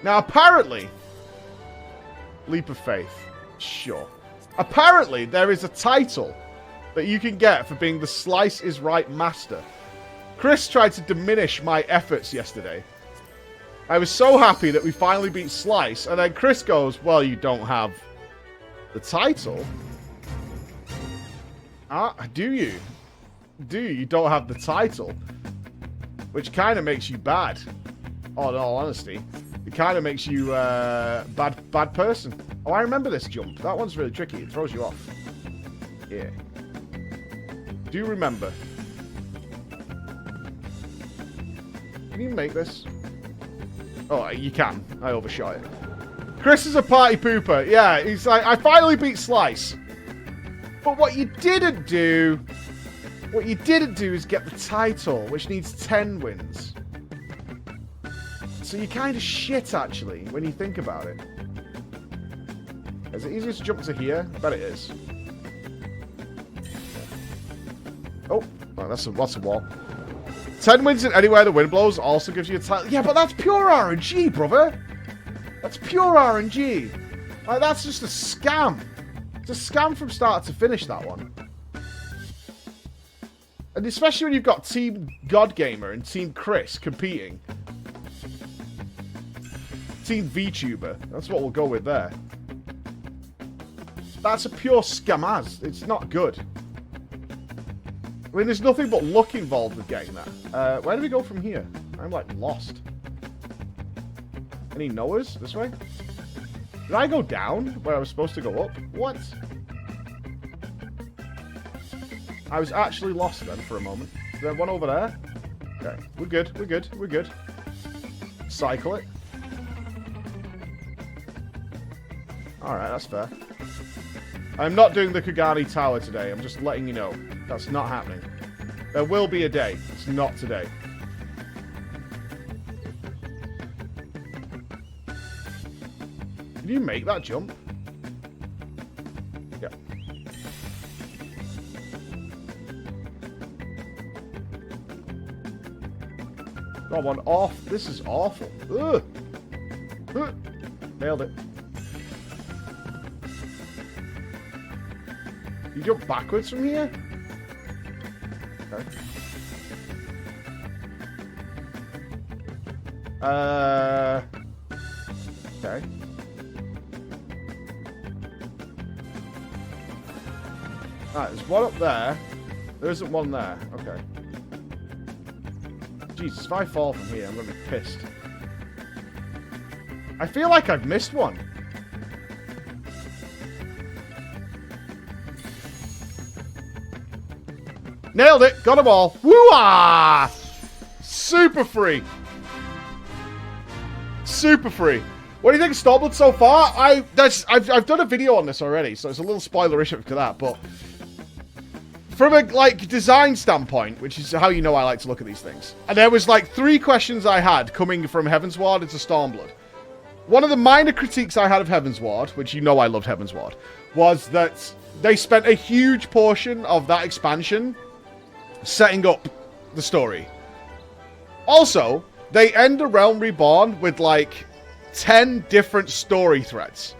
Now, apparently... Leap of faith. Sure. Apparently, there is a title that you can get for being the Slice is Right master. Chris tried to diminish my efforts yesterday. I was so happy that we finally beat Slice, and then Chris goes, well, you don't have the title. Ah, do you? You don't have the title. Which kind of makes you bad. Oh, in all honesty. It kind of makes you bad person. Oh, I remember this jump. That one's really tricky. It throws you off. Yeah. Do remember. Can you make this? Oh, you can. I overshot it. Chris is a party pooper. Yeah, he's like, I finally beat Slice. But what you didn't do is get the title, which needs 10 wins. So you're kind of shit, actually, when you think about it. Is it easier to jump to here? I bet it is. Oh, that's a wall. 10 wins in anywhere the wind blows also gives you a title. Yeah, but that's pure RNG, brother. That's pure RNG. Like, that's just a scam. It's a scam from start to finish, that one. And especially when you've got Team Godgamer and Team Chris competing. Team VTuber. That's what we'll go with there. That's a pure scamaz. It's not good. I mean, there's nothing but luck involved with getting that. Where do we go from here? I'm, like, lost. Any knowers? This way? Did I go down where I was supposed to go up? What? I was actually lost then for a moment. Is there one over there? Okay. We're good. We're good. We're good. Cycle it. Alright, that's fair. I'm not doing the Kagani Tower today. I'm just letting you know. That's not happening. There will be a day. It's not today. Did you make that jump? Yeah. Got one off. This is awful. Ugh. Ugh. Nailed it. You jump backwards from here? Okay. Okay. Alright, there's one up there. There isn't one there. Okay. Jesus, if I fall from here, I'm going to be pissed. I feel like I've missed one. Nailed it! Got them all! Woo-ah! Super free! Super free. What do you think of Stormblood so far? I've done a video on this already, so it's a little spoilerish to that, but from a, like, design standpoint, which is how you know I like to look at these things, and there was, like, 3 questions I had coming from Heavensward into Stormblood. One of the minor critiques I had of Heavensward, which you know I loved Heavensward, was that they spent a huge portion of that expansion setting up the story. Also, they end A Realm Reborn with, like, 10 different story threads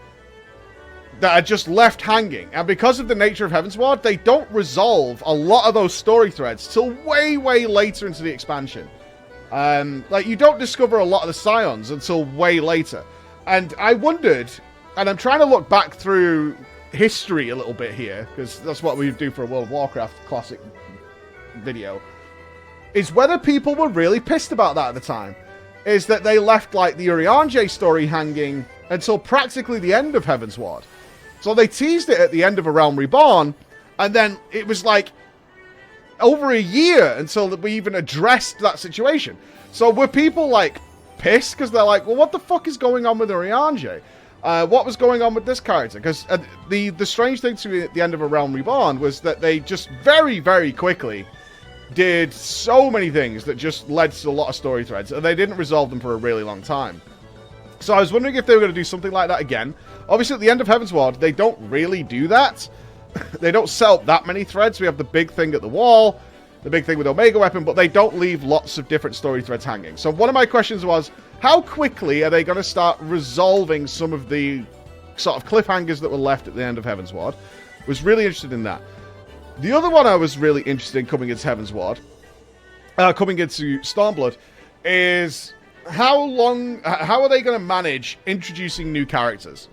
that are just left hanging. And because of the nature of Heavensward, they don't resolve a lot of those story threads till way, way later into the expansion. Like, you don't discover a lot of the Scions until way later. And I wondered, and I'm trying to look back through history a little bit here, because that's what we do for a World of Warcraft classic video, is whether people were really pissed about that at the time. Is that they left, like, the Urianger story hanging until practically the end of Heavensward. So they teased it at the end of A Realm Reborn, and then it was, like, over a year until we even addressed that situation. So were people, like, pissed? Because they're like, well, what the fuck is going on with Urianger? What was going on with this character? Because the strange thing to me at the end of A Realm Reborn was that they just very, very quickly did so many things that just led to a lot of story threads, and they didn't resolve them for a really long time. So I was wondering if they were going to do something like that again. Obviously, at the end of Heavensward, they don't really do that. They don't set up that many threads. We have the big thing at the wall. the big thing with Omega Weapon, but they don't leave lots of different story threads hanging. So one of my questions was, how quickly are they going to start resolving some of the sort of cliffhangers that were left at the end of Heavensward? Was really interested in that. The other one I was really interested in coming into Heavensward, coming into Stormblood, is how are they going to manage introducing new characters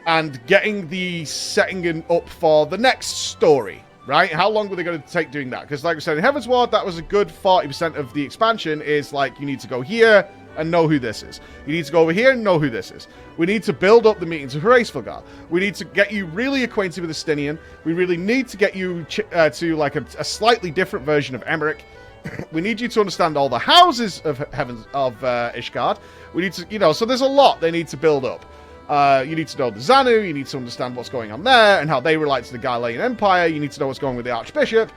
and getting the setting up for the next story, right? How long were they going to take doing that? Because like I said, in Heavensward, that was a good 40% of the expansion is like, you need to go here and know who this is. You need to go over here and know who this is. We need to build up the meetings of Hraesvelgar. We need to get you really acquainted with Estinian. We really need to get you to like a slightly different version of Emmerich. We need you to understand all the houses of Ishgard. We need to, you know, so there's a lot they need to build up. You need to know the Zanu. You need to understand what's going on there and how they relate to the Galilean Empire. You need to know what's going on with the Archbishop.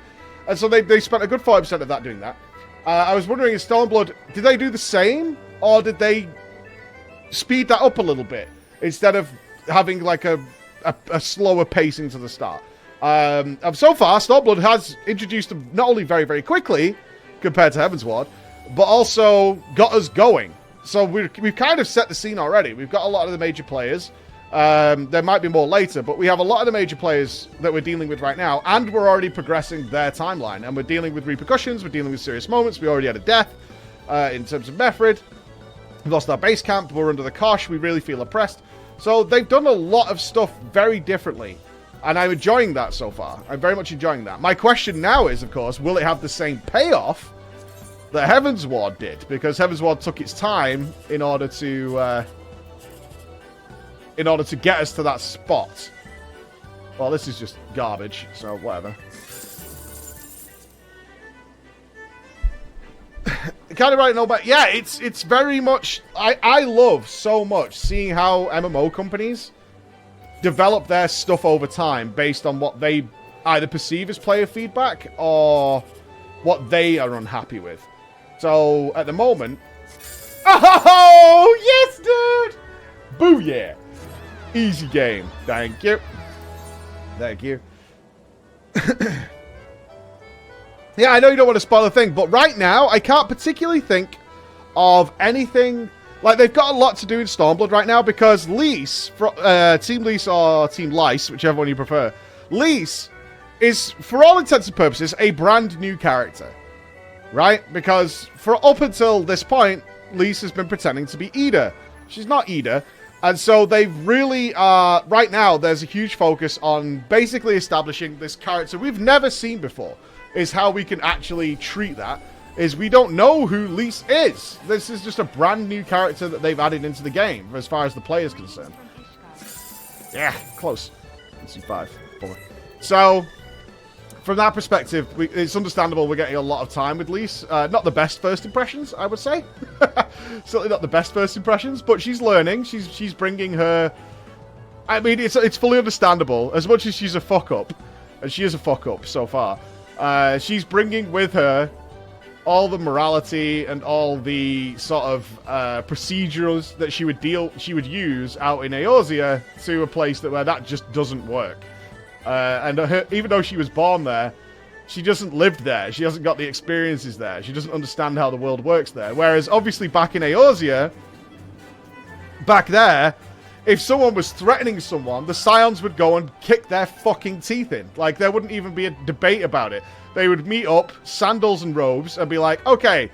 And so they spent a good 40% of that doing that. I was wondering, in Stormblood, did they do the same? Or did they speed that up a little bit instead of having like a slower pacing to the start? So far, Stormblood has introduced them not only very, very quickly compared to Heavensward, but also got us going. So we've kind of set the scene already. We've got a lot of the major players. There might be more later, but we have a lot of the major players that we're dealing with right now, and we're already progressing their timeline. And we're dealing with repercussions, we're dealing with serious moments. We already had a death in terms of Mefrid. We've lost our base camp, we're under the Kosh, we really feel oppressed. So they've done a lot of stuff very differently. And I'm enjoying that so far. I'm very much enjoying that. My question now is, of course, will it have the same payoff that Heavensward did? Because Heavensward took its time in order to get us to that spot. Well, this is just garbage, so whatever. Kind of right now, but yeah, it's very much... I love so much seeing how MMO companies develop their stuff over time based on what they either perceive as player feedback or what they are unhappy with. So, at the moment... Oh, yes, dude! Booyah! Easy game. Thank you. Thank you. Yeah, I know you don't want to spoil a thing, but right now, I can't particularly think of anything... Like, they've got a lot to do in Stormblood right now, because Lys, Team Lys or Team Lice, whichever one you prefer, Lys is, for all intents and purposes, a brand new character. Right? Because for up until this point, Lys has been pretending to be Ida. She's not Ida. And so they really are... Right now, there's a huge focus on basically establishing this character we've never seen before. Is how we can actually treat that. Is we don't know who Lys is. This is just a brand new character that they've added into the game, as far as the player is concerned. Yeah, close. C5. So, from that perspective, it's understandable we're getting a lot of time with Lys. Not the best first impressions, I would say. Certainly not the best first impressions, but she's learning. She's bringing her... I mean, it's fully understandable. As much as she's a fuck-up, and she is a fuck-up so far, she's bringing with her all the morality and all the sort of procedures that she would use out in Eorzea to a place where that just doesn't work. And even though she was born there, she doesn't live there. She hasn't got the experiences there. She doesn't understand how the world works there. Whereas, obviously, back in Eorzea, back there, if someone was threatening someone, the Scions would go and kick their fucking teeth in. Like, there wouldn't even be a debate about it. They would meet up, sandals and robes, and be like, okay,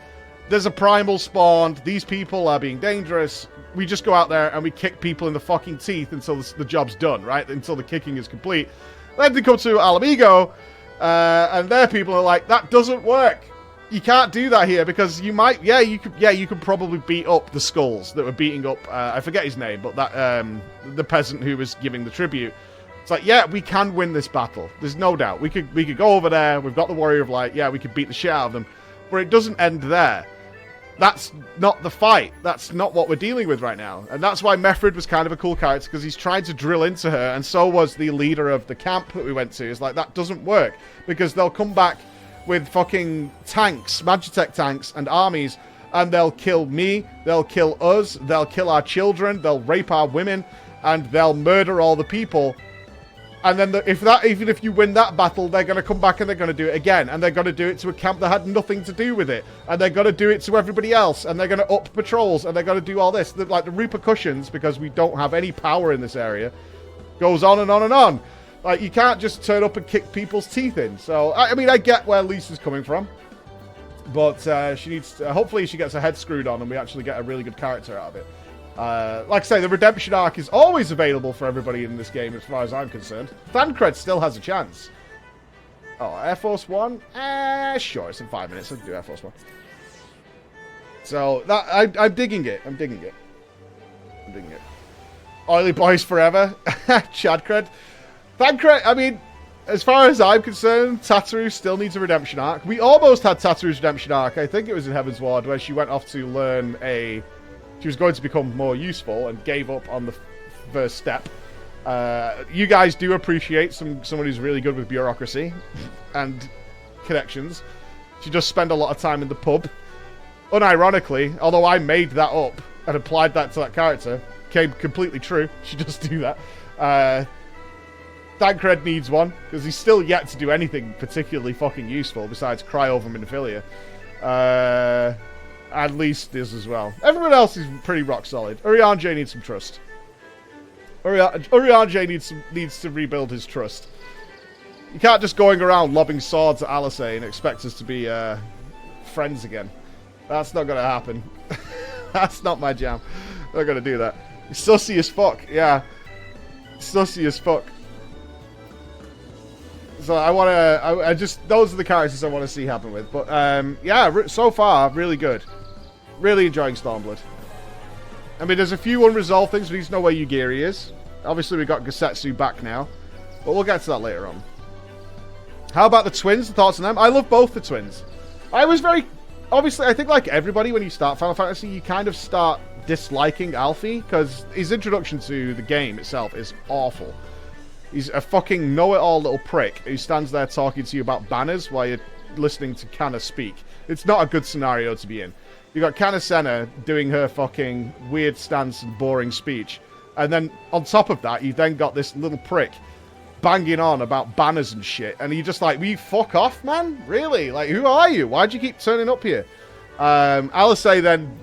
there's a primal spawned, these people are being dangerous, we just go out there and we kick people in the fucking teeth until the job's done, right? Until the kicking is complete. Then they come to Alamigo, and their people are like, that doesn't work. You can't do that here, because you might, you could probably beat up the skulls that were beating up, I forget his name, but that, the peasant who was giving the tribute. It's like, yeah, we can win this battle. There's no doubt. We could go over there. We've got the Warrior of Light. Yeah, we could beat the shit out of them. But it doesn't end there. That's not the fight. That's not what we're dealing with right now. And that's why Mefrid was kind of a cool character, because he's trying to drill into her, and so was the leader of the camp that we went to. It's like, that doesn't work, because they'll come back with fucking tanks, Magitech tanks, and armies, and they'll kill me, they'll kill us, they'll kill our children, they'll rape our women, and they'll murder all the people. And then even if you win that battle, they're going to come back and they're going to do it again. And they're going to do it to a camp that had nothing to do with it. And they're going to do it to everybody else. And they're going to up patrols. And they're going to do all this. Like, the repercussions, because we don't have any power in this area, goes on and on and on. Like, you can't just turn up and kick people's teeth in. So, I mean, I get where Lisa's coming from. But she needs to, hopefully she gets her head screwed on and we actually get a really good character out of it. Like I say, the redemption arc is always available for everybody in this game as far as I'm concerned. Thancred still has a chance. Oh, Air Force One? Sure, it's in 5 minutes. I can do Air Force One. So, that I'm digging it. I'm digging it. I'm digging it. Oily Boys Forever. Chadcred. Thancred, I mean, as far as I'm concerned, Tataru still needs a redemption arc. We almost had Tataru's redemption arc. I think it was in Heaven's Ward, where she went off to learn a... She was going to become more useful and gave up on the first step. You guys do appreciate someone who's really good with bureaucracy and connections. She does spend a lot of time in the pub. Unironically, although I made that up and applied that to that character, came completely true. She does do that. Thancred needs one, because he's still yet to do anything particularly fucking useful besides cry over Minophilia. At least this as well. Everyone else is pretty rock solid. Urianger needs some trust. Urianger needs to rebuild his trust. You can't just going around lobbing swords at Alice and expect us to be friends again. That's not going to happen. That's not my jam. I'm not going to do that. He's sussy as fuck. Yeah. Sussy as fuck. So I just, those are the characters I want to see happen with. But, yeah, so far, really good. Really enjoying Stormblood. I mean, there's a few unresolved things. We need to know where Yugiri is. Obviously, we got Gosetsu back now. But we'll get to that later on. How about the twins? The thoughts on them? I love both the twins. I was very... Obviously, I think like everybody, when you start Final Fantasy, you kind of start disliking Alfie. Because his introduction to the game itself is awful. He's a fucking know-it-all little prick who stands there talking to you about banners while you're listening to Kana speak. It's not a good scenario to be in. You got Kana Senna doing her fucking weird stance and boring speech. And then on top of that, you then got this little prick banging on about banners and shit. And you're just like, will you fuck off, man? Really? Like, who are you? Why'd you keep turning up here? Alice then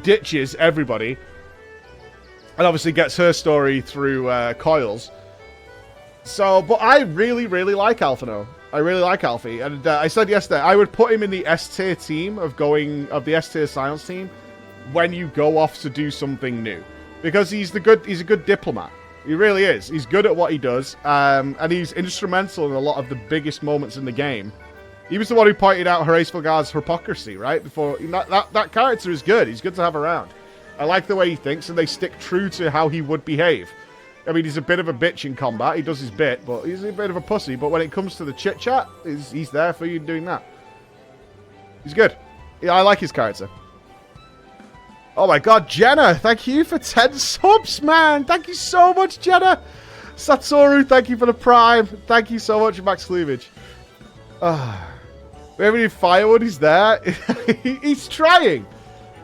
ditches everybody. And obviously gets her story through Coils. So, but I really, really like Alphino. I really like Alfie, and I said yesterday I would put him in the S tier team of the S tier science team when you go off to do something new, because he's a good diplomat. He really is. He's good at what he does, and he's instrumental in a lot of the biggest moments in the game. He was the one who pointed out Horace Vilgar's hypocrisy, right? Before that character is good. He's good to have around. I like the way he thinks, and they stick true to how he would behave. I mean, he's a bit of a bitch in combat. He does his bit, but he's a bit of a pussy. But when it comes to the chit-chat, he's there for you doing that. He's good. Yeah, I like his character. Oh my god, Jenna, thank you for 10 subs, man. Thank you so much, Jenna. Satoru, thank you for the prime. Thank you so much, Max Cleavage. We have any firewood? He's there. He's trying.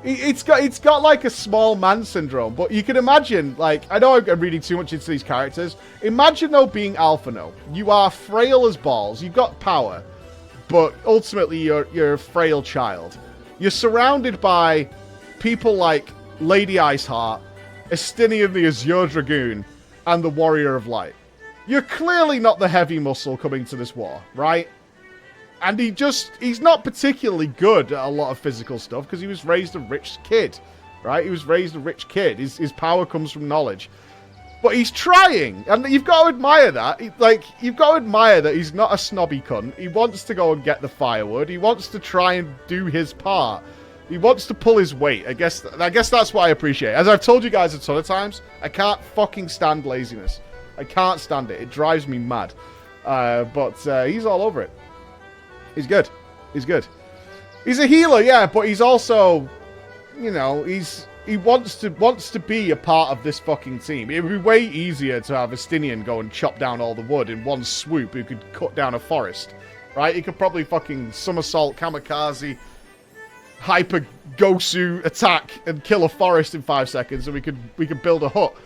It's got like a small man syndrome, but you can imagine, like, I know I'm reading too much into these characters. Imagine though being Alphino. You are frail as balls. You've got power, but ultimately you're a frail child. You're surrounded by people like Lady Iceheart, Estinian the Azure Dragoon, and the Warrior of Light. You're clearly not the heavy muscle coming to this war, right? And he's not particularly good at a lot of physical stuff because he was raised a rich kid, right? He was raised a rich kid. His power comes from knowledge. But he's trying, and you've got to admire that. You've got to admire that he's not a snobby cunt. He wants to go and get the firewood. He wants to try and do his part. He wants to pull his weight. I guess that's what I appreciate. As I've told you guys a ton of times, I can't fucking stand laziness. I can't stand it. It drives me mad. But he's all over it. He's good. He's good. He's a healer, yeah, but he's also, you know, he wants to be a part of this fucking team. It would be way easier to have Estinian go and chop down all the wood in one swoop who could cut down a forest, right? He could probably fucking somersault, kamikaze, hyper Gosu attack and kill a forest in 5 seconds, and we could build a hut.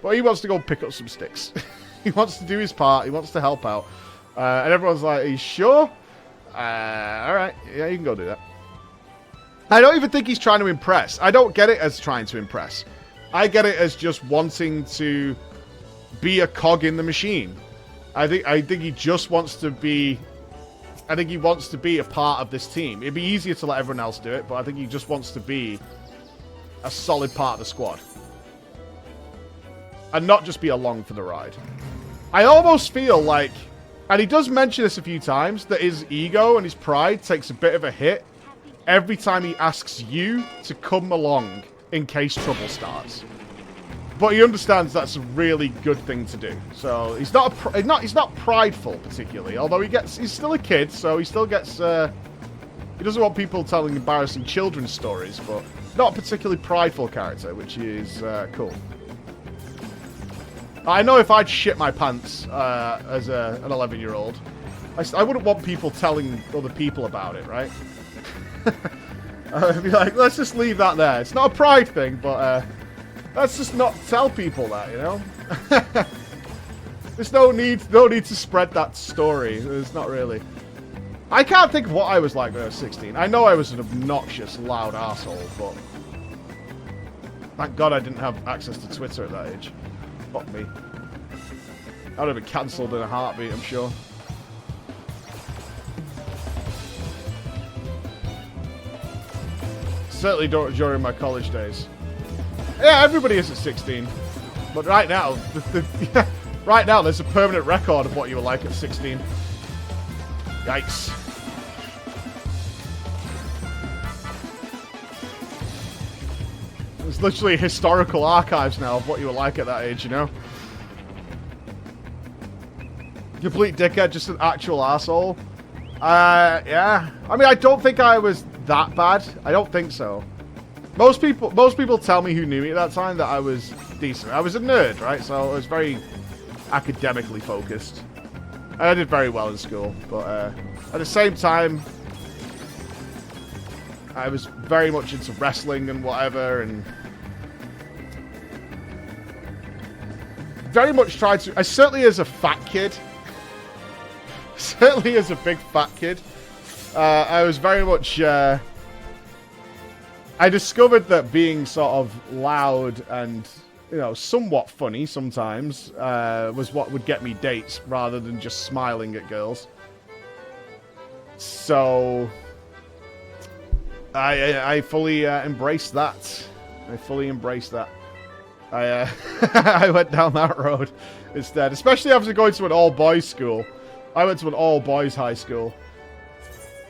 But he wants to go pick up some sticks. He wants to do his part. He wants to help out. And everyone's like, are you sure? Alright, yeah, you can go do that. I don't even think he's trying to impress. I don't get it as trying to impress. I get it as just wanting to be a cog in the machine. I think he just wants to be... I think he wants to be a part of this team. It'd be easier to let everyone else do it, but I think he just wants to be a solid part of the squad. And not just be along for the ride. I almost feel like... And he does mention this a few times, that his ego and his pride takes a bit of a hit every time he asks you to come along in case trouble starts. But he understands that's a really good thing to do. So he's not prideful particularly, although he's still a kid, so he still gets he doesn't want people telling embarrassing children's stories, but not a particularly prideful character, which is cool. I know if I'd shit my pants as an 11-year-old, I wouldn't want people telling other people about it, right? I'd be like, let's just leave that there. It's not a pride thing, but let's just not tell people that, you know? There's no need to spread that story. There's not really. I can't think of what I was like when I was 16. I know I was an obnoxious, loud asshole, but thank God I didn't have access to Twitter at that age. Fuck me. I would have been cancelled in a heartbeat, I'm sure. Certainly during my college days. Yeah, everybody is at 16. But right now, right now, there's a permanent record of what you were like at 16. Yikes. There's literally historical archives now of what you were like at that age, you know? Complete dickhead, just an actual asshole. Yeah. I mean, I don't think I was that bad. I don't think so. Most people tell me who knew me at that time that I was decent. I was a nerd, right? So I was very academically focused. And I did very well in school. But at the same time, I was very much into wrestling and whatever, and very much tried to... I certainly as a fat kid, certainly as a big fat kid, I was very much... I discovered that being sort of loud and, you know, somewhat funny sometimes was what would get me dates rather than just smiling at girls. So... I fully embraced that. I fully embraced that. I went down that road instead. Especially after going to an all-boys school. I went to an all-boys high school.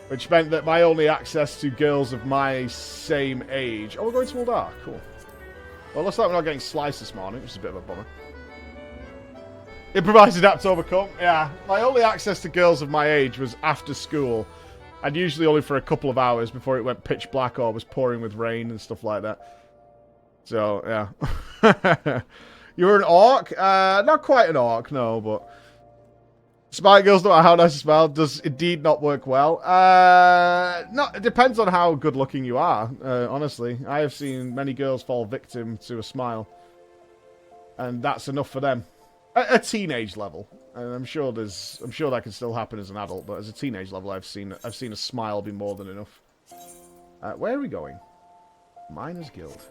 Which meant that my only access to girls of my same age... Oh, we're going to Old Ark. Cool. Well, looks like we're not getting sliced this morning, which is a bit of a bummer. Improvise, adapt, overcome. Yeah. My only access to girls of my age was after school. And usually only for a couple of hours before it went pitch black or was pouring with rain and stuff like that. So, yeah. You're an orc? Not quite an orc, no, but... Smart girls, no matter how nice a smile, does indeed not work well. No, it depends on how good looking you are, honestly. I have seen many girls fall victim to a smile. And that's enough for them. At a teenage level. And I'm sure that can still happen as an adult, but as a teenage level I've seen a smile be more than enough. Where are we going? Miners Guild.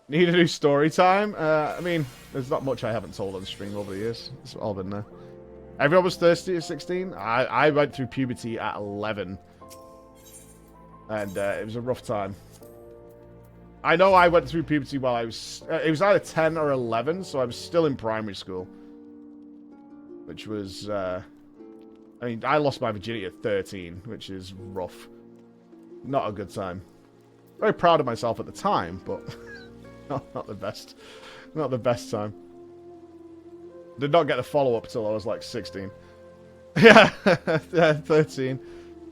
Need a new story time? I mean, there's not much I haven't told on stream over the years. It's all been there. Everyone was thirsty at 16. I went through puberty at 11. And it was a rough time. I know I went through puberty while I was... it was either 10 or 11, so I was still in primary school. Which was... I mean, I lost my virginity at 13, which is rough. Not a good time. Very proud of myself at the time, but... Not the best. Not the best time. Did not get the follow-up until I was like 16. Yeah, yeah, 13.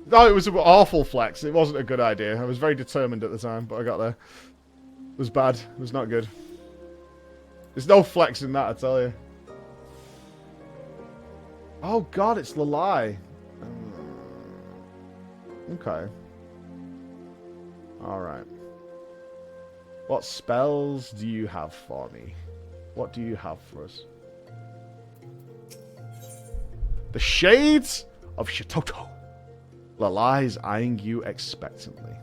No, it was an awful flex. It wasn't a good idea. I was very determined at the time, but I got there. It was bad. It was not good. There's no flex in that, I tell you. Oh god, it's Lalai. Okay. Alright. What spells do you have for me? What do you have for us? The Shades of Shitoto. Lalai is eyeing you expectantly.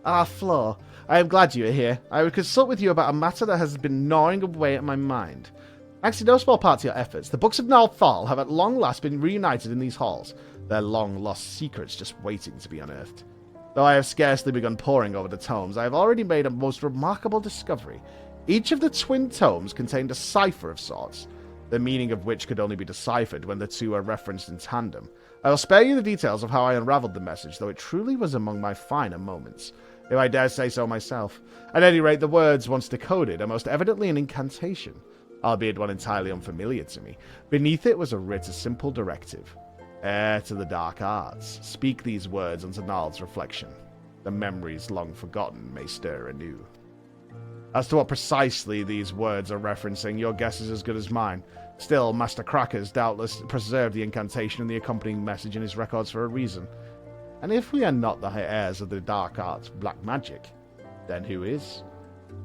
Ah, Flo. I am glad you are here. I would consult with you about a matter that has been gnawing away at my mind. Thanks to no small part to your efforts, the books of Nalthal have at long last been reunited in these halls, their long-lost secrets just waiting to be unearthed. Though I have scarcely begun poring over the tomes, I have already made a most remarkable discovery. Each of the twin tomes contained a cipher of sorts, the meaning of which could only be deciphered when the two are referenced in tandem. I will spare you the details of how I unraveled the message, though it truly was among my finer moments, if I dare say so myself. At any rate, the words, once decoded, are most evidently an incantation, albeit one entirely unfamiliar to me. Beneath it was a simple directive. Heir to the dark arts, speak these words unto Nald's reflection. The memories long forgotten may stir anew. As to what precisely these words are referencing, your guess is as good as mine. Still, Master Crackers doubtless preserved the incantation and the accompanying message in his records for a reason. And if we are not the heirs of the dark arts black magic, then who is?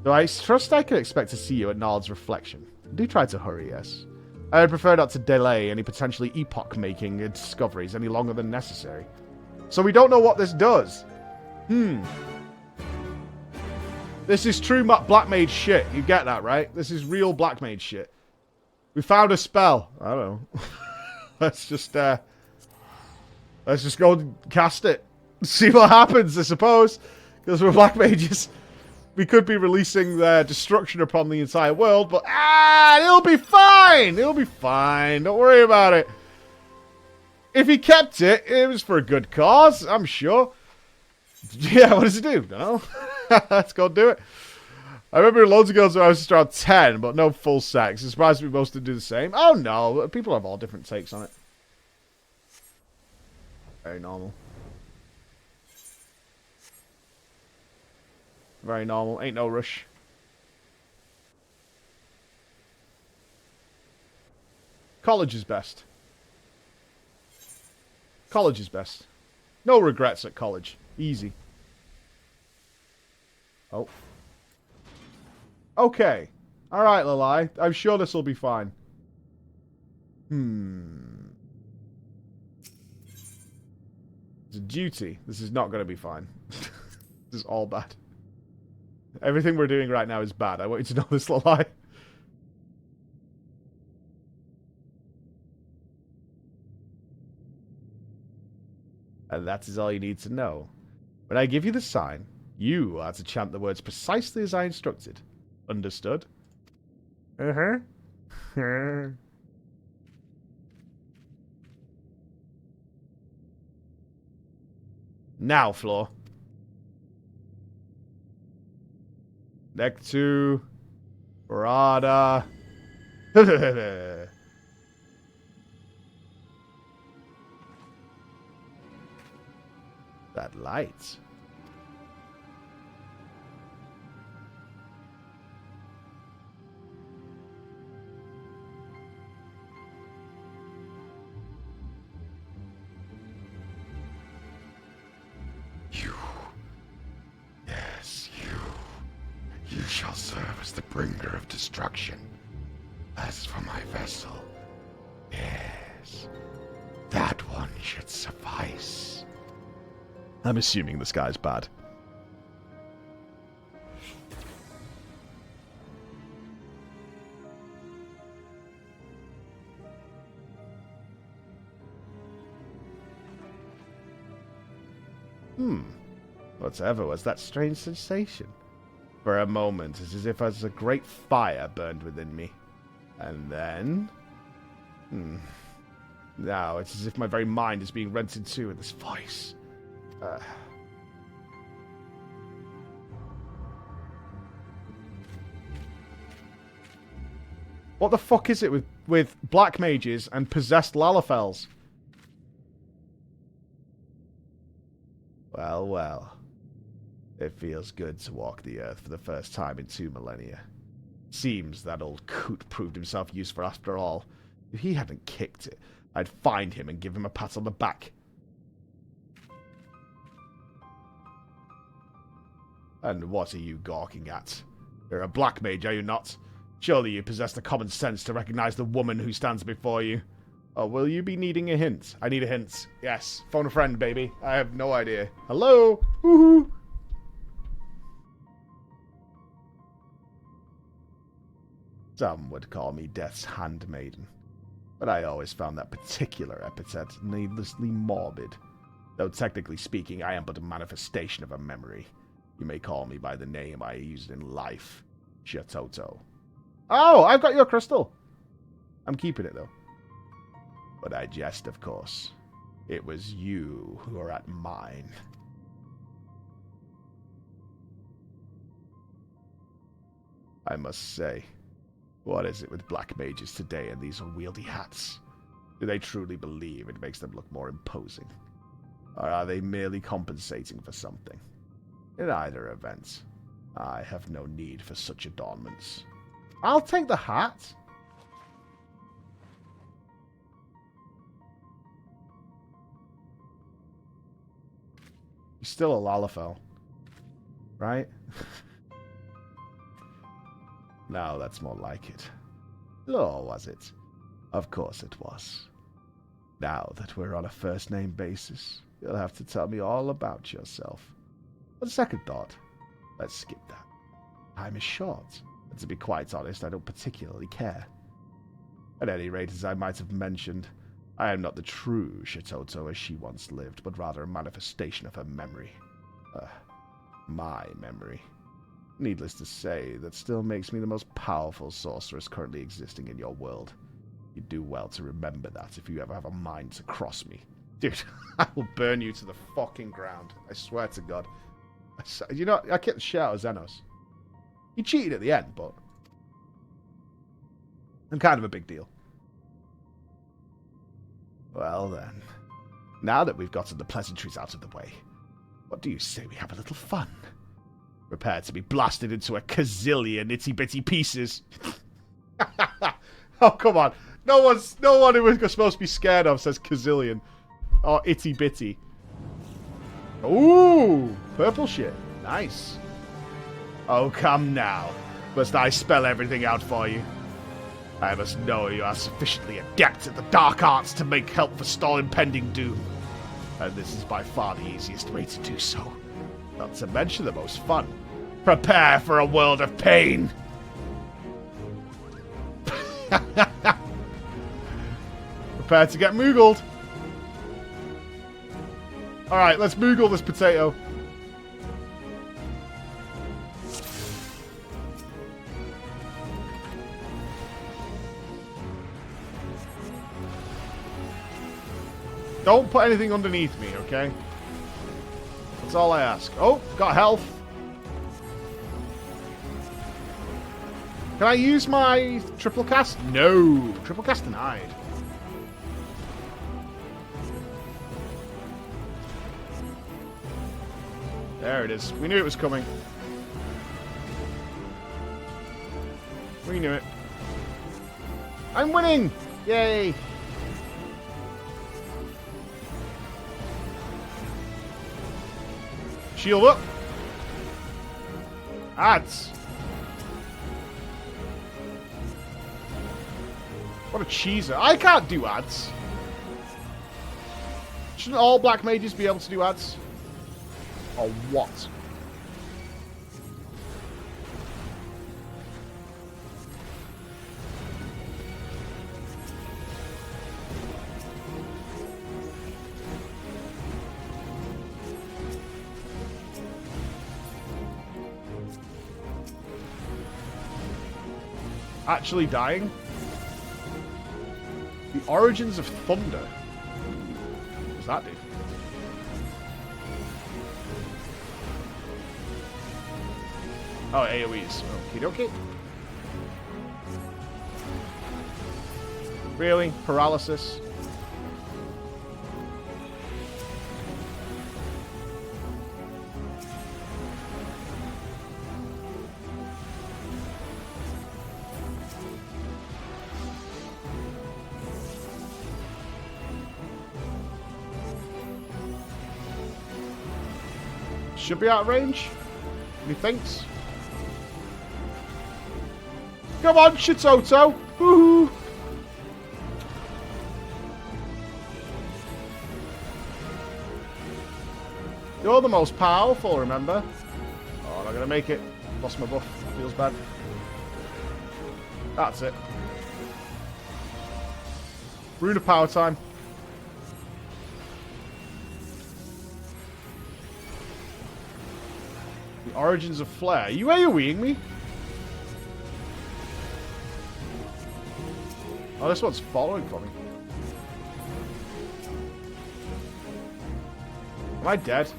Though I trust I can expect to see you at Nald's reflection. Do try to hurry, yes. I would prefer not to delay any potentially epoch-making discoveries any longer than necessary. So we don't know what this does. This is true black mage shit. You get that, right? This is real black mage shit. We found a spell. I don't know. Let's just go and cast it. See what happens, I suppose. Because we're black mages. We could be releasing their destruction upon the entire world, but it'll be fine. It'll be fine. Don't worry about it. If he kept it, it was for a good cause, I'm sure. Yeah, what does it do? Don't know. Let's go do it. I remember loads of girls when I was just around 10, but no full sex. It surprised me most to do the same. Oh no, people have all different takes on it. Very normal. Very normal. Ain't no rush. College is best. College is best. No regrets at college. Easy. Oh. Okay. Alright, Lalai. I'm sure this will be fine. It's a duty. This is not going to be fine. This is all bad. Everything we're doing right now is bad. I want you to know this, Lalai. And that is all you need to know. When I give you the sign, you are to chant the words precisely as I instructed. Understood? Uh-huh. Now, Floor. Nectu. Barada. That light. You shall serve as the bringer of destruction. As for my vessel, yes, that one should suffice. I'm assuming this guy's bad. Whatever was that strange sensation? For a moment, it's as if as a great fire burned within me. And then... Now, it's as if my very mind is being rent in two with this voice. What the fuck is it with black mages and possessed Lalafels? Well, well. It feels good to walk the earth for the first time in 2 millennia. Seems that old coot proved himself useful after all. If he hadn't kicked it, I'd find him and give him a pat on the back. And what are you gawking at? You're a black mage, are you not? Surely you possess the common sense to recognize the woman who stands before you. Oh, will you be needing a hint? I need a hint. Yes. Phone a friend, baby. I have no idea. Hello? Woohoo! Some would call me Death's Handmaiden, but I always found that particular epithet needlessly morbid. Though technically speaking, I am but a manifestation of a memory. You may call me by the name I used in life, Shatoto. Oh, I've got your crystal. I'm keeping it, though. But I jest, of course. It was you who are at mine. I must say, what is it with black mages today and these unwieldy hats? Do they truly believe it makes them look more imposing? Or are they merely compensating for something? In either event, I have no need for such adornments. I'll take the hat. You're still a Lalafell, right? Now that's more like it. Or was it? Of course it was. Now that we're on a first-name basis, you'll have to tell me all about yourself. On second thought, let's skip that. Time is short, and to be quite honest, I don't particularly care. At any rate, as I might have mentioned, I am not the true Shatoto as she once lived, but rather a manifestation of her memory. My memory. Needless to say, that still makes me the most powerful sorceress currently existing in your world. You'd do well to remember that if you ever have a mind to cross me. Dude, I will burn you to the fucking ground. I swear to God. You know, I kicked the shit out of Xenos. He cheated at the end, but I'm kind of a big deal. Well then, now that we've gotten the pleasantries out of the way, what do you say we have a little fun? Prepare to be blasted into a gazillion itty-bitty pieces. Oh, come on. No one who we're supposed to be scared of says gazillion. Or itty-bitty. Ooh, purple shit. Nice. Oh, come now. Must I spell everything out for you? I must know you are sufficiently adept at the dark arts to make help forestall impending doom. And this is by far the easiest way to do so. Not to mention the most fun. Prepare for a world of pain. Prepare to get moogled. Alright, let's moogle this potato. Don't put anything underneath me, okay? That's all I ask. Oh, got health. Can I use my triple cast? No. Triple cast denied. There it is. We knew it was coming. We knew it. I'm winning! Yay! Shield up. Ads. What a cheeser. I can't do ads. Shouldn't all black mages be able to do ads? Or what? Actually dying? The origins of thunder. What does that do? Oh, AoEs. Okie dokie. Really? Paralysis? Should be out of range. He thinks. Come on, Shitoto. Woohoo. You're the most powerful, remember? Oh, I'm not going to make it. Lost my buff. Feels bad. That's it. Rune of power time. The origins of flare. Are you AoEing me? Oh, this one's following for me. Am I dead?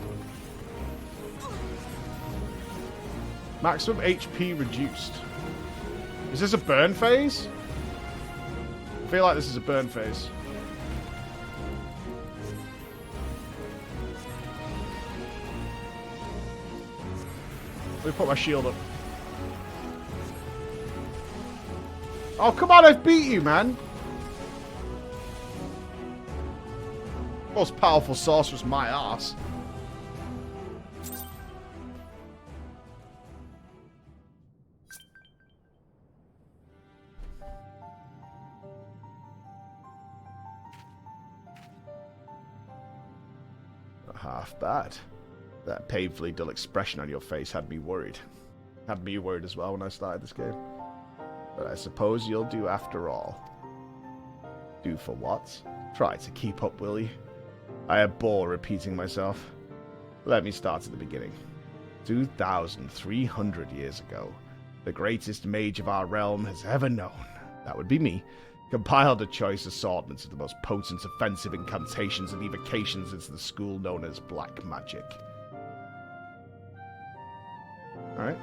Maximum HP reduced. Is this a burn phase? I feel like this is a burn phase. Let me put my shield up. Oh, come on, I've beat you, man. Most powerful sorceress, my ass. Not half bad. That painfully dull expression on your face had me worried. Had me worried as well when I started this game. But I suppose you'll do after all. Do for what? Try to keep up, will you? I abhor repeating myself. Let me start at the beginning. 2,300 years ago, the greatest mage of our realm has ever known, that would be me, compiled a choice assortment of the most potent offensive incantations and evocations into the school known as black magic. Alright.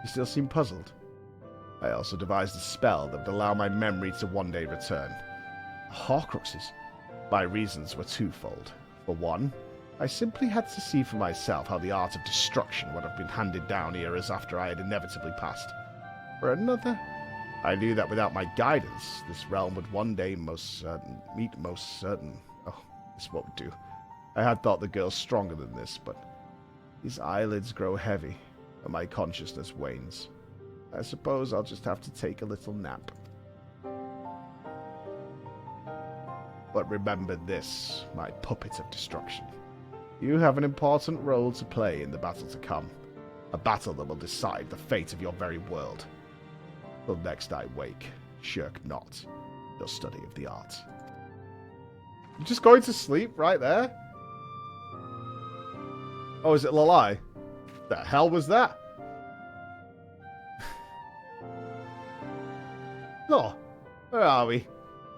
You still seem puzzled. I also devised a spell that would allow my memory to one day return. Horcruxes. My reasons were twofold. For one, I simply had to see for myself how the art of destruction would have been handed down eras after I had inevitably passed. For another, I knew that without my guidance, this realm would one day meet most certain. Oh, this won't do. I had thought the girl stronger than this, but these eyelids grow heavy, and my consciousness wanes. I suppose I'll just have to take a little nap. But remember this, my puppet of destruction. You have an important role to play in the battle to come. A battle that will decide the fate of your very world. Till next I wake, shirk not your study of the art. You're just going to sleep right there? Oh, is it Lalai? The hell was that? Oh, where are we?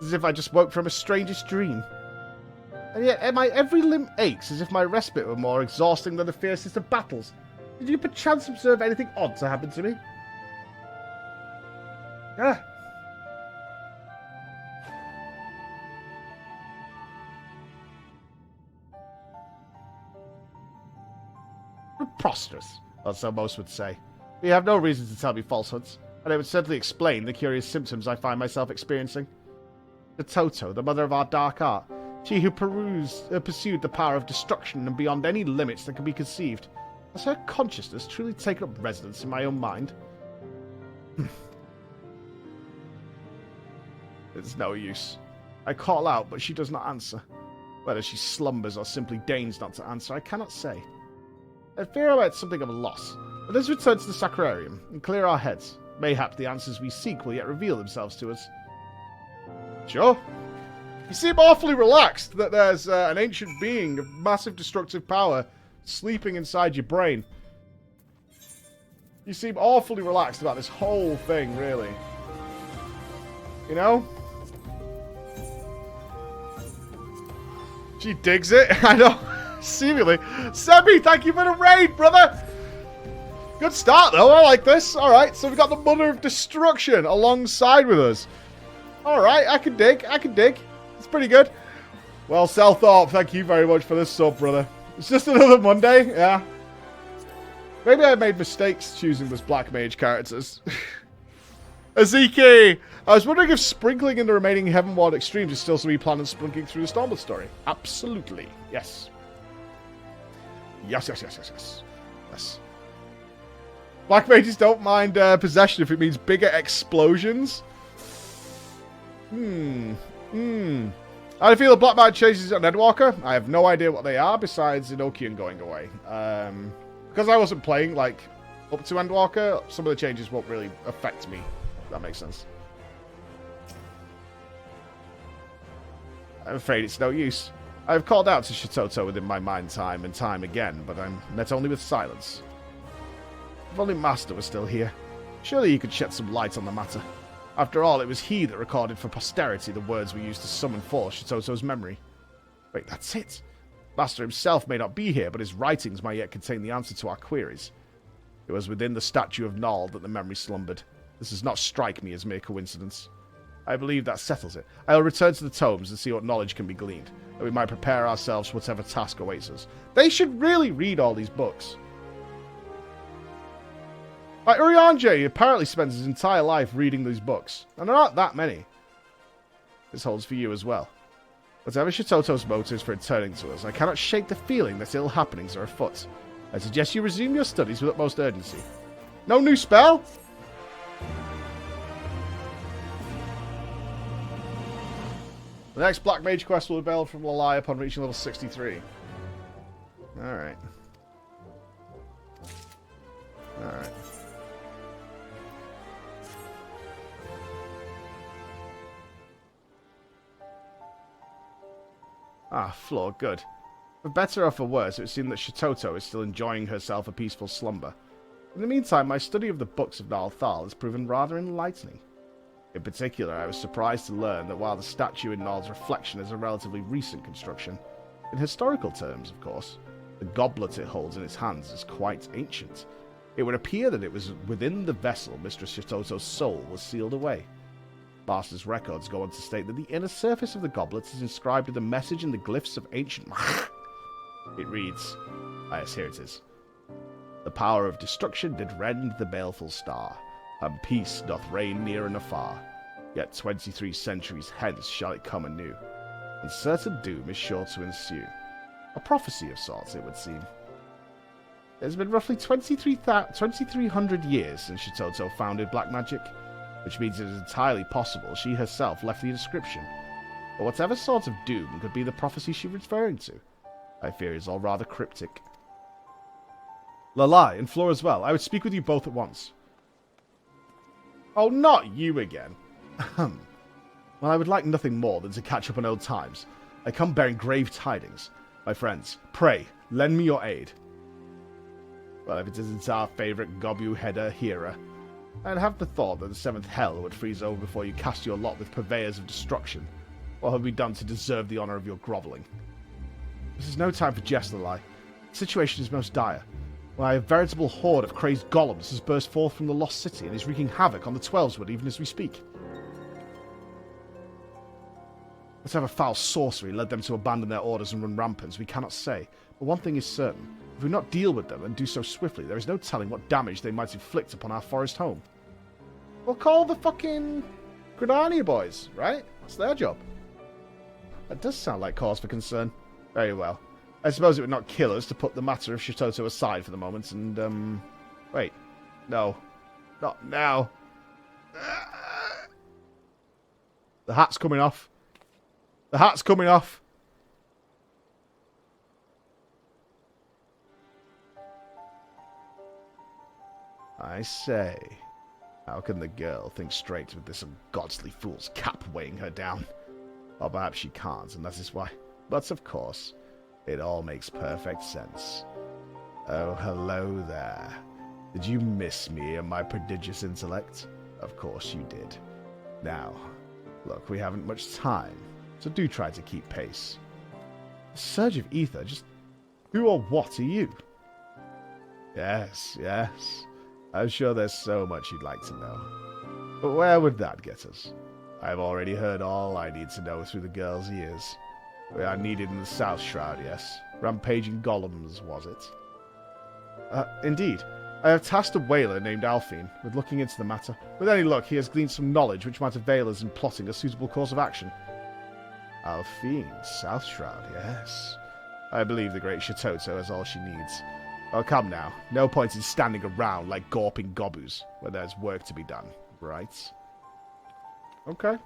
As if I just woke from a strangest dream. And yet my every limb aches as if my respite were more exhausting than the fiercest of battles. Did you perchance observe anything odd to happen to me? Ah. Preposterous, or so most would say. You have no reason to tell me falsehoods, and it would certainly explain the curious symptoms I find myself experiencing. The Toto, the mother of our dark art, she who pursued the power of destruction and beyond any limits that can be conceived, has her consciousness truly taken up residence in my own mind? It's no use. I call out, but she does not answer. Whether she slumbers or simply deigns not to answer, I cannot say. I fear I'm at something of a loss, but let's return to the Sacrarium and clear our heads. Mayhap the answers we seek will yet reveal themselves to us. Sure. You seem awfully relaxed that there's an ancient being of massive destructive power sleeping inside your brain. You seem awfully relaxed about this whole thing, really. You know? She digs it. I know. Seemingly. Sebi, thank you for the raid, brother! Good start, though. I like this. Alright, so we've got the Mother of Destruction alongside with us. Alright, I can dig. I can dig. It's pretty good. Well, Selthorpe, thank you very much for this sub, brother. It's just another Monday, yeah. Maybe I made mistakes choosing those Black Mage characters. Aziki! I was wondering if sprinkling in the remaining Heavenward extremes is still something you plan on sprinkling through the Stormblood story. Absolutely. Yes. Yes. Black mages don't mind possession if it means bigger explosions. How do you feel the Black Mage changes on Endwalker? I have no idea what they are, besides Enochian going away. Because I wasn't playing, like, up to Endwalker, some of the changes won't really affect me. If that makes sense. I'm afraid it's no use. I have called out to Shitoto within my mind time and time again, but I'm met only with silence. If only Master was still here. Surely he could shed some light on the matter. After all, it was he that recorded for posterity the words we used to summon forth Shitoto's memory. Wait, that's it. Master himself may not be here, but his writings might yet contain the answer to our queries. It was within the statue of Null that the memory slumbered. This does not strike me as mere coincidence. I believe that settles it. I will return to the tomes and see what knowledge can be gleaned, that we might prepare ourselves for whatever task awaits us. They should really read all these books. Like, Urianger apparently spends his entire life reading these books, and there aren't that many. This holds for you as well. Whatever Shitoto's motives for returning to us, I cannot shake the feeling that ill happenings are afoot. I suggest you resume your studies with utmost urgency. No new spell? The next Black Mage quest will be available from Lalai upon reaching level 63. Alright. Alright. Ah, floor, good. For better or for worse, it would seem that Shitoto is still enjoying herself a peaceful slumber. In the meantime, my study of the books of Nal Thal has proven rather enlightening. In particular, I was surprised to learn that while the statue in Nal's reflection is a relatively recent construction, in historical terms, of course, the goblet it holds in its hands is quite ancient. It would appear that it was within the vessel Mistress Shitoto's soul was sealed away. Master's records go on to state that the inner surface of the goblet is inscribed with a message in the glyphs of ancient... It reads... Yes, here it is. The power of destruction did rend the baleful star, and peace doth reign near and afar. Yet 23 centuries hence shall it come anew, and certain doom is sure to ensue. A prophecy of sorts, it would seem. It has been roughly 2,300 years since Shitoto founded black magic, which means it is entirely possible she herself left the inscription. But whatever sort of doom could be the prophecy she was referring to, I fear is all rather cryptic. Lalai and Flora as well. I would speak with you both at once. Oh, not you again. Well, I would like nothing more than to catch up on old times. I come bearing grave tidings. My friends, pray, lend me your aid. Well, if it isn't our favourite Gobu header Hera, I'd have the thought that the seventh hell would freeze over before you cast your lot with purveyors of destruction. What have we done to deserve the honour of your grovelling? This is no time for jest, Lalai. The situation is most dire. Why, a veritable horde of crazed golems has burst forth from the lost city and is wreaking havoc on the Twelveswood even as we speak. Whatever foul sorcery led them to abandon their orders and run rampant, we cannot say. But one thing is certain. If we do not deal with them and do so swiftly, there is no telling what damage they might inflict upon our forest home. We'll call the fucking Gridania boys, right? That's their job. That does sound like cause for concern. Very well. I suppose it would not kill us to put the matter of Shitoto aside for the moment and, wait. No. Not now. The hat's coming off. The hat's coming off. I say, how can the girl think straight with this ungodly fool's cap weighing her down? Or perhaps she can't, and that is why. But of course, it all makes perfect sense. Oh, hello there. Did you miss me and my prodigious intellect? Of course you did. Now, look, we haven't much time, so do try to keep pace. A surge of ether, just who or what are you? Yes, yes. I'm sure there's so much you'd like to know. But where would that get us? I've already heard all I need to know through the girl's ears. We are needed in the South Shroud, yes. Rampaging golems, was it? Indeed. I have tasked a whaler named Alphine with looking into the matter. With any luck, he has gleaned some knowledge which might avail us in plotting a suitable course of action. Alphine, South Shroud, yes. I believe the great Shitoto has all she needs. Oh, come now. No point in standing around like gawping gobboos when there's work to be done, right? Okay.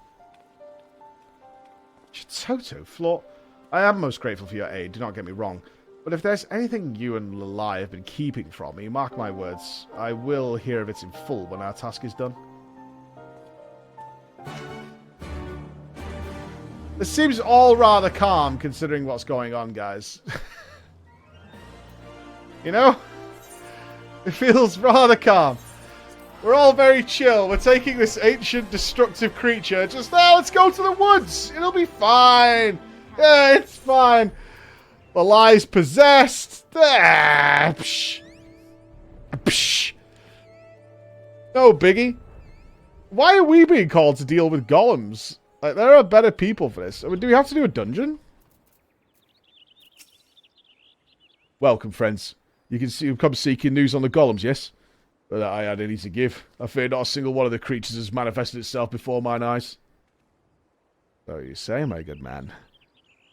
Chitoto, Floor, I am most grateful for your aid, do not get me wrong. But if there's anything you and Lalai have been keeping from me, mark my words, I will hear of it in full when our task is done. This seems all rather calm, considering what's going on, guys. You know? It feels rather calm. We're all very chill. We're taking this ancient, destructive creature. Just, let's go to the woods. It'll be fine. Yeah, it's fine. The lie's possessed. Psh. Psh. No biggie. Why are we being called to deal with golems? Like, there are better people for this. I mean, do we have to do a dungeon? Welcome, friends. You can see you've come seeking news on the golems, yes? But I had any to give. I fear not a single one of the creatures has manifested itself before mine eyes. So you say, my good man.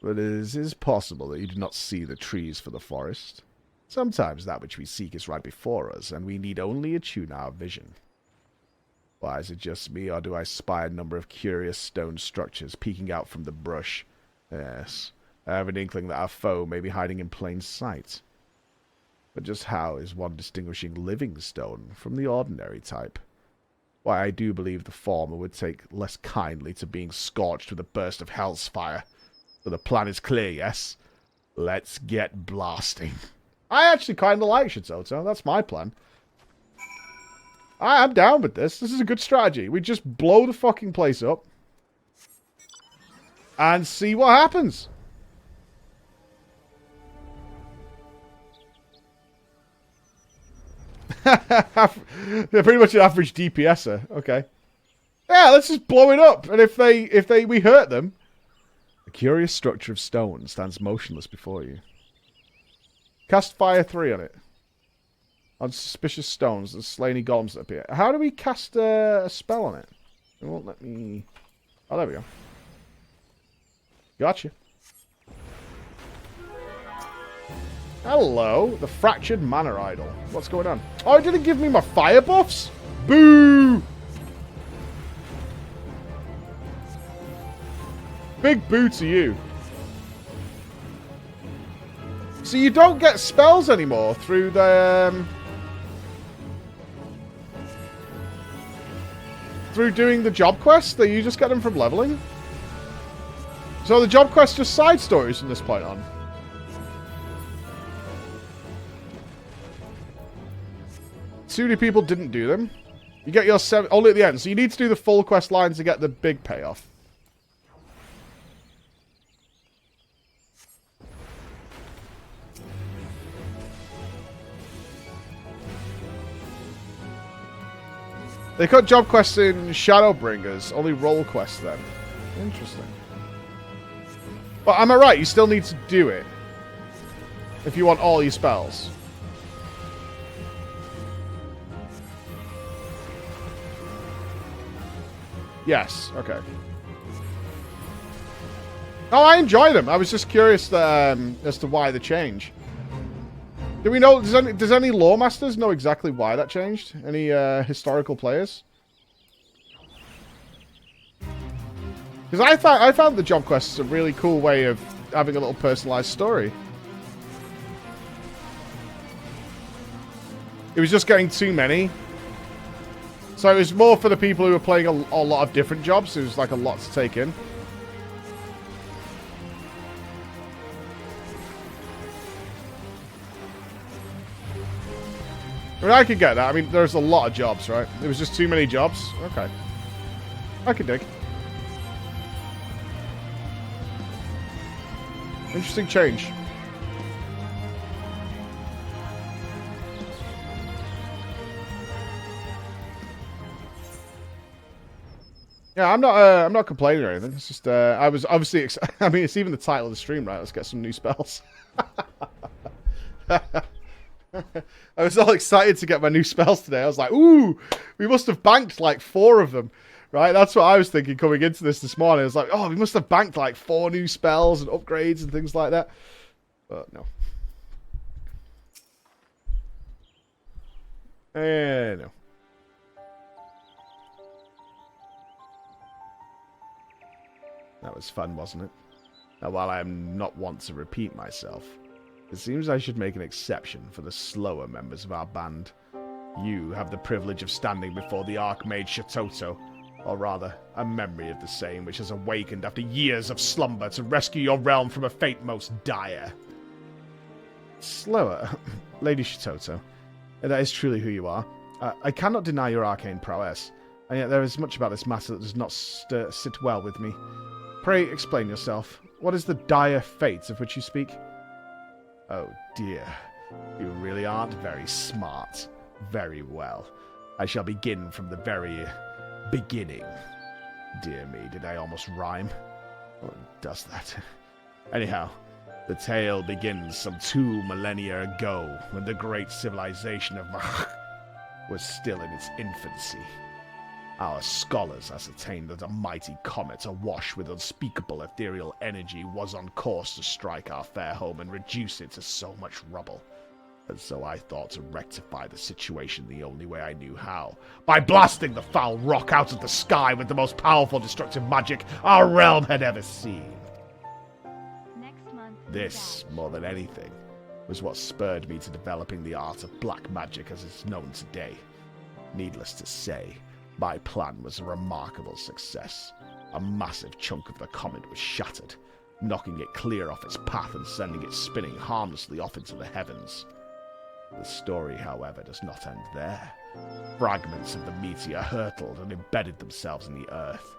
But it is possible that you do not see the trees for the forest. Sometimes that which we seek is right before us, and we need only attune our vision. Why, is it just me, or do I spy a number of curious stone structures peeking out from the brush? Yes, I have an inkling that our foe may be hiding in plain sight. But just how is one distinguishing living stone from the ordinary type? Why, I do believe the former would take less kindly to being scorched with a burst of hell's fire. So the plan is clear, yes? Let's get blasting. I actually kind of like Shitoto. That's my plan. I'm down with this. This is a good strategy. We just blow the fucking place up. And see what happens. They're pretty much an average DPSer. Okay. Yeah, let's just blow it up. And if we hurt them, a curious structure of stone stands motionless before you. Cast Fire 3 on it. On suspicious stones, there's slainy golems that appear. How do we cast a spell on it? It won't let me... Oh, there we go. Gotcha. Hello, the Fractured Manor Idol. What's going on? Oh, it didn't give me my fire buffs? Boo! Big boo to you. So you don't get spells anymore through the... through doing the job quests? That you just get them from leveling? So the job quests are just side stories from this point on? Too many people didn't do them. You get your 7... only at the end. So you need to do the full quest line to get the big payoff. They cut job quests in Shadowbringers. Only role quests then. Interesting. But am I right? You still need to do it. If you want all your spells. Yes, okay. Oh, I enjoy them. I was just curious as to why the change. Do we know, does any lore masters know exactly why that changed? Any historical players? Because I found the job quests a really cool way of having a little personalized story. It was just getting too many. So it was more for the people who were playing a lot of different jobs. It was like a lot to take in. I mean, I could get that. I mean, there's a lot of jobs, right? There was just too many jobs. Okay. I could dig. Interesting change. Yeah, I'm not complaining or anything. It's just, I was obviously, I mean, it's even the title of the stream, right? Let's get some new spells. I was all excited to get my new spells today. I was like, ooh, we must have banked like 4 of them, right? That's what I was thinking coming into this morning. I was like, oh, we must have banked like 4 new spells and upgrades and things like that. But no. No. That was fun, wasn't it? Now, while I am not want to repeat myself, it seems I should make an exception for the slower members of our band. You have the privilege of standing before the Archmage Shatoto, or rather, a memory of the same which has awakened after years of slumber to rescue your realm from a fate most dire. Slower? Lady Shatoto, that is truly who you are. I cannot deny your arcane prowess, and yet there is much about this matter that does not sit well with me. Pray explain yourself. What is the dire fate of which you speak? Oh dear, you really aren't very smart. Very well. I shall begin from the very beginning. Dear me, did I almost rhyme? Oh, it does that. Anyhow, the tale begins some 2 millennia ago, when the great civilization of was still in its infancy. Our scholars ascertained that a mighty comet awash with unspeakable ethereal energy was on course to strike our fair home and reduce it to so much rubble. And so I thought to rectify the situation the only way I knew how, by blasting the foul rock out of the sky with the most powerful destructive magic our realm had ever seen. This, more than anything, was what spurred me to developing the art of black magic as it's known today. Needless to say, my plan was a remarkable success. A massive chunk of the comet was shattered, knocking it clear off its path and sending it spinning harmlessly off into the heavens. The story, however, does not end there. Fragments of the meteor hurtled and embedded themselves in the earth.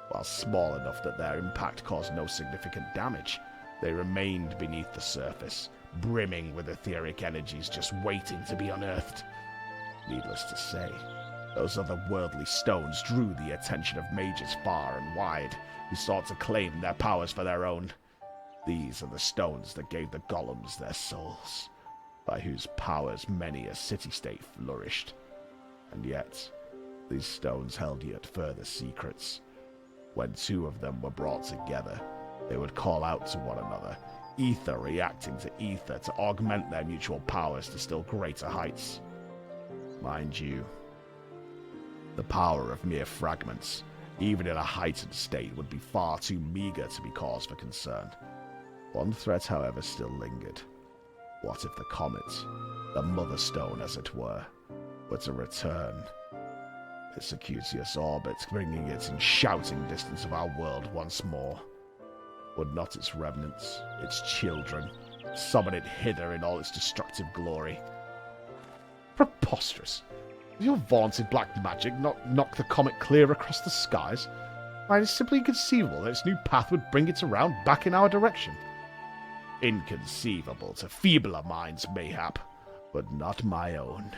While small enough that their impact caused no significant damage, they remained beneath the surface, brimming with etheric energies just waiting to be unearthed. Needless to say, those otherworldly stones drew the attention of mages far and wide, who sought to claim their powers for their own. These are the stones that gave the golems their souls, by whose powers many a city-state flourished. And yet, these stones held yet further secrets. When 2 of them were brought together, they would call out to one another, ether reacting to ether to augment their mutual powers to still greater heights. Mind you, the power of mere fragments, even in a heightened state, would be far too meager to be cause for concern. One threat, however, still lingered. What if the comet, the mother stone as it were to return? Its circuitous orbit, bringing it in shouting distance of our world once more. Would not its remnants, its children, summon it hither in all its destructive glory? Preposterous! Does your vaunted black magic not knock the comet clear across the skies? Why, it is simply inconceivable that its new path would bring it around back in our direction. Inconceivable to feebler minds, mayhap, but not my own.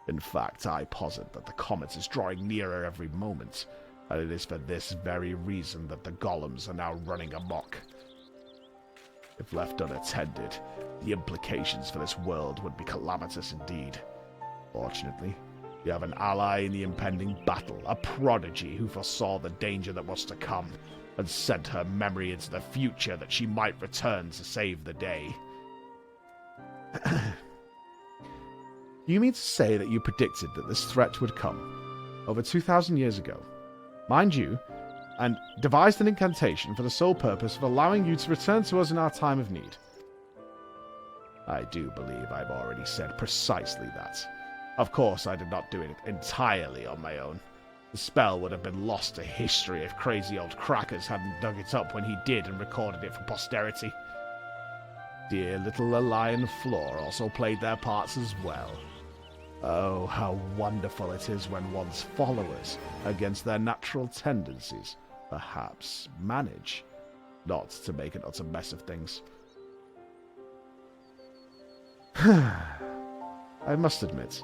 In fact, I posit that the comet is drawing nearer every moment, and it is for this very reason that the golems are now running amok. If left unattended, the implications for this world would be calamitous indeed. Fortunately, we have an ally in the impending battle, a prodigy who foresaw the danger that was to come, and sent her memory into the future that she might return to save the day. You mean to say that you predicted that this threat would come over 2,000 years ago, mind you, and devised an incantation for the sole purpose of allowing you to return to us in our time of need? I do believe I've already said precisely that. Of course, I did not do it entirely on my own. The spell would have been lost to history if crazy old crackers hadn't dug it up when he did and recorded it for posterity. Dear little Lion Floor also played their parts as well. Oh, how wonderful it is when one's followers, against their natural tendencies, perhaps manage not to make an utter mess of things. I must admit,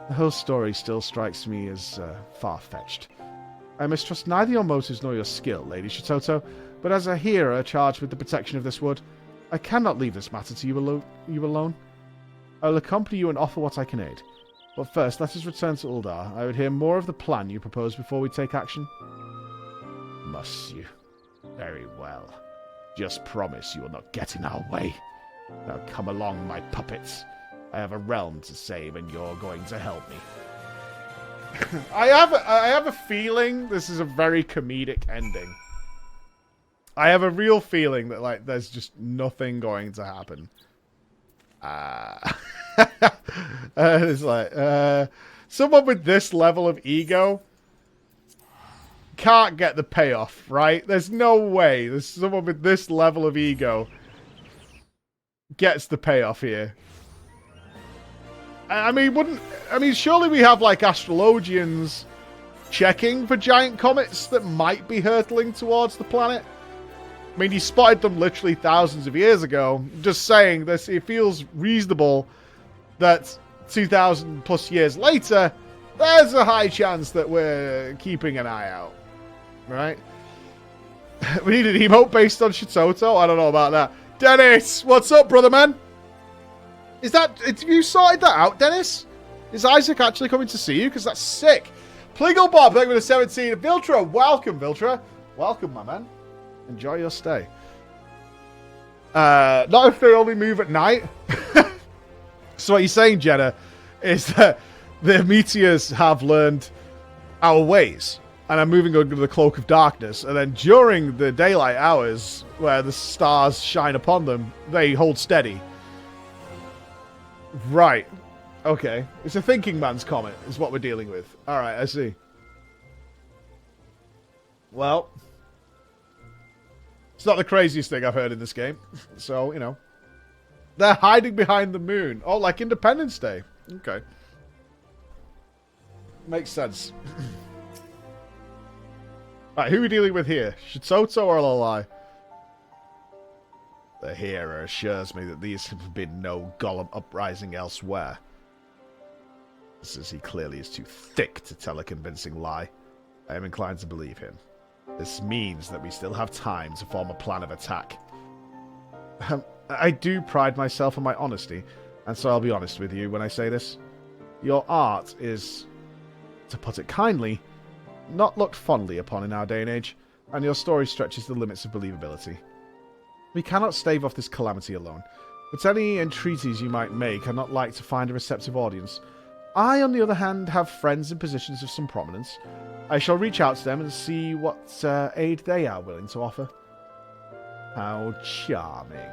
the whole story still strikes me as far-fetched. I mistrust neither your motives nor your skill, Lady Shatoto, but as a hero charged with the protection of this wood, I cannot leave this matter to you alone. I will accompany you and offer what I can aid. But first, let us return to Uldar. I would hear more of the plan you propose before we take action. Must you? Very well. Just promise you will not get in our way. Now come along, my puppets. I have a realm to save, and you're going to help me. I have a feeling this is a very comedic ending. I have a real feeling that, like, there's just nothing going to happen. It's like, someone with this level of ego can't get the payoff, right? There's no way there's someone with this level of ego gets the payoff here. I mean, surely we have, like, astrologians checking for giant comets that might be hurtling towards the planet. I mean, he spotted them literally thousands of years ago. Just saying this, it feels reasonable that 2,000 plus years later, there's a high chance that we're keeping an eye out. Right? We need an emote based on Shitoto? I don't know about that. Dennis, what's up, brother man? Have you sorted that out, Dennis? Is Isaac actually coming to see you? Because that's sick. Plingle Bob, thank you for the 17. Viltra, welcome, Viltra. Welcome, my man. Enjoy your stay. Not if they only move at night. So what you're saying, Jenna, is that the meteors have learned our ways and are moving under the cloak of darkness. And then during the daylight hours, where the stars shine upon them, they hold steady. Right. Okay. It's a thinking man's comet, is what we're dealing with. Alright, I see. Well, it's not the craziest thing I've heard in this game. So, you know. They're hiding behind the moon. Oh, like Independence Day. Okay. Makes sense. Alright, who are we dealing with here? Shitoto or Lalai? The hearer assures me that these have been no Gollum uprising elsewhere. Since he clearly is too thick to tell a convincing lie, I am inclined to believe him. This means that we still have time to form a plan of attack. I do pride myself on my honesty, and so I'll be honest with you when I say this. Your art is, to put it kindly, not looked fondly upon in our day and age, and your story stretches the limits of believability. We cannot stave off this calamity alone, but any entreaties you might make are not like to find a receptive audience. I, on the other hand, have friends in positions of some prominence. I shall reach out to them and see what aid they are willing to offer. How charming.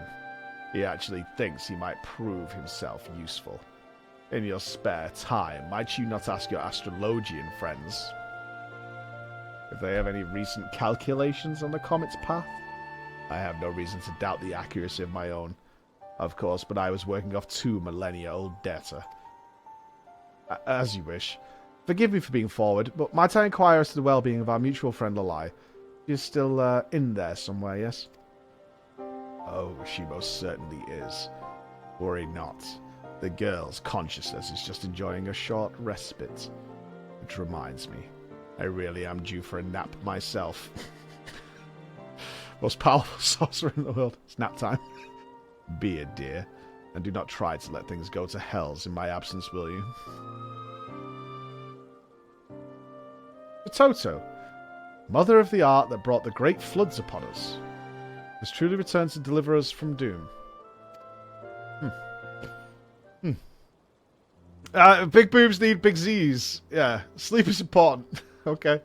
He actually thinks he might prove himself useful. In your spare time, might you not ask your astrologian friends if they have any recent calculations on the comet's path? I have no reason to doubt the accuracy of my own, of course, but I was working off 2 millennia-old data. As you wish. Forgive me for being forward, but might I inquire as to the well-being of our mutual friend Lalai? She is still in there somewhere, yes? Oh, she most certainly is. Worry not. The girl's consciousness is just enjoying a short respite. Which reminds me, I really am due for a nap myself. Most powerful sorcerer in the world. It's nap time. Be a dear, and do not try to let things go to hells in my absence, will you? Toto, mother of the art that brought the great floods upon us, has truly returned to deliver us from doom. Big boobs need big Z's. Yeah, sleep is important. Okay.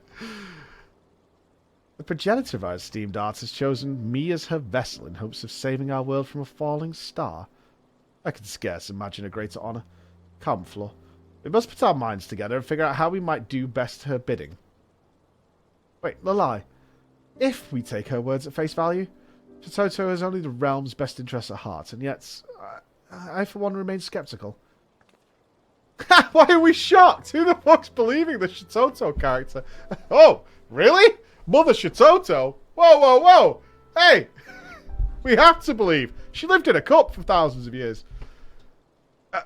The progenitor of our esteemed art has chosen me as her vessel in hopes of saving our world from a falling star. I can scarce imagine a greater honour. Come, Flo. We must put our minds together and figure out how we might do best her bidding. Wait, Lalai. If we take her words at face value, Shitoto has only the realm's best interests at heart, and yet I for one remain sceptical. Why are we shocked? Who the fuck's believing the Shitoto character? Oh, really? Mother Shitoto? Whoa, whoa, whoa! Hey! We have to believe. She lived in a cup for thousands of years.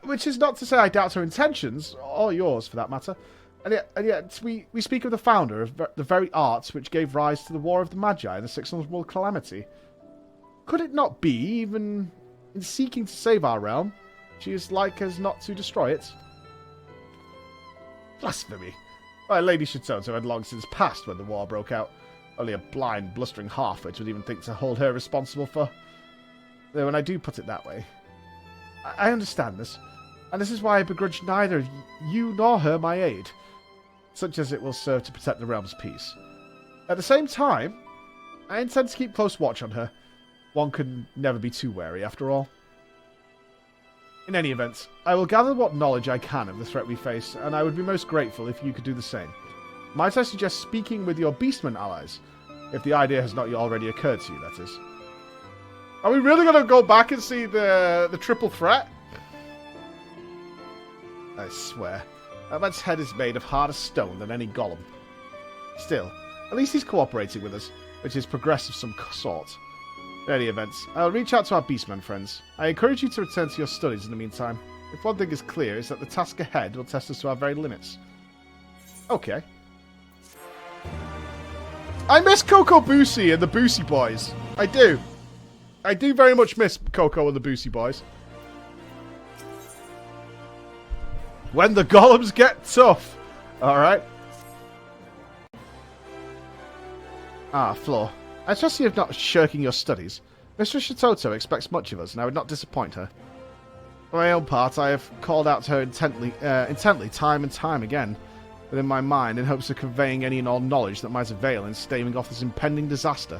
Which is not to say I doubt her intentions, or yours for that matter. And yet we speak of the founder of the very arts which gave rise to the War of the Magi and the 600 World Calamity. Could it not be, even in seeking to save our realm, she is like as not to destroy it? Blasphemy. My Lady Shitoto had long since passed when the war broke out. Only a blind, blustering half-wit would even think to hold her responsible for... Though when I do put it that way... I understand this. And this is why I begrudge neither you nor her my aid, such as it will serve to protect the realm's peace. At the same time, I intend to keep close watch on her. One can never be too wary, after all. In any event, I will gather what knowledge I can of the threat we face, and I would be most grateful if you could do the same. Might I suggest speaking with your beastman allies, if the idea has not already occurred to you, that is. Are we really going to go back and see the triple threat? I swear, that man's head is made of harder stone than any golem. Still, at least he's cooperating with us, which is progress of some sort. In any event, I'll reach out to our beastman friends. I encourage you to return to your studies in the meantime. If one thing is clear, it's that the task ahead will test us to our very limits. Okay. I miss Coco Boosie and the Boosie Boys. I do. I do very much miss Coco and the Boosie Boys. When the golems get tough. Alright. Floor. I trust you have not shirking your studies. Mistress Shitoto expects much of us, and I would not disappoint her. For my own part, I have called out to her intently time and time again, within my mind, in hopes of conveying any and all knowledge that might avail in staving off this impending disaster.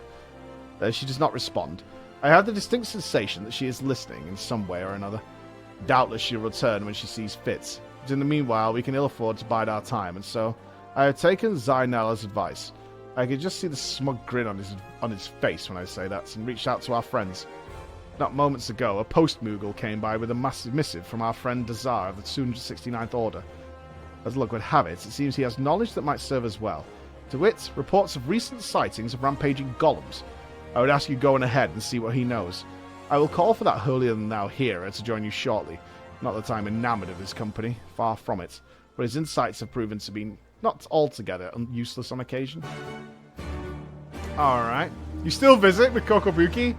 She does not respond. I have the distinct sensation that she is listening in some way or another. Doubtless she'll return when she sees fit, but in the meanwhile we can ill afford to bide our time, and so I have taken Zainala's advice. I could just see the smug grin on his face when I say that, and reached out to our friends. Not moments ago, a post-Moogle came by with a massive missive from our friend Dazar of the 269th Order. As luck would have it, it seems he has knowledge that might serve us well. To wit, reports of recent sightings of rampaging golems. I would ask you go on ahead and see what he knows. I will call for that holier-than-thou hero to join you shortly. Not that I'm enamoured of his company, far from it, but his insights have proven to be not altogether useless on occasion. Alright. You still visit with Kokobuki?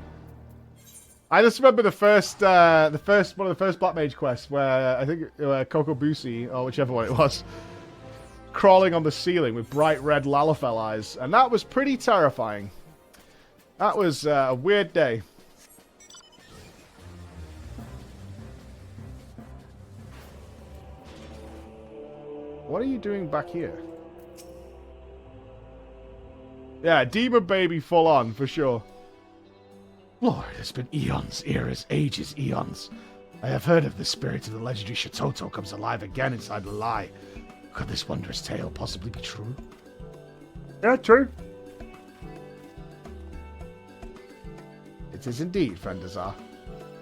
I just remember one of the first Black Mage quests where I think Kokobushi, or whichever one it was, crawling on the ceiling with bright red Lalafell eyes, and that was pretty terrifying. That was a weird day. What are you doing back here? Yeah, Demon Baby full on, for sure. Lord, it's been eons, eras, ages, eons. I have heard of the spirit of the legendary Shitoto comes alive again inside the lie. Could this wondrous tale possibly be true? Yeah, true. It is indeed, friend Azar.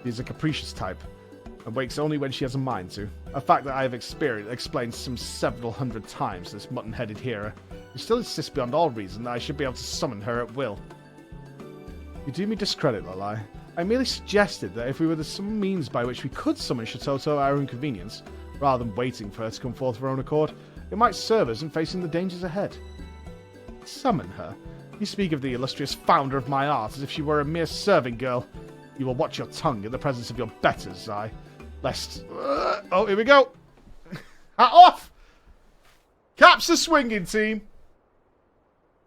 She is a capricious type, and wakes only when she has a mind to. A fact that I have explained some several hundred times to this mutton-headed hero, who still insists beyond all reason that I should be able to summon her at will. You do me discredit, Lalai. I merely suggested that if we were some means by which we could summon Shitoto at our own convenience, rather than waiting for her to come forth of her own accord, it might serve us in facing the dangers ahead. Summon her? You speak of the illustrious founder of my art as if she were a mere serving girl. You will watch your tongue in the presence of your betters, Zai. Lest... oh, here we go! Hat off! Caps are swinging, team!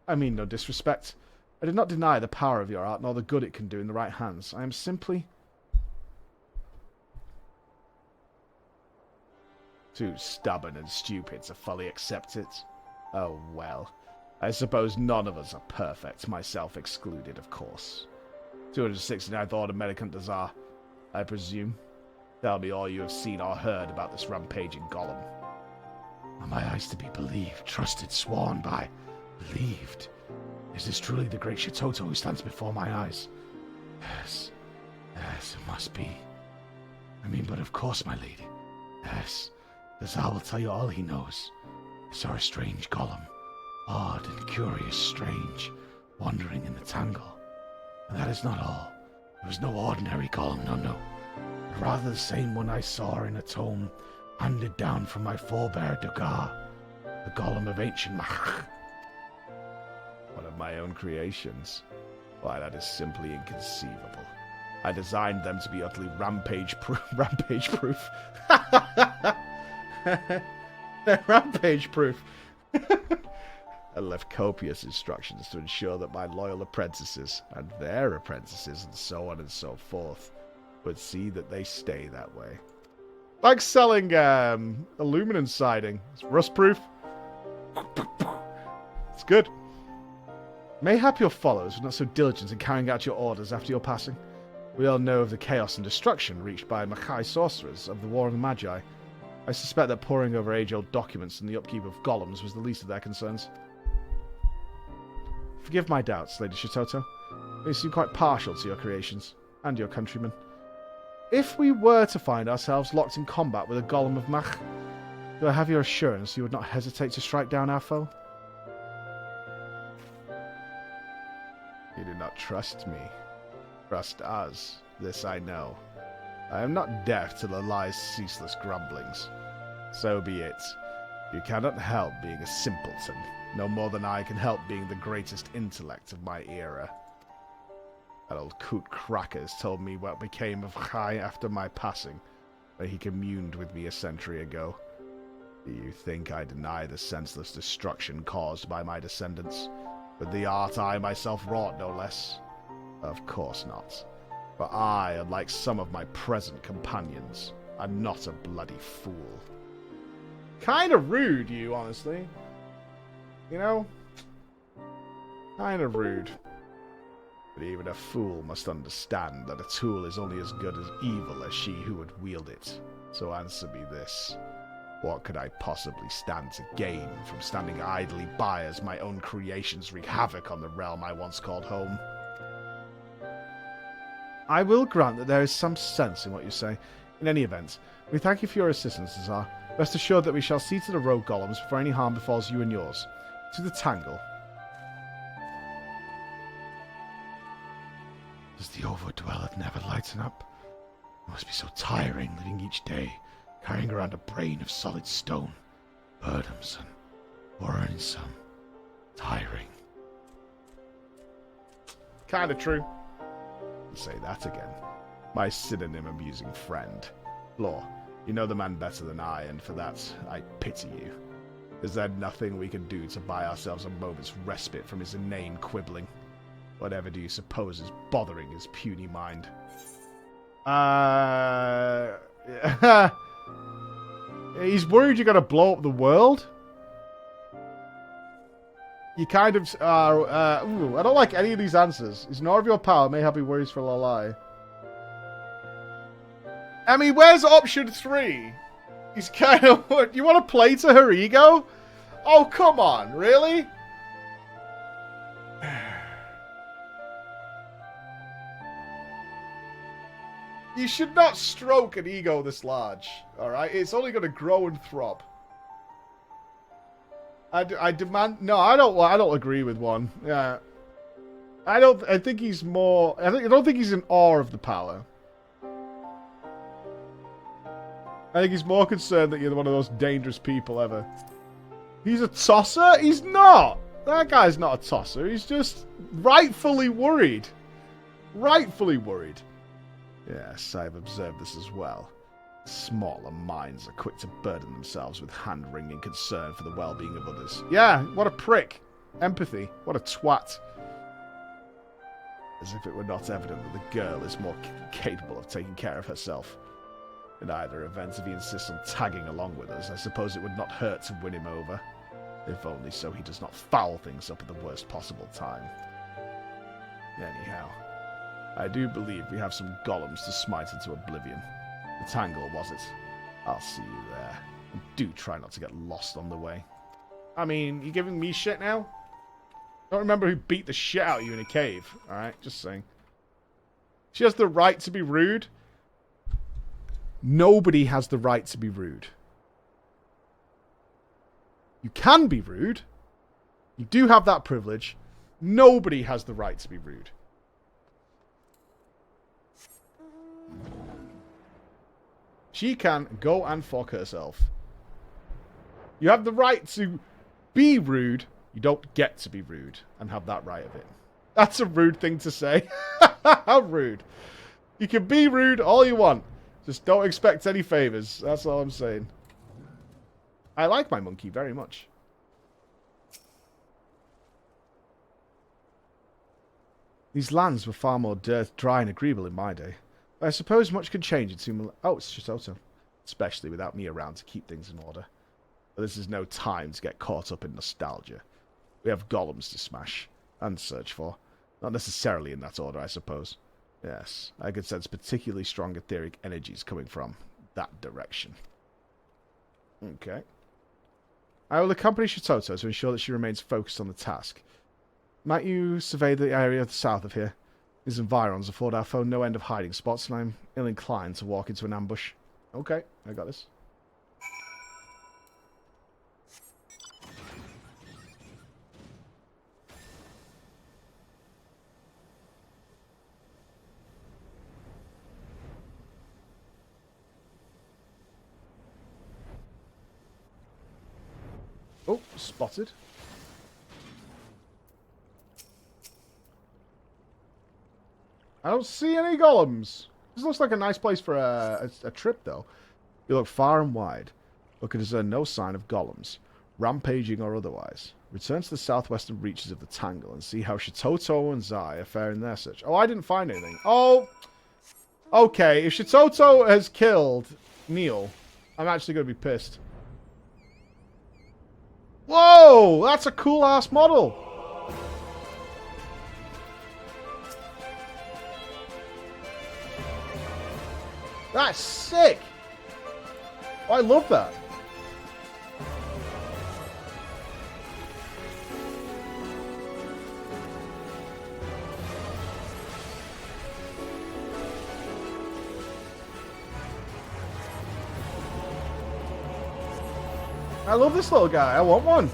I mean no disrespect. I did not deny the power of your art, nor the good it can do in the right hands. I am simply... too stubborn and stupid to fully accept it. Oh well. I suppose none of us are perfect, myself excluded, of course. 269th Order Medicant Dazar, I presume. Tell me all you have seen or heard about this rampaging golem. Are my eyes to be believed, trusted, sworn by, believed? Is this truly the great Shitoto who stands before my eyes? Yes. Yes, it must be. I mean, but of course, my lady. Yes. Dazar will tell you all he knows. I saw a strange golem. Odd and curious, strange, wandering in the tangle. And that is not all. It was no ordinary golem, no. But rather the same one I saw in a tome handed down from my forebear Dugar, the golem of ancient Mach. One of my own creations. Why, that is simply inconceivable. I designed them to be utterly rampage-proof. Rampage-proof. They're rampage-proof. I left copious instructions to ensure that my loyal apprentices, and their apprentices, and so on and so forth, would see that they stay that way. Like selling aluminum siding. It's rust-proof. It's good. Mayhap your followers were not so diligent in carrying out your orders after your passing. We all know of the chaos and destruction reached by Machai sorcerers of the War of the Magi. I suspect that poring over age-old documents and the upkeep of golems was the least of their concerns. Forgive my doubts, Lady Shitoto. You seem quite partial to your creations, and your countrymen. If we were to find ourselves locked in combat with a golem of Mach, do I have your assurance you would not hesitate to strike down our foe? You do not trust me. Trust us. This I know. I am not deaf to the lie's ceaseless grumblings. So be it. You cannot help being a simpleton, no more than I can help being the greatest intellect of my era. That old coot Crackers told me what became of Chai after my passing, where he communed with me a century ago. Do you think I deny the senseless destruction caused by my descendants, with the art I myself wrought, no less? Of course not. For I, unlike some of my present companions, am not a bloody fool. Kind of rude, you, honestly. You know? Kind of rude. But even a fool must understand that a tool is only as good as evil as she who would wield it. So answer me this. What could I possibly stand to gain from standing idly by as my own creations wreak havoc on the realm I once called home? I will grant that there is some sense in what you say. In any event, we thank you for your assistance, Czar. Rest assured that we shall see to the rogue golems before any harm befalls you and yours. To the Tangle. Does the Overdweller never lighten up? It must be so tiring living each day, carrying around a brain of solid stone. Burdensome, worrisome, tiring. Kinda true. Say that again. My synonym amusing friend. Law, you know the man better than I, and for that, I pity you. Is there nothing we can do to buy ourselves a moment's respite from his inane quibbling? Whatever do you suppose is bothering his puny mind? He's worried you're going to blow up the world? You kind of are... I don't like any of these answers. Is nor of your power may have be worries for Lalai. I mean, where's option 3? He's kind of... You want to play to her ego? Oh, come on. Really? You should not stroke an ego this large. Alright? It's only going to grow and throb. I demand... No, I don't agree with one. Yeah. I think he's more... I don't think he's in awe of the power. I think he's more concerned that you're one of those dangerous people ever. He's a tosser? He's not! That guy's not a tosser. He's just rightfully worried. Rightfully worried. Yes, I've observed this as well. Smaller minds are quick to burden themselves with hand-wringing concern for the well-being of others. Yeah, what a prick. Empathy. What a twat. As if it were not evident that the girl is more capable of taking care of herself. In either event, if he insists on tagging along with us, I suppose it would not hurt to win him over. If only so he does not foul things up at the worst possible time. Anyhow, I do believe we have some golems to smite into oblivion. The Tangle, was it? I'll see you there. And do try not to get lost on the way. I mean, you giving me shit now? Don't remember who beat the shit out of you in a cave. Alright, just saying. She has the right to be rude. Nobody has the right to be rude. You can be rude. You do have that privilege. Nobody has the right to be rude. She can go and fuck herself. You have the right to be rude. You don't get to be rude and have that right of it. That's a rude thing to say. How rude. You can be rude all you want. Just don't expect any favors. That's all I'm saying. I like my monkey very much. These lands were far more dry and agreeable in my day. I suppose much could change it to... Oh, it's Shitoto. especially without me around to keep things in order. But this is no time to get caught up in nostalgia. We have golems to smash and search for. Not necessarily in that order, I suppose. Yes, I could sense particularly strong etheric energies coming from that direction. Okay. I will accompany Shitoto to ensure that she remains focused on the task. Might you survey the area south of here? These environs afford our foe no end of hiding spots, and I'm ill-inclined to walk into an ambush. Okay, I got this. Oh, spotted. I don't see any golems. This looks like a nice place for a trip, though. You look far and wide, but can discern no sign of golems, rampaging or otherwise. Return to the southwestern reaches of the Tangle and see how Shitoto and Zai are faring their search. Oh, I didn't find anything. Oh, okay. If Shitoto has killed Neil, I'm actually going to be pissed. Whoa! That's a cool-ass model! That's sick! Oh, I love that. I love this little guy. I want one.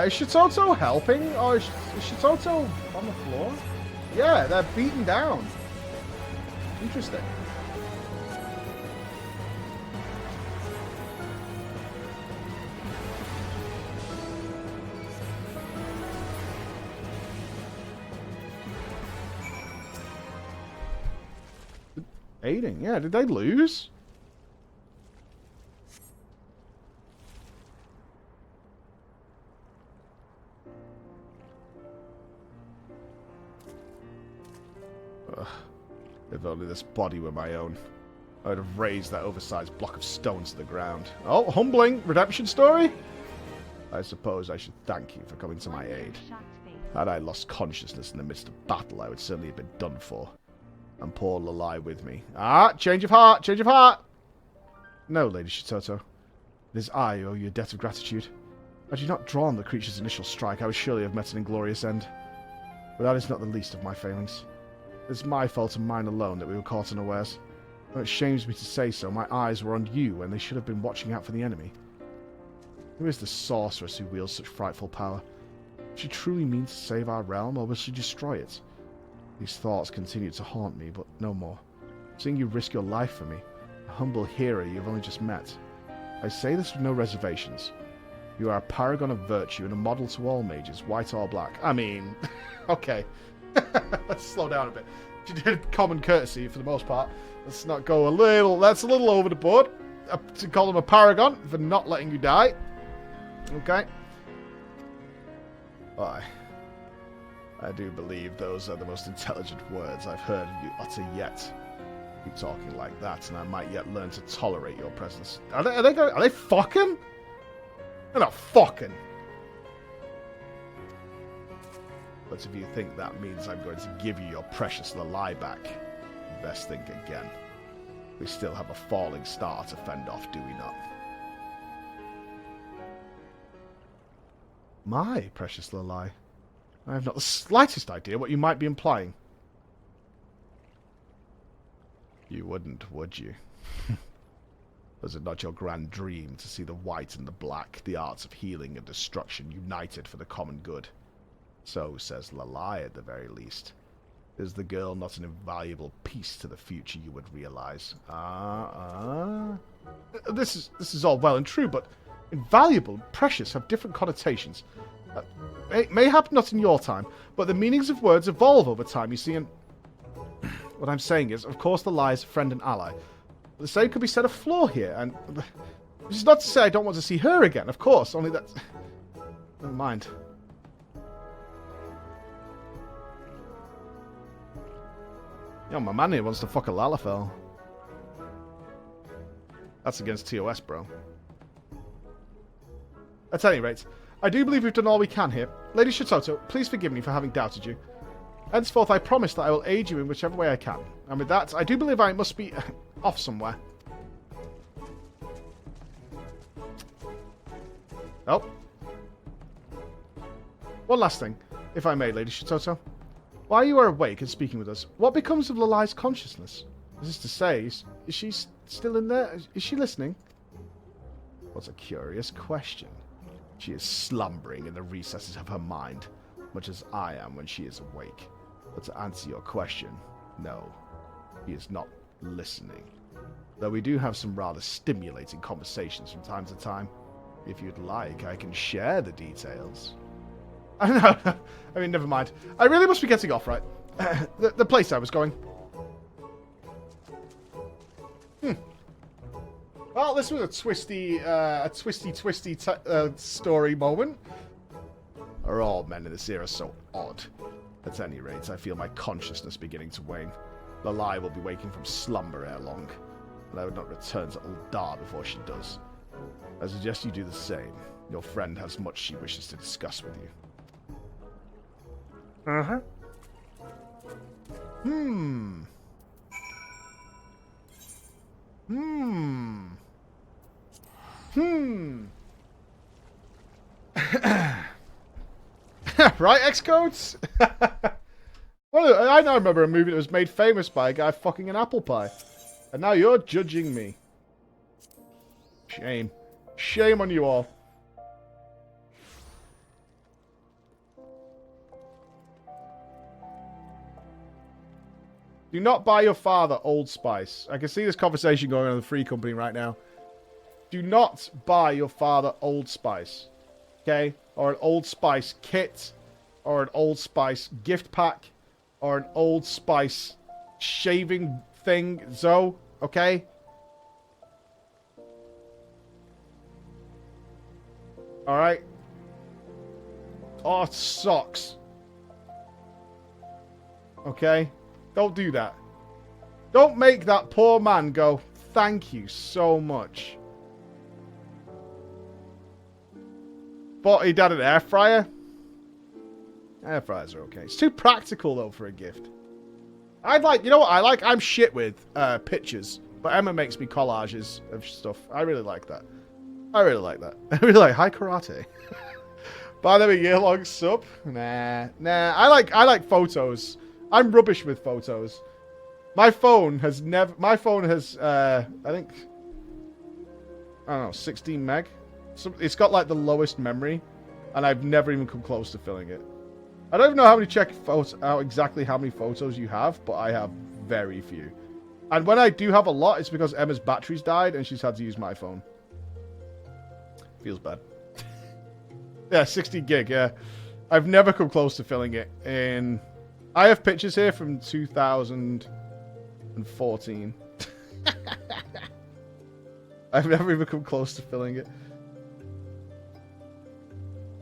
Is Shitoto helping? Or is Shitoto on the floor? Yeah, they're beaten down. Interesting. Aiding, yeah. Did they lose? Ugh. If only this body were my own, I would have raised that oversized block of stone to the ground. Oh, humbling redemption story? I suppose I should thank you for coming to my aid. Had I lost consciousness in the midst of battle, I would certainly have been done for. And poor Lalai with me. Ah, change of heart, change of heart! No, Lady Shitoto. It is I who owe you a debt of gratitude. Had you not drawn the creature's initial strike, I would surely have met an inglorious end. But that is not the least of my failings. It is my fault and mine alone that we were caught unawares. Though it shames me to say so, my eyes were on you when they should have been watching out for the enemy. Who is the sorceress who wields such frightful power? Does she truly mean to save our realm, or will she destroy it? These thoughts continue to haunt me, but no more. Seeing you risk your life for me, a humble hero you've only just met. I say this with no reservations. You are a paragon of virtue and a model to all mages, white or black. I mean, okay. Let's slow down a bit. She did common courtesy for the most part. Let's not go a little... That's a little over the board. To call him a paragon for not letting you die. Okay. Why? I do believe those are the most intelligent words I've heard you utter yet. Keep talking like that, and I might yet learn to tolerate your presence. Are they fucking? They're not fucking. But if you think that means I'm going to give you your precious Lalai back, best think again. We still have a falling star to fend off, do we not? My precious Lalai. I have not the slightest idea what you might be implying. You wouldn't, would you? Was it not your grand dream to see the white and the black, the arts of healing and destruction, united for the common good? So says Lalai at the very least. Is the girl not an invaluable piece to the future you would realize? This is all well and true, but invaluable and precious have different connotations. Mayhap not in your time, but the meanings of words evolve over time, you see, and what I'm saying is, of course, Lalai is a friend and ally. The same could be said of Floor here, and which is not to say I don't want to see her again, of course, only that... Never mind. Yo, my man here wants to fuck a Lalafell. That's against TOS, bro. At any rate, I do believe we've done all we can here. Lady Shitoto, please forgive me for having doubted you. Henceforth, I promise that I will aid you in whichever way I can. And with that, I do believe I must be off somewhere. Oh. One last thing, if I may, Lady Shitoto. While you are awake and speaking with us, what becomes of Lalai's consciousness? This is to say, is she still in there? Is she listening? What a curious question. She is slumbering in the recesses of her mind, much as I am when she is awake. But to answer your question, no, he is not listening. Though we do have some rather stimulating conversations from time to time. If you'd like, I can share the details. I mean, never mind. I really must be getting off, right? The place I was going. Well, this was a twisty story moment. Are all men in this era so odd? At any rate, I feel my consciousness beginning to wane. Lalai will be waking from slumber ere long, and I would not return to Uldar before she does. I suggest you do the same. Your friend has much she wishes to discuss with you. Uh-huh. Right, Xcodes? Well, I now remember a movie that was made famous by a guy fucking an apple pie. And now you're judging me. Shame. Shame on you all. Do not buy your father Old Spice. I can see this conversation going on in the Free Company right now. Do not buy your father Old Spice. Okay? Or an Old Spice kit. Or an Old Spice gift pack. Or an Old Spice shaving thing. Zoe. Okay? Alright? Oh, socks. Okay? Don't do that. Don't make that poor man go, thank you so much. But he had an air fryer? Air fryers are okay. It's too practical, though, for a gift. I'd like, you know what I like? I'm shit with pictures. But Emma makes me collages of stuff. I really like that. I really like that. I really like high karate. Buy them a year-long sub? Nah. I like photos. I'm rubbish with photos. My phone has I think, I don't know, 16 meg. So it's got like the lowest memory, and I've never even come close to filling it. I don't even know how many exactly how many photos you have, but I have very few. And when I do have a lot, it's because Emma's battery's died and she's had to use my phone. Feels bad. Yeah, 60 gig, yeah. I've never come close to filling it. I have pictures here from 2014. I've never even come close to filling it.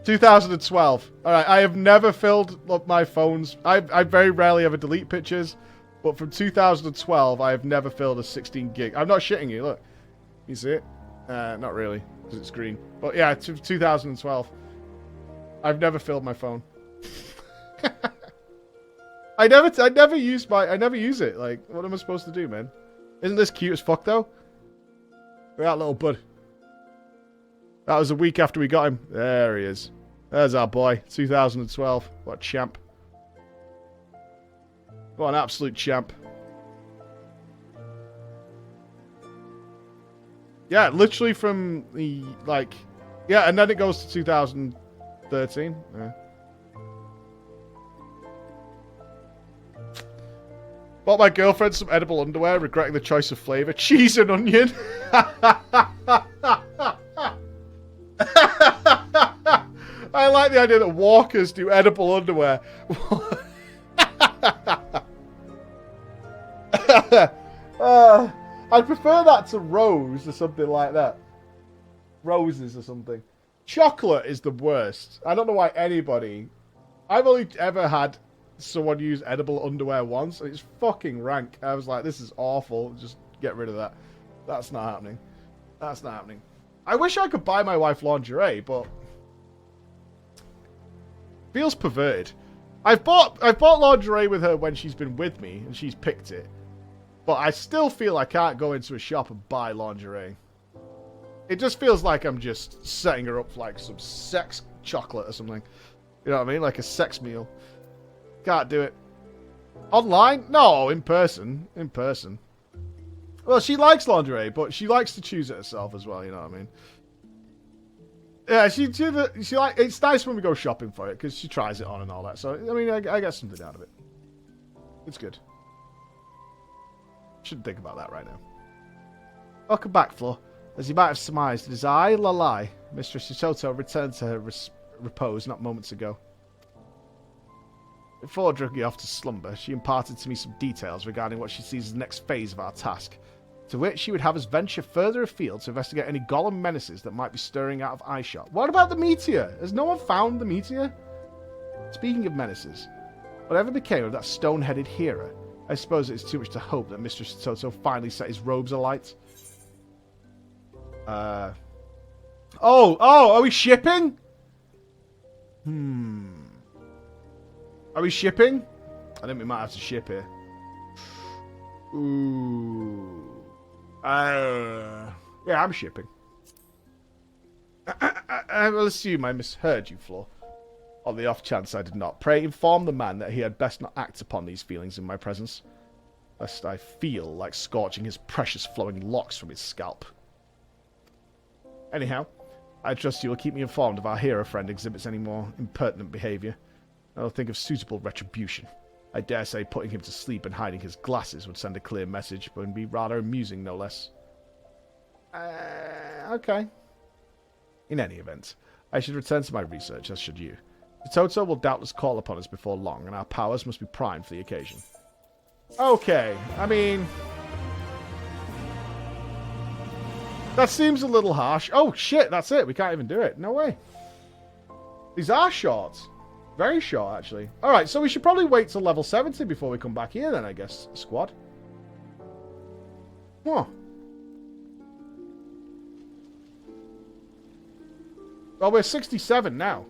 2012. Alright, I have never filled up my phones. I very rarely ever delete pictures. But from 2012, I have never filled a 16 gig. I'm not shitting you, look. You see it? Not really, because it's green. But yeah, 2012. I've never filled my phone. I never use it. Like, what am I supposed to do, man? Isn't this cute as fuck, though? Look at that little bud. That was a week after we got him. There he is. There's our boy. 2012. What a champ. What an absolute champ. Yeah, literally from the, like... Yeah, and then it goes to 2013. Yeah. Bought my girlfriend some edible underwear, regretting the choice of flavour. Cheese and onion. I like the idea that walkers do edible underwear. I'd prefer that to rose or something like that. Roses or something. Chocolate is the worst. I don't know why anybody... I've only ever had someone used edible underwear once, and it's fucking rank. I was like, this is awful. Just get rid of that. That's not happening. That's not happening. I wish I could buy my wife lingerie, but feels perverted. I've bought lingerie with her when she's been with me and she's picked it, but I still feel I can't go into a shop and buy lingerie. It just feels like I'm just setting her up for like some sex chocolate or something. You know what I mean? Like a sex meal. Can't do it. Online? No, in person. In person. Well, she likes lingerie, but she likes to choose it herself as well, you know what I mean? Yeah, she like, it's nice when we go shopping for it, because she tries it on and all that. So, I mean, I get something out of it. It's good. Shouldn't think about that right now. Welcome back, Flo. As you might have surmised, it is I, Lalai. Mistress Yatoto returned to her repose not moments ago. Before dragging off to slumber, she imparted to me some details regarding what she sees as the next phase of our task, to which she would have us venture further afield to investigate any golem menaces that might be stirring out of eyeshot. What about the meteor? Has no one found the meteor? Speaking of menaces, whatever became of that stone-headed hero? I suppose it's too much to hope that Mistress Toto finally set his robes alight. Oh, are we shipping? Are we shipping? I think we might have to ship here. Ooh. Yeah, I'm shipping. I will assume I misheard you, Flo. On the off chance I did not, pray inform the man that he had best not act upon these feelings in my presence, lest I feel like scorching his precious flowing locks from his scalp. Anyhow, I trust you will keep me informed if our hero friend exhibits any more impertinent behaviour. I will think of suitable retribution. I dare say putting him to sleep and hiding his glasses would send a clear message, but would be rather amusing, no less. Okay. In any event, I should return to my research, as should you. The Toto will doubtless call upon us before long, and our powers must be primed for the occasion. Okay, I mean... that seems a little harsh. Oh, shit, that's it. We can't even do it. No way. These are short. Very short, actually. Alright, so we should probably wait till level 70 before we come back here then, I guess, squad. Huh. Well, we're 67 now.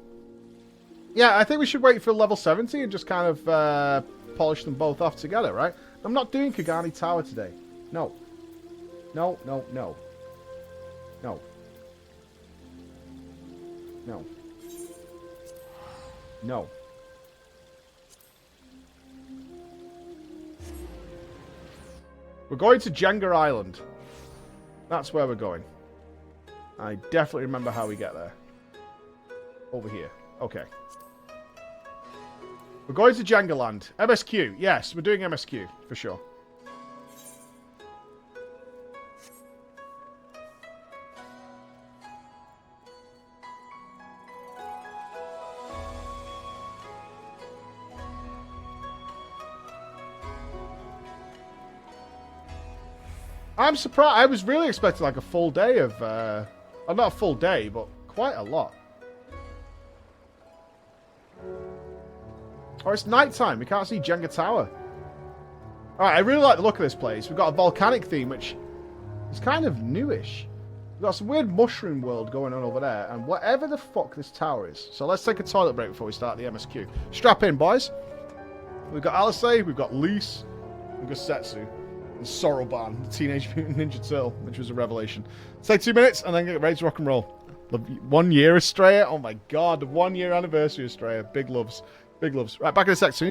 Yeah, I think we should wait for level 70 and just kind of polish them both off together, right? I'm not doing Kagani Tower today. No. No, no, no. No. No. No. We're going to Jenga Island. That's where we're going. I definitely remember how we get there. Over here. Okay. We're going to Jenga Land. MSQ. Yes, we're doing MSQ. For sure. I'm surprised. I was really expecting like a full day of... well, not a full day, but quite a lot. Or it's nighttime. We can't see Jenga Tower. Alright, I really like the look of this place. We've got a volcanic theme, which is kind of newish. We've got some weird mushroom world going on over there, and whatever the fuck this tower is. So let's take a toilet break before we start the MSQ. Strap in, boys. We've got Alice, we've got Lise, we've got Setsu, and Soroban, the Teenage Mutant Ninja Turtle, which was a revelation. Let's take 2 minutes, and then get ready to rock and roll. 1 year Estrella. Oh my god, the 1 year anniversary Estrella. Big loves. Big loves. Right, back in a sec soon.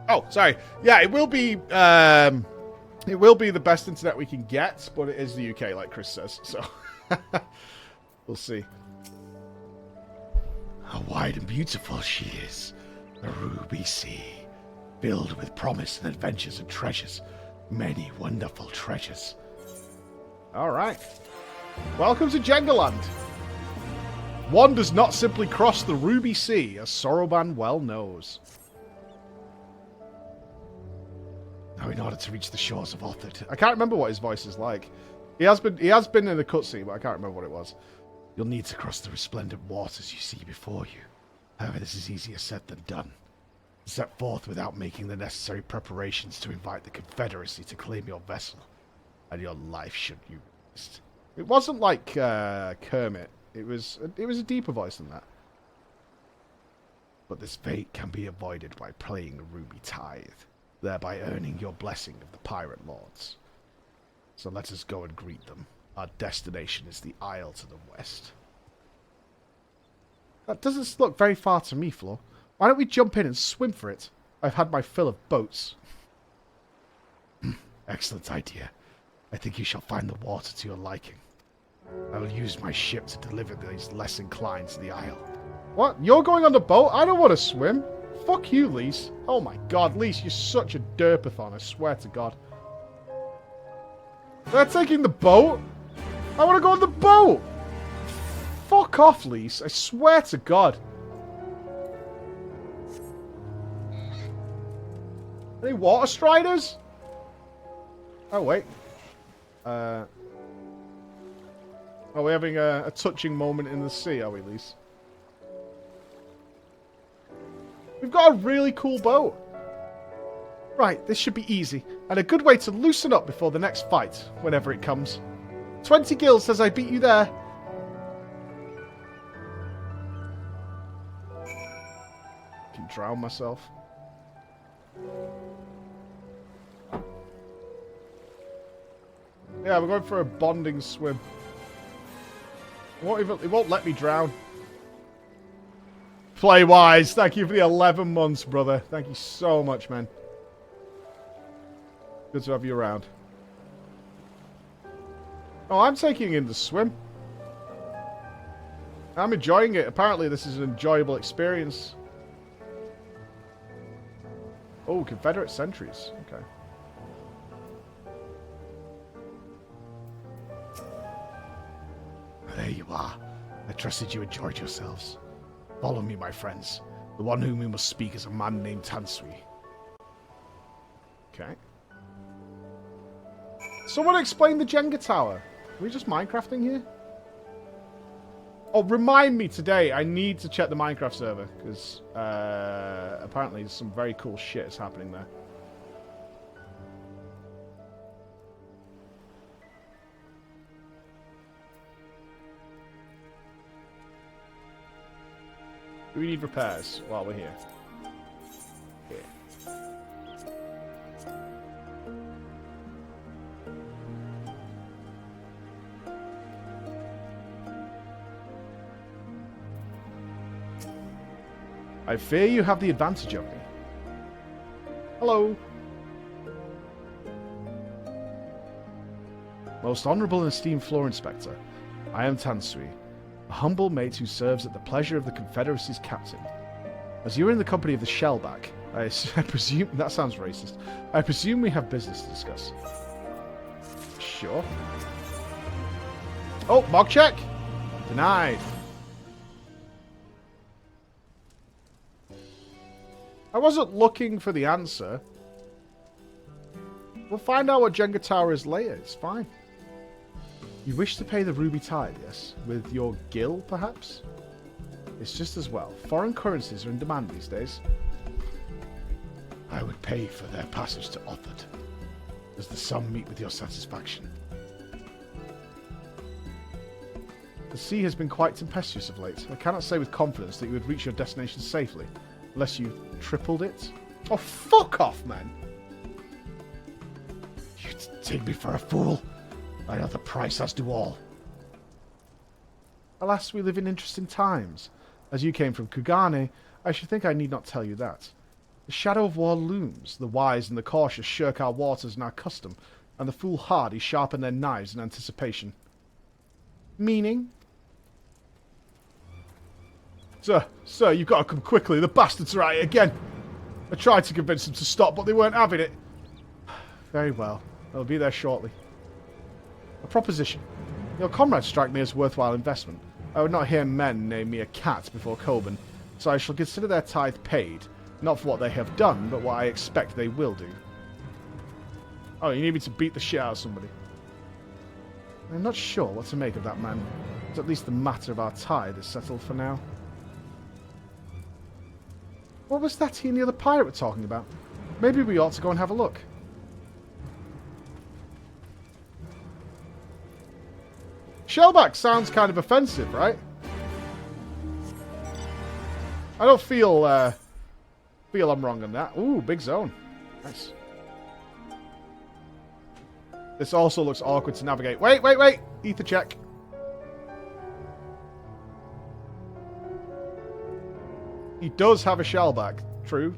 Oh, sorry. Yeah, it will be the best internet we can get, but it is the UK, like Chris says. So we'll see. How wide and beautiful she is, the ruby sea, filled with promise and adventures and treasures, many wonderful treasures. All right. Welcome to Jengaland. One does not simply cross the ruby sea, as Soroban well knows. Now, in order to reach the shores of Othard, I can't remember what his voice is like. He has been in the cutscene, but I can't remember what it was. you'll need to cross the resplendent waters you see before you. However, this is easier said than done. Set forth without making the necessary preparations to invite the Confederacy to claim your vessel, and your life should you rest. It wasn't like Kermit. It was a deeper voice than that. But this fate can be avoided by playing a ruby tithe, thereby earning your blessing of the pirate lords. So let us go and greet them. Our destination is the Isle to the west. That doesn't look very far to me, Flo. Why don't we jump in and swim for it? I've had my fill of boats. Excellent idea. I think you shall find the water to your liking. I will use my ship to deliver these less inclined to the Isle. What? You're going on the boat? I don't want to swim. Fuck you, Lise. Oh my god, Lise, you're such a derpathon, I swear to god. They're taking the boat? I want to go on the boat! Fuck off, Lise. I swear to god. Any water striders? Oh, wait. Are we having a touching moment in the sea, are we, Lise? We've got a really cool boat. Right, this should be easy, and a good way to loosen up before the next fight, whenever it comes. 20 gil says I beat you there. I can drown myself. Yeah, we're going for a bonding swim. It won't let me drown. Play wise. Thank you for the 11 months, brother. Thank you so much, man. Good to have you around. Oh, I'm taking in the swim. I'm enjoying it. Apparently, this is an enjoyable experience. Oh, Confederate sentries. Okay. There you are. I trusted you enjoyed yourselves. Follow me, my friends. The one whom we must speak is a man named Tansui. Okay. Someone explain the Jenga tower. Are we just Minecrafting here? Oh, remind me today. I need to check the Minecraft server, because apparently some very cool shit is happening there. Do we need repairs while we're here? Here. I fear you have the advantage of me. Hello. Most honourable and esteemed floor inspector, I am Tansui, a humble mate who serves at the pleasure of the Confederacy's captain. As you are in the company of the Shellback, I presume... That sounds racist. I presume we have business to discuss. Sure. Oh, mock check! Denied. I wasn't looking for the answer. We'll find out what Jenga Tower is later. It's fine. You wish to pay the ruby tithe, yes? With your gil, perhaps? It's just as well. Foreign currencies are in demand these days. I would pay for their passage to Othard. Does the sum meet with your satisfaction? The sea has been quite tempestuous of late. I cannot say with confidence that you would reach your destination safely, unless you tripled it. Oh, fuck off, man! You take me for a fool? I know the price, as do all. Alas, we live in interesting times. As you came from Kugane, I should think I need not tell you that. The shadow of war looms. The wise and the cautious shirk our waters and our custom, and the foolhardy sharpen their knives in anticipation. Meaning? Sir, you've got to come quickly. The bastards are at it again. I tried to convince them to stop, but they weren't having it. Very well. I'll be there shortly. A proposition. Your comrades strike me as worthwhile investment. I would not hear men name me a cat before Coburn, so I shall consider their tithe paid, not for what they have done, but what I expect they will do. Oh, you need me to beat the shit out of somebody. I'm not sure what to make of that man, but at least the matter of our tithe is settled for now. What was that he and the other pirate were talking about? Maybe we ought to go and have a look. Shellback sounds kind of offensive, right? I don't feel I'm wrong on that. Ooh, big zone. Nice. This also looks awkward to navigate. Wait! Ether check. He does have a shellback. True.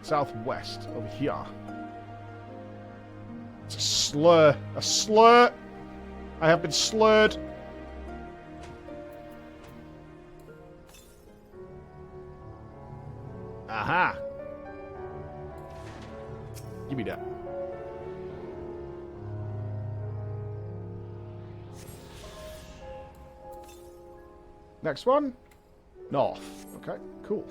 Southwest, over here. It's a slur. A slur! I have been slurred. Aha! Give me that. Next one. North. Okay, cool.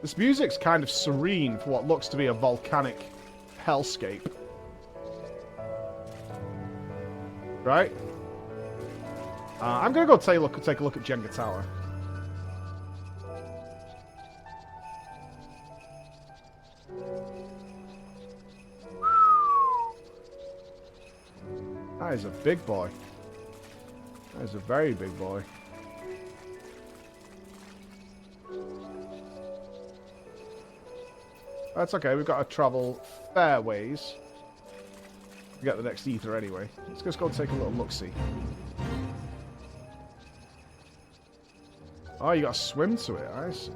This music's kind of serene for what looks to be a volcanic hellscape. Right? I'm gonna go take a look at Jenga Tower. That is a big boy. That is a very big boy. That's okay, we've got to travel fair ways to get the next ether anyway. Let's just go and take a little look-see. Oh, you got to swim to it. I see.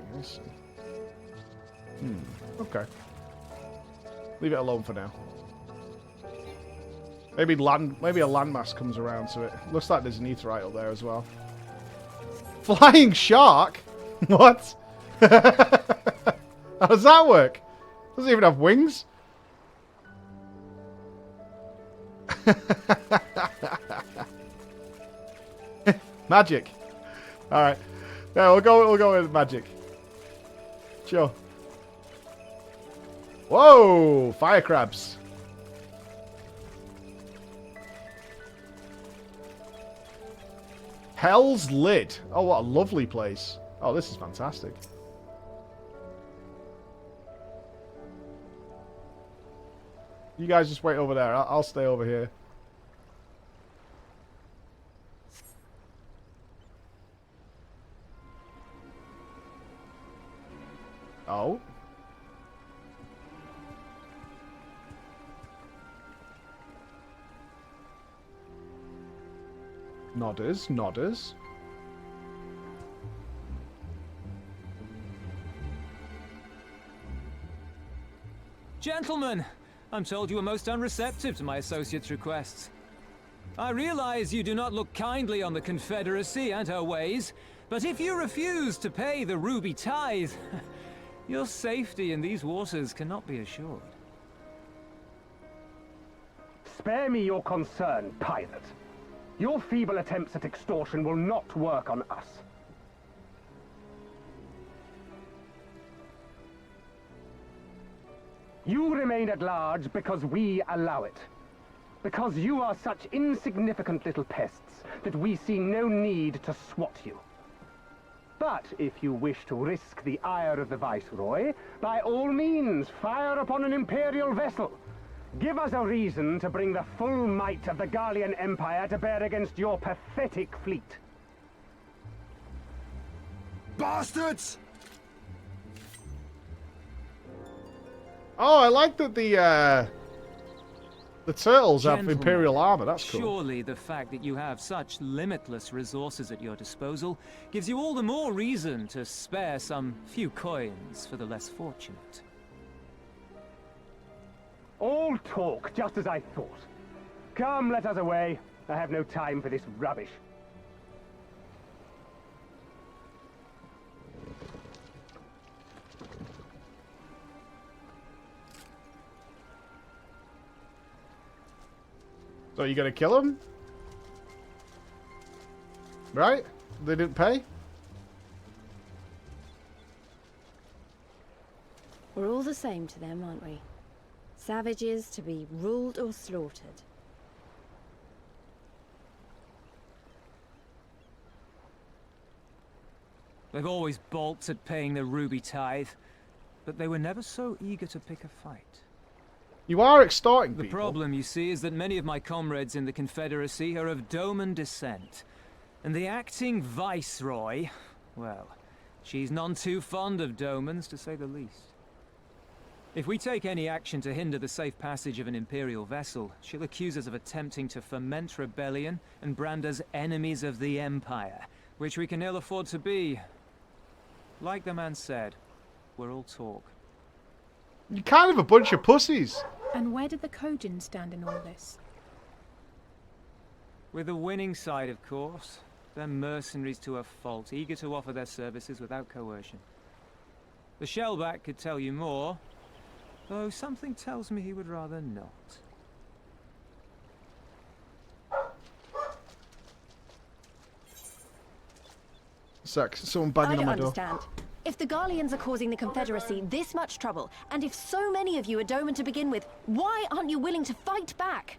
Okay. Leave it alone for now. Maybe a landmass comes around to it. Looks like there's an etherite up there as well. Flying shark? What? How does that work? Doesn't even have wings. Magic. All right. Yeah, we'll go with magic. Sure. Whoa! Fire crabs. Hell's Lid. Oh, what a lovely place. Oh, this is fantastic. You guys just wait over there. I'll stay over here. Oh. Nodders. Gentlemen, I'm told you were most unreceptive to my associate's requests. I realize you do not look kindly on the Confederacy and her ways, but if you refuse to pay the ruby tithe, your safety in these waters cannot be assured. Spare me your concern, pirate. Your feeble attempts at extortion will not work on us. You remain at large because we allow it. Because you are such insignificant little pests that we see no need to swat you. But if you wish to risk the ire of the Viceroy, by all means, fire upon an Imperial vessel. Give us a reason to bring the full might of the Garlean Empire to bear against your pathetic fleet. Bastards! Oh, I like that the The turtles have Gentlemen, Imperial armor, that's cool. Surely the fact that you have such limitless resources at your disposal gives you all the more reason to spare some few coins for the less fortunate. All talk, just as I thought. Come, let us away. I have no time for this rubbish. So you gonna kill him? Right? They didn't pay? We're all the same to them, aren't we? Savages to be ruled or slaughtered. They've always balked at paying the ruby tithe, but they were never so eager to pick a fight. You are extorting The people. problem, you see, is that many of my comrades in the Confederacy are of Doman descent. And the acting viceroy, well, she's none too fond of Domans, to say the least. If we take any action to hinder the safe passage of an Imperial vessel, she'll accuse us of attempting to foment rebellion and brand us enemies of the Empire, which we can ill afford to be. Like the man said, we're all talk. You're kind of a bunch of pussies. And where did the Kojin stand in all this? With the winning side, of course. They're mercenaries to a fault, eager to offer their services without coercion. The Shellback could tell you more, though something tells me he would rather not. Someone I banging on don't my door. understand. If the Garleans are causing the Confederacy this much trouble, and if so many of you are Doman to begin with, why aren't you willing to fight back?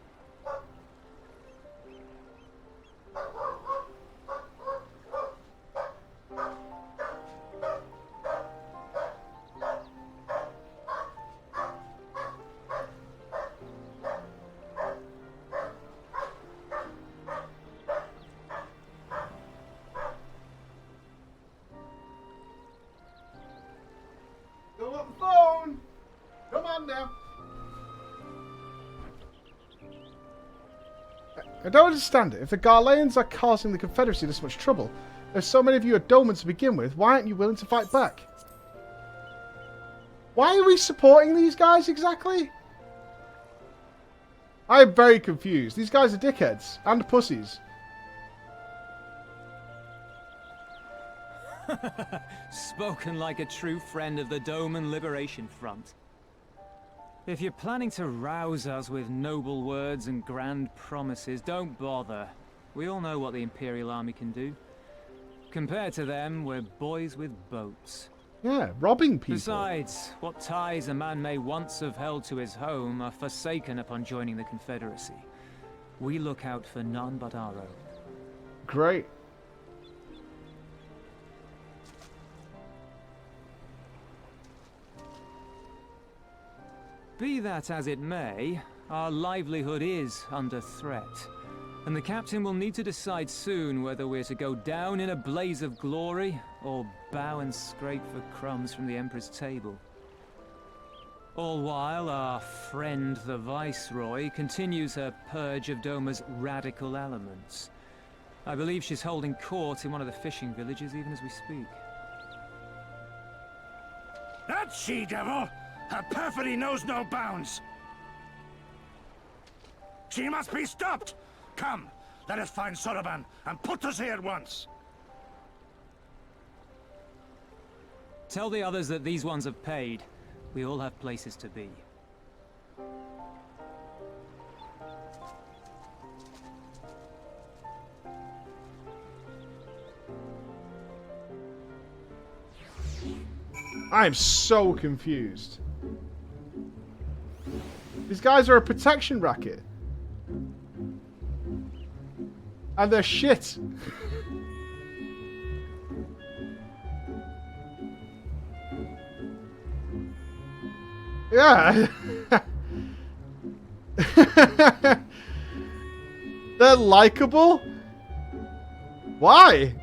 Go up the phone! Come on now. I don't understand it. If the Garleans are causing the Confederacy this much trouble, if so many of you are Doman to begin with, why aren't you willing to fight back? Why are we supporting these guys exactly? I am very confused. These guys are dickheads and pussies. Spoken like a true friend of the Doman Liberation Front. If you're planning to rouse us with noble words and grand promises, don't bother. We all know what the Imperial Army can do. Compared to them, we're boys with boats. Yeah, robbing people. Besides, what ties a man may once have held to his home are forsaken upon joining the Confederacy. We look out for none but our own. Great. Be that as it may, our livelihood is under threat. And the captain will need to decide soon whether we're to go down in a blaze of glory, or bow and scrape for crumbs from the Emperor's table. All while our friend the Viceroy continues her purge of Doma's radical elements. I believe she's holding court in one of the fishing villages even as we speak. That she-devil! Her perfidy knows no bounds! She must be stopped! Come, let us find Soroban and put us here at once! Tell the others that these ones have paid. We all have places to be. I am so confused. These guys are a protection racket. And they're shit. Yeah. They're likable? Why?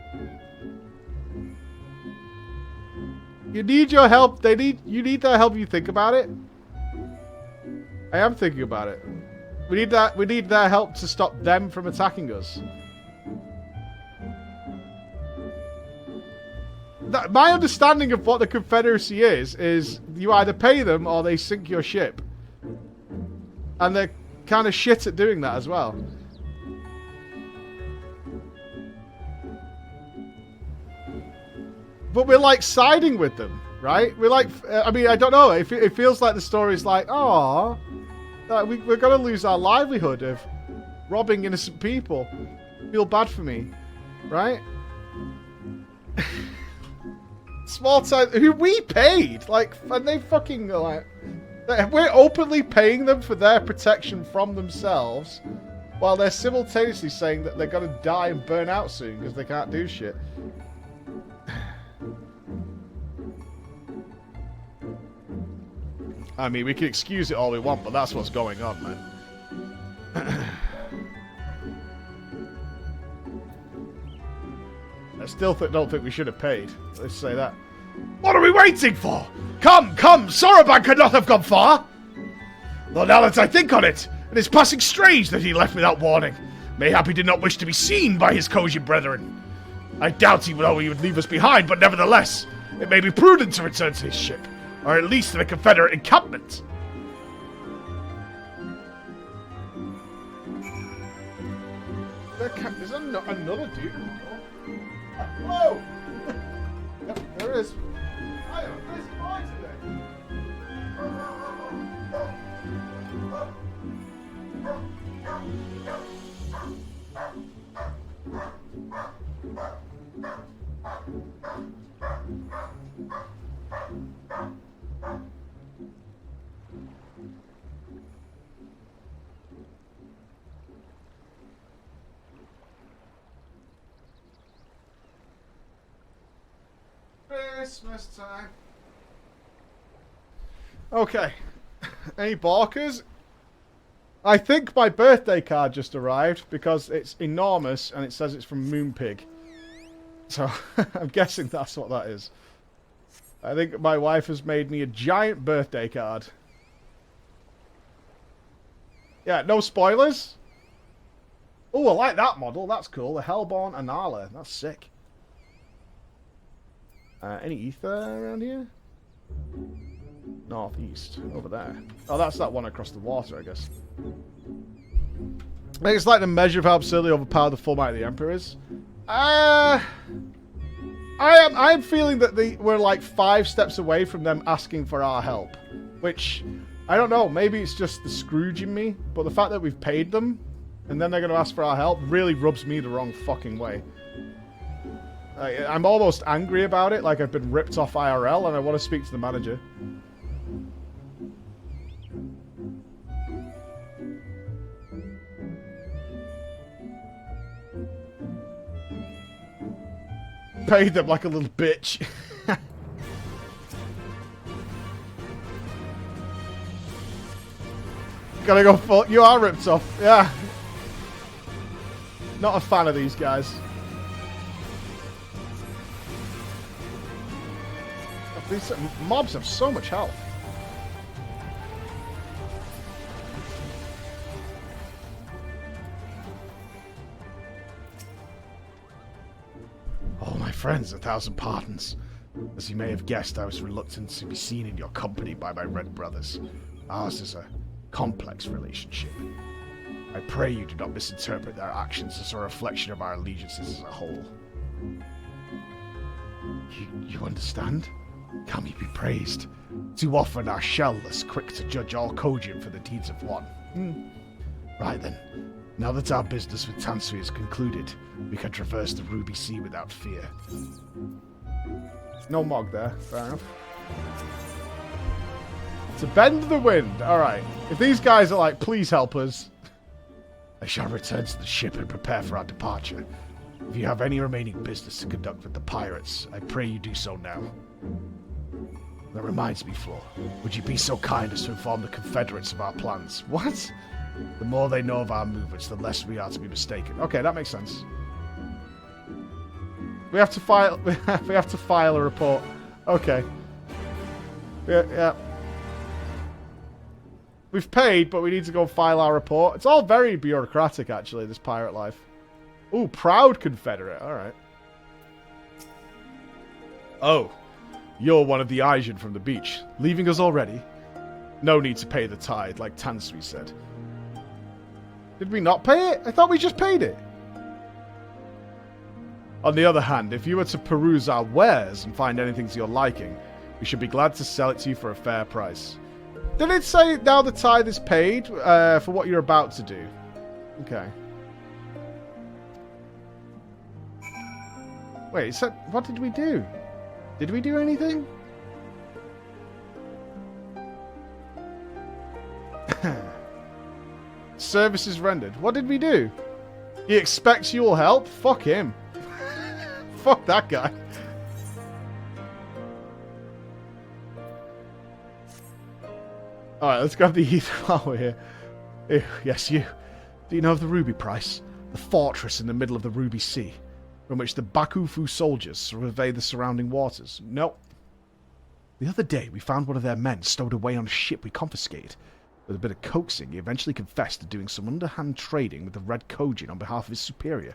You need your help. You need their help. You think about it. I am thinking about it. We need that. We need their help to stop them from attacking us. My understanding of what the Confederacy is you either pay them or they sink your ship. And they're kind of shit at doing that as well. But we're like siding with them, right? We're like, I mean, I don't know. It feels like the story's like, oh, we're going to lose our livelihood of robbing innocent people. Feel bad for me, right? Small time, who we paid, like, and they fucking like, we're openly paying them for their protection from themselves, while they're simultaneously saying that they're gonna die and burn out soon because they can't do shit. I mean, we can excuse it all we want, but that's what's going on, man. I still don't think we should have paid. Let's say that. What are we waiting for? Come, come! Soroban could not have gone far! Though now that I think on it, it is passing strange that he left without warning. Mayhap he did not wish to be seen by his Kojin brethren. I doubt he would leave us behind, but nevertheless, it may be prudent to return to his ship, or at least to the Confederate encampment. There's another dude. Whoa! Yep, there is. I am Chris Boy today. Christmas time. Okay. Any barkers? I think my birthday card just arrived because it's enormous and it says it's from Moonpig. So I'm guessing that's what that is. I think my wife has made me a giant birthday card. Yeah, no spoilers. Oh, I like that model. That's cool. The Hellborn Anala. That's sick. Any ether around here? Northeast. Over there. Oh, that's that one across the water, I guess. I think it's like the measure of how absurdly overpowered the full might of the Emperor is. I'm feeling that we're like 5 steps away from them asking for our help. Which, I don't know, maybe it's just the Scrooge in me, but the fact that we've paid them, and then they're going to ask for our help, really rubs me the wrong fucking way. I'm almost angry about it, like I've been ripped off IRL, and I want to speak to the manager. Paid them like a little bitch. Gotta go full. You are ripped off, yeah. Not a fan of these guys. These mobs have so much health. Oh, my friends, 1,000 pardons. As you may have guessed, I was reluctant to be seen in your company by my red brothers. Ours is a complex relationship. I pray you do not misinterpret their actions as a reflection of our allegiances as a whole. You understand? Come ye be praised. Too often our shell-less quick to judge all Kojin for the deeds of one. Right then, now that our business with Tansui is concluded, we can traverse the Ruby Sea without fear. No Mog there, fair enough. To bend the wind, alright. If these guys are like, please help us. I shall return to the ship and prepare for our departure. If you have any remaining business to conduct with the pirates, I pray you do so now. That reminds me, Flo. Would you be so kind as to inform the Confederates of our plans? What? The more they know of our movements, the less we are to be mistaken. Okay, that makes sense. We have to file. We have to file a report. Okay. Yeah. We've paid, but we need to go file our report. It's all very bureaucratic, actually, this pirate life. Ooh, proud Confederate. All right. Oh, you're one of the Asian from the beach. Leaving us already? No need to pay the tithe, like Tansui said. Did we not pay it? I thought we just paid it. On the other hand, if you were to peruse our wares and find anything to your liking, we should be glad to sell it to you for a fair price. Did it say now the tithe is paid for what you're about to do? Okay. Wait, so what did we do? Did we do anything? Services rendered. What did we do? He expects you'll help? Fuck him. Fuck that guy. Alright, let's grab the ether while we're here. Ew, yes, you. Do you know of the Ruby Price? The fortress in the middle of the Ruby Sea, from which the Bakufu soldiers survey the surrounding waters? No. The other day, we found one of their men stowed away on a ship we confiscated. With a bit of coaxing, he eventually confessed to doing some underhand trading with the Red Kojin on behalf of his superior.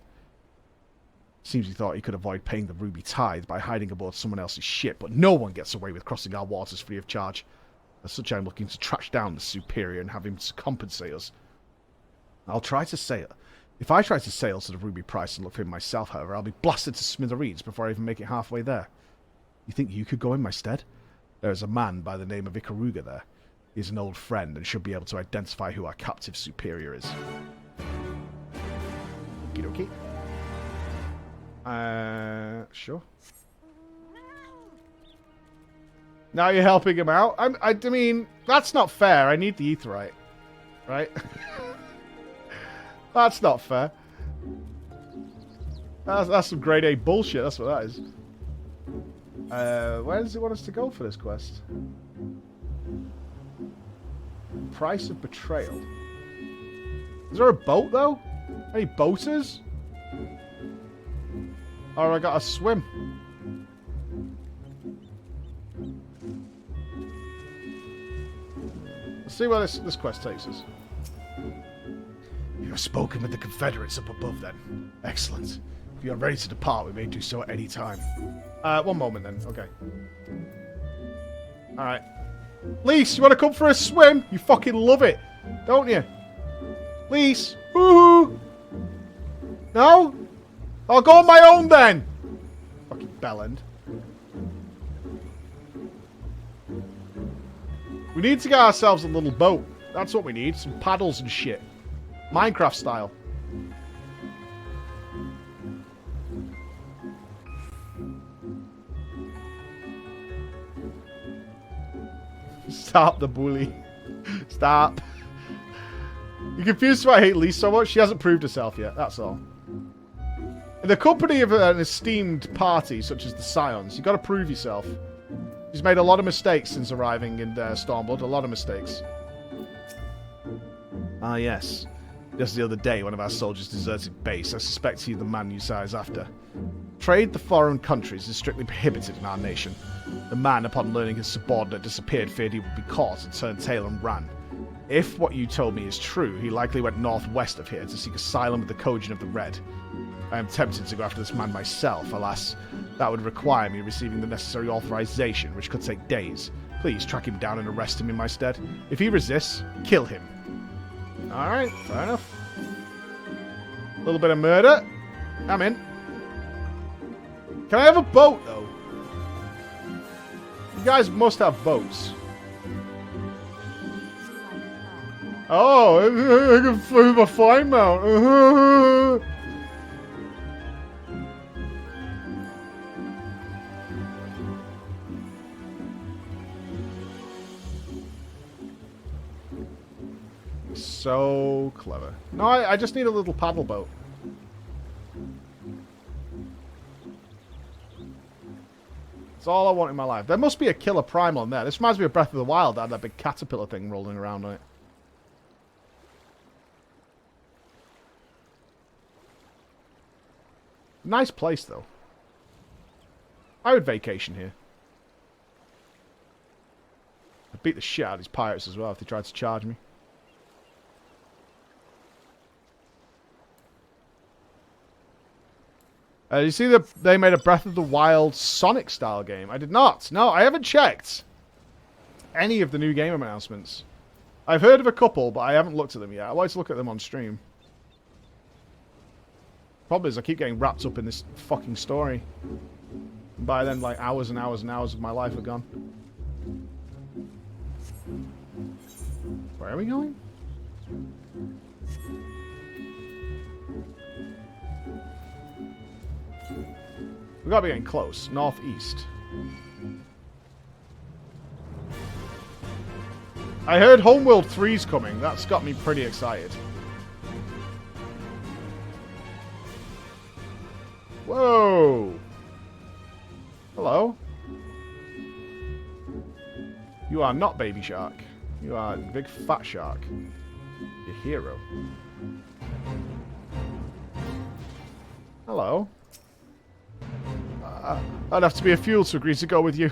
Seems he thought he could avoid paying the Ruby tithe by hiding aboard someone else's ship, but no one gets away with crossing our waters free of charge. As such, I'm looking to track down the superior and have him compensate us. I'll try to sail. If I try to sail to the Ruby Price and look for him myself, however, I'll be blasted to smithereens before I even make it halfway there. You think you could go in my stead? There is a man by the name of Ikaruga there. He's an old friend and should be able to identify who our captive superior is. Okie dokie. Sure. Now you're helping him out? I mean, that's not fair. I need the aetheryte. Right? That's not fair. That's some grade A bullshit. That's what that is. Where does it want us to go for this quest? Price of betrayal. Is there a boat, though? Any boaters? Or I gotta swim. Let's see where this quest takes us. You have spoken with the Confederates up above, then. Excellent. If you are ready to depart, we may do so at any time. One moment, then. Okay. Alright. Lise, you want to come for a swim? You fucking love it, don't you? Lise? Woohoo! No? I'll go on my own, then! Fucking bellend. We need to get ourselves a little boat. That's what we need. Some paddles and shit. Minecraft style. Stop the bully. Stop. You're confused why I hate Lise so much? She hasn't proved herself yet, that's all. In the company of an esteemed party, such as the Scions, you've got to prove yourself. She's made a lot of mistakes since arriving in Stormblood. A lot of mistakes. Ah, yes. Just the other day, one of our soldiers deserted base. I suspect he's the man you size after. Trade to foreign countries is strictly prohibited in our nation. The man, upon learning his subordinate disappeared, feared he would be caught and turned tail and ran. If what you told me is true, he likely went northwest of here to seek asylum with the Kojin of the Red. I am tempted to go after this man myself. Alas, that would require me receiving the necessary authorization, which could take days. Please track him down and arrest him in my stead. If he resists, kill him. Alright, fair enough. A little bit of murder. I'm in. Can I have a boat, though? You guys must have boats. Oh, I can move a flying mount. So clever. No, I just need a little paddle boat. That's all I want in my life. There must be a killer primal in there. This reminds me of Breath of the Wild. That had that big caterpillar thing rolling around on it. Nice place, though. I would vacation here. I'd beat the shit out of these pirates as well if they tried to charge me. You see that they made a Breath of the Wild Sonic-style game? I did not. No, I haven't checked any of the new game announcements. I've heard of a couple, but I haven't looked at them yet. I wanted to look at them on stream. Problem is, I keep getting wrapped up in this fucking story. And by then, like, hours and hours and hours of my life are gone. Where are we going? We gotta be getting close. Northeast. I heard Homeworld 3's coming. That's got me pretty excited. Whoa! Hello. You are not Baby Shark. You are a big fat shark. Your hero. Hello. I'd have to be a fool to agree to go with you.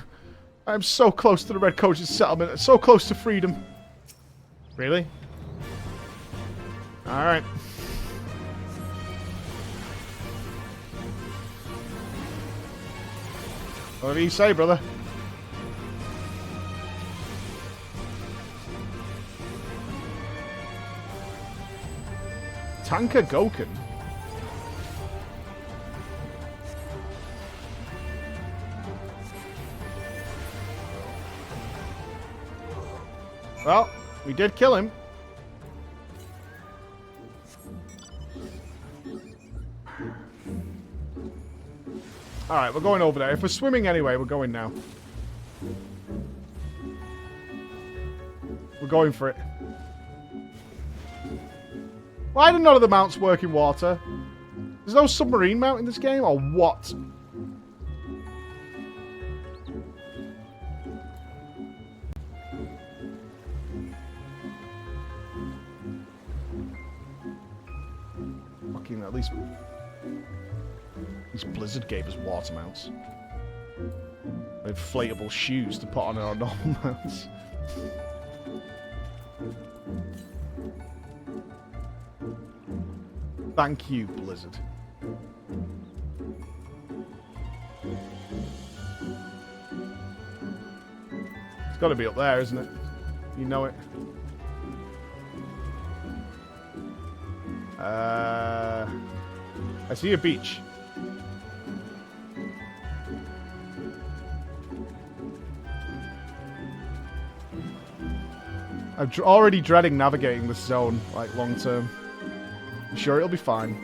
I'm so close to the Red Coach's settlement. So close to freedom. Really? Alright. Whatever you say, brother. Tanker Goken. Well, we did kill him. Alright, we're going over there. If we're swimming anyway, we're going now. We're going for it. Why do none of the mounts work in water? There's no submarine mount in this game, or what? Fucking at least Blizzard gave us water mounts. Inflatable shoes to put on our normal mounts. Thank you, Blizzard. It's got to be up there, isn't it? You know it. I see a beach. I'm already dreading navigating this zone, like, long term. I'm sure it'll be fine.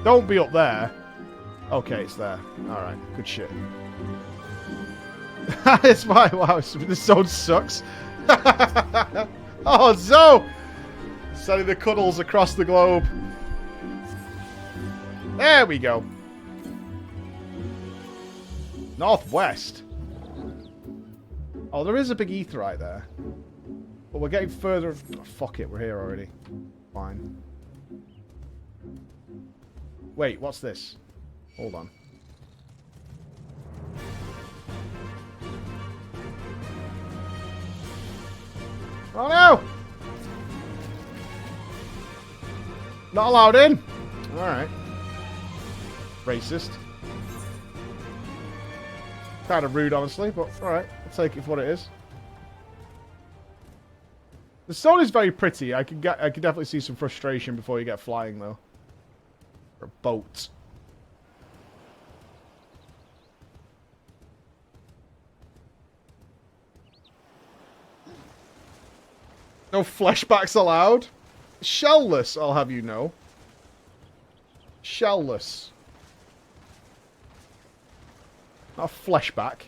Don't be up there. Okay, it's there. Alright, good shit. It's fine. Wow, this zone sucks. Oh, Zoe! Sending the cuddles across the globe. There we go. Northwest. Oh, there is a big aetheryte there. But we're getting further... Oh, fuck it, we're here already. Fine. Wait, what's this? Hold on. Oh no! Not allowed in! Alright. Racist. Kind of rude, honestly, but alright. I'll take it for what it is. The stone is very pretty. I could definitely see some frustration before you get flying, though. Or a boat. No flashbacks allowed. Shellless, I'll have you know. Shellless. Not a flashback.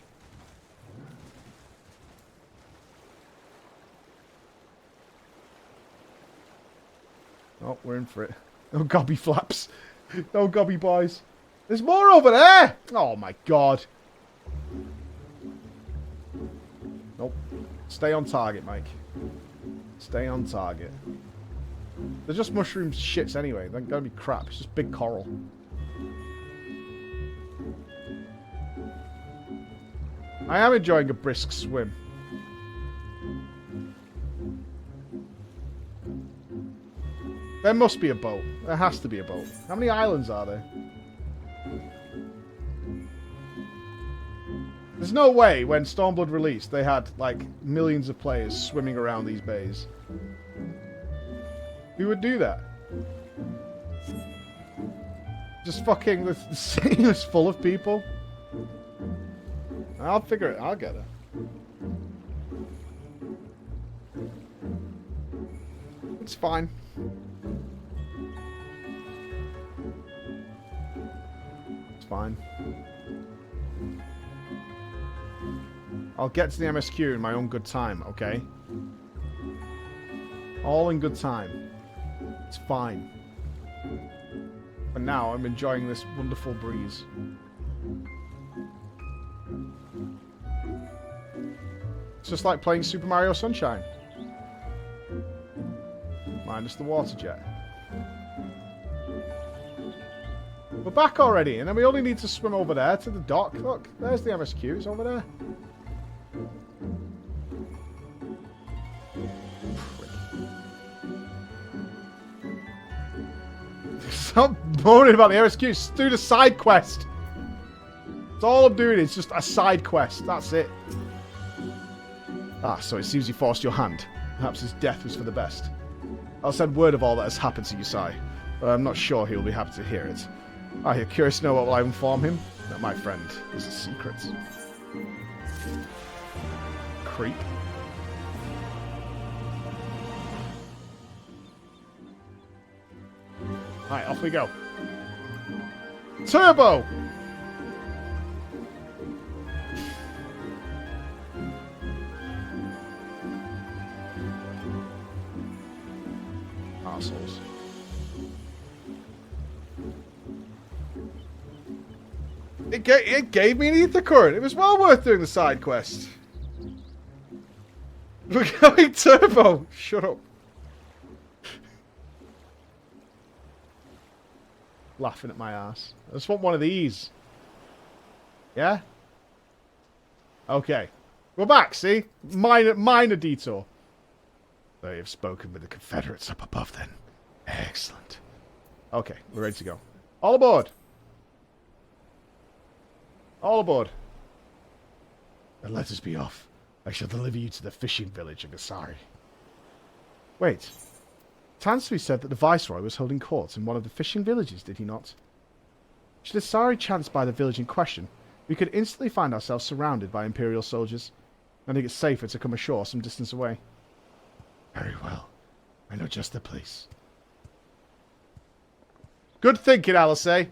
Oh, we're in for it. No gobby flaps. No gobby boys. There's more over there! Oh my god. Nope. Stay on target, Mike. Stay on target. They're just mushroom shits anyway. They're gonna be crap. It's just big coral. I am enjoying a brisk swim. There must be a boat. There has to be a boat. How many islands are there? There's no way when Stormblood released they had, like, millions of players swimming around these bays. Who would do that? Just fucking the city was full of people. I'll figure it. I'll get it. It's fine. It's fine. I'll get to the MSQ in my own good time, okay? All in good time. It's fine. But now I'm enjoying this wonderful breeze. It's just like playing Super Mario Sunshine. Minus the water jet. We're back already, and then we only need to swim over there to the dock. Look, there's the MSQ. It's over there. Stop moaning about the MSQ. Just do the side quest. That's all I'm doing. It's just a side quest. That's it. Ah, so it seems you forced your hand. Perhaps his death was for the best. I'll send word of all that has happened to Yusai, but I'm not sure he'll be happy to hear it. Are you curious to know what will I inform him? That my friend is a secret. Creep. Alright, off we go. Turbo! Assholes. It gave me an ether current. It was well worth doing the side quest. We're going turbo. Shut up. Laughing at my ass. I just want one of these. Yeah? Okay. We're back, see? Minor detour. They have spoken with the Confederates up above then. Excellent. Okay, we're ready to go. All aboard! All aboard. Then let us be off. I shall deliver you to the fishing village of Asari. Wait. Tansui said that the Viceroy was holding court in one of the fishing villages, did he not? Should Asari chance by the village in question, we could instantly find ourselves surrounded by Imperial soldiers. I think it's safer to come ashore some distance away. Very well. I know just the place. Good thinking, Alisei.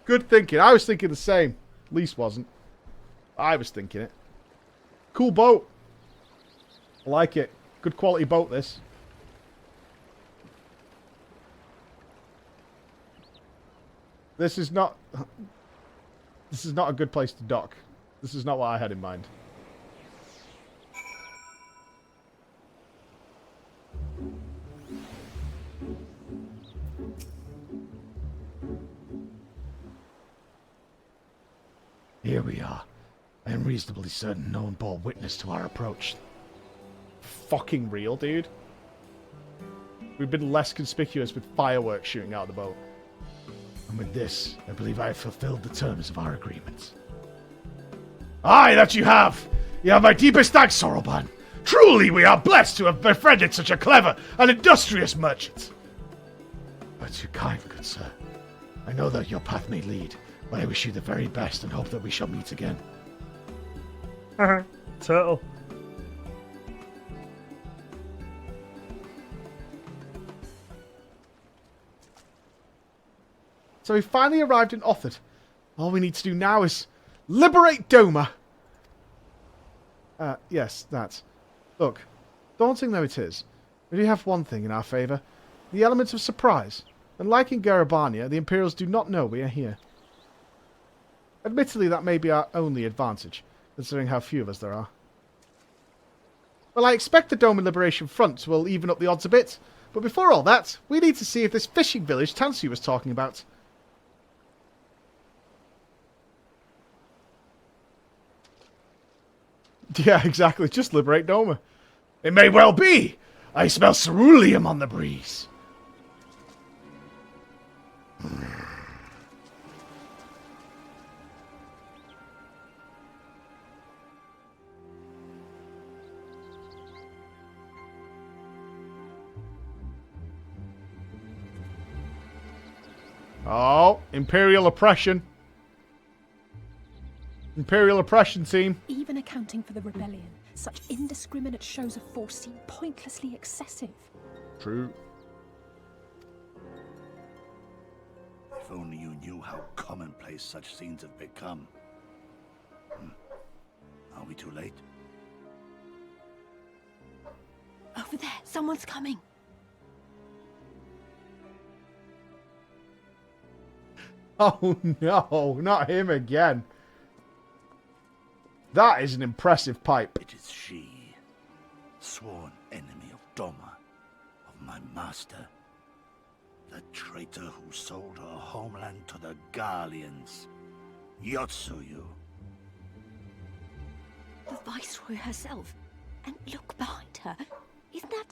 Good thinking. I was thinking the same. Least wasn't. I was thinking it. Cool boat. I like it. Good quality boat, this. This is not a good place to dock. This is not what I had in mind. Here we are. I am reasonably certain no one bore witness to our approach. Fucking real, dude. We've been less conspicuous with fireworks shooting out of the boat. And with this, I believe I have fulfilled the terms of our agreement. Aye, that you have! You have my deepest thanks, Soroban. Truly, we are blessed to have befriended such a clever and industrious merchant. You are too kind, good sir. I know that your path may lead, but I wish you the very best and hope that we shall meet again. Turtle. So we finally arrived in Othard. All we need to do now is liberate Doma. Yes, that. Look, daunting though it is, we do have one thing in our favour. The element of surprise. And like in Garabania, the Imperials do not know we are here. Admittedly, that may be our only advantage, considering how few of us there are. Well, I expect the Doma Liberation Front will even up the odds a bit. But before all that, we need to see if this fishing village Tansui was talking about. Yeah, exactly. Just liberate Doma. It may well be. I smell ceruleum on the breeze. Oh, Imperial oppression. Imperial oppression team. Even accounting for the rebellion, such indiscriminate shows of force seem pointlessly excessive. True. If only you knew how commonplace such scenes have become. Are we too late? Over there, someone's coming. Oh no, not him again. That is an impressive pipe. It is she, sworn enemy of Doma, of my master. The traitor who sold her homeland to the Garleans. Yotsuyu. The Viceroy herself. And look behind her. Isn't that...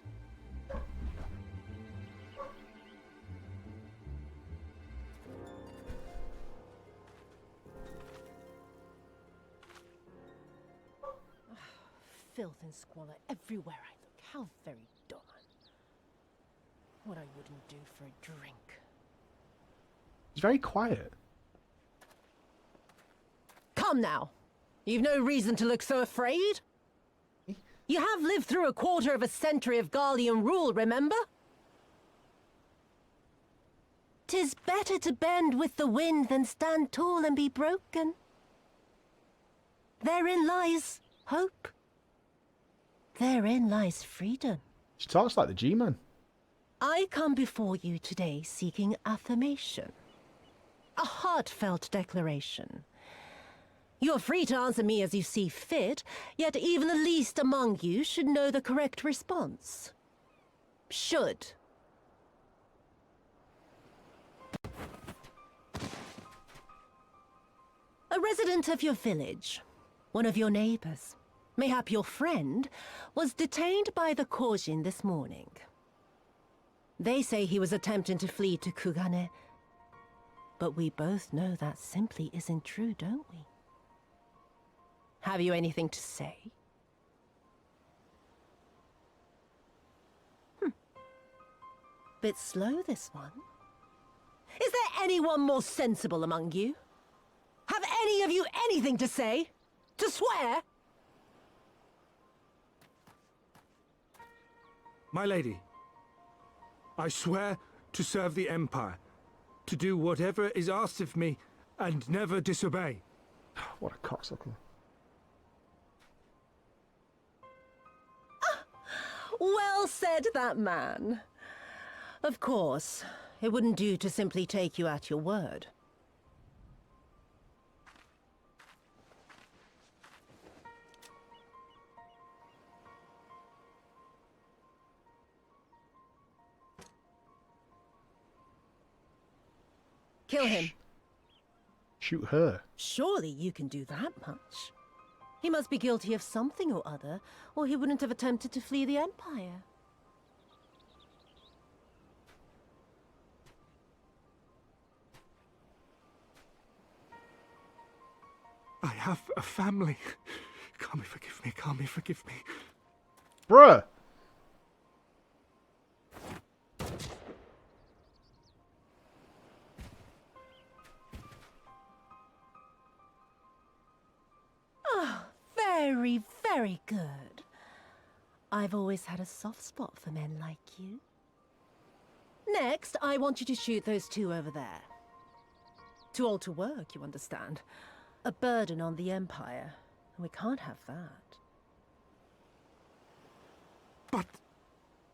Filth and squalor everywhere I look. How very Doma. What I wouldn't do for a drink. He's very quiet. Come now. You've no reason to look so afraid. You have lived through a quarter of a century of Garlean rule, remember? 'Tis better to bend with the wind than stand tall and be broken. Therein lies hope. Therein lies freedom. She talks like the G-Man. I come before you today seeking affirmation. A heartfelt declaration. You are free to answer me as you see fit, yet even the least among you should know the correct response. Should. A resident of your village, one of your neighbors, mayhap your friend, was detained by the Kojin this morning. They say he was attempting to flee to Kugane, but we both know that simply isn't true, don't we? Have you anything to say? Bit slow, this one. Is there anyone more sensible among you? Have any of you anything to say? To swear? My lady, I swear to serve the Empire, to do whatever is asked of me, and never disobey. What a cocksucker. Well said, that man. Of course, it wouldn't do to simply take you at your word. Kill him. Shoot her. Surely you can do that much. He must be guilty of something or other, or he wouldn't have attempted to flee the Empire. I have a family. Kami, forgive me. Kami, forgive me. Bruh. Very, very good. I've always had a soft spot for men like you. Next, I want you to shoot those two over there. Too old to work, you understand. A burden on the Empire, and we can't have that. But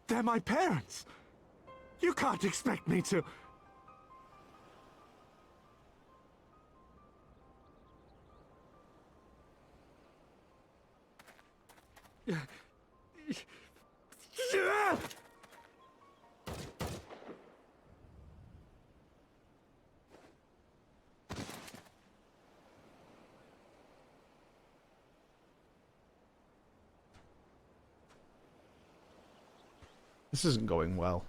they're my parents. You can't expect me to... This isn't going well.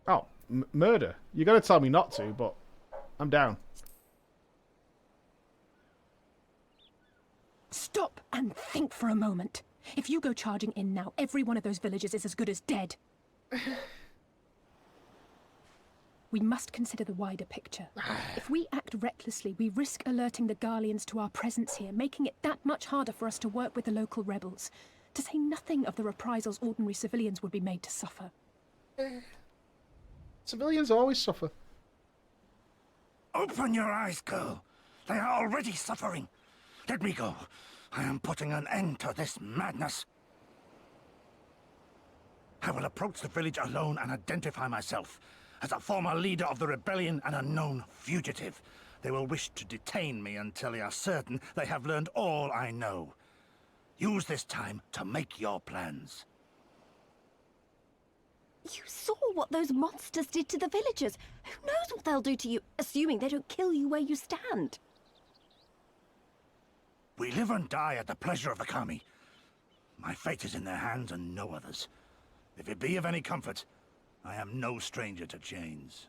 Oh, murder. You're going to tell me not to, but I'm down. Stop and think for a moment. If you go charging in now, every one of those villagers is as good as dead. We must consider the wider picture. If we act recklessly, we risk alerting the Garleans to our presence here, making it that much harder for us to work with the local rebels. To say nothing of the reprisals ordinary civilians would be made to suffer. Civilians always suffer. Open your eyes, girl. They are already suffering. Let me go. I am putting an end to this madness. I will approach the village alone and identify myself. As a former leader of the rebellion and a known fugitive, they will wish to detain me until they are certain they have learned all I know. Use this time to make your plans. You saw what those monsters did to the villagers. Who knows what they'll do to you, assuming they don't kill you where you stand? We live and die at the pleasure of the Kami. My fate is in their hands and no others. If it be of any comfort, I am no stranger to chains.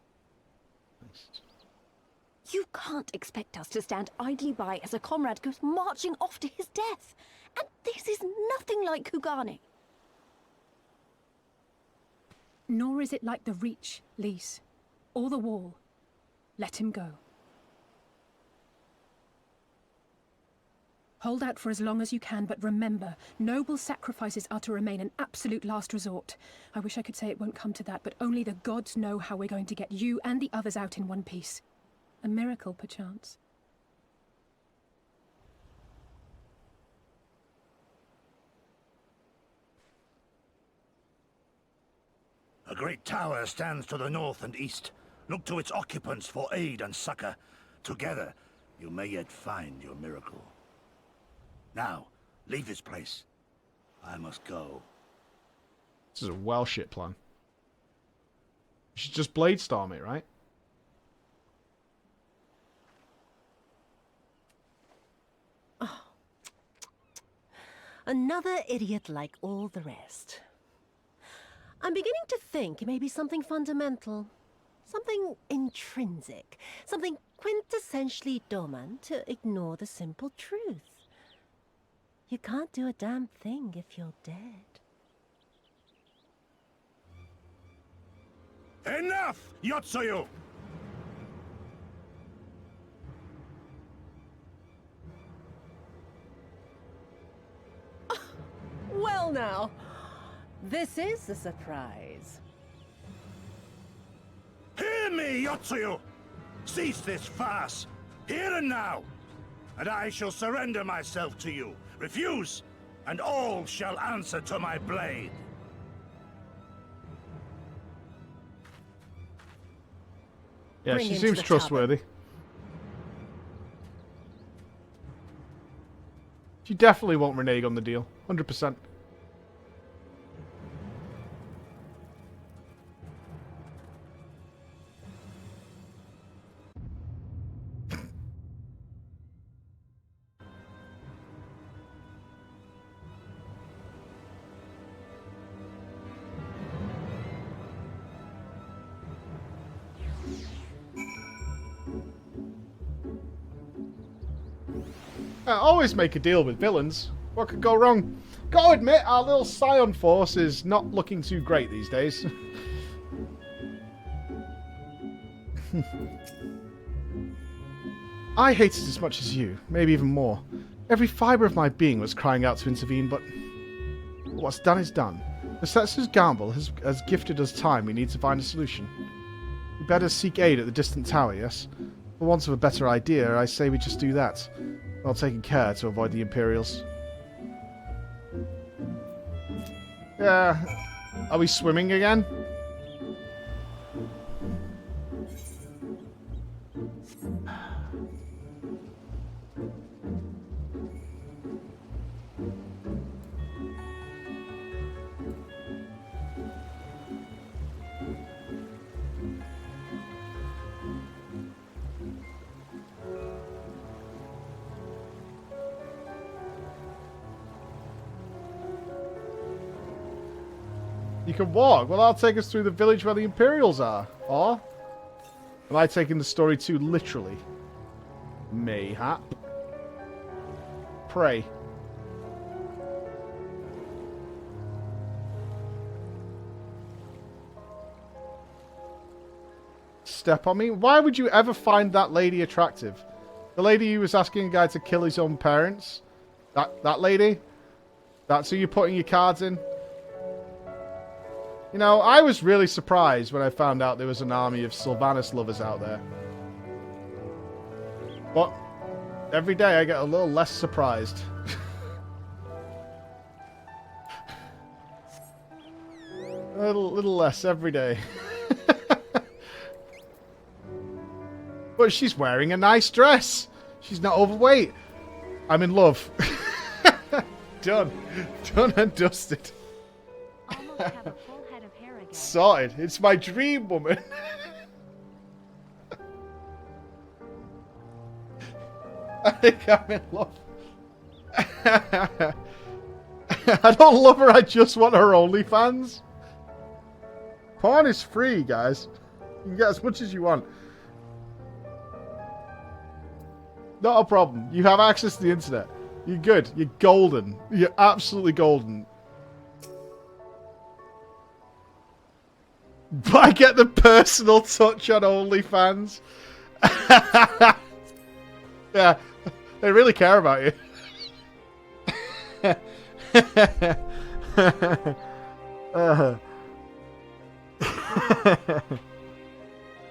You can't expect us to stand idly by as a comrade goes marching off to his death. And this is nothing like Kugane. Nor is it like the Reach, Lise, or the Wall. Let him go. Hold out for as long as you can, but remember, noble sacrifices are to remain an absolute last resort. I wish I could say it won't come to that, but only the gods know how we're going to get you and the others out in one piece. A miracle, perchance. A great tower stands to the north and east. Look to its occupants for aid and succor. Together, you may yet find your miracle. Now, leave this place. I must go. This is a well shit plan. You should just Bladestorm it, right? Oh. Another idiot like all the rest. I'm beginning to think it may be something fundamental. Something intrinsic. Something quintessentially Doman to ignore the simple truth. You can't do a damn thing if you're dead. Enough, Yotsuyu! Well now, this is a surprise. Hear me, Yotsuyu! Cease this farce, here and now, and I shall surrender myself to you. Refuse, and all shall answer to my blade. Yeah, Bring she him seems to the trustworthy. She definitely won't renege on the deal. 100%. Always make a deal with villains. What could go wrong? Gotta admit, our little Scion force is not looking too great these days. I hate it as much as you, maybe even more. Every fibre of my being was crying out to intervene, but what's done is done. The Setsu's gamble has gifted us time. We need to find a solution. We better seek aid at the distant tower, yes? For want of a better idea, I say we just do that, while taking care to avoid the Imperials. Yeah. Are we swimming again? You can walk. Well, I'll take us through the village where the Imperials are. Or am I taking the story too literally? Mayhap. Pray. Step on me? Why would you ever find that lady attractive? The lady who was asking a guy to kill his own parents? That lady? That's who you're putting your cards in? You know, I was really surprised when I found out there was an army of Sylvanas lovers out there. But every day I get a little less surprised. A little less every day. But she's wearing a nice dress. She's not overweight. I'm in love. Done. Done and dusted. Almost have a full head of hair again. Sorted. It's my dream woman. I think I'm in love. I don't love her, I just want her OnlyFans. Porn is free, guys. You can get as much as you want. Not a problem. You have access to the internet. You're good. You're golden. You're absolutely golden. But I get the personal touch on OnlyFans. Yeah, they really care about you.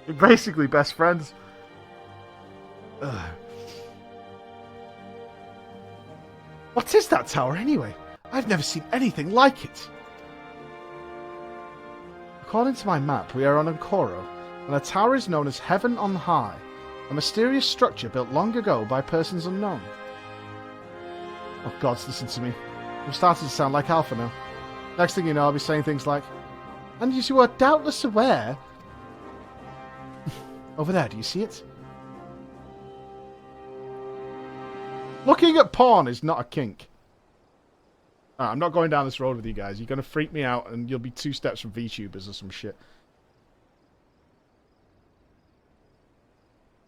You're basically best friends. What is that tower anyway? I've never seen anything like it. According to my map, we are on Ankoro, and the tower is known as Heaven on High, a mysterious structure built long ago by persons unknown. Oh gods, listen to me. I'm starting to sound like Alpha now. Next thing you know, I'll be saying things like, and you are doubtless aware... Over there, do you see it? Looking at porn is not a kink. I'm not going down this road with you guys. You're going to freak me out and you'll be 2 steps from VTubers or some shit.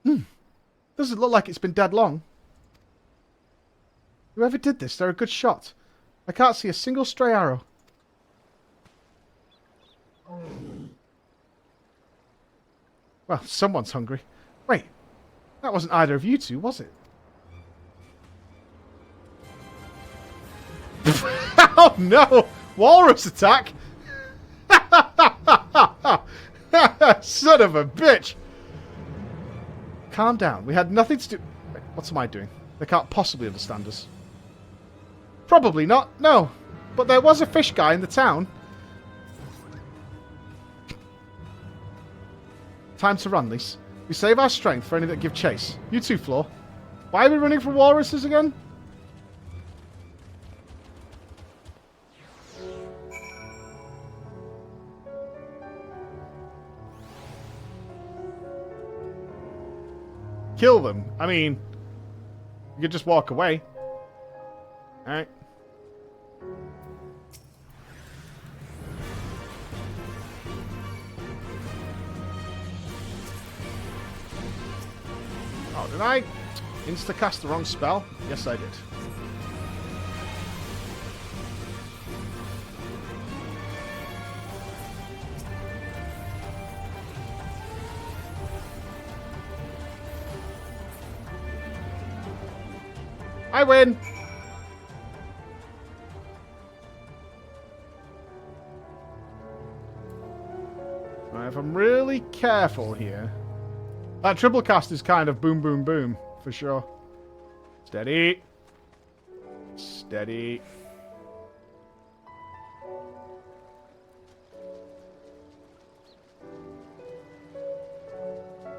Doesn't look like it's been dead long. Whoever did this, they're a good shot. I can't see a single stray arrow. Well, someone's hungry. Wait, that wasn't either of you two, was it? Oh no! Walrus attack! Son of a bitch! Calm down. We had nothing to do... Wait, what am I doing? They can't possibly understand us. Probably not, no. But there was a fish guy in the town. Time to run, Lise. We save our strength for any that give chase. You too, Floor. Why are we running from walruses again? Kill them. I mean, you could just walk away. Alright. Oh, did I insta-cast the wrong spell? Yes, I did. I win! Right, if I'm really careful here... That triple cast is kind of boom, boom, boom, for sure. Steady. Steady.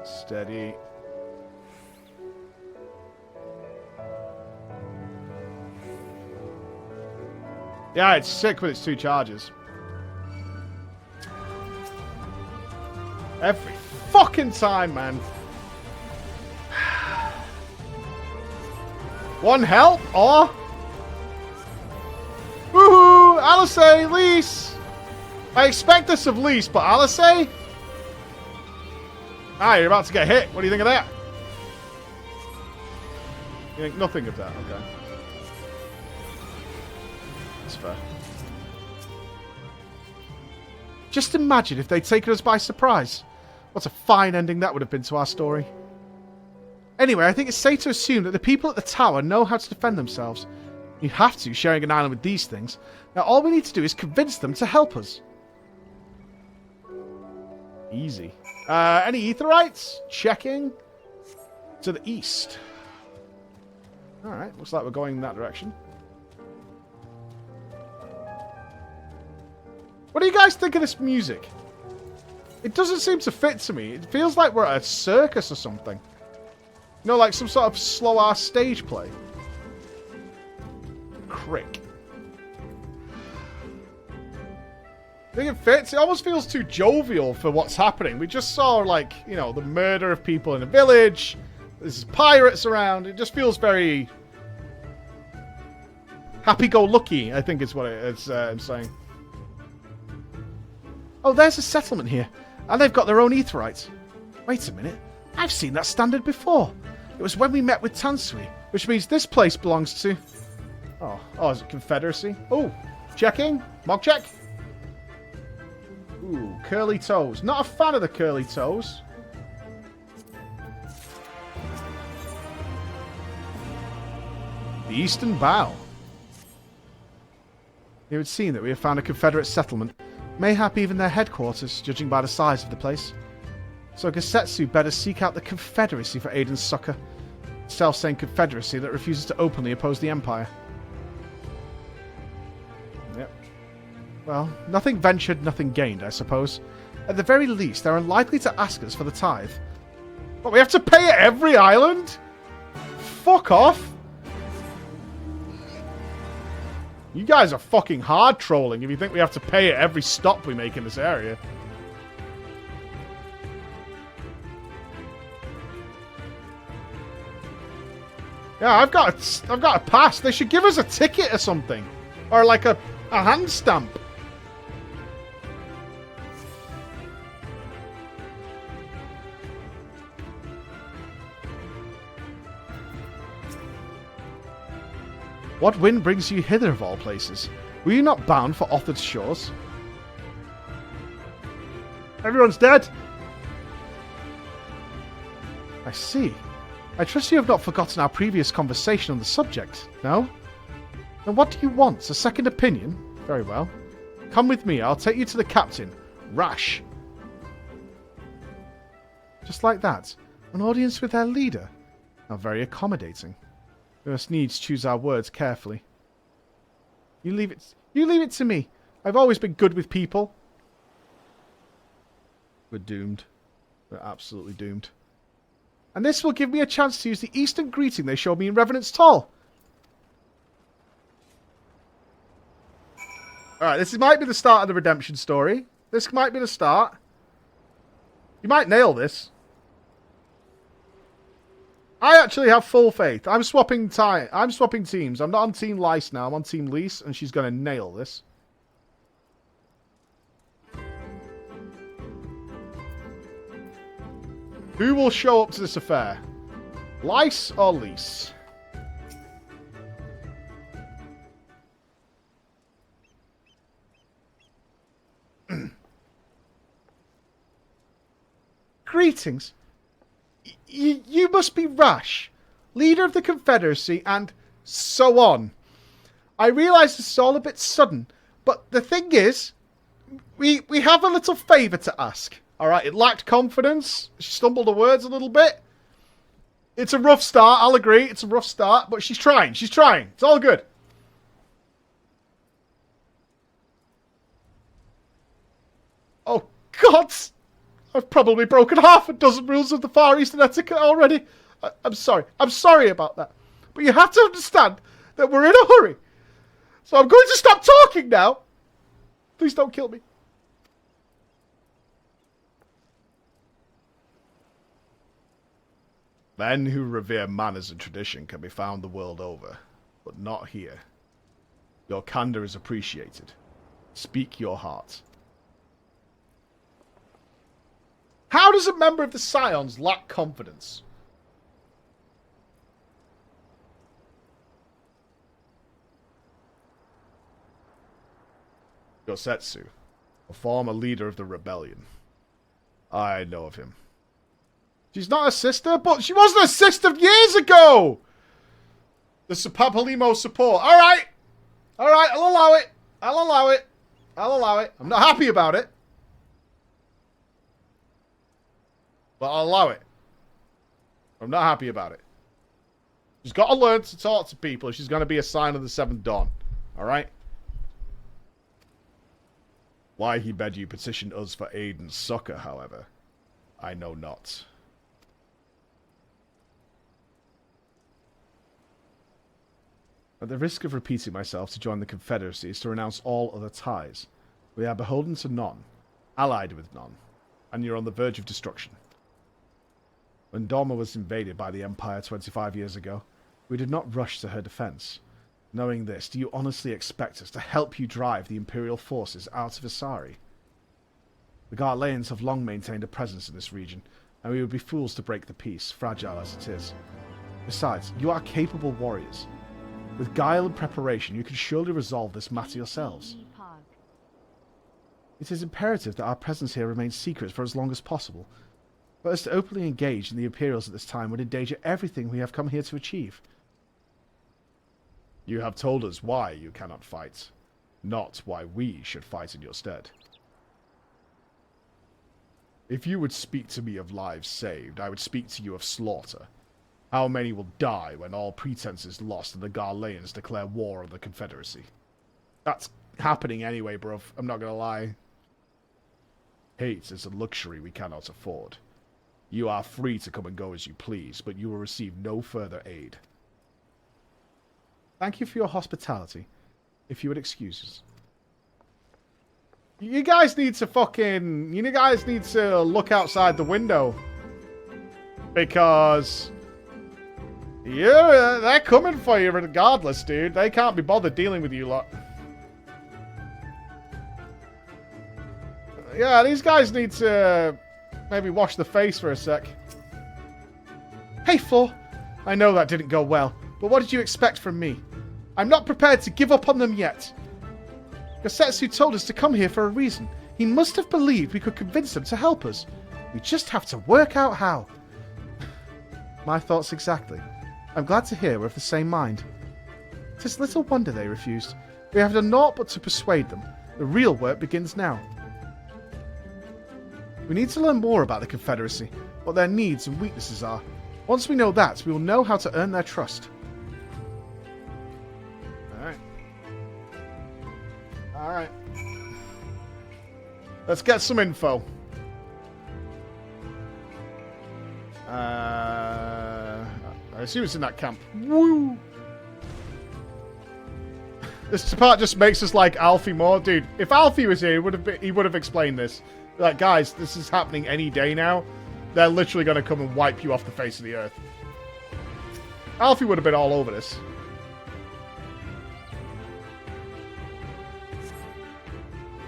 Steady. Yeah, it's sick with its 2 charges. Every fucking time, man. One help, or... Woohoo! Alice, Lise! I expect this of Lys, but Alice? Ah, you're about to get hit. What do you think of that? You think nothing of that? Okay. That's fair. Just imagine if they'd taken us by surprise. What a fine ending that would have been to our story. Anyway, I think it's safe to assume that the people at the tower know how to defend themselves. You have to, sharing an island with these things. Now all we need to do is convince them to help us. Easy. Any aetherites? Checking. To the east. Alright, looks like we're going in that direction. What do you guys think of this music? It doesn't seem to fit to me. It feels like we're at a circus or something. You know, like some sort of slow-ass stage play. Crick. I think it fits. It almost feels too jovial for what's happening. We just saw, like, you know, the murder of people in a village. There's pirates around. It just feels very happy-go-lucky, I think is what I'm saying. Oh, there's a settlement here. And they've got their own aetherites. Wait a minute. I've seen that standard before. It was when we met with Tansui, which means this place belongs to... Oh, is it Confederacy? Oh, checking. Mog check. Ooh, curly toes. Not a fan of the curly toes. The Eastern Bow. It would seem that we have found a Confederate settlement. Mayhap even their headquarters, judging by the size of the place. So Gesetsu better seek out the Confederacy for aid and succor. Self-same Confederacy that refuses to openly oppose the Empire. Yep. Well, nothing ventured, nothing gained, I suppose. At the very least, they're unlikely to ask us for the tithe. But we have to pay at every island? Fuck off! You guys are fucking hard trolling if you think we have to pay at every stop we make in this area. Yeah, I've got a pass. They should give us a ticket or something. Or like a hand stamp. What wind brings you hither of all places? Were you not bound for Othod's shores? Everyone's dead. I see. I trust you have not forgotten our previous conversation on the subject, no? Then what do you want? A second opinion? Very well. Come with me, I'll take you to the captain. Rash. Just like that. An audience with their leader. How very accommodating. We must needs choose our words carefully. You leave it to me. I've always been good with people. We're doomed. We're absolutely doomed. And this will give me a chance to use the Eastern greeting they showed me in Revenant's Toll. Alright, this might be the start of the redemption story. This might be the start. You might nail this. I actually have full faith. I'm swapping teams. I'm not on Team Lys now. I'm on Team Lys, and she's going to nail this. Who will show up to this affair? Lys or Lys? Greetings. You must be Rash, leader of the Confederacy, and so on. I realise this is all a bit sudden, but the thing is, we have a little favour to ask. Alright, it lacked confidence. She stumbled her words a little bit. It's a rough start, I'll agree. It's a rough start, but she's trying. She's trying. It's all good. Oh, God! I've probably broken half a dozen rules of the Far Eastern etiquette already. I'm sorry. I'm sorry about that. But you have to understand that we're in a hurry. So I'm going to stop talking now. Please don't kill me. Men who revere manners and tradition can be found the world over, but not here. Your candor is appreciated. Speak your heart. How does a member of the Scions lack confidence? Yosetsu, a former leader of the rebellion. I know of him. She's not a sister, but she wasn't a sister years ago! The Papalimos support. Alright! Alright, I'll allow it. I'll allow it. I'll allow it. I'm not happy about it. But I'll allow it. I'm not happy about it. She's got to learn to talk to people if she's going to be a sign of the Seventh Dawn. Alright? Why he bade you petition us for aid and succor, however, I know not. At the risk of repeating myself, to join the Confederacy is to renounce all other ties. We are beholden to none, allied with none, and you're on the verge of destruction. When Doma was invaded by the Empire 25 years ago, we did not rush to her defense. Knowing this, do you honestly expect us to help you drive the Imperial forces out of Asari? The Garleans have long maintained a presence in this region, and we would be fools to break the peace, fragile as it is. Besides, you are capable warriors. With guile and preparation, you can surely resolve this matter yourselves. It is imperative that our presence here remains secret for as long as possible. For us to openly engage in the Imperials at this time would endanger everything we have come here to achieve. You have told us why you cannot fight, not why we should fight in your stead. If you would speak to me of lives saved, I would speak to you of slaughter. How many will die when all pretense is lost and the Garleans declare war on the Confederacy? That's happening anyway, bruv. I'm not gonna lie. Hate is a luxury we cannot afford. You are free to come and go as you please, but you will receive no further aid. Thank you for your hospitality. If you would excuse us. You guys need to fucking... You guys need to look outside the window. Because... Yeah, they're coming for you regardless, dude. They can't be bothered dealing with you lot. Yeah, these guys need to... maybe wash the face for a sec. Hey, Thor. I know that didn't go well, but what did you expect from me? I'm not prepared to give up on them yet. Yosetsu told us to come here for a reason. He must have believed we could convince them to help us. We just have to work out how. My thoughts exactly. I'm glad to hear we're of the same mind. 'Tis little wonder they refused. We have done naught but to persuade them. The real work begins now. We need to learn more about the Confederacy, what their needs and weaknesses are. Once we know that, we will know how to earn their trust. Alright. Alright. Let's get some info. I assume it's in that camp. Woo! This part just makes us like Alfie more. Dude, if Alfie was here, he would have explained this. Like, guys, this is happening any day now. They're literally going to come and wipe you off the face of the earth. Alfie would have been all over this.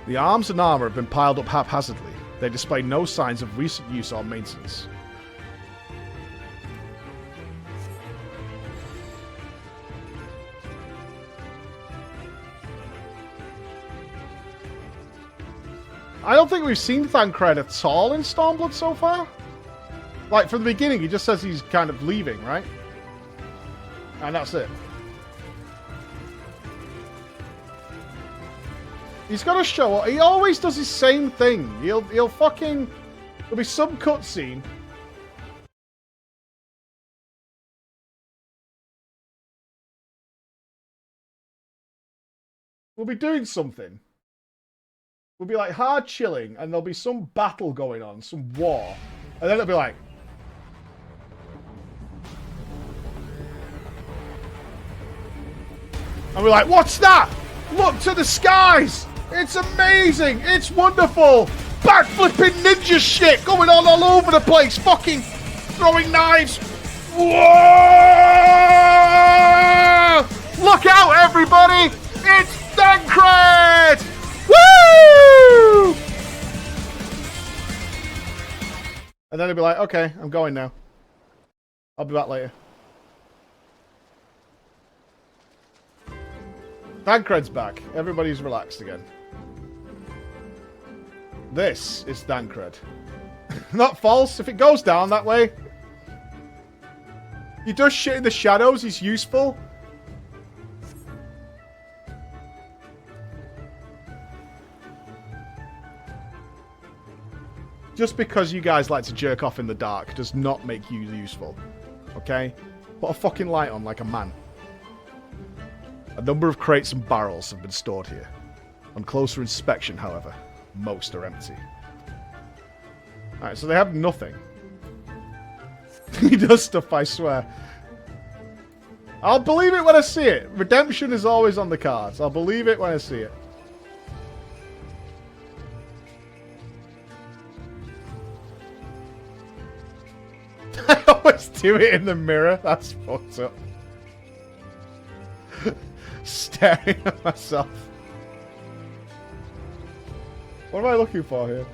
The arms and armor have been piled up haphazardly. They display no signs of recent use or maintenance. I don't think we've seen Thancred at all in Stormblood so far. Like, from the beginning, he just says he's kind of leaving, right? And that's it. He's got to show up. He always does his same thing. He'll fucking... There'll be some cutscene. We'll be doing something. We'll be like hard chilling, and there'll be some battle going on, some war. And then it'll be like... And we're like, what's that? Look to the skies! It's amazing! It's wonderful! Backflipping ninja shit going on all over the place! Fucking throwing knives! Whoa! Look out, everybody! It's Thancred! Woo! And then he'll be like, okay, I'm going now. I'll be back later. Dankred's back. Everybody's relaxed again. This is Dankred. Not false. If it goes down that way. He does shit in the shadows. He's useful. Just because you guys like to jerk off in the dark does not make you useful. Okay? Put a fucking light on like a man. A number of crates and barrels have been stored here. On closer inspection, however, most are empty. Alright, so they have nothing. He does stuff, I swear. I'll believe it when I see it. Redemption is always on the cards. I'll believe it when I see it. I always do it in the mirror. That's fucked up. Staring at myself. What am I looking for here?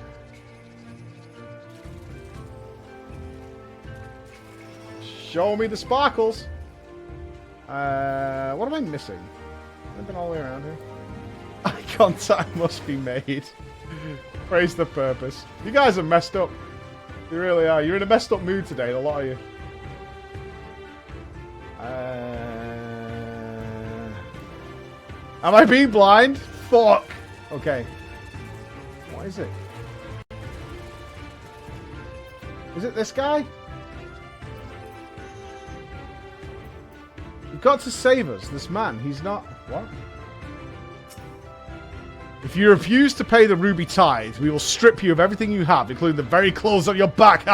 Show me the sparkles. What am I missing? I've been all the way around here. Eye contact must be made. Praise the purpose. You guys are messed up. You really are. You're in a messed up mood today, a lot of you. Am I being blind? Fuck. Okay. What is it? Is it this guy? You've got to save us, this man. He's not... What? If you refuse to pay the ruby tithe, we will strip you of everything you have, including the very clothes on your back.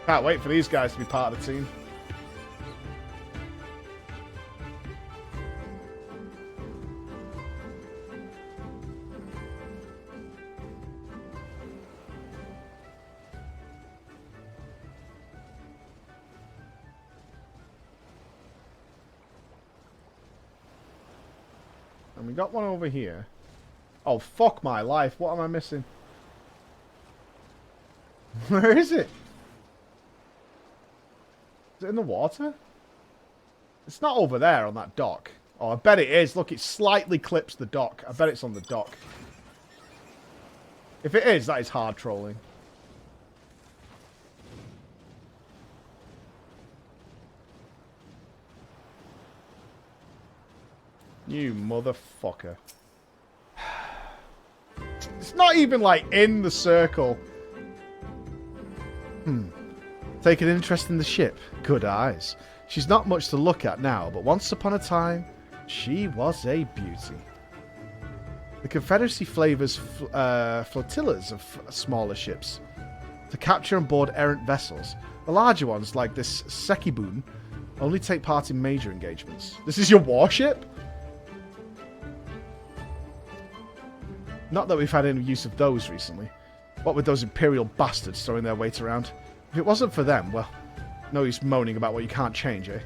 Can't wait for these guys to be part of the team. And we got one over here. Oh, fuck my life. What am I missing? Where is it? Is it in the water? It's not over there on that dock. Oh, I bet it is. Look, it slightly clips the dock. I bet it's on the dock. If it is, that is hard trolling. You motherfucker. It's not even, like, in the circle. Take an interest in the ship. Good eyes. She's not much to look at now, but once upon a time, she was a beauty. The Confederacy flavors flotillas of smaller ships to capture and board errant vessels. The larger ones, like this Sekibun, only take part in major engagements. This is your warship? Not that we've had any use of those recently. What with those Imperial bastards throwing their weight around? If it wasn't for them, well, no use moaning about what you can't change, eh?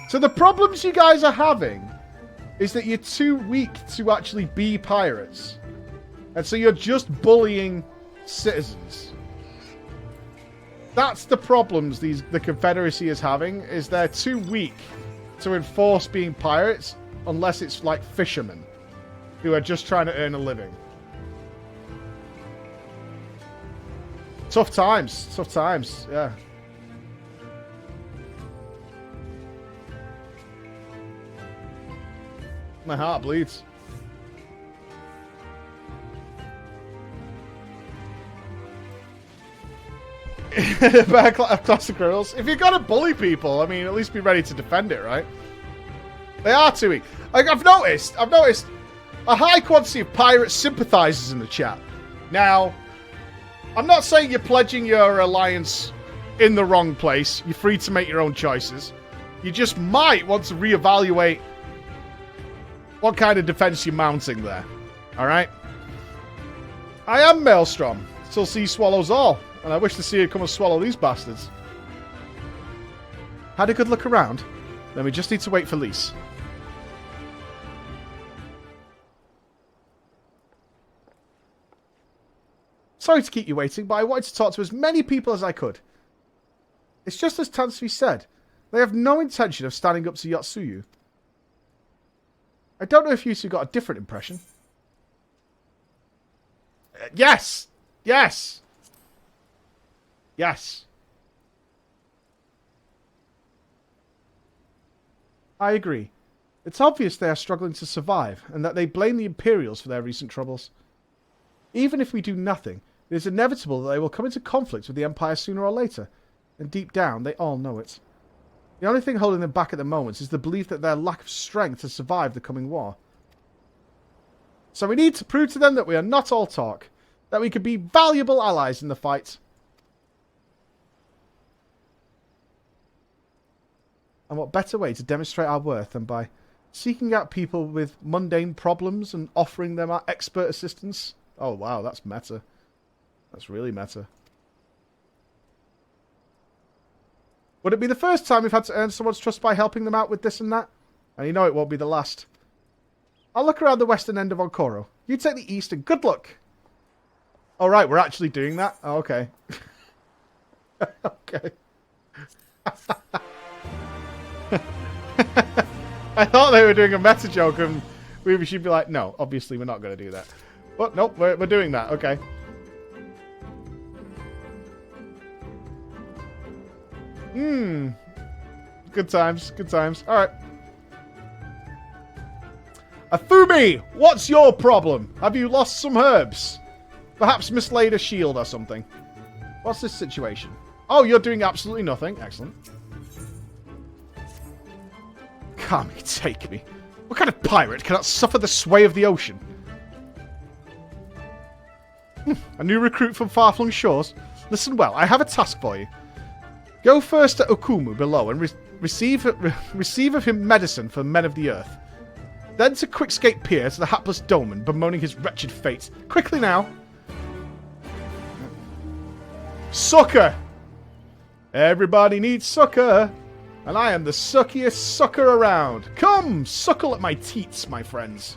So the problems you guys are having is that you're too weak to actually be pirates. And so you're just bullying citizens. That's the problems the Confederacy is having, is they're too weak to enforce being pirates unless it's like fishermen who are just trying to earn a living. Tough times, yeah. My heart bleeds. Classic girls. If you're gonna bully people, I mean, at least be ready to defend it, right? They are too weak. Like, I've noticed a high quantity of pirate sympathizers in the chat. Now, I'm not saying you're pledging your alliance in the wrong place. You're free to make your own choices. You just might want to reevaluate what kind of defense you're mounting there. Alright? I am Maelstrom, till sea swallows all, and I wish to see it come and swallow these bastards. Had a good look around. Then we just need to wait for Lise. Sorry to keep you waiting, but I wanted to talk to as many people as I could. It's just as Tansui said. They have no intention of standing up to Yotsuyu. I don't know if you two got a different impression. Yes! Yes! Yes. I agree. It's obvious they are struggling to survive, and that they blame the Imperials for their recent troubles. Even if we do nothing, it is inevitable that they will come into conflict with the Empire sooner or later, and deep down, they all know it. The only thing holding them back at the moment is the belief that their lack of strength to survive the coming war. So we need to prove to them that we are not all talk, that we could be valuable allies in the fight. And what better way to demonstrate our worth than by seeking out people with mundane problems and offering them our expert assistance? Oh wow, that's meta. That's really meta. Would it be the first time we've had to earn someone's trust by helping them out with this and that? And you know it won't be the last. I'll look around the western end of Onkoro. You take the east and good luck. Oh right, we're actually doing that? Oh, okay. Okay. I thought they were doing a meta joke and we should be like, no, obviously we're not going to do that. But nope, we're doing that. Okay. Good times, good times. Alright. Afumi, what's your problem? Have you lost some herbs? Perhaps mislaid a shield or something. What's this situation? Oh, you're doing absolutely nothing. Excellent. Kami, take me. What kind of pirate cannot suffer the sway of the ocean? A new recruit from far-flung shores? Listen well, I have a task for you. Go first to Okumu below and receive of him medicine for men of the earth. Then to Quickscape Pier to the hapless Doman, bemoaning his wretched fate. Quickly now. Succor! Everybody needs succor. And I am the suckiest sucker around. Come, suckle at my teats, my friends.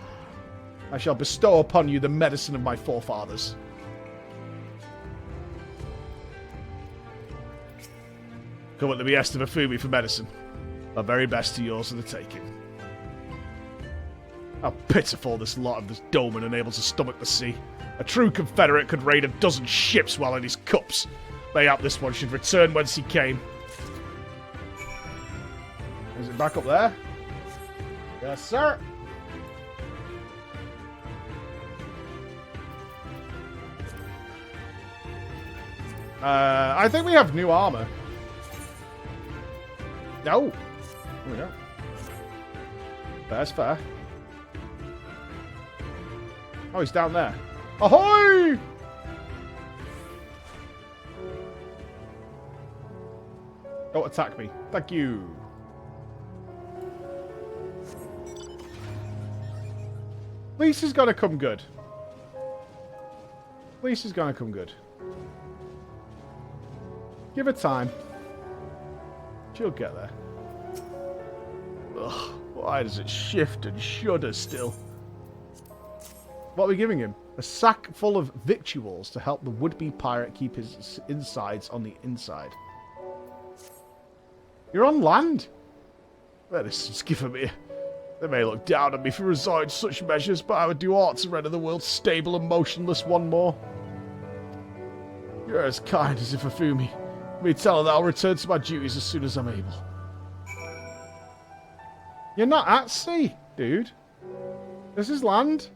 I shall bestow upon you the medicine of my forefathers. Come at the behest of Afumi for medicine. The very best of yours are the taking. How pitiful this lot of this Doman unable to stomach the sea. A true Confederate could raid a dozen ships while in his cups. Mayhap this one should return whence he came. Is it back up there? Yes, sir. I think we have new armor. No. Here we go. That's fair. Oh, he's down there. Ahoy! Don't attack me. Thank you. Lisa's gonna come good. Lisa's gonna come good. Give her time. She'll get there. Ugh, why does it shift and shudder still? What are we giving him? A sack full of victuals to help the would-be pirate keep his insides on the inside. You're on land? Medicine's given me. They may look down on me for resorting to such measures, but I would do aught to render the world stable and motionless one more. You're as kind as if Afumi. Me tell her that I'll return to my duties as soon as I'm able. You're not at sea, dude. This is land.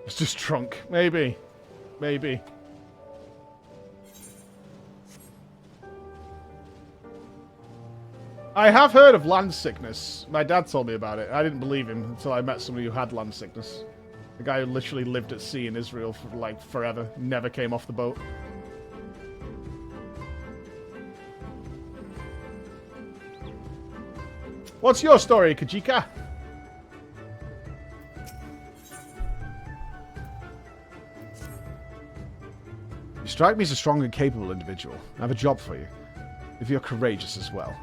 It's just drunk. Maybe. Maybe. I have heard of land sickness. My dad told me about it. I didn't believe him until I met somebody who had land sickness. A guy who literally lived at sea in Israel for like forever. Never came off the boat. What's your story, Kajika? You strike me as a strong and capable individual. I have a job for you. if you're courageous as well.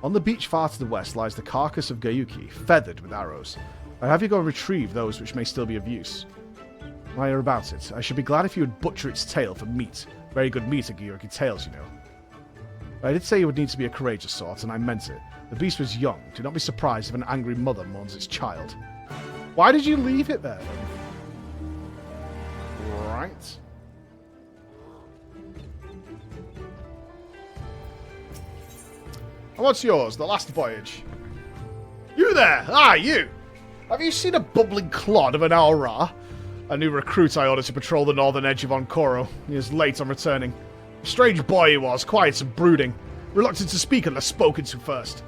On the beach far to the west lies the carcass of Gayuki, feathered with arrows. I'd have you go retrieve those which may still be of use. While you're about it, I should be glad if you would butcher its tail for meat. Very good meat at Gayuki tails, you know. But I did say you would need to be a courageous sort, and I meant it. The beast was young. Do not be surprised if an angry mother mourns its child. Why did you leave it there, then? Right. And what's yours? The last voyage. You there! Ah, you! Have you seen a bubbling clod of an Aura? A new recruit I ordered to patrol the northern edge of Onkoro. He is late on returning. A strange boy he was, quiet and brooding. Reluctant to speak unless spoken to first.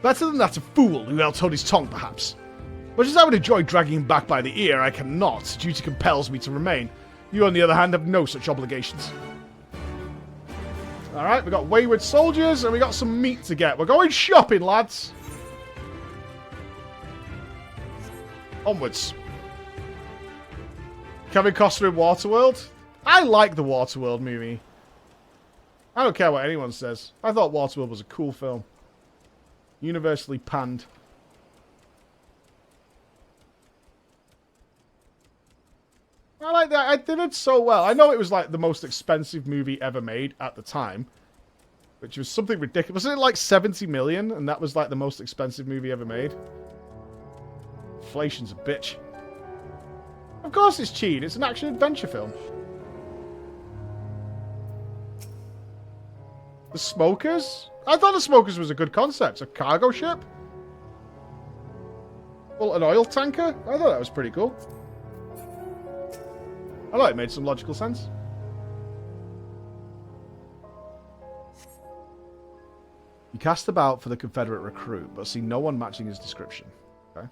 Better than that, a fool who held his tongue, perhaps. Much as I would enjoy dragging him back by the ear, I cannot. Duty compels me to remain. You, on the other hand, have no such obligations. Alright, we got wayward soldiers, and we got some meat to get. We're going shopping, lads. Onwards. Kevin Costner in Waterworld? I like the Waterworld movie. I don't care what anyone says. I thought Waterworld was a cool film. Universally panned. I like that. I did it so well. I know it was like the most expensive movie ever made at the time. Which was something ridiculous. Wasn't it like 70 million? And that was like the most expensive movie ever made? Inflation's a bitch. Of course it's cheap. It's an action-adventure film. The Smokers? I thought the Smokers was a good concept. A cargo ship? Well, an oil tanker? I thought that was pretty cool. I thought it made some logical sense. You cast about for the Confederate recruit, but see no one matching his description. Okay.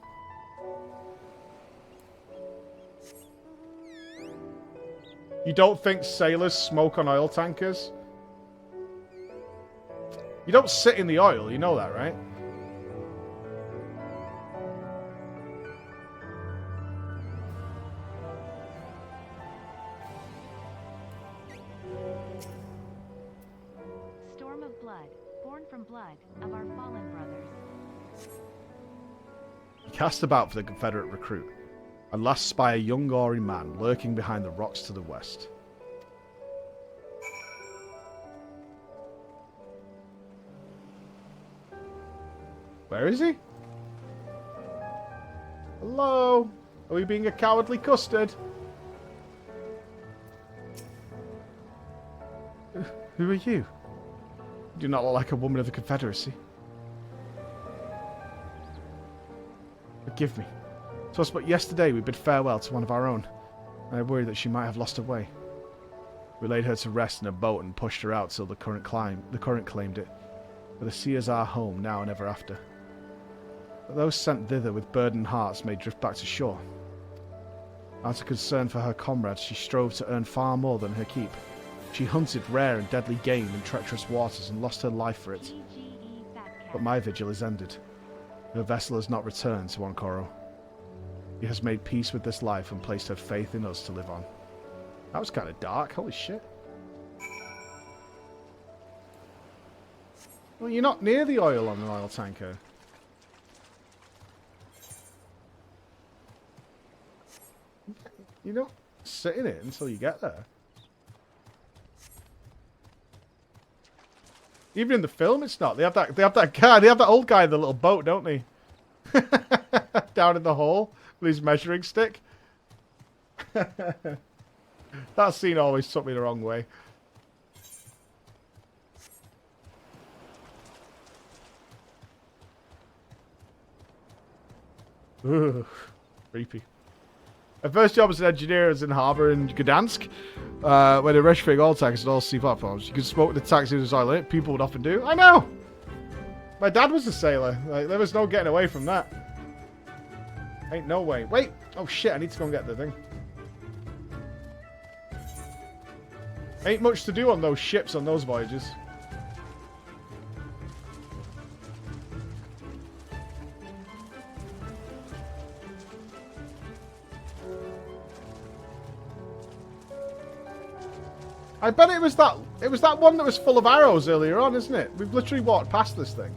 You don't think sailors smoke on oil tankers? You don't sit in the oil, you know that, right? Storm of blood, born from blood of our fallen brothers. You cast about for the Confederate recruit, and last spy a young gory man lurking behind the rocks to the west. Where is he? Hello? Are we being a cowardly custard? Who are you? You do not look like a woman of the Confederacy. Forgive me. 'Twas but yesterday we bid farewell to one of our own. I worried that she might have lost her way. We laid her to rest in a boat and pushed her out till the current claimed it. For the sea is our home now and ever after. But those sent thither with burdened hearts may drift back to shore. Out of concern for her comrades, she strove to earn far more than her keep. She hunted rare and deadly game in treacherous waters and lost her life for it. But my vigil is ended. Her vessel has not returned to Onkoro. She has made peace with this life and placed her faith in us to live on. That was kind of dark. Holy shit. Well, you're not near the oil on an oil tanker. You don't sit in it until you get there. Even in the film, it's not. They have that guy. They have that old guy in the little boat, don't they? Down in the hole with his measuring stick. That scene always took me the wrong way. Ugh, creepy. My first job as an engineer was in harbour in Gdansk, where the retrofitting oil tankers and all sea platforms. You could smoke the tanks in the oil in it. People would often do. I know! My dad was a sailor. Like, there was no getting away from that. Ain't no way. Wait! Oh shit, I need to go and get the thing. Ain't much to do on those ships on those voyages. I bet it was that one that was full of arrows earlier on, isn't it? We've literally walked past this thing.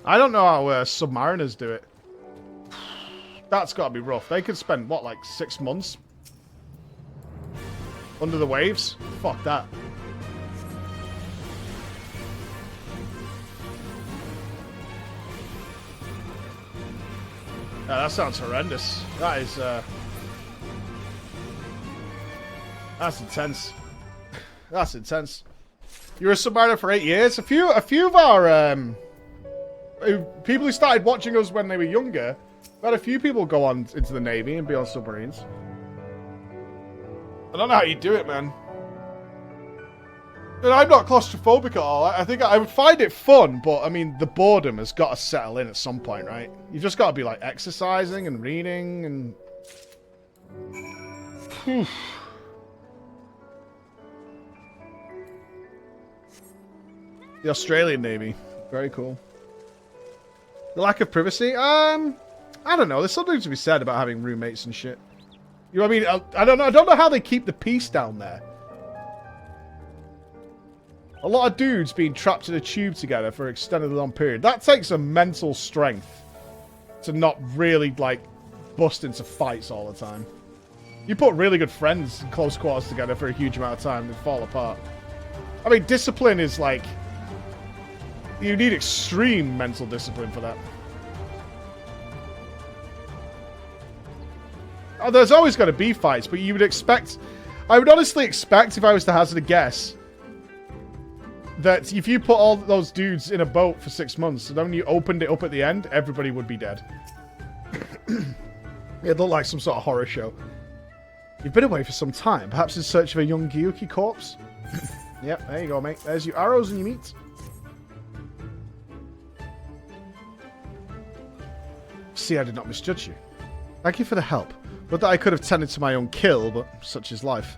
I don't know how submariners do it. That's got to be rough. They could spend, what, like 6 months under the waves? Fuck that. Yeah, that sounds horrendous. That is, that's intense. That's intense. You were a submariner for 8 years? A few of our, people who started watching us when they were younger, we had a few people go on into the Navy and be on submarines. I don't know how you do it, man. And I'm not claustrophobic at all. I think I would find it fun, but I mean, the boredom has got to settle in at some point, right? You've just got to be like exercising and reading and... Whew. The Australian Navy. Very cool. The lack of privacy? I don't know. There's something to be said about having roommates and shit. You know what I mean? I don't know. I don't know how they keep the peace down there. A lot of dudes being trapped in a tube together for an extended long period. That takes a mental strength to not really, like, bust into fights all the time. You put really good friends in close quarters together for a huge amount of time, they fall apart. I mean, discipline is like... You need extreme mental discipline for that. Oh, there's always going to be fights, but you would expect... I would honestly expect, if I was to hazard a guess, that if you put all those dudes in a boat for 6 months, and then when you opened it up at the end, everybody would be dead. It looked like some sort of horror show. You've been away for some time, perhaps in search of a young Gyuki corpse? Yep, there you go, mate. There's your arrows and your meat. See, I did not misjudge you. Thank you for the help. Not that I could have tended to my own kill, but such is life.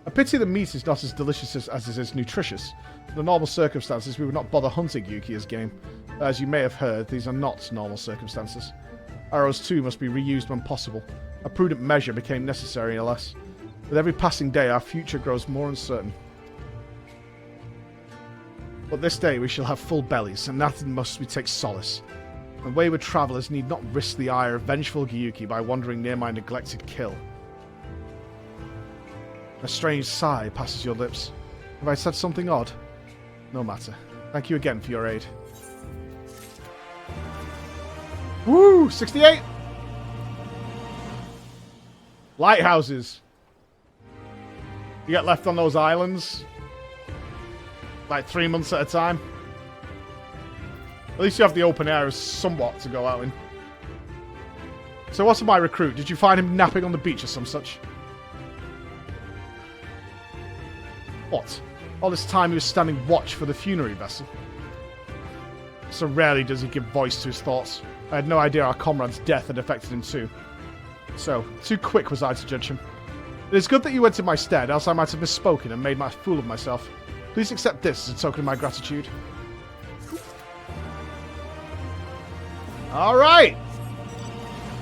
I pity the meat is not as delicious as it is nutritious. Under normal circumstances, we would not bother hunting Gyuki as game. As you may have heard, these are not normal circumstances. Arrows too must be reused when possible. A prudent measure became necessary, alas. With every passing day, our future grows more uncertain. But this day we shall have full bellies, and nothing must we take solace. And wayward travellers need not risk the ire of vengeful Gyuki by wandering near my neglected kill. A strange sigh passes your lips. Have I said something odd? No matter. Thank you again for your aid. Woo! 68! Lighthouses. You get left on those islands. Like 3 months at a time. At least you have the open air somewhat to go out in. So what's my recruit? Did you find him napping on the beach or some such? What? All this time he was standing watch for the funerary vessel. So rarely does he give voice to his thoughts. I had no idea our comrade's death had affected him too. So, too quick was I to judge him. It is good that you went in my stead, else I might have misspoken and made my fool of myself. Please accept this as a token of my gratitude. Alright!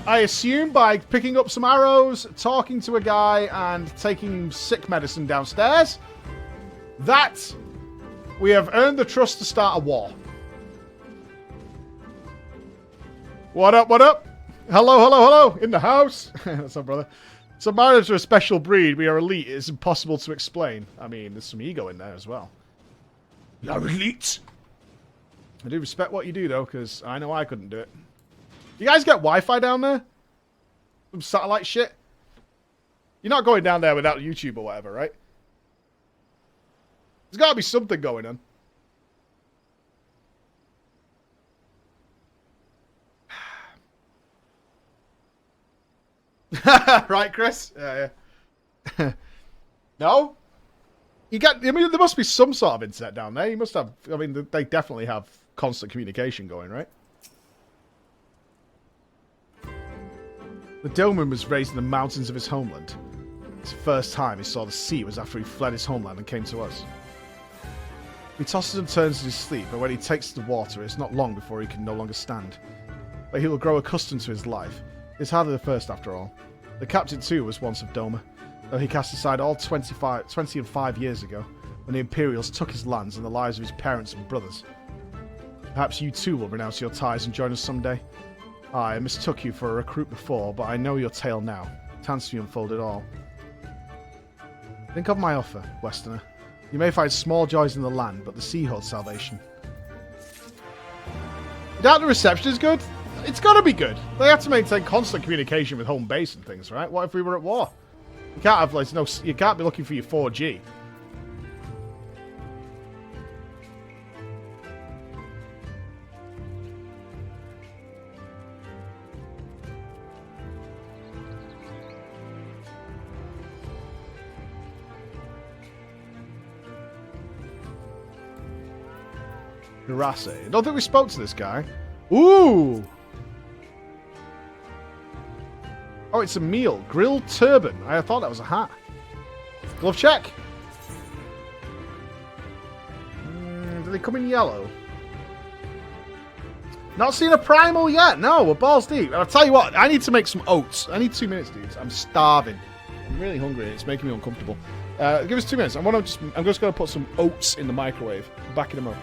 I assume by picking up some arrows, talking to a guy, and taking sick medicine downstairs, that we have earned the trust to start a war. What up, what up? Hello, hello, hello! In the house! What's up, brother? Submariners are a special breed. We are elite. It is impossible to explain. I mean, there's some ego in there as well. We are elite! I do respect what you do, though, because I know I couldn't do it. You guys get Wi-Fi down there? Some satellite shit? You're not going down there without YouTube or whatever, right? There's got to be something going on. Right, Chris? Yeah, yeah. No? You got, I mean, there must be some sort of internet down there. You must have, I mean, they definitely have constant communication going, right? The Doman was raised in the mountains of his homeland. the first time he saw the sea was after he fled his homeland and came to us. He tosses and turns in his sleep, and when he takes to the water, it's not long before he can no longer stand. But he will grow accustomed to his life. It's hardly the first, after all. The captain, too, was once of Doma, though he cast aside all 20 and 5 years ago, when the Imperials took his lands and the lives of his parents and brothers. Perhaps you, too, will renounce your ties and join us someday. I mistook you for a recruit before, but I know your tale now. Chance to unfold it all. Think of my offer, Westerner. You may find small joys in the land, but the sea holds salvation. You doubt the reception is good? It's gotta be good. They have to maintain constant communication with home base and things, right? What if we were at war? You can't have like you can't be looking for your 4G. Hirase. I don't think we spoke to this guy. Ooh! Oh, it's a meal. Grilled turban. I thought that was a hat. Glove check. Do they come in yellow? Not seen a primal yet. No, we're balls deep. And I'll tell you what, I need to make some oats. I need 2 minutes, dudes. I'm starving. I'm really hungry. It's making me uncomfortable. Give us 2 minutes. I'm just going to put some oats in the microwave. Back in a moment.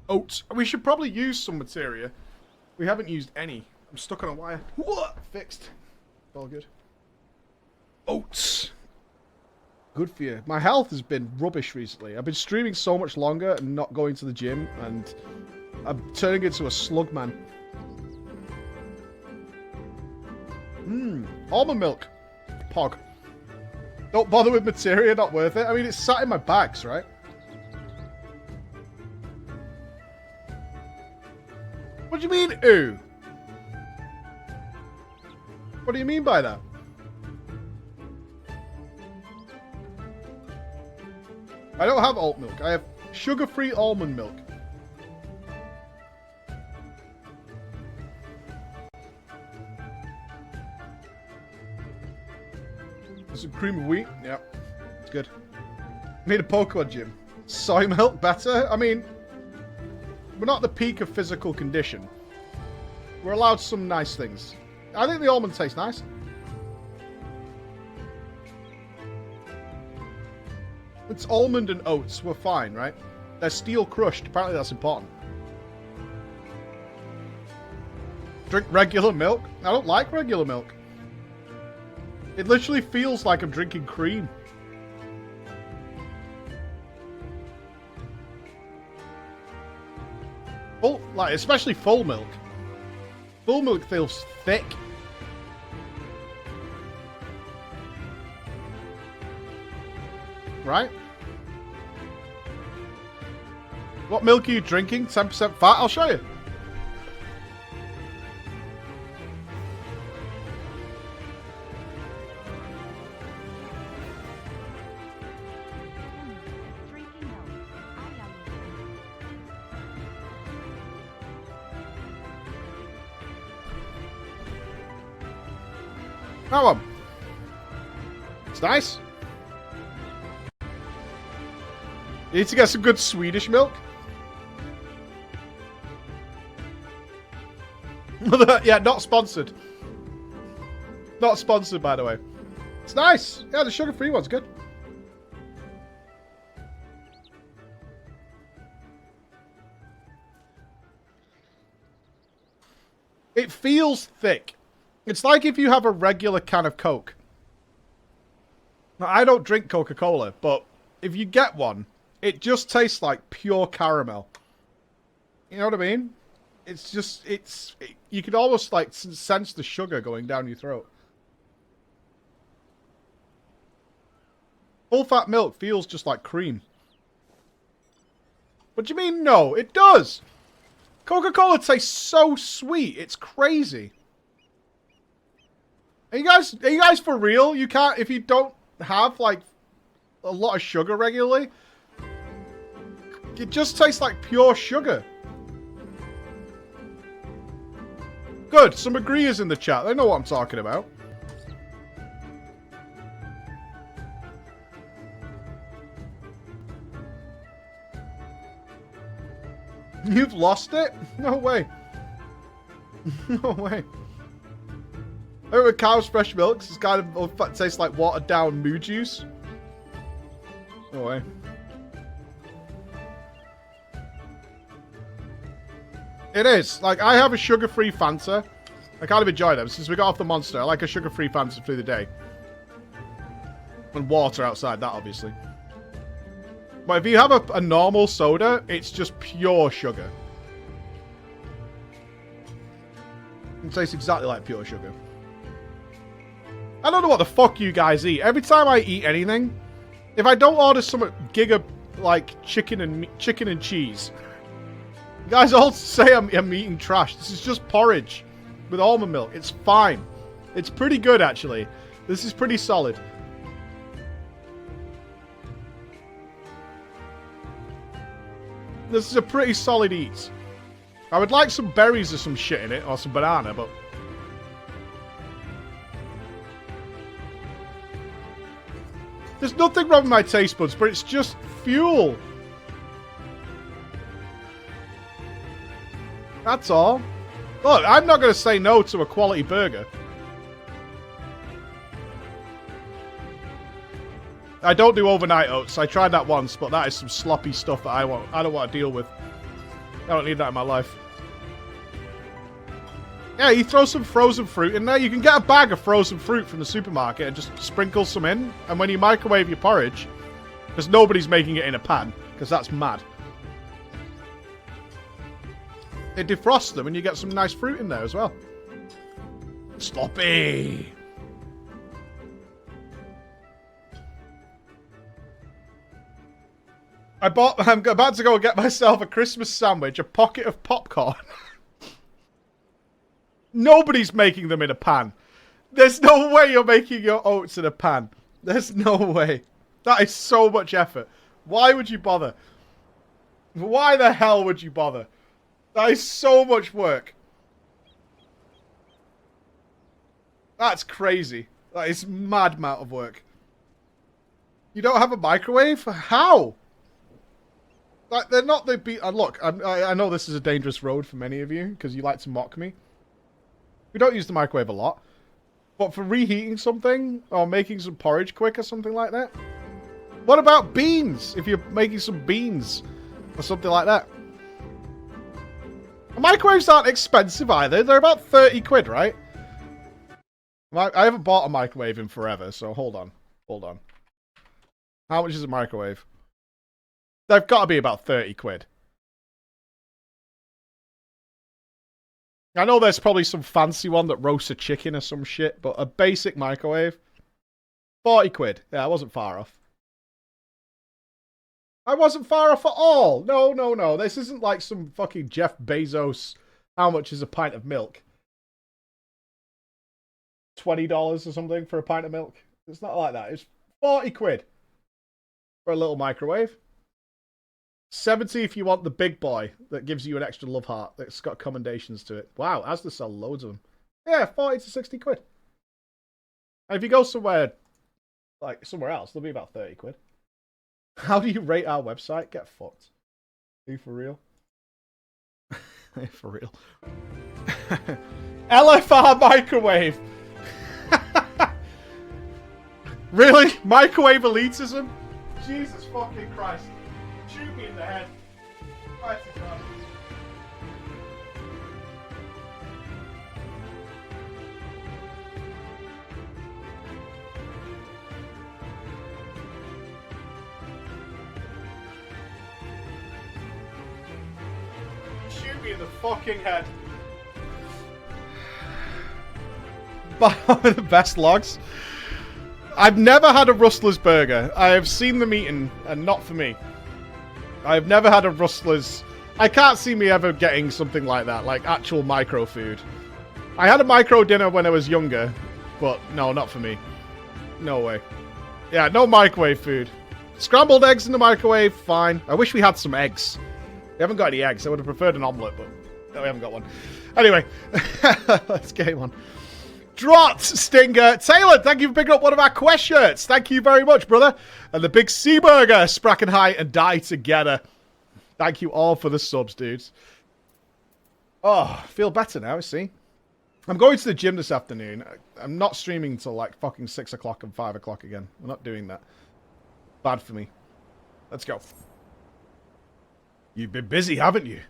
Oats. We should probably use some materia. We haven't used any. I'm stuck on a wire. What? Fixed. All good. Oats. Good for you. My health has been rubbish recently. I've been streaming so much longer and not going to the gym, and I'm turning into a slug man. Almond milk. Pog. Don't bother with materia, not worth it. I mean, it's sat in my bags, right? What do you mean, ooh? What do you mean by that? I don't have alt milk. I have sugar-free almond milk. Some cream of wheat. Yeah, it's good. Made a Pokemon gym. Soy milk better? I mean, we're not at the peak of physical condition. We're allowed some nice things. I think the almond tastes nice. It's almond and oats. We're fine, right? They're steel crushed. Apparently that's important. Drink regular milk? I don't like regular milk. It literally feels like I'm drinking cream. Full, like, especially full milk. Full milk feels thick. Right? What milk are you drinking? 10% fat? I'll show you. Drinking milk. That one. It's nice. You need to get some good Swedish milk. Yeah, not sponsored. Not sponsored, by the way. It's nice. Yeah, the sugar-free one's good. It feels thick. It's like if you have a regular can of Coke. Now, I don't drink Coca-Cola, but if you get one, it just tastes like pure caramel. You know what I mean? It's just, you can almost like sense the sugar going down your throat. Full fat milk feels just like cream. What do you mean no? It does! Coca-Cola tastes so sweet, it's crazy. Are you guys for real? You can't, if you don't have like a lot of sugar regularly, it just tastes like pure sugar. Good, some agreeers in the chat. They know what I'm talking about. You've lost it? No way. No way. Over with cow's fresh milk, it's kind of tastes like watered down moo juice. No way. It is. Like, I have a sugar-free Fanta. I kind of enjoy them. Since we got off the Monster, I like a sugar-free Fanta through the day. And water outside that, obviously. But if you have a normal soda, it's just pure sugar. It tastes exactly like pure sugar. I don't know what the fuck you guys eat. Every time I eat anything, if I don't order some giga, like, chicken and cheese... You guys all say I'm eating trash. This is just porridge with almond milk. It's fine. It's pretty good, actually. This is pretty solid. This is a pretty solid eat. I would like some berries or some shit in it, or some banana, but... There's nothing wrong with my taste buds, but it's just fuel. That's all. Look, I'm not going to say no to a quality burger. I don't do overnight oats. I tried that once, but that is some sloppy stuff that I don't want to deal with. I don't need that in my life. Yeah, you throw some frozen fruit in there. You can get a bag of frozen fruit from the supermarket and just sprinkle some in. And when you microwave your porridge, because nobody's making it in a pan, because that's mad. It defrosts them and you get some nice fruit in there as well. Sloppy! I'm about to go and get myself a Christmas sandwich, a pocket of popcorn. Nobody's making them in a pan. There's no way you're making your oats in a pan. There's no way. That is so much effort. Why would you bother? Why the hell would you bother? That is so much work. That's crazy. That is mad amount of work. You don't have a microwave? How? Like, they're not the look, I know this is a dangerous road for many of you, because you like to mock me. We don't use the microwave a lot. But for reheating something, or making some porridge quick or something like that? What about beans? If you're making some beans, or something like that. Microwaves aren't expensive either. They're about 30 quid, right? I haven't bought a microwave in forever, so hold on. Hold on. How much is a microwave? They've got to be about 30 quid. I know there's probably some fancy one that roasts a chicken or some shit, but a basic microwave, 40 quid. Yeah, I wasn't far off. I wasn't far off at all. No, no, no. This isn't like some fucking Jeff Bezos. How much is a pint of milk? $20 or something for a pint of milk. It's not like that. It's 40 quid for a little microwave. 70 if you want the big boy that gives you an extra love heart that's got commendations to it. Wow, Asda sell loads of them. Yeah, 40 to 60 quid. And if you go somewhere, like somewhere else, they'll be about 30 quid. How do you rate our website? Get fucked. Are you for real? For real. LFR microwave. Really? Microwave elitism? Jesus fucking Christ. Shoot me in the head. Christ to God. Shoot me in the fucking head. But the best logs. I've never had a Rustler's burger. I have seen them eaten, and not for me. I've never had a Rustler's. I can't see me ever getting something like that, like actual micro food. I had a micro dinner when I was younger, but no, not for me. No way. Yeah, no microwave food. Scrambled eggs in the microwave, fine. I wish we had some eggs. We haven't got any eggs. I would have preferred an omelette, but no, we haven't got one. Anyway, let's game on. Drot, Stinger, Taylor, thank you for picking up one of our quest shirts. Thank you very much, brother. And the Big Sea Burger, Spracken High and Die Together. Thank you all for the subs, dudes. Oh, I feel better now, see? I'm going to the gym this afternoon. I'm not streaming till like fucking 6 o'clock and 5 o'clock again. I'm not doing that. Bad for me. Let's go. You've been busy, haven't you?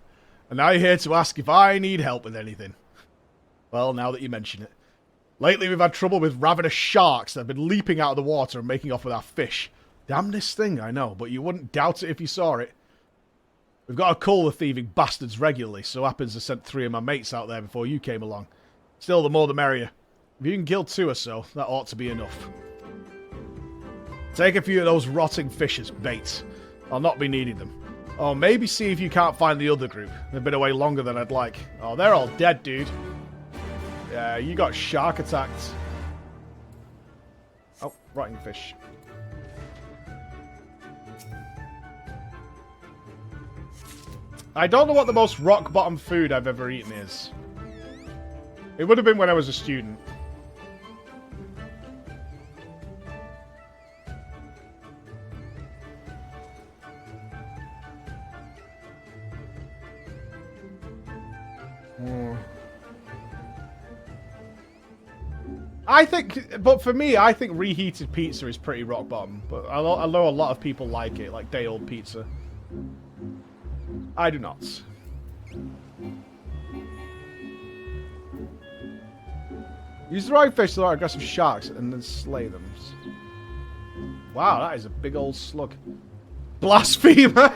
And now you're here to ask if I need help with anything. Well, now that you mention it. Lately, we've had trouble with ravenous sharks that have been leaping out of the water and making off with our fish. Damnedest thing, I know, but you wouldn't doubt it if you saw it. We've got to cull the thieving bastards regularly, so happens I sent 3 of my mates out there before you came along. Still, the more the merrier. If you can kill 2 or so, that ought to be enough. Take a few of those rotting fish as bait. I'll not be needing them. Or maybe see if you can't find the other group. They've been away longer than I'd like. Oh, they're all dead, dude. Yeah, you got shark attacked. Oh, rotting fish. I don't know what the most rock-bottom food I've ever eaten is. It would have been when I was a student. I think, but for me, I think reheated pizza is pretty rock bottom. But I know a lot of people like it, like day-old pizza. I do not. Use the right fish to lure aggressive sharks and then slay them. Wow, that is a big old slug. Blasphemer!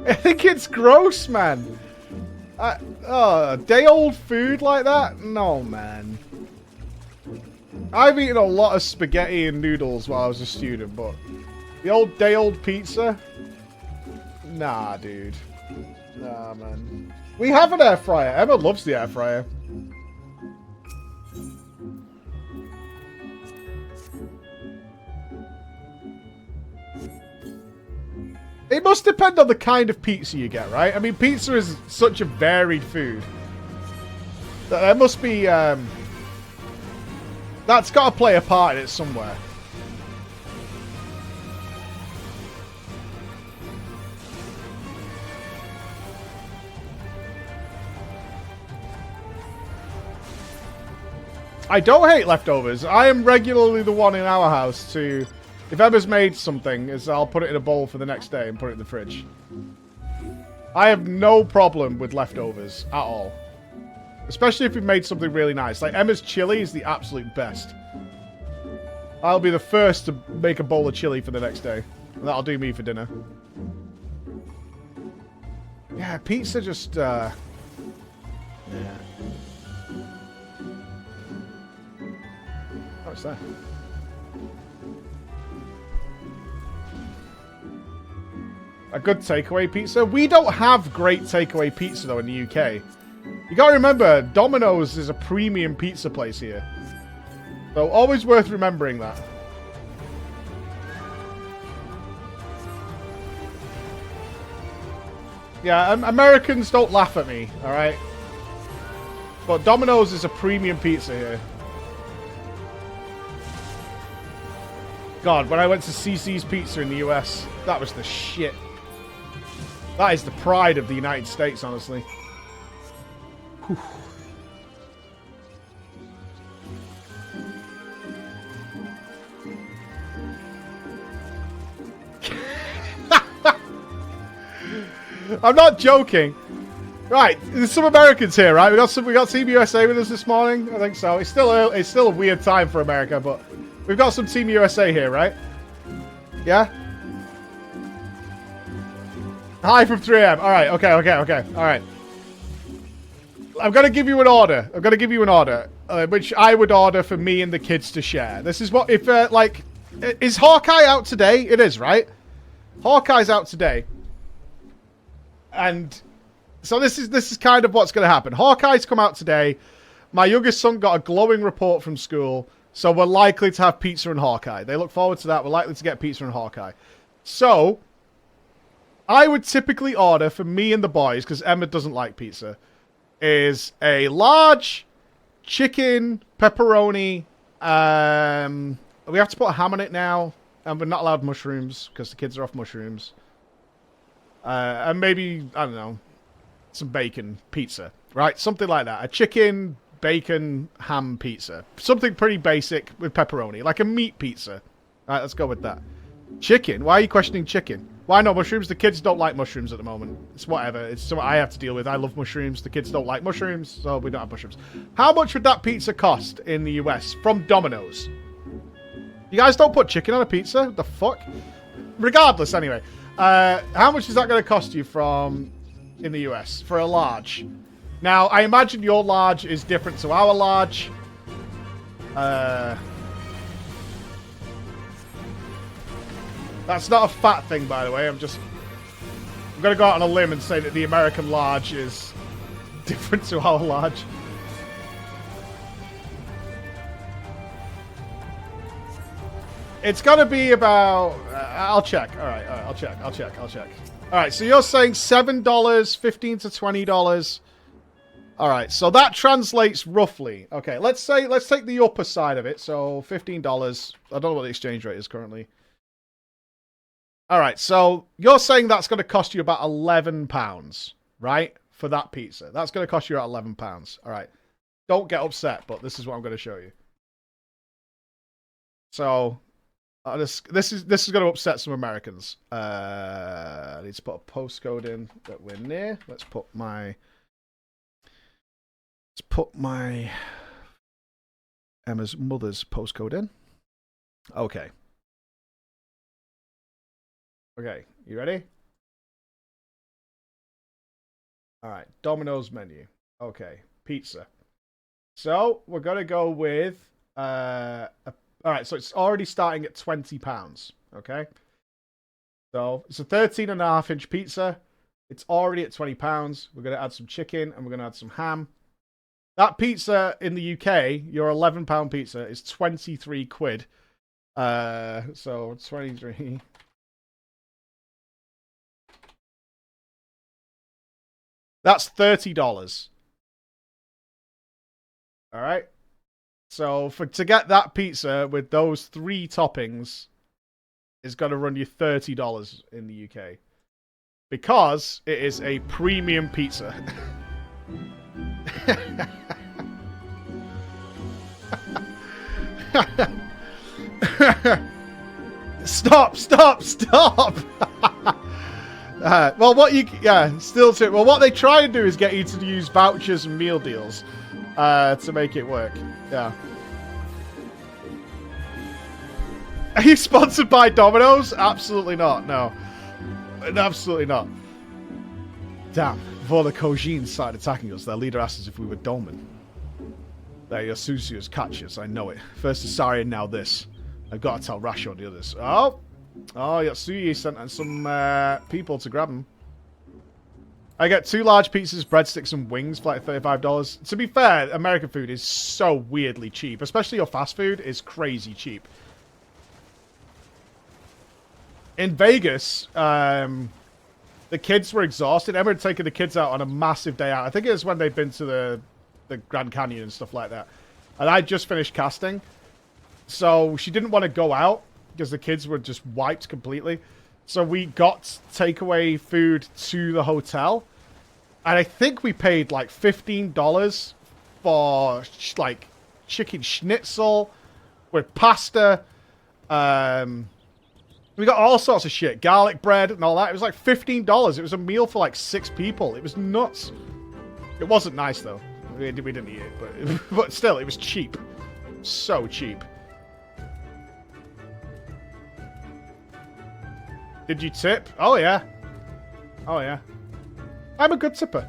I think it's gross, man. Day-old food like that? No, man. I've eaten a lot of spaghetti and noodles while I was a student, but the old day-old pizza? Nah, dude. Nah, man. We have an air fryer. Emma loves the air fryer. It must depend on the kind of pizza you get, right? I mean, pizza is such a varied food. There must be, that's got to play a part in it somewhere. I don't hate leftovers. I am regularly the one in our house to... If Emma's made something, I'll put it in a bowl for the next day and put it in the fridge. I have no problem with leftovers at all. Especially if you've made something really nice. Like, Emma's chili is the absolute best. I'll be the first to make a bowl of chili for the next day. And that'll do me for dinner. Yeah, pizza just, yeah. What's that? A good takeaway pizza? We don't have great takeaway pizza, though, in the UK. You gotta remember, Domino's is a premium pizza place here. So, always worth remembering that. Yeah, Americans don't laugh at me, alright? But Domino's is a premium pizza here. God, when I went to CC's Pizza in the US, that was the shit. That is the pride of the United States, honestly. Whew. I'm not joking. Right, there's some Americans here, right? We got Team USA with us this morning. I think so. It's still early, it's still a weird time for America, but we've got some Team USA here, right? Yeah. Hi from 3M. All right. Okay. All right. I'm gonna give you an order. Which I would order for me and the kids to share. This is what if like, is Hawkeye out today? It is, right? Hawkeye's out today, and so this is kind of what's gonna happen. Hawkeye's come out today. My youngest son got a glowing report from school, so we're likely to have pizza and Hawkeye. They look forward to that. We're likely to get pizza and Hawkeye. So I would typically order for me and the boys, because Emma doesn't like pizza, is a large chicken pepperoni. We have to put a ham on it now, and we're not allowed mushrooms because the kids are off mushrooms. And maybe, I don't know, some bacon pizza, right? Something like that. A chicken, bacon, ham pizza. Something pretty basic with pepperoni, like a meat pizza. All right, let's go with that. Chicken? Why are you questioning chicken? Why no mushrooms? The kids don't like mushrooms at the moment. It's whatever. It's something I have to deal with. I love mushrooms. The kids don't like mushrooms, so we don't have mushrooms. How much would that pizza cost in the US from Domino's? You guys don't put chicken on a pizza? What the fuck? Regardless, anyway. How much is that going to cost you from in the US for a large? Now, I imagine your large is different to our large. That's not a fat thing, by the way. I'm going to go out on a limb and say that the American large is different to our large. It's going to be about... I'll check. All right, I'll check. All right, so you're saying $7, $15 to $20. All right, so that translates roughly. Okay, let's take the upper side of it. So $15. I don't know what the exchange rate is currently. All right, so you're saying that's going to cost you about £11, right? For that pizza. That's going to cost you about £11. All right. Don't get upset, but this is what I'm going to show you. So, this is going to upset some Americans. I need to put a postcode in that we're near. Let's put my Emma's mother's postcode in. Okay. Okay, you ready? All right, Domino's menu. Okay, pizza. So we're gonna go with all right. So it's already starting at £20. Okay. So it's a 13.5-inch pizza. It's already at £20. We're gonna add some chicken and we're gonna add some ham. That pizza in the UK, your £11 pizza, is 23 quid. So 23. That's $30. All right. So to get that pizza with those 3 toppings is going to run you $30 in the UK because it is a premium pizza. Stop! Well, what they try and do is get you to use vouchers and meal deals to make it work. Yeah. Are you sponsored by Domino's? Absolutely not. No. Absolutely not. Damn. Before the Kojin started attacking us, their leader asked us if we were Dolmen. There, your Susu's catch us. I know it. First Asari and now this. I've got to tell Rasho and the others. Oh, Yatsuyi sent some people to grab them. I get 2 large pizzas, breadsticks, and wings for like $35. To be fair, American food is so weirdly cheap. Especially your fast food is crazy cheap. In Vegas, the kids were exhausted. Emma had taken the kids out on a massive day out. I think it was when they'd been to the Grand Canyon and stuff like that. And I'd just finished casting. So she didn't want to go out because the kids were just wiped completely. So we got takeaway food to the hotel. And I think we paid like $15 for like chicken schnitzel with pasta. We got all sorts of shit. Garlic bread and all that. It was like $15. It was a meal for like 6 people. It was nuts. It wasn't nice though. We didn't eat it. But still, it was cheap. So cheap. Did you tip? Oh, yeah. Oh, yeah. I'm a good tipper.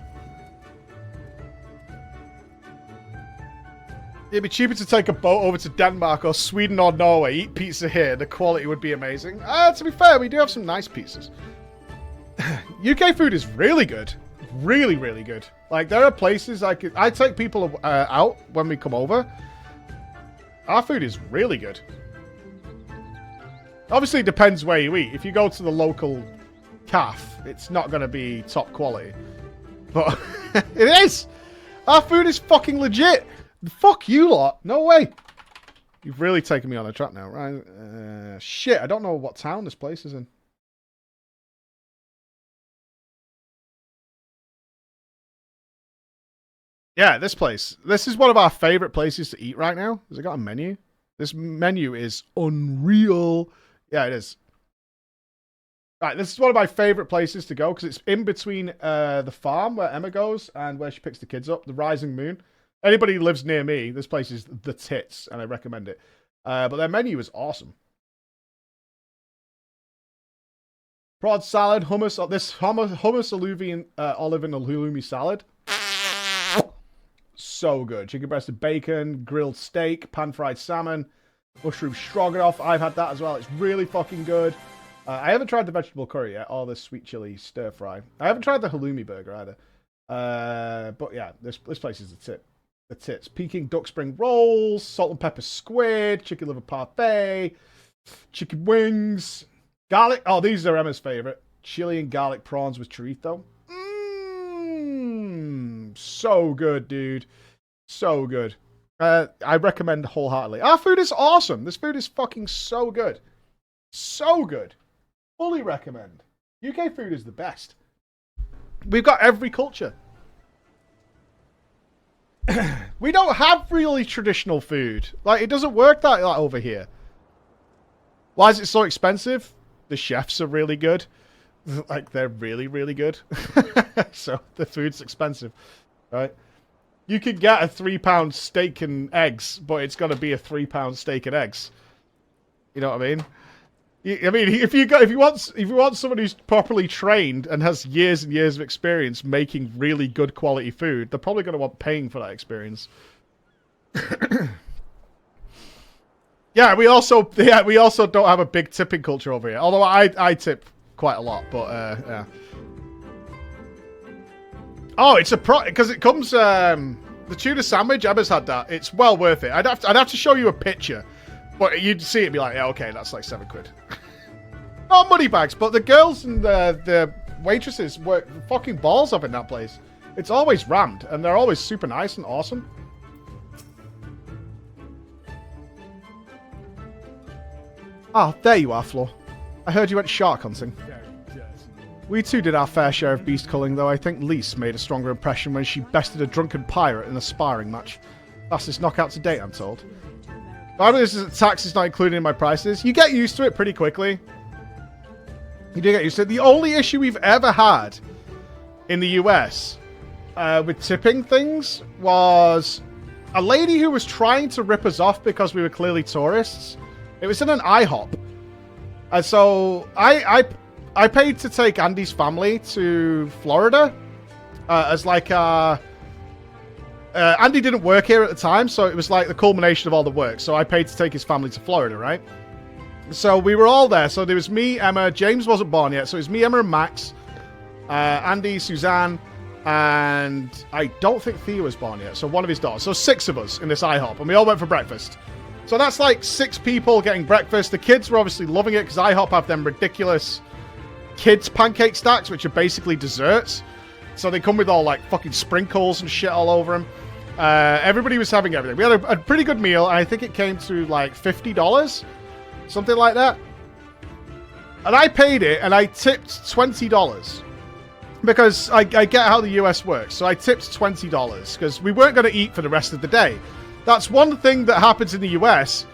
It'd be cheaper to take a boat over to Denmark or Sweden or Norway, eat pizza here. The quality would be amazing. To be fair, we do have some nice pizzas. UK food is really good. Really, really good. Like, there are places I take people out when we come over. Our food is really good. Obviously, it depends where you eat. If you go to the local calf, it's not going to be top quality. But it is! Our food is fucking legit! Fuck you lot! No way! You've really taken me on a trap now, right? Shit, I don't know what town this place is in. Yeah, this place. This is one of our favorite places to eat right now. Has it got a menu? This menu is unreal. Yeah, it is. Right, this is one of my favorite places to go because it's in between the farm where Emma goes and where she picks the kids up, the Rising Moon. Anybody who lives near me, this place is the tits, and I recommend it. But their menu is awesome. Prod salad, hummus. This hummus olive and halloumi salad. So good. Chicken breasted bacon, grilled steak, pan-fried salmon, mushroom stroganoff. I've had that as well. It's really fucking good. I haven't tried the vegetable curry yet, or the sweet chili stir fry. I haven't tried the halloumi burger either. But yeah, this place is the tits. Peking duck spring rolls, salt and pepper squid, chicken liver parfait, chicken wings, garlic. Oh, these are Emma's favorite. Chili and garlic prawns with chorizo. So good, dude. So good. I recommend wholeheartedly. Our food is awesome. This food is fucking so good. So good. Fully recommend. UK food is the best. We've got every culture. We don't have really traditional food. Like, it doesn't work that over here. Why is it so expensive? The chefs are really good. Like, they're really, really good. So, the food's expensive. Right? You could get a £3 steak and eggs, but it's got to be a £3 steak and eggs. You know what I mean? I mean, if you want someone who's properly trained and has years and years of experience making really good quality food, they're probably going to want paying for that experience. Yeah, we also don't have a big tipping culture over here. Although I tip quite a lot, but yeah. Oh, it's a because it comes the tuna sandwich. Emma's had that. It's well worth it. I'd have to show you a picture. But you'd see it and be like, yeah, okay, that's like £7. Not money bags, but the girls and the waitresses work fucking balls off in that place. It's always rammed, and they're always super nice and awesome. Ah, there you are, Flo. I heard you went shark hunting. We too did our fair share of beast culling, though I think Lise made a stronger impression when she bested a drunken pirate in a sparring match. Fastest knockout to date, I'm told. By the way, this is tax is not included in my prices. You get used to it pretty quickly. You do get used to it. The only issue we've ever had in the US with tipping things was a lady who was trying to rip us off because we were clearly tourists. It was in an IHOP. And so I paid to take Andy's family to Florida as like a... Andy didn't work here at the time, so it was like the culmination of all the work. So I paid to take his family to Florida, right? So we were all there. So there was me, Emma, James wasn't born yet. So it was me, Emma, and Max, Andy, Suzanne, and I don't think Thea was born yet. So one of his daughters. So 6 of us in this IHOP, and we all went for breakfast. So that's like 6 people getting breakfast. The kids were obviously loving it because IHOP have them ridiculous kids pancake stacks, which are basically desserts. So they come with all like fucking sprinkles and shit all over them. Everybody was having everything. We had a pretty good meal, and I think it came to like $50, something like that. And I paid it, and I tipped $20 because I get how the US works. So I tipped $20 because we weren't going to eat for the rest of the day. That's one thing that happens in the US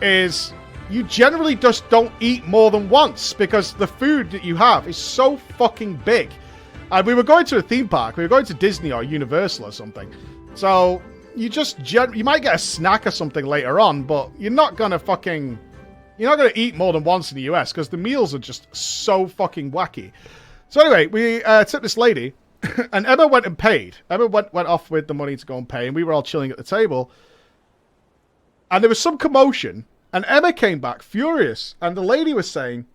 is you generally just don't eat more than once because the food that you have is so fucking big. And we were going to a theme park. We were going to Disney or Universal or something. So you just you might get a snack or something later on, but you're not gonna eat more than once in the US because the meals are just so fucking wacky. So anyway, we tipped this lady, and Emma went and paid. Emma went off with the money to go and pay, and we were all chilling at the table. And there was some commotion, and Emma came back furious, and the lady was saying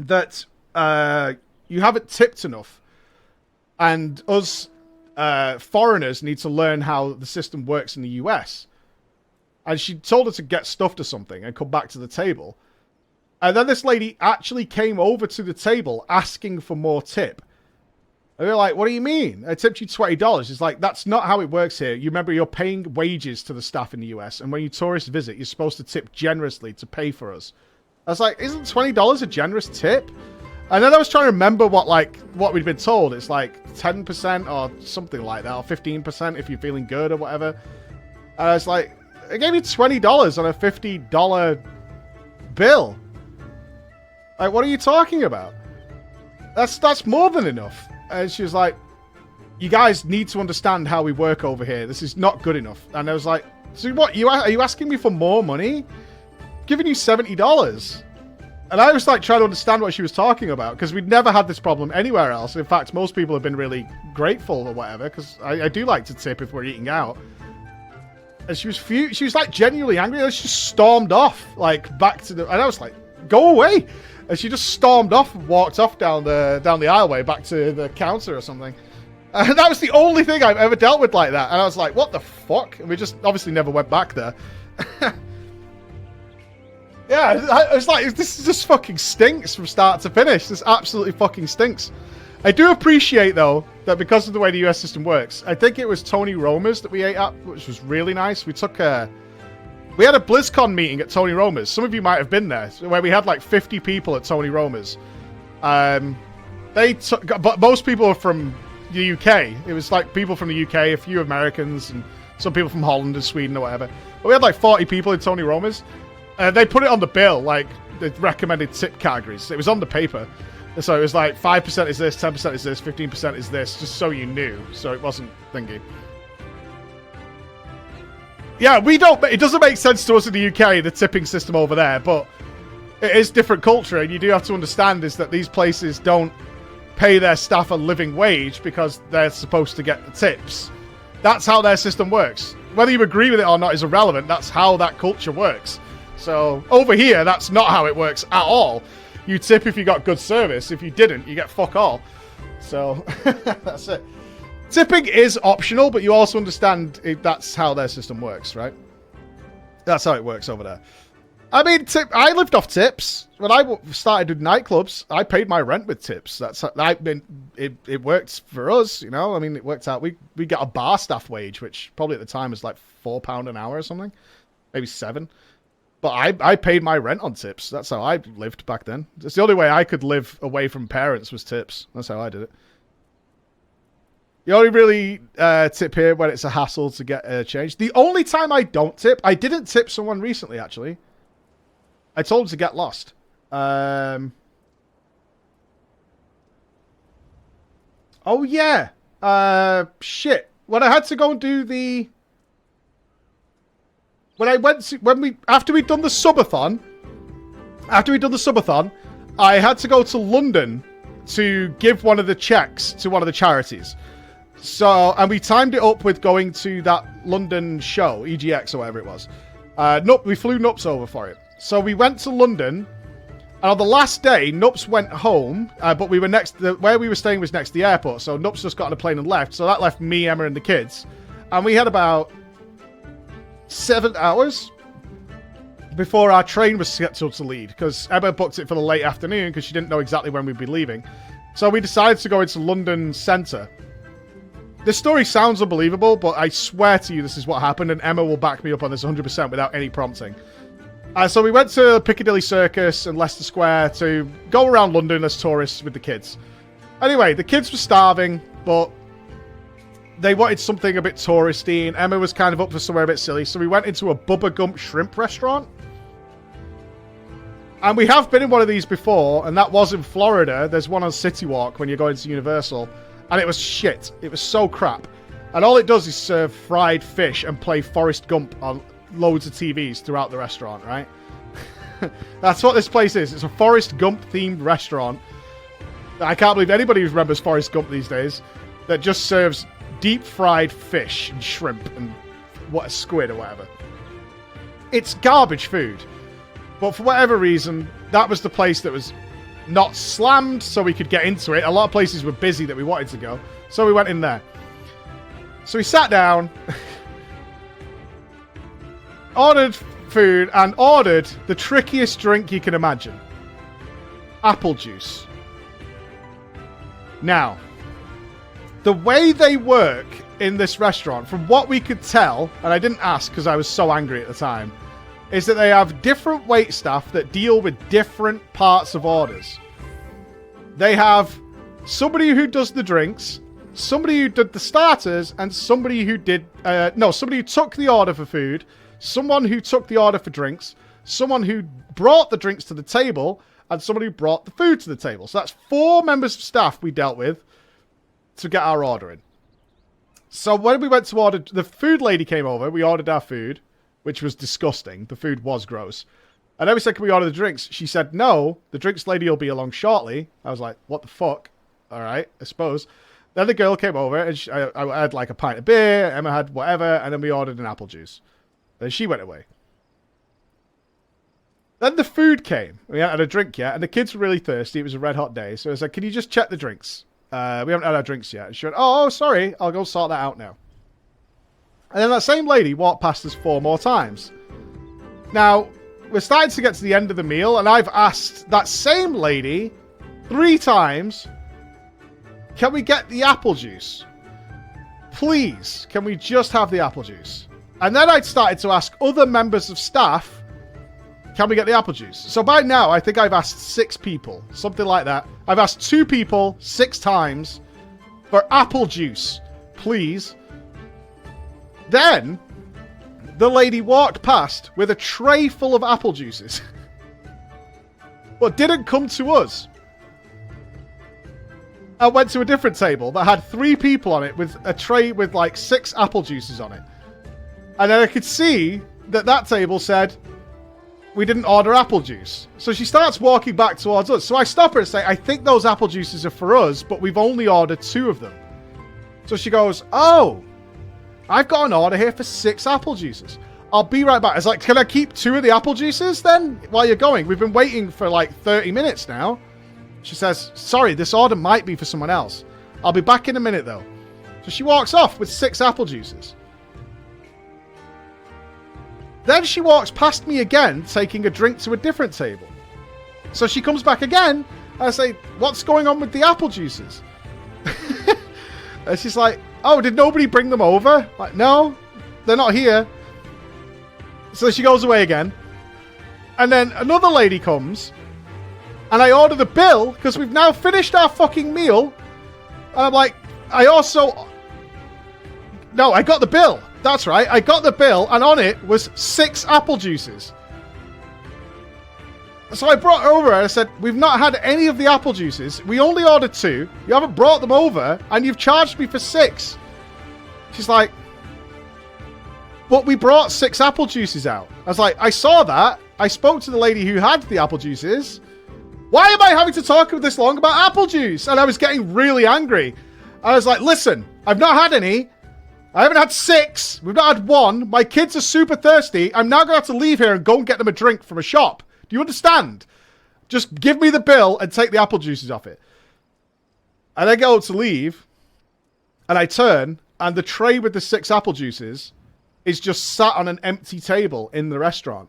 that you haven't tipped enough. And us foreigners need to learn how the system works in the US. And she told her to get stuffed or something and come back to the table. And then this lady actually came over to the table asking for more tip. And we were like, what do you mean? I tipped you $20. It's like, that's not how it works here. You remember, you're paying wages to the staff in the US. And when you tourist visit, you're supposed to tip generously to pay for us. I was like, isn't $20 a generous tip? And then I was trying to remember what we'd been told. It's like 10% or something like that, or 15% if you're feeling good or whatever. And I was like, I gave you $20 on a $50 bill. Like, what are you talking about? That's more than enough. And she was like, you guys need to understand how we work over here. This is not good enough. And I was like, so what? Are you asking me for more money? I'm giving you $70. And I was like trying to understand what she was talking about because we'd never had this problem anywhere else. In fact, most people have been really grateful or whatever because I do like to tip if we're eating out. And she was like genuinely angry. And she just stormed off like back to the. And I was like, go away. And she just stormed off and walked off down the aisleway back to the counter or something. And that was the only thing I've ever dealt with like that. And I was like, what the fuck? And we just obviously never went back there. Yeah, it's like, this just fucking stinks from start to finish. This absolutely fucking stinks. I do appreciate, though, that because of the way the US system works, I think it was Tony Roma's that we ate at, which was really nice. We took We had a BlizzCon meeting at Tony Roma's. Some of you might have been there, where we had like 50 people at Tony Roma's. But most people are from the UK. It was like people from the UK, a few Americans, and some people from Holland and Sweden or whatever. But we had like 40 people in Tony Roma's. They put it on the bill, like the recommended tip categories. It was on the paper. So it was like 5% is this, 10% is this, 15% is this, just so you knew. So it wasn't thingy. Yeah, it doesn't make sense to us in the UK, the tipping system over there, but it is different culture, and you do have to understand is that these places don't pay their staff a living wage because they're supposed to get the tips. That's how their system works. Whether you agree with it or not is irrelevant. That's how that culture works. So over here, that's not how it works at all. You tip if you got good service. If you didn't, you get fuck all. So that's it. Tipping is optional, but you also understand that's how their system works, right? That's how it works over there. I mean, I lived off tips. When I started with nightclubs, I paid my rent with tips. It worked for us, you know? I mean, it worked out. We got a bar staff wage, which probably at the time was like £4 an hour or something. Maybe £7. But I paid my rent on tips. That's how I lived back then. It's the only way I could live away from parents was tips. That's how I did it. You only really tip here when it's a hassle to get a change. The only time I don't tip, I didn't tip someone recently, actually. I told him to get lost. Oh, yeah. Shit. When I had to go and do the... After we'd done the subathon, I had to go to London to give one of the checks to one of the charities. So, and we timed it up with going to that London show, EGX or whatever it was. We flew Nups over for it. So we went to London, and on the last day, Nups went home, but we were where we were staying was next to the airport, so Nups just got on a plane and left. So that left me, Emma, and the kids. And we had about 7 hours before our train was scheduled to leave, because Emma booked it for the late afternoon because she didn't know exactly when we'd be leaving. So we decided to go into London Centre. This story sounds unbelievable, but I swear to you this is what happened, and Emma will back me up on this 100% without any prompting. So we went to Piccadilly Circus and Leicester Square to go around London as tourists with the kids. Anyway, the kids were starving, but they wanted something a bit touristy, and Emma was kind of up for somewhere a bit silly, so we went into a Bubba Gump shrimp restaurant. And we have been in one of these before, and that was in Florida. There's one on City Walk when you're going to Universal, and it was shit. It was so crap. And all it does is serve fried fish and play Forrest Gump on loads of TVs throughout the restaurant, right? That's what this place is. It's a Forrest Gump themed restaurant. I can't believe anybody remembers Forrest Gump these days. That just serves deep fried fish and shrimp and squid or whatever. It's garbage food. But for whatever reason, that was the place that was not slammed so we could get into it. A lot of places were busy that we wanted to go. So we went in there. So we sat down, ordered food, and ordered the trickiest drink you can imagine. Apple juice. Now, the way they work in this restaurant, from what we could tell, and I didn't ask because I was so angry at the time, is that they have different wait staff that deal with different parts of orders. They have somebody who does the drinks, somebody who did the starters, and somebody who did... somebody who took the order for food, someone who took the order for drinks, someone who brought the drinks to the table, and somebody who brought the food to the table. So that's 4 members of staff we dealt with to get our order in. So when we went to order... The food lady came over, we ordered our food, which was disgusting. The food was gross. And then we said, can we order the drinks? She said, no, the drinks lady will be along shortly. I was like, what the fuck? All right, I suppose. Then the girl came over, and I had like a pint of beer, Emma had whatever, and then we ordered an apple juice. Then she went away. Then the food came. We hadn't had a drink yet, and the kids were really thirsty. It was a red hot day. So I was like, can you just check the drinks? We haven't had our drinks yet. And she went, oh, sorry, I'll go sort that out now. And then that same lady walked past us 4 more times. Now, we're starting to get to the end of the meal, and I've asked that same lady 3 times, can we get the apple juice? Please, can we just have the apple juice? And then I started to ask other members of staff, can we get the apple juice? So by now, I think I've asked 6 people, something like that. I've asked 2 people 6 times for apple juice, please. Then the lady walked past with a tray full of apple juices, but didn't come to us. I went to a different table that had 3 people on it with a tray with like 6 apple juices on it. And then I could see that that table said, we didn't order apple juice. So she starts walking back towards us. So I stop her and say, I think those apple juices are for us, but we've only ordered 2 of them. So she goes, oh, I've got an order here for 6 apple juices. I'll be right back. I was like, can I keep 2 of the apple juices then while you're going? We've been waiting for like 30 minutes now. She says, sorry, this order might be for someone else. I'll be back in a minute though. So she walks off with 6 apple juices. Then she walks past me again, taking a drink to a different table. So she comes back again, and I say, what's going on with the apple juices? And she's like, oh, did nobody bring them over? Like, no, they're not here. So she goes away again. And then another lady comes, and I order the bill, because we've now finished our fucking meal. And I'm like, no, I got the bill. That's right, I got the bill, and on it was 6 apple juices. So I brought her over, and I said, we've not had any of the apple juices. We only ordered 2. You haven't brought them over, and you've charged me for 6. She's like, but we brought 6 apple juices out. I was like, I saw that. I spoke to the lady who had the apple juices. Why am I having to talk this long about apple juice? And I was getting really angry. I was like, listen, I've not had any. I haven't had 6. We've not had 1. My kids are super thirsty. I'm now going to have to leave here and go and get them a drink from a shop. Do you understand? Just give me the bill and take the apple juices off it. And I go to leave. And I turn. And the tray with the 6 apple juices is just sat on an empty table in the restaurant.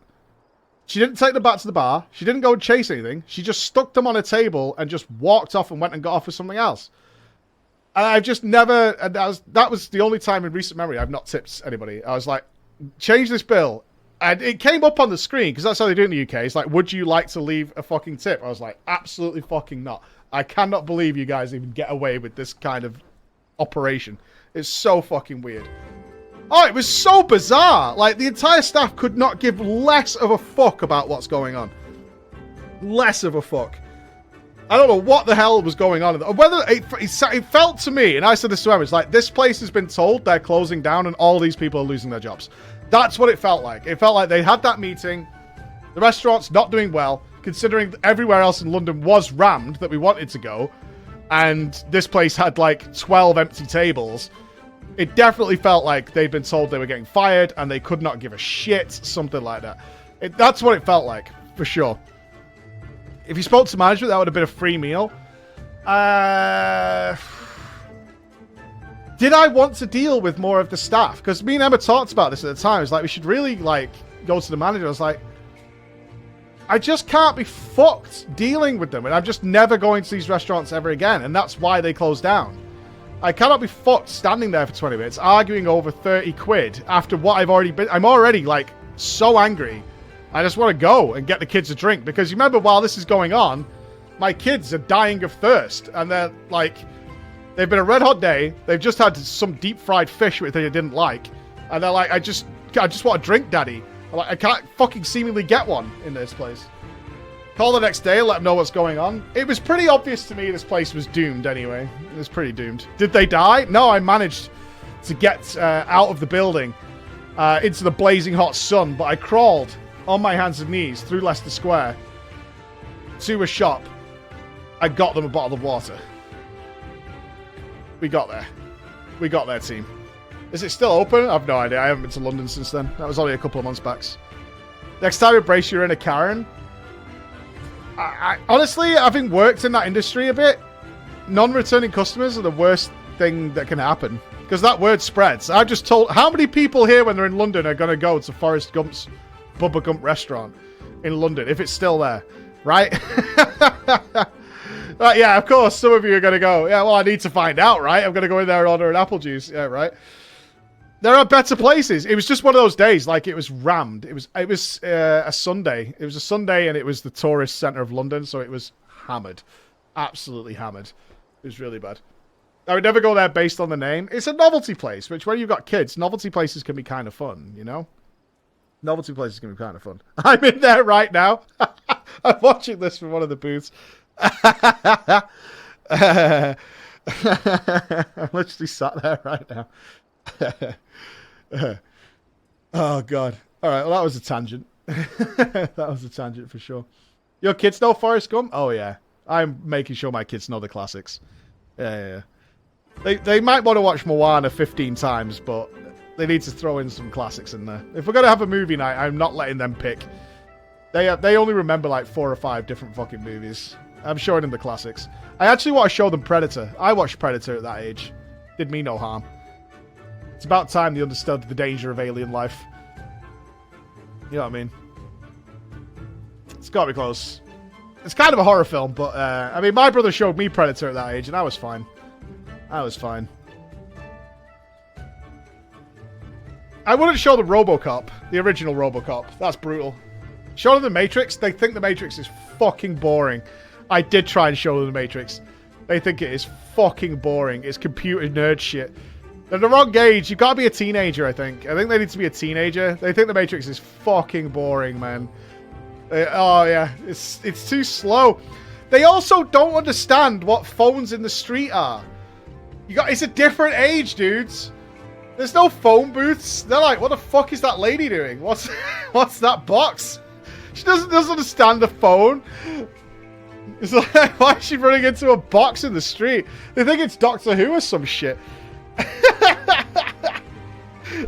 She didn't take them back to the bar. She didn't go and chase anything. She just stuck them on a table and just walked off and went and got off with something else. And I've just never, and that was the only time in recent memory I've not tipped anybody. I was like, change this bill. And it came up on the screen, because that's how they do it in the UK. It's like, would you like to leave a fucking tip? I was like, absolutely fucking not. I cannot believe you guys even get away with this kind of operation. It's so fucking weird. Oh, it was so bizarre. Like, the entire staff could not give less of a fuck about what's going on. Less of a fuck. I don't know what the hell was going on. Whether it felt to me, and I said this to Emma, it's like, this place has been told they're closing down and all these people are losing their jobs. That's what it felt like. It felt like they had that meeting. The restaurant's not doing well, considering everywhere else in London was rammed that we wanted to go. And this place had like 12 empty tables. It definitely felt like they'd been told they were getting fired and they could not give a shit. Something like that. That's what it felt like, for sure. If you spoke to management, that would have been a free meal. Did I want to deal with more of the staff? Because me and Emma talked about this at the time. It's like, we should really, like, go to the manager. I was like, I just can't be fucked dealing with them. And I'm just never going to these restaurants ever again. And that's why they closed down. I cannot be fucked standing there for 20 minutes arguing over 30 quid after what I've already been. I'm already, like, so angry. I just want to go and get the kids a drink. Because you remember, while this is going on, my kids are dying of thirst. And they're, like, they've been a red hot day. They've just had some deep fried fish which they didn't like. And they're like, I just want a drink, Daddy. I'm like, I can't fucking seemingly get one in this place. Call the next day, let them know what's going on. It was pretty obvious to me this place was doomed anyway. It was pretty doomed. Did they die? No, I managed to get out of the building into the blazing hot sun. But I crawled on my hands and knees through Leicester Square to a shop. I got them a bottle of water. We got there. We got there, team. Is it still open? I've no idea. I haven't been to London since then. That was only a couple of months back. Next time, embrace you're in a Karen. I honestly, having worked in that industry a bit, non-returning customers are the worst thing that can happen. Because that word spreads. I've just told... How many people here when they're in London are going to go to Forrest Gump's Bubba Gump restaurant in London, if it's still there? Right? Yeah, of course, some of you are going to go, yeah, well, I need to find out, right? I'm going to go in there and order an apple juice. Yeah, right? There are better places. It was just one of those days, like it was rammed. It was a Sunday. It was a Sunday, and it was the tourist centre of London, so it was hammered, absolutely hammered. It was really bad. I would never go there based on the name. It's a novelty place, which when you've got kids, novelty places can be kind of fun, you know? Novelty places can be kind of fun. I'm in there right now. I'm watching this from one of the booths. I'm literally sat there right now. Oh, God. All right, well, that was a tangent. That was a tangent for sure. Your kids know Forrest Gump? Oh, yeah. I'm making sure my kids know the classics. Yeah. They might want to watch Moana 15 times, but they need to throw in some classics in there. If we're going to have a movie night, I'm not letting them pick. They only remember like 4 or 5 different fucking movies. I'm showing them the classics. I actually want to show them Predator. I watched Predator at that age. Did me no harm. It's about time they understood the danger of alien life. You know what I mean? It's got to be close. It's kind of a horror film, but, I mean, my brother showed me Predator at that age, and I was fine. I was fine. I wouldn't show them RoboCop, the original RoboCop. That's brutal. Show them The Matrix. They think The Matrix is fucking boring. I did try and show them The Matrix. They think it is fucking boring. It's computer nerd shit. They're the wrong age. You've got to be a teenager, I think. I think they need to be a teenager. They think The Matrix is fucking boring, man. Oh, yeah. It's too slow. They also don't understand what phones in the street are. It's a different age, dudes. There's no phone booths. They're like, what the fuck is that lady doing? What's that box? She doesn't understand the phone. It's like, why is she running into a box in the street? They think it's Doctor Who or some shit.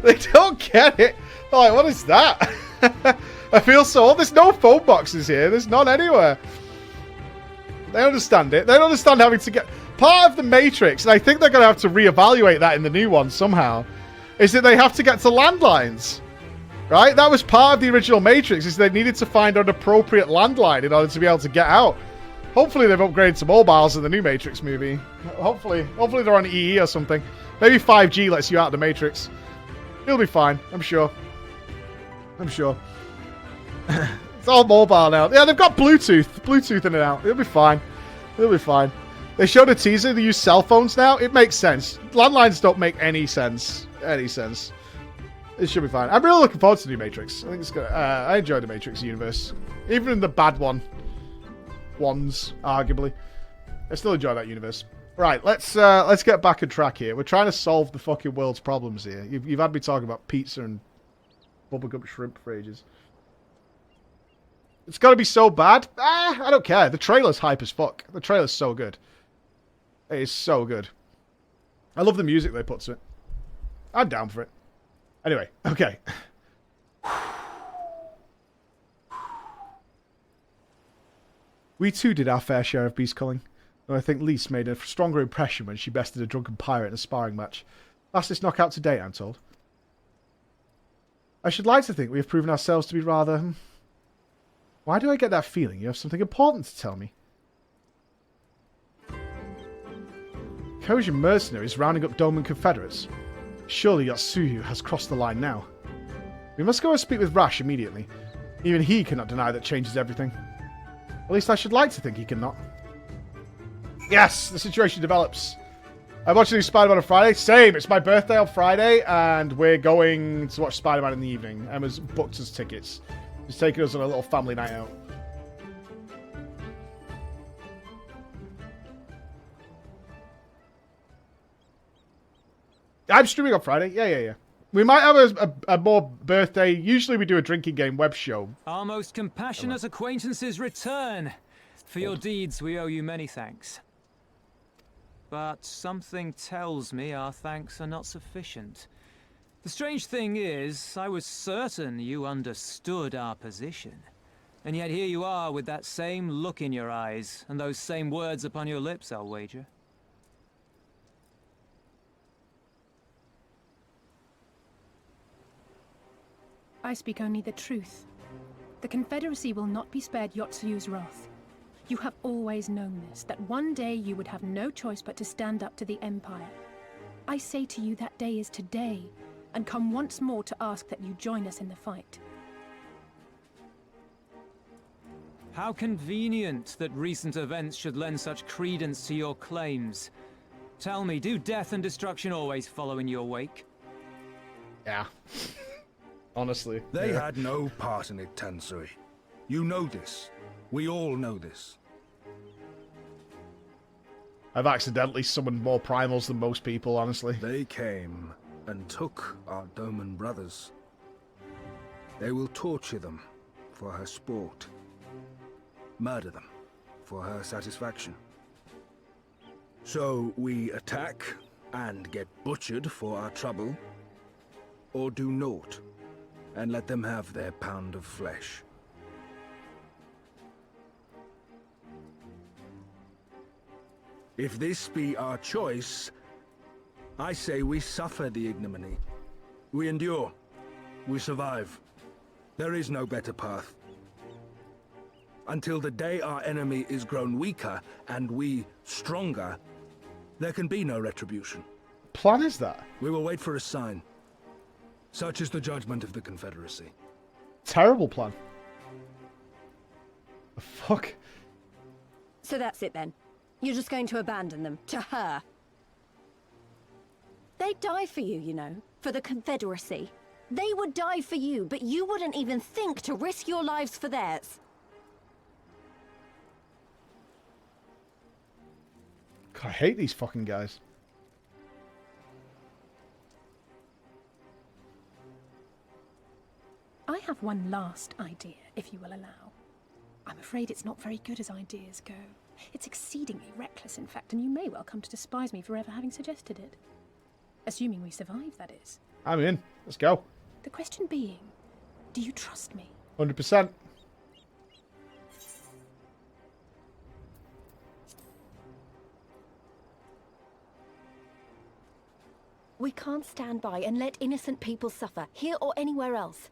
They don't get it. They're like, what is that? I feel so old. There's no phone boxes here. There's none anywhere. They understand it. They don't understand having to get... Part of the Matrix, and I think they're going to have to reevaluate that in the new one somehow, is that they have to get to landlines. Right? That was part of the original Matrix, is they needed to find an appropriate landline in order to be able to get out. Hopefully they've upgraded to mobiles in the new Matrix movie. Hopefully they're on EE or something. Maybe 5G lets you out of the Matrix. It'll be fine, I'm sure. I'm sure. It's all mobile now. Yeah, they've got Bluetooth in and out. It'll be fine. It'll be fine. They showed a teaser. They use cell phones now. It makes sense. Landlines don't make any sense. It should be fine. I'm really looking forward to the new Matrix. I think it's good. I enjoy the Matrix universe. Even in the bad ones, arguably. I still enjoy that universe. Right, let's get back on track here. We're trying to solve the fucking world's problems here. You've had me talking about pizza and bubblegum shrimp for ages. It's got to be so bad? I don't care. The trailer's hype as fuck. The trailer's so good. It is so good. I love the music they put to it. I'm down for it. Anyway, okay. We too did our fair share of beast culling, though I think Lise made a stronger impression when she bested a drunken pirate in a sparring match. Fastest knockout to date, I'm told. I should like to think we have proven ourselves to be rather... Why do I get that feeling you have something important to tell me? Kojin mercenaries rounding up Doman Confederates. Surely Yatsuyu has crossed the line now. We must go and speak with Rash immediately. Even he cannot deny that changes everything. At least I should like to think he cannot. Yes, the situation develops. I'm watching Spider-Man on Friday. Same, it's my birthday on Friday, and we're going to watch Spider-Man in the evening. Emma's booked us tickets. She's taking us on a little family night out. I'm streaming on Friday. Yeah. We might have a more birthday. Usually we do a drinking game web show. Our most compassionate acquaintances return. For your deeds, we owe you many thanks. But something tells me our thanks are not sufficient. The strange thing is, I was certain you understood our position. And yet here you are with that same look in your eyes, and those same words upon your lips, I'll wager. I speak only the truth. The Confederacy will not be spared Yotsuyu's wrath. You have always known this, that one day you would have no choice but to stand up to the Empire. I say to you that day is today, and come once more to ask that you join us in the fight. How convenient that recent events should lend such credence to your claims. Tell me, do death and destruction always follow in your wake? Yeah. Honestly. They had no part in it, Tansuri. You know this. We all know this. I've accidentally summoned more primals than most people, honestly. They came and took our Doman brothers. They will torture them for her sport. Murder them for her satisfaction. So we attack and get butchered for our trouble, or do naught and let them have their pound of flesh. If this be our choice, I say we suffer the ignominy. We endure. We survive. There is no better path. Until the day our enemy is grown weaker and we stronger, there can be no retribution. Plan is that? We will wait for a sign. Such is the judgment of the Confederacy. Terrible plan. The fuck? So that's it then. You're just going to abandon them to her. They'd die for you, you know, for the Confederacy. They would die for you, but you wouldn't even think to risk your lives for theirs. God, I hate these fucking guys. I have one last idea, if you will allow. I'm afraid it's not very good as ideas go. It's exceedingly reckless, in fact, and you may well come to despise me for ever having suggested it. Assuming we survive, that is. I'm in. Let's go. The question being, do you trust me? 100%. We can't stand by and let innocent people suffer, here or anywhere else.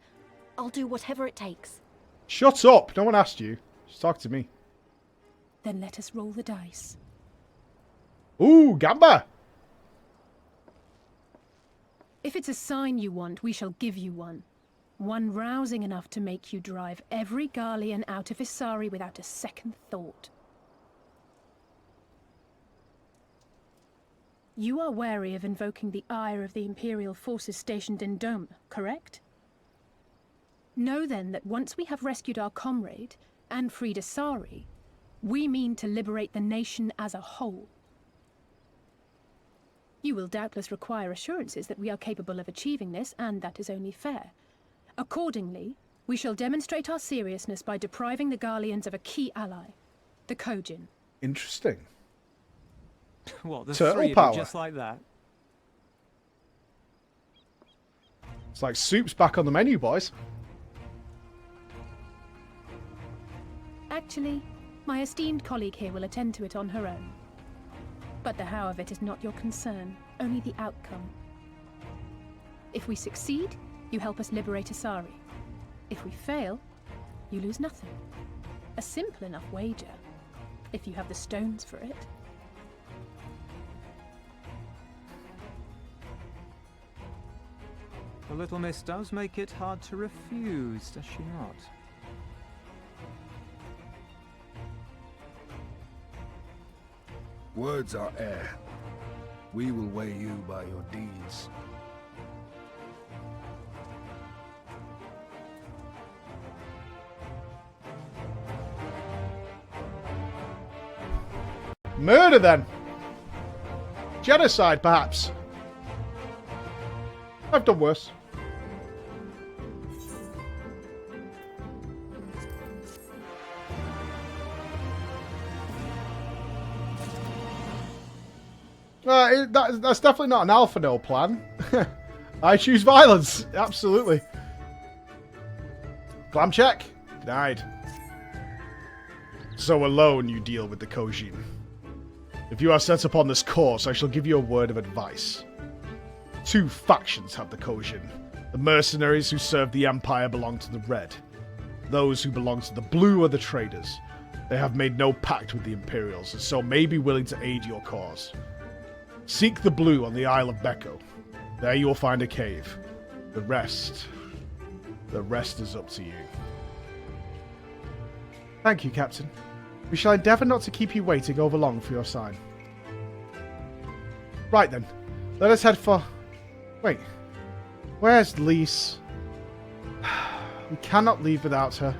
I'll do whatever it takes. Shut up. No one asked you. Just talk to me. Then let us roll the dice. Ooh, Gamba. If it's a sign you want, we shall give you one. One rousing enough to make you drive every Garlean out of Isari without a second thought. You are wary of invoking the ire of the Imperial forces stationed in Doma, correct? Know then that once we have rescued our comrade and freed Isari, we mean to liberate the nation as a whole. You will doubtless require assurances that we are capable of achieving this, and that is only fair. Accordingly, we shall demonstrate our seriousness by depriving the Garleans of a key ally, the Kojin. Interesting. What, the Turtle three of power. you just like that? It's like soup's back on the menu, boys. Actually, my esteemed colleague here will attend to it on her own. But the how of it is not your concern, only the outcome. If we succeed, you help us liberate Isari. If we fail, you lose nothing. A simple enough wager, if you have the stones for it. The little miss does make it hard to refuse, does she not? Words are air. We will weigh you by your deeds. Murder, then. Genocide, perhaps. I've done worse. That's definitely not an alpha no plan. I choose violence. Absolutely. Glam check. Denied. So alone you deal with the Kojin. If you are set upon this course, I shall give you a word of advice. Two factions have the Kojin. The mercenaries who serve the Empire belong to the Red. Those who belong to the Blue are the traders. They have made no pact with the Imperials, and so may be willing to aid your cause. Seek the Blue on the Isle of Beko. There you will find a cave. The rest is up to you. Thank you, Captain. We shall endeavour not to keep you waiting over long for your sign. Right then, let us head for... Wait, where's Lise? We cannot leave without her.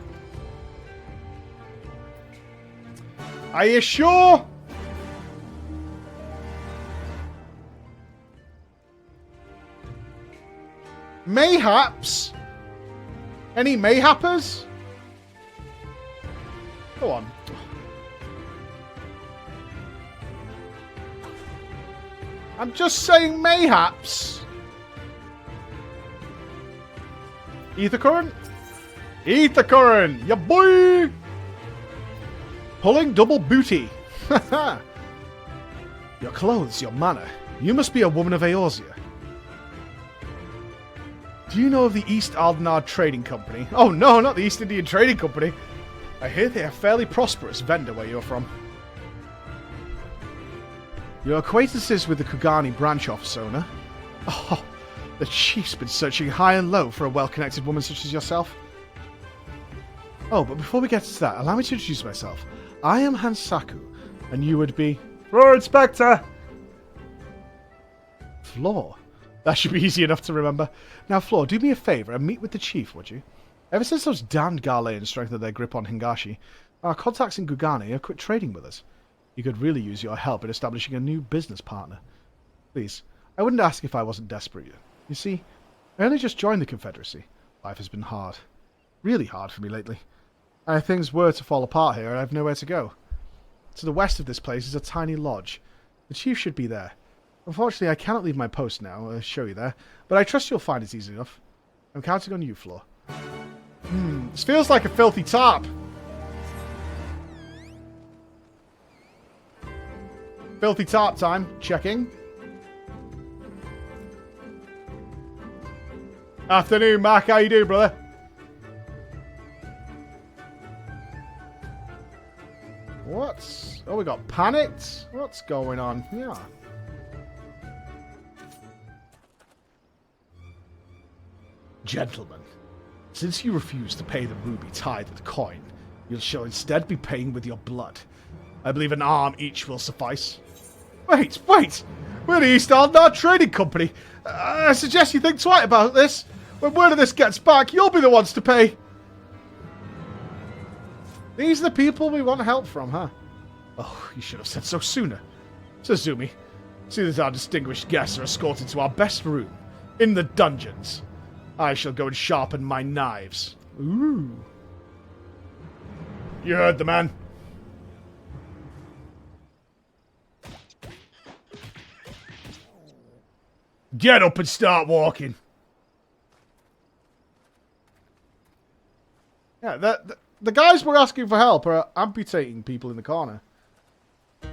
Are you sure? Mayhaps? Any mayhappers? Go on. I'm just saying mayhaps. Ether current? Ether current! Ya boy! Pulling double booty. Your clothes, your manner. You must be a woman of Eorzea. Do you know of the East Aldenard Trading Company? Oh no, not the East Indian Trading Company. I hear they are a fairly prosperous vendor where you're from. Your acquaintances with the Kugani branch office owner? Oh, the chief's been searching high and low for a well-connected woman such as yourself. Oh, but before we get to that, allow me to introduce myself. I am Hansaku, and you would be... Floor Inspector! Floor? That should be easy enough to remember. Now, Floor, do me a favour and meet with the chief, would you? Ever since those damned Garleans strengthened their grip on Hingashi, our contacts in Gugani have quit trading with us. You could really use your help in establishing a new business partner. Please, I wouldn't ask if I wasn't desperate. You see, I only just joined the Confederacy. Life has been hard. Really hard for me lately. And if things were to fall apart here, I have nowhere to go. To the west of this place is a tiny lodge. The chief should be there. Unfortunately, I cannot leave my post now, I'll show you there, but I trust you'll find it easy enough. I'm counting on you, Floor. This feels like a filthy tarp. Filthy tarp time. Checking. Afternoon, Mark. How you doing, brother? What's... Oh, we got panicked? What's going on here? Gentlemen, since you refuse to pay the ruby tithe with coin, you shall instead be paying with your blood. I believe an arm each will suffice. Wait! We're the East Aldenard Trading Company. I suggest you think twice about this. When word of this gets back, you'll be the ones to pay. These are the people we want help from, huh? Oh, you should have said so sooner. Suzumi, see that our distinguished guests are escorted to our best room, in the dungeons. I shall go and sharpen my knives. Ooh. You heard the man. Get up and start walking. Yeah, the guys we're asking for help are amputating people in the corner. I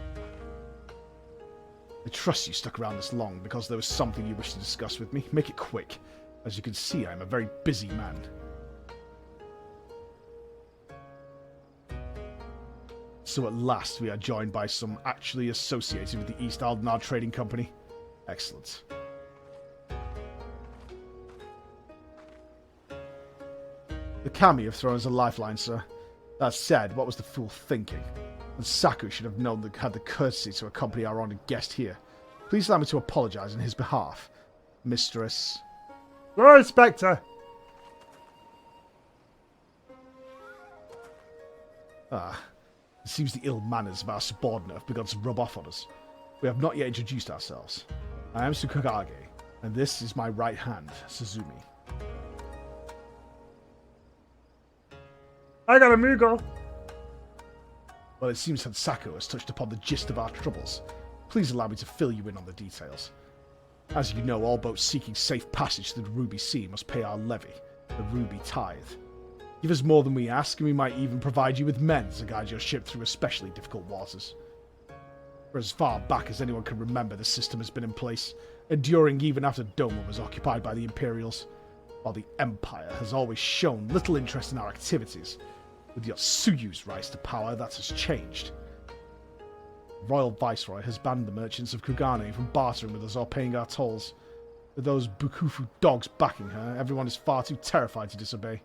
trust you stuck around this long because there was something you wish to discuss with me. Make it quick. As you can see, I'm a very busy man. So at last we are joined by some actually associated with the East Aldenard Trading Company. Excellent. The kami have thrown us a lifeline, sir. That said, what was the fool thinking? And Saku should have known that had the courtesy to accompany our honoured guest here. Please allow me to apologise on his behalf, Mistress... Lord Inspector! It seems the ill manners of our subordinate have begun to rub off on us. We have not yet introduced ourselves. I am Tsukagage, and this is my right hand, Suzumi. I got a Mugo! Well, it seems that Sako has touched upon the gist of our troubles. Please allow me to fill you in on the details. As you know, all boats seeking safe passage to the Ruby Sea must pay our levy, the Ruby Tithe. Give us more than we ask, and we might even provide you with men to guide your ship through especially difficult waters. For as far back as anyone can remember, the system has been in place, enduring even after Doma was occupied by the Imperials, while the Empire has always shown little interest in our activities. With Yotsuyu's rise to power, that has changed. Royal Viceroy has banned the merchants of Kugane from bartering with us or paying our tolls. With those Bukufu dogs backing her, everyone is far too terrified to disobey.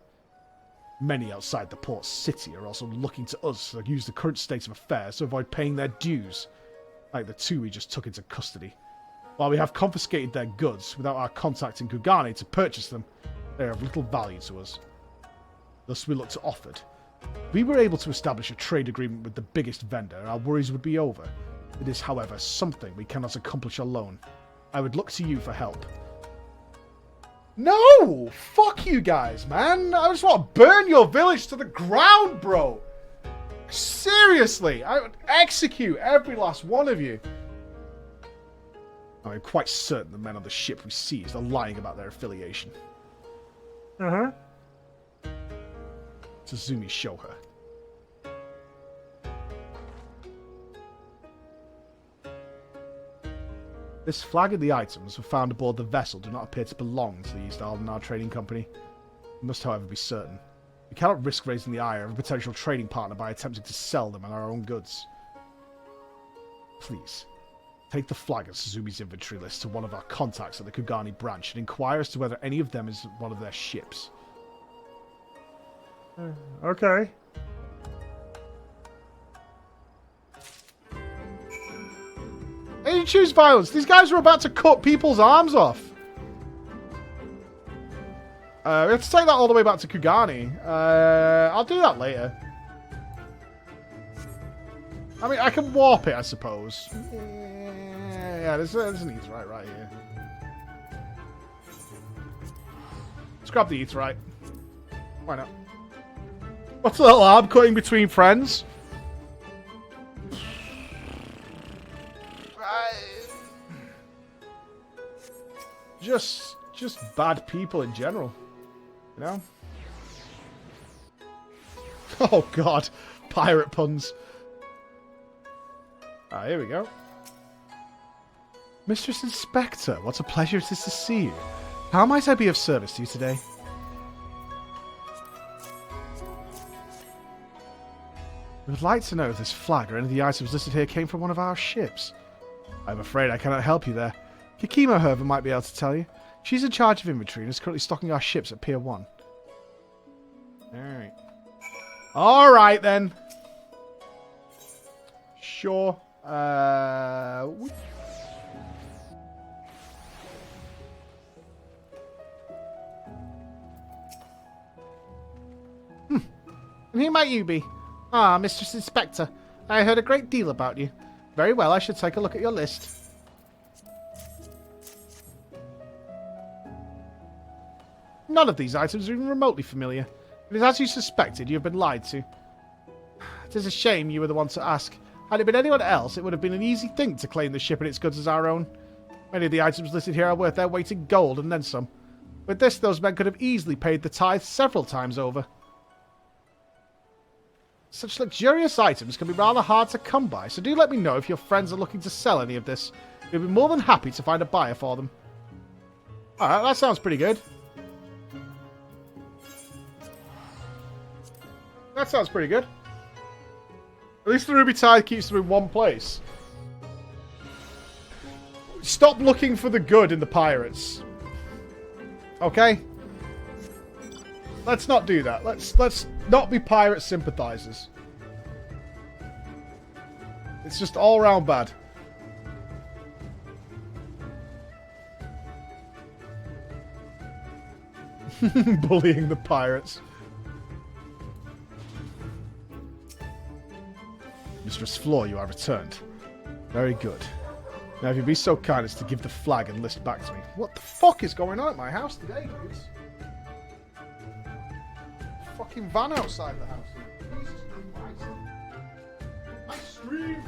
Many outside the port city are also looking to us to use the current state of affairs to avoid paying their dues, like the two we just took into custody. While we have confiscated their goods without our contacting Kugane to purchase them, they are of little value to us. Thus we look to Offord. If we were able to establish a trade agreement with the biggest vendor, our worries would be over. It is, however, something we cannot accomplish alone. I would look to you for help. No! Fuck you guys, man! I just want to burn your village to the ground, bro! Seriously! I would execute every last one of you. I'm quite certain the men on the ship we seized are lying about their affiliation. Uh-huh. Tazumi, show her. This flag and the items were found aboard the vessel do not appear to belong to the East Aldenar Trading Company. We must, however, be certain. We cannot risk raising the ire of a potential trading partner by attempting to sell them and our own goods. Please, take the flag and Suzumi's inventory list to one of our contacts at the Kugane branch and inquire as to whether any of them is one of their ships. Okay. Hey, you choose violence. These guys are about to cut people's arms off. We have to take that all the way back to Kugane. I'll do that later. I mean, I can warp it, I suppose. Yeah, there's an Aetheryte right here. Let's grab the Aetheryte. Why not? What's a little arm cutting between friends? Just bad people in general, you know? Oh god, pirate puns. Ah, here we go. Mistress Inspector, what a pleasure it is to see you. How might I be of service to you today? We would like to know if this flag or any of the items listed here came from one of our ships. I'm afraid I cannot help you there. Kikimo, however, might be able to tell you. She's in charge of inventory and is currently stocking our ships at Pier 1. Alright. Alright then. Sure. And who might you be? Ah, Mistress Inspector. I heard a great deal about you. Very well, I should take a look at your list. None of these items are even remotely familiar. It is as you suspected, you have been lied to. It is a shame you were the one to ask. Had it been anyone else, it would have been an easy thing to claim the ship and its goods as our own. Many of the items listed here are worth their weight in gold and then some. With this, those men could have easily paid the tithe several times over. Such luxurious items can be rather hard to come by, so do let me know if your friends are looking to sell any of this. We'd be more than happy to find a buyer for them. Alright, that sounds pretty good. That sounds pretty good. At least the ruby tithe keeps them in one place. Stop looking for the good in the pirates. Okay? Let's not do that. Let's not be pirate sympathizers. It's just all round bad. Bullying the pirates. Mistress Floor, you are returned. Very good. Now, if you'd be so kind as to give the flag and list back to me. What the fuck is going on at my house today, dudes? Fucking van outside the house. Jesus Christ. My stream.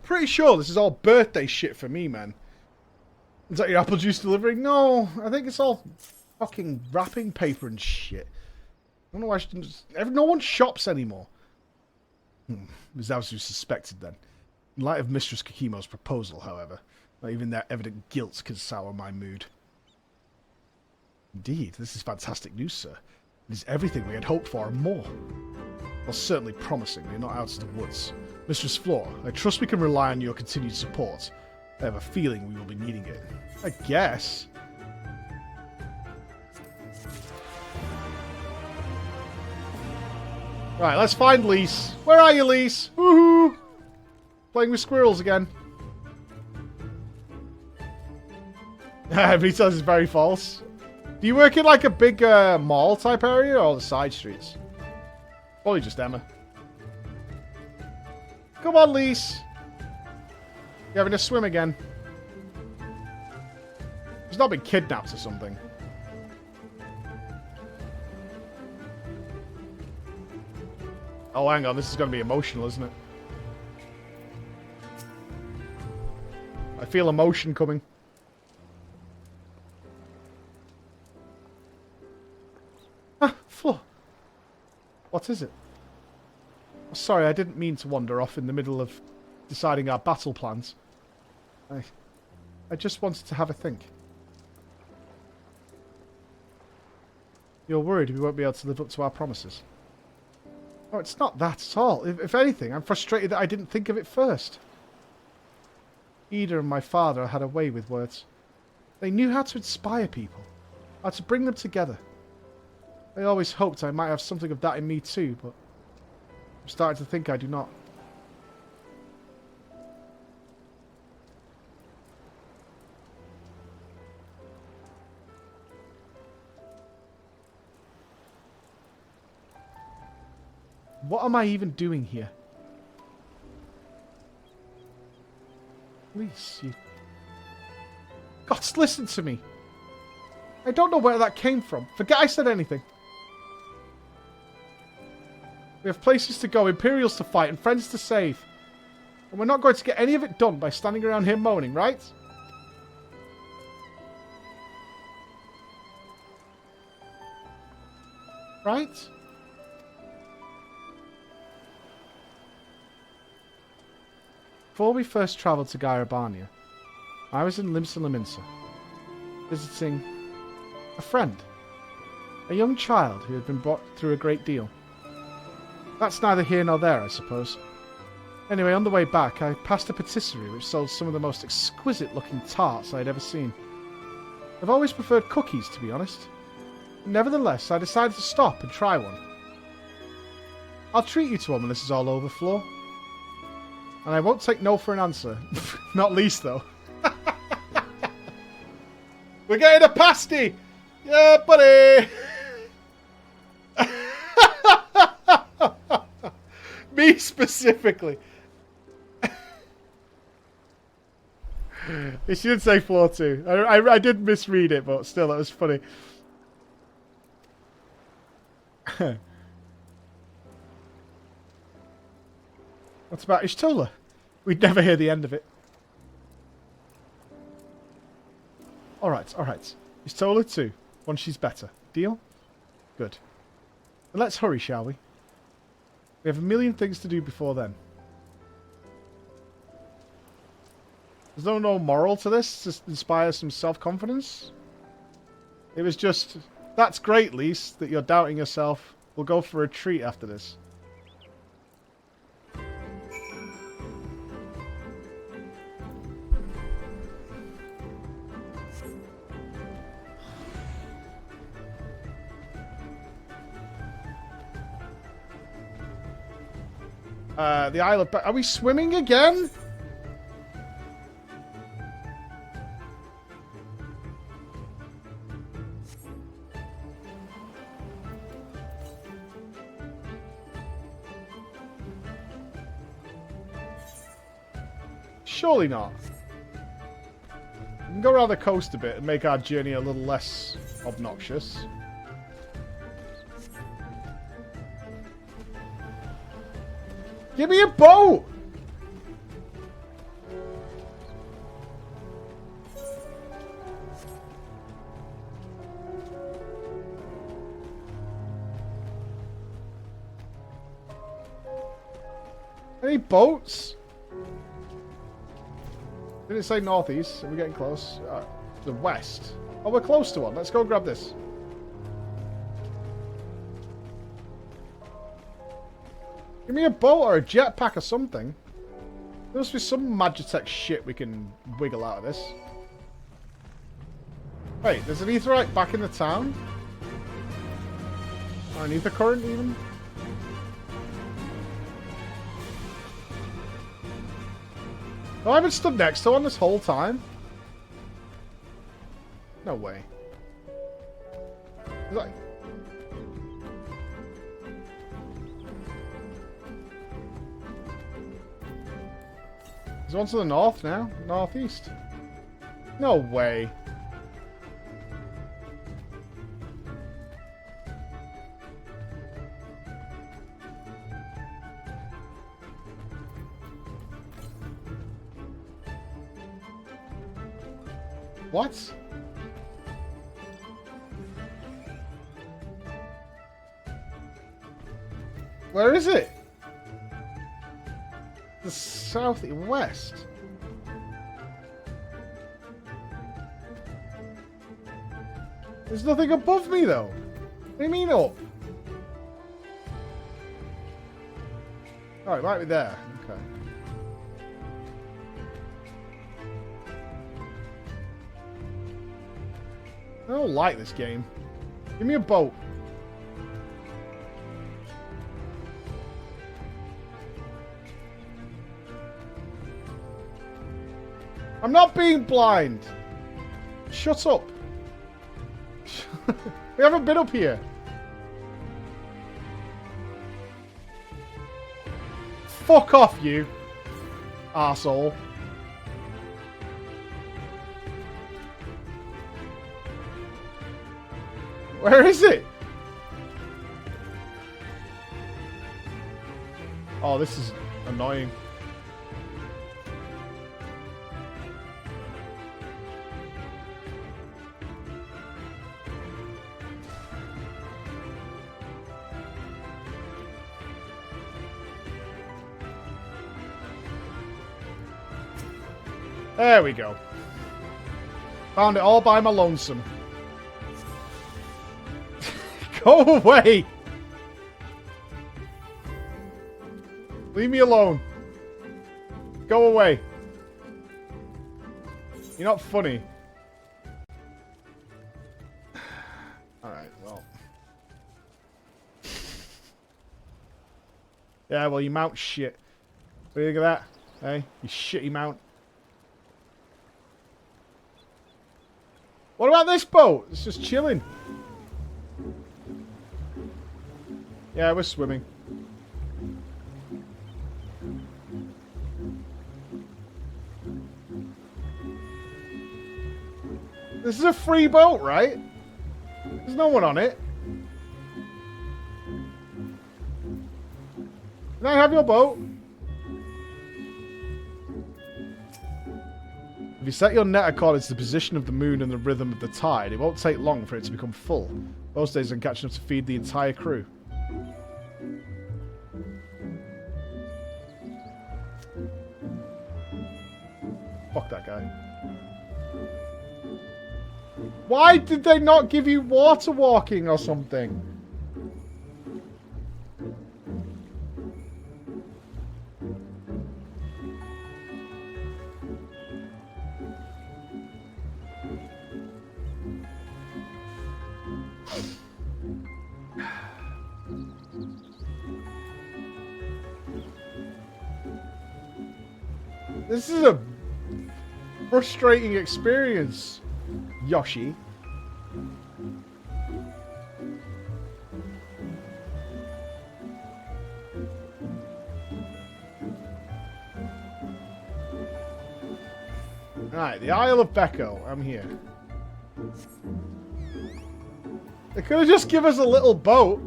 Pretty sure this is all birthday shit for me, man. Is that your apple juice delivery? No, I think it's all fucking wrapping paper and shit. I don't know why no one shops anymore. It was as you suspected then. In light of Mistress Kakimo's proposal, however, not even their evident guilt can sour my mood. Indeed, this is fantastic news, sir. It is everything we had hoped for and more. Well, certainly promising. We're not out of the woods. Mistress Flora, I trust we can rely on your continued support. I have a feeling we will be needing it. I guess. Right, let's find Lise. Where are you, Lise? Woohoo! Playing with squirrels again. Everybody says it's very false. Do you work in like a big mall type area or the side streets? Probably just Emma. Come on, Lise. You having a swim again? She's not been kidnapped or something. Oh, hang on. This is going to be emotional, isn't it? I feel emotion coming. Ah, Flo. What is it? Oh, sorry, I didn't mean to wander off in the middle of deciding our battle plans. I just wanted to have a think. You're worried we won't be able to live up to our promises? Oh, it's not that at all. If anything, I'm frustrated that I didn't think of it first. Ida and my father had a way with words. They knew how to inspire people, how to bring them together. I always hoped I might have something of that in me too, but I'm starting to think I do not. What am I even doing here? Please, you... God, listen to me. I don't know where that came from. Forget I said anything. We have places to go, Imperials to fight, and friends to save. And we're not going to get any of it done by standing around here moaning, right? Right? Before we first travelled to Garabania, I was in Limsa Lominsa, visiting a friend, a young child who had been brought through a great deal. That's neither here nor there, I suppose. Anyway, on the way back, I passed a patisserie which sold some of the most exquisite-looking tarts I had ever seen. I've always preferred cookies, to be honest. Nevertheless, I decided to stop and try one. I'll treat you to one when this is all over, Flo. And I won't take no for an answer. Not least, though. We're getting a pasty! Yeah, buddy! Me specifically. It should say floor 2. I did misread it, but still, that was funny. What about Ishtola? We'd never hear the end of it. Alright, alright. Ishtola 2. Once she's better. Deal? Good. But let's hurry, shall we? We have a million things to do before then. There's no moral to this to inspire some self-confidence. It was just, that's great, Lise, that you're doubting yourself. We'll go for a treat after this. The Isle of... Are we swimming again? Surely not. We can go around the coast a bit and make our journey a little less obnoxious. Give me a boat! Any boats? Didn't it say northeast? Are we getting close? The west. Oh, we're close to one. Let's go grab this. Give me a boat or a jetpack or something. There must be some Magitech shit we can wiggle out of this. Wait, there's an aetherite back in the town? Or an ether current even? Oh, I've been stood next to one this whole time? No way. Is that... There's one to the north now? Northeast? No way. What? Where is it? The southwest. There's nothing above me though. What do you mean up? Oh, it might be there. Okay. I don't like this game. Give me a boat. I'm not being blind. Shut up. We haven't been up here. Fuck off, you arsehole. Where is it? Oh, this is annoying. There we go. Found it all by my lonesome. Go away! Leave me alone. Go away. You're not funny. Alright, well. Yeah, well, you mount shit. What do you think of that? Hey, you shitty mount. What about this boat? It's just chilling. Yeah, we're swimming. This is a free boat, right? There's no one on it. Can I have your boat? If you set your net according to the position of the moon and the rhythm of the tide, it won't take long for it to become full. Most days I'm catching enough to feed the entire crew. Fuck that guy. Why did they not give you water walking or something? This is a frustrating experience, Yoshi. Alright, the Isle of Becco. I'm here. They could have just given us a little boat.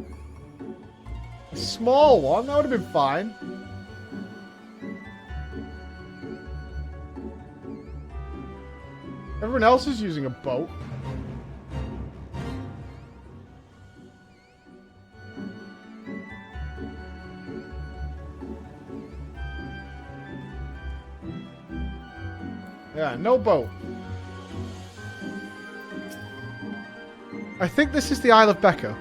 A small one. That would have been fine. Everyone else is using a boat. Yeah, no boat. I think this is the Isle of Becca.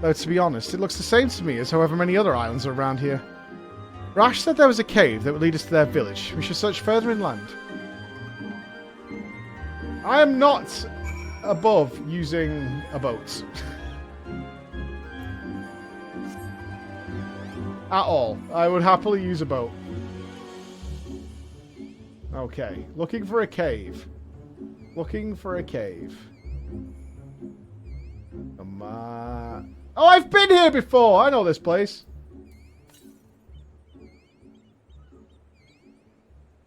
Though, to be honest, it looks the same to me as however many other islands are around here. Rash said there was a cave that would lead us to their village. We should search further inland. I am not above using a boat. At all. I would happily use a boat. Okay. Looking for a cave. Looking for a cave. Come on. Oh, I've been here before! I know this place.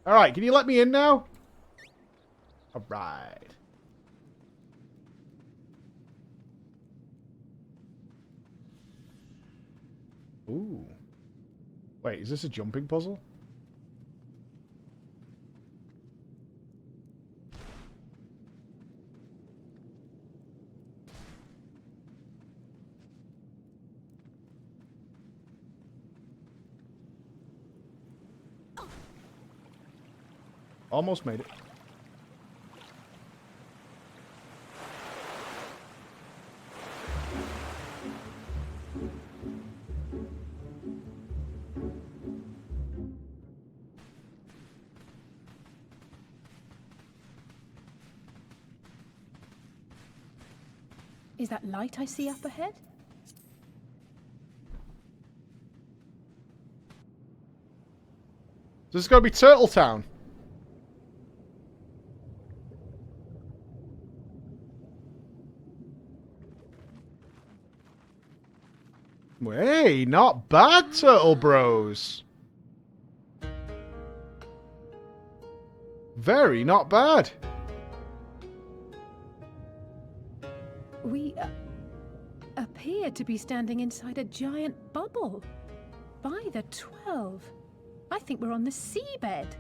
Alright, can you let me in now? Alright. Ooh. Wait, is this a jumping puzzle? Almost made it. Is that light I see up ahead? This is going to be Turtle Town. Hey, not bad, Turtle Bros. Very not bad. We appear to be standing inside a giant bubble. By the 12. I think we're on the seabed.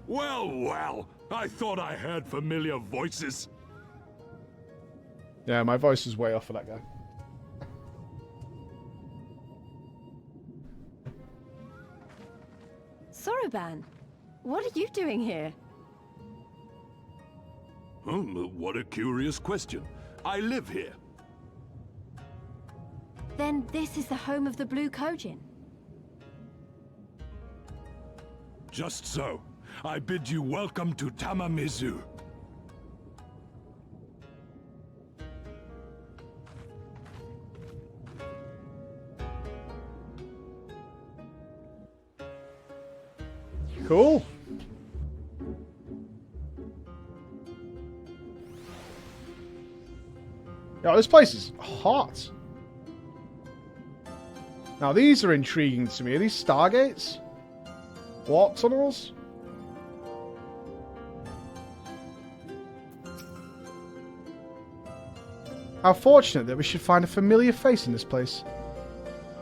Well, well, I thought I heard familiar voices. Yeah, my voice is way off for that guy. Soroban, what are you doing here? What a curious question. I live here. Then this is the home of the Blue Kojin. Just so. I bid you welcome to Tamamizu. Cool. Yeah, this place is hot. Now, these are intriguing to me. Are these stargates? Warp tunnels? How fortunate that we should find a familiar face in this place.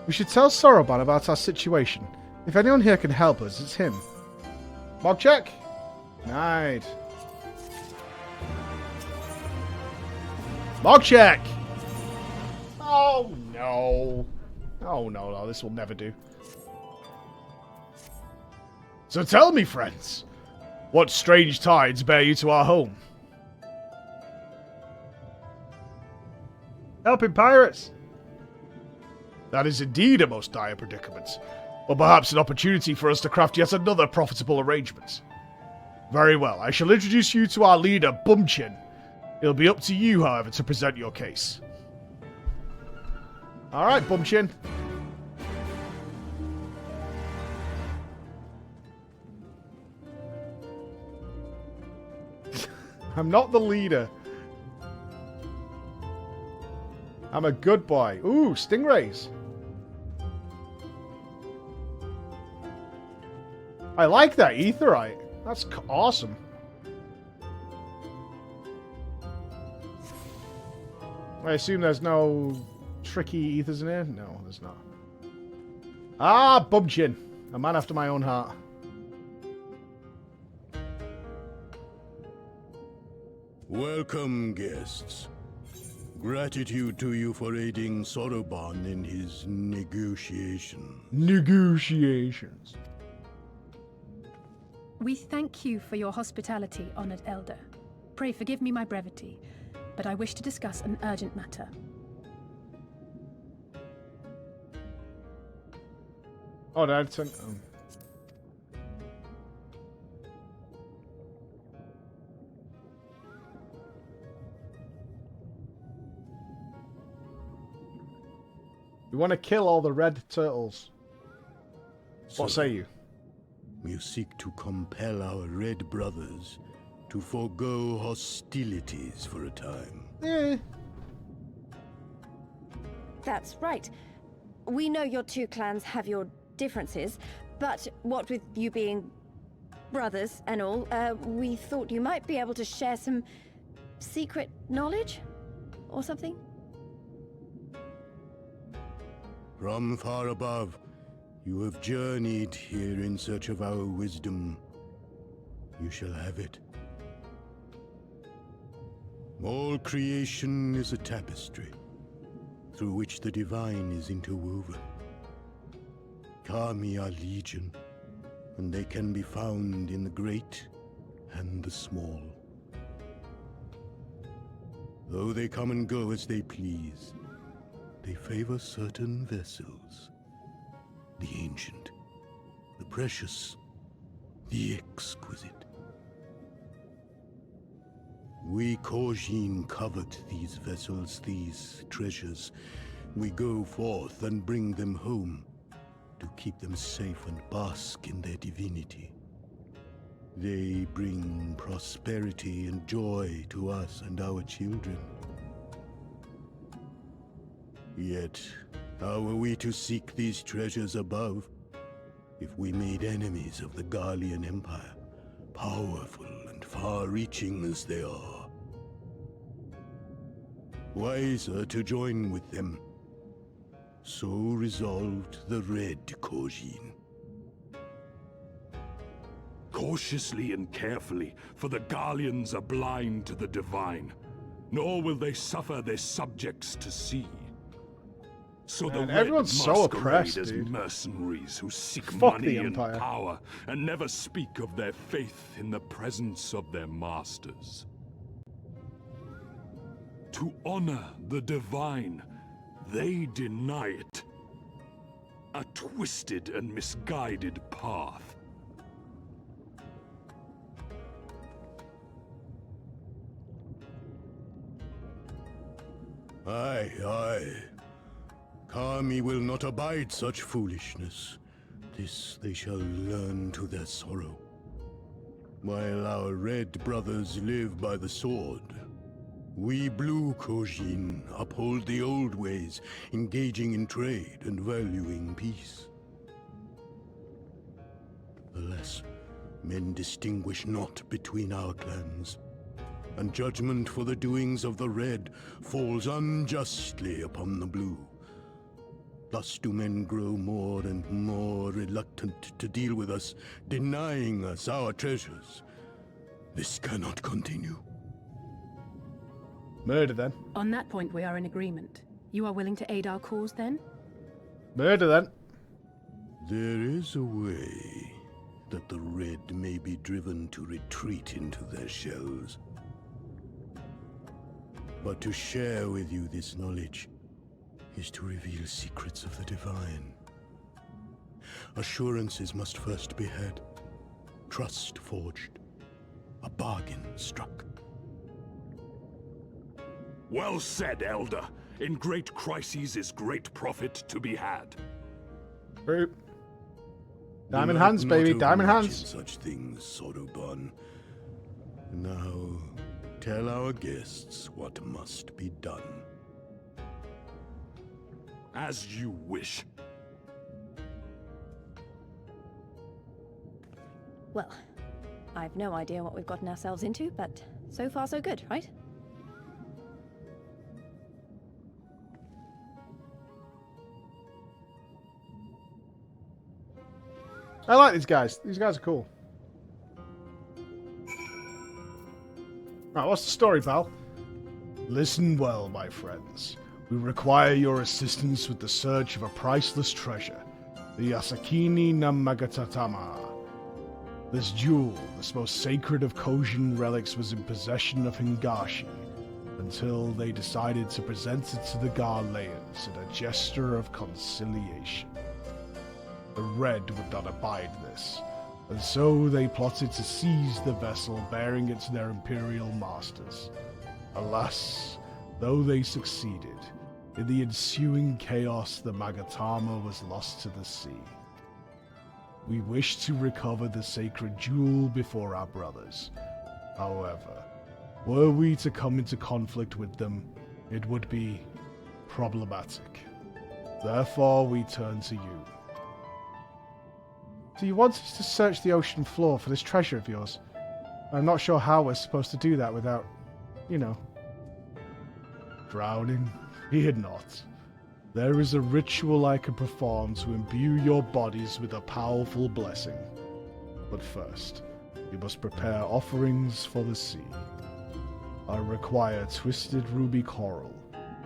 We should tell Soroban about our situation. If anyone here can help us, it's him. Mob check. Nice. Mob check. Oh no. Oh no, this will never do. So tell me, friends, what strange tides bear you to our home? Helping pirates. That is indeed a most dire predicament. Or perhaps an opportunity for us to craft yet another profitable arrangement. Very well, I shall introduce you to our leader, Bumchin. It'll be up to you, however, to present your case. Alright, Bumchin. I'm not the leader. I'm a good boy. Ooh, stingrays. I like that etherite. That's awesome. I assume there's no tricky ethers in here? No, there's not. Ah, Bumchin. A man after my own heart. Welcome, guests. Gratitude to you for aiding Soroban in his negotiations. Negotiations. We thank you for your hospitality, honored elder. Pray forgive me my brevity, but I wish to discuss an urgent matter. Oh, that's an... You want to kill all the red turtles. What say you? You seek to compel our red brothers to forego hostilities for a time. That's right. We know your two clans have your differences, but what with you being brothers and all, we thought you might be able to share some secret knowledge or something? From far above, you have journeyed here in search of our wisdom. You shall have it. All creation is a tapestry, through which the divine is interwoven. Kami are legion, and they can be found in the great and the small. Though they come and go as they please, they favor certain vessels. The ancient, the precious, the exquisite. We Kojin covet these vessels, these treasures. We go forth and bring them home to keep them safe and bask in their divinity. They bring prosperity and joy to us and our children. Yet, how are we to seek these treasures above if we made enemies of the Garlean Empire, powerful and far-reaching as they are? Wiser to join with them. So resolved the Red Kojin. Cautiously and carefully, for the Garleans are blind to the divine, nor will they suffer their subjects to see. So Man, the everyone's Red so masquerade oppressed, as dude. mercenaries who seek Fuck money the and Empire. power, and never speak of their faith in the presence of their masters. To honor the divine, they deny it. A twisted and misguided path. Aye, aye. Kami will not abide such foolishness. This they shall learn to their sorrow. While our red brothers live by the sword, we blue Kojin uphold the old ways, engaging in trade and valuing peace. Alas, men distinguish not between our clans, and judgment for the doings of the red falls unjustly upon the blue. Thus do men grow more and more reluctant to deal with us, denying us our treasures. This cannot continue. Murder, then. On that point, we are in agreement. You are willing to aid our cause, then? Murder, then. There is a way that the red may be driven to retreat into their shells. But to share with you this knowledge is to reveal secrets of the divine. Assurances must first be had, trust forged, a bargain struck. Well said, Elder. In great crises is great profit to be had. True. Diamond hands, baby. Diamond hands. Such things, Soroban. Now, tell our guests what must be done. As you wish. Well, I've no idea what we've gotten ourselves into, but so far so good, right? I like these guys. These guys are cool. Right, what's the story, pal? Listen well, my friends. We require your assistance with the search of a priceless treasure, the Yasakini Namagatama. This jewel, this most sacred of Kojin relics, was in possession of Hingashi until they decided to present it to the Garleans in a gesture of conciliation. The Red would not abide this, and so they plotted to seize the vessel bearing it to their imperial masters. Alas, though they succeeded, in the ensuing chaos the Magatama was lost to the sea. We wish to recover the sacred jewel before our brothers. However, were we to come into conflict with them, it would be problematic. Therefore, we turn to you. Do you want us to search the ocean floor for this treasure of yours? I'm not sure how we're supposed to do that without, you know. Drowning? Fear not. There is a ritual I can perform to imbue your bodies with a powerful blessing. But first, you must prepare offerings for the sea. I require twisted ruby coral,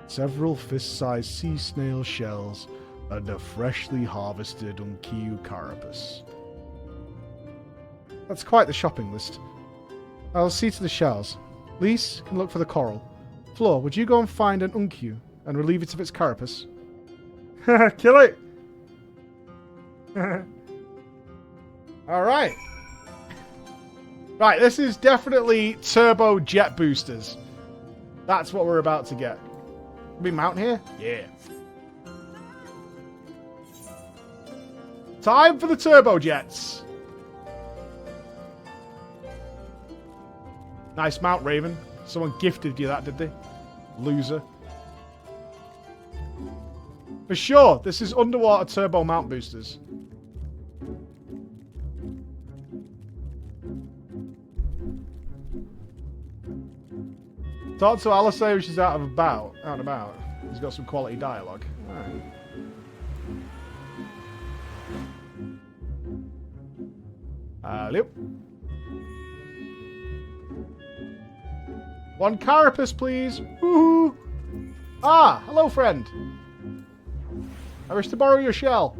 several fist-sized sea snail shells, and a freshly harvested Unkiu carapace. That's quite the shopping list. I'll see to the shells. Lise can look for the coral. Floor, would you go and find an Unkiu and relieve it of its carapace? Kill it! Alright. Right, this is definitely turbo jet boosters. That's what we're about to get. Can we mount here? Yeah. Time for the turbo jets. Nice mount, Raven. Someone gifted you that, did they? Loser. For sure, this is underwater turbo mount boosters. Talk to Alice when she's out and about. He's got some quality dialogue. Alright. Hello. One carapace, please. Woohoo! Ah, hello, friend. I wish to borrow your shell.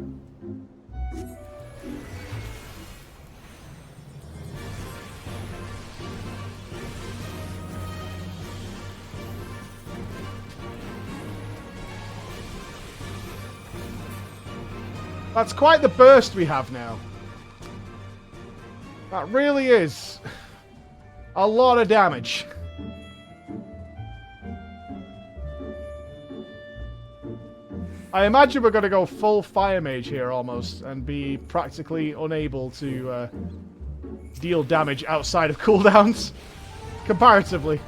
That's quite the burst we have now. That really is a lot of damage. I imagine we're going to go full Fire Mage here almost and be practically unable to deal damage outside of cooldowns, comparatively.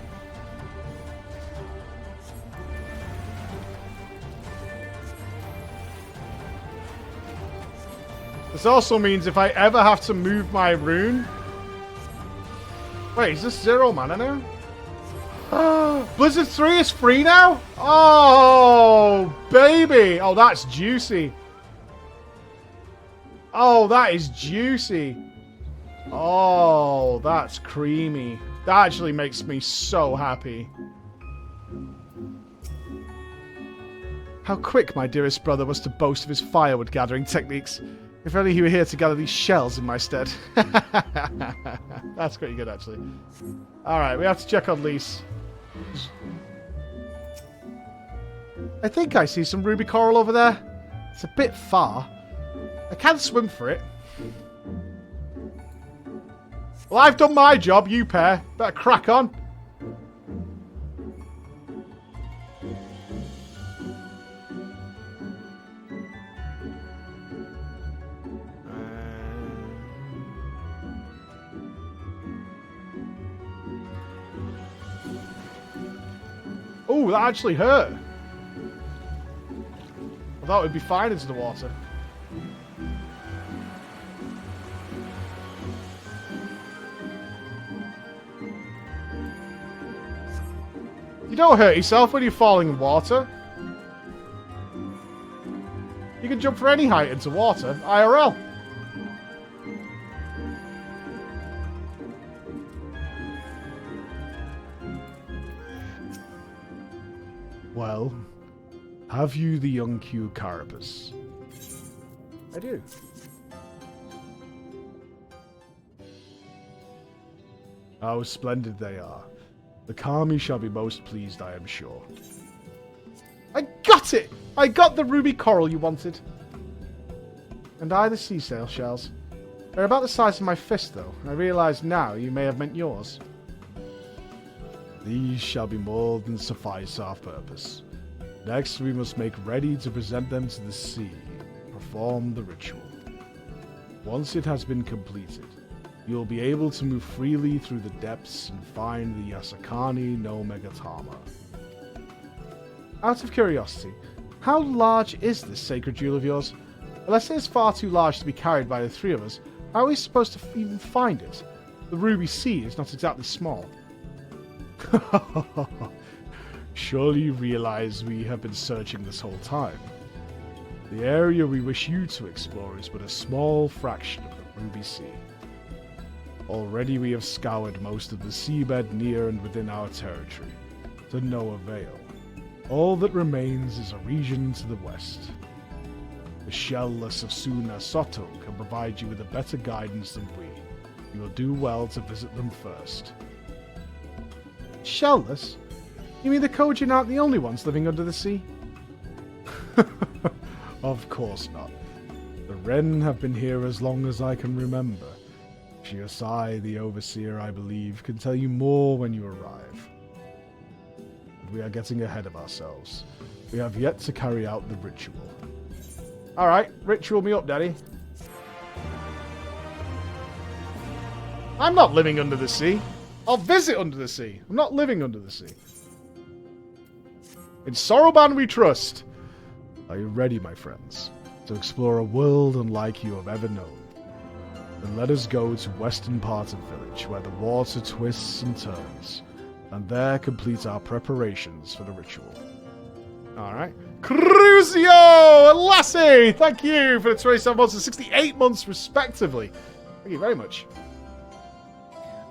This also means if I ever have to move my rune... Wait, is this 0 mana now? Blizzard 3 is free now? Oh, baby. Oh, that's juicy. Oh, that is juicy. Oh, that's creamy. That actually makes me so happy. How quick my dearest brother was to boast of his firewood gathering techniques. If only he were here to gather these shells in my stead. That's pretty good, actually. Alright, we have to check on Lise. I think I see some ruby coral over there. It's a bit far. I can swim for it. Well, I've done my job, you pair. Better crack on. Oh, that actually hurt. I thought we'd be fine into the water. You don't hurt yourself when you're falling in water. You can jump for any height into water, IRL. Have you the young Q carapace? I do. How splendid they are. The Kami shall be most pleased, I am sure. I got it! I got the ruby coral you wanted. And I the sea sail shells. They're about the size of my fist, though. I realise now you may have meant yours. These shall be more than suffice our purpose. Next, we must make ready to present them to the sea. Perform the ritual. Once it has been completed, you will be able to move freely through the depths and find the Yasakani no Megatama. Out of curiosity, how large is this sacred jewel of yours? Unless it is far too large to be carried by the three of us, how are we supposed to even find it? The ruby sea is not exactly small. Surely you realize we have been searching this whole time. The area we wish you to explore is but a small fraction of the Ruby Sea. Already we have scoured most of the seabed near and within our territory, to no avail. All that remains is a region to the west. The shellless of Suna Soto can provide you with a better guidance than we. You will do well to visit them first. Shellless? You mean the Kojin aren't the only ones living under the sea? Of course not. The Wren have been here as long as I can remember. Shiosai, the overseer, I believe, can tell you more when you arrive. But we are getting ahead of ourselves. We have yet to carry out the ritual. Alright, ritual me up, Daddy. I'm not living under the sea. I'll visit under the sea. I'm not living under the sea. In Soroban we trust. Are you ready, my friends, to explore a world unlike you have ever known? Then let us go to western part of village, where the water twists and turns, and there complete our preparations for the ritual. Alright. Crucio and Lassie! Thank you for the 27 months and 68 months, respectively. Thank you very much.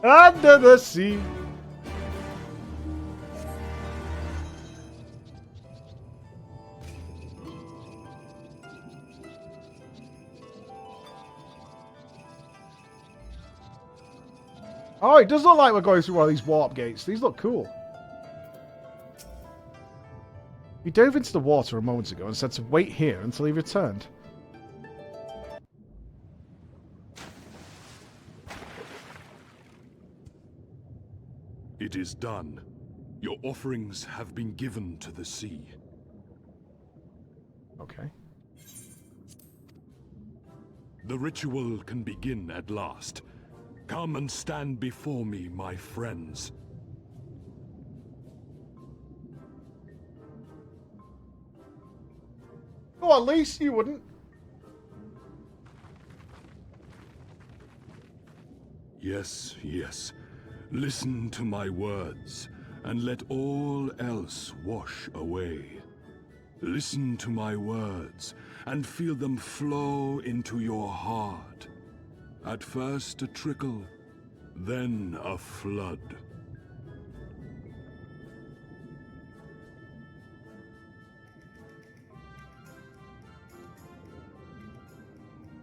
Under the sea. Oh, it does look like we're going through one of these warp gates. These look cool. We dove into the water a moment ago and said to wait here until he returned. It is done. Your offerings have been given to the sea. Okay. The ritual can begin at last. Come and stand before me, my friends. Oh, at least you wouldn't. Yes, yes. Listen to my words, and let all else wash away. Listen to my words, and feel them flow into your heart. At first a trickle, then a flood.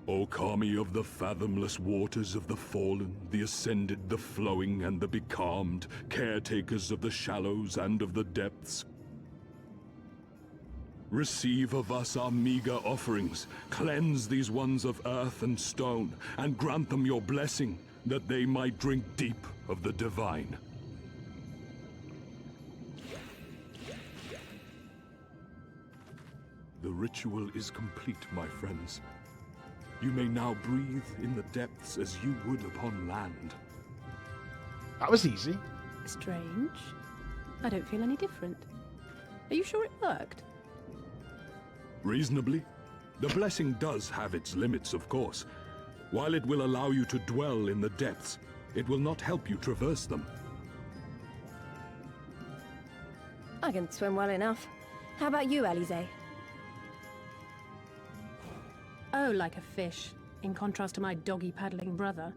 O Kami of the fathomless waters of the fallen, the ascended, the flowing, and the becalmed, caretakers of the shallows and of the depths, receive of us our meager offerings, cleanse these ones of earth and stone, and grant them your blessing, that they might drink deep of the divine. The ritual is complete, my friends. You may now breathe in the depths as you would upon land. That was easy. Strange. I don't feel any different. Are you sure it worked? Reasonably. The blessing does have its limits, of course. While it will allow you to dwell in the depths, it will not help you traverse them. I can swim well enough. How about you, Alize? Oh, like a fish, in contrast to my doggy-paddling brother.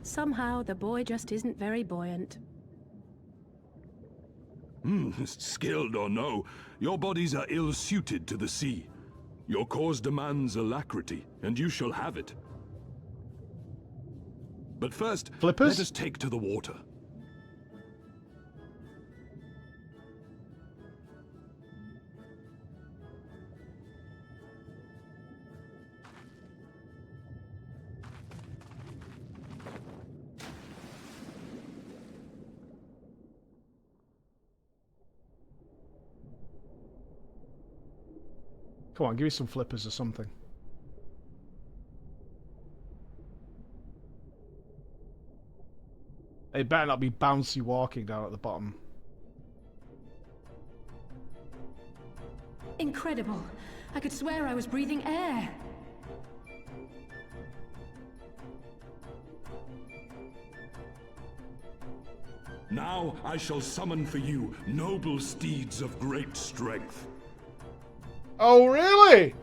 Somehow, the boy just isn't very buoyant. Skilled or no, your bodies are ill-suited to the sea. Your cause demands alacrity, and you shall have it. But first, Flippers? let us take to the water. Come on, give me some flippers or something. It better not be bouncy walking down at the bottom. Incredible. I could swear I was breathing air. Now I shall summon for you noble steeds of great strength. Oh, really?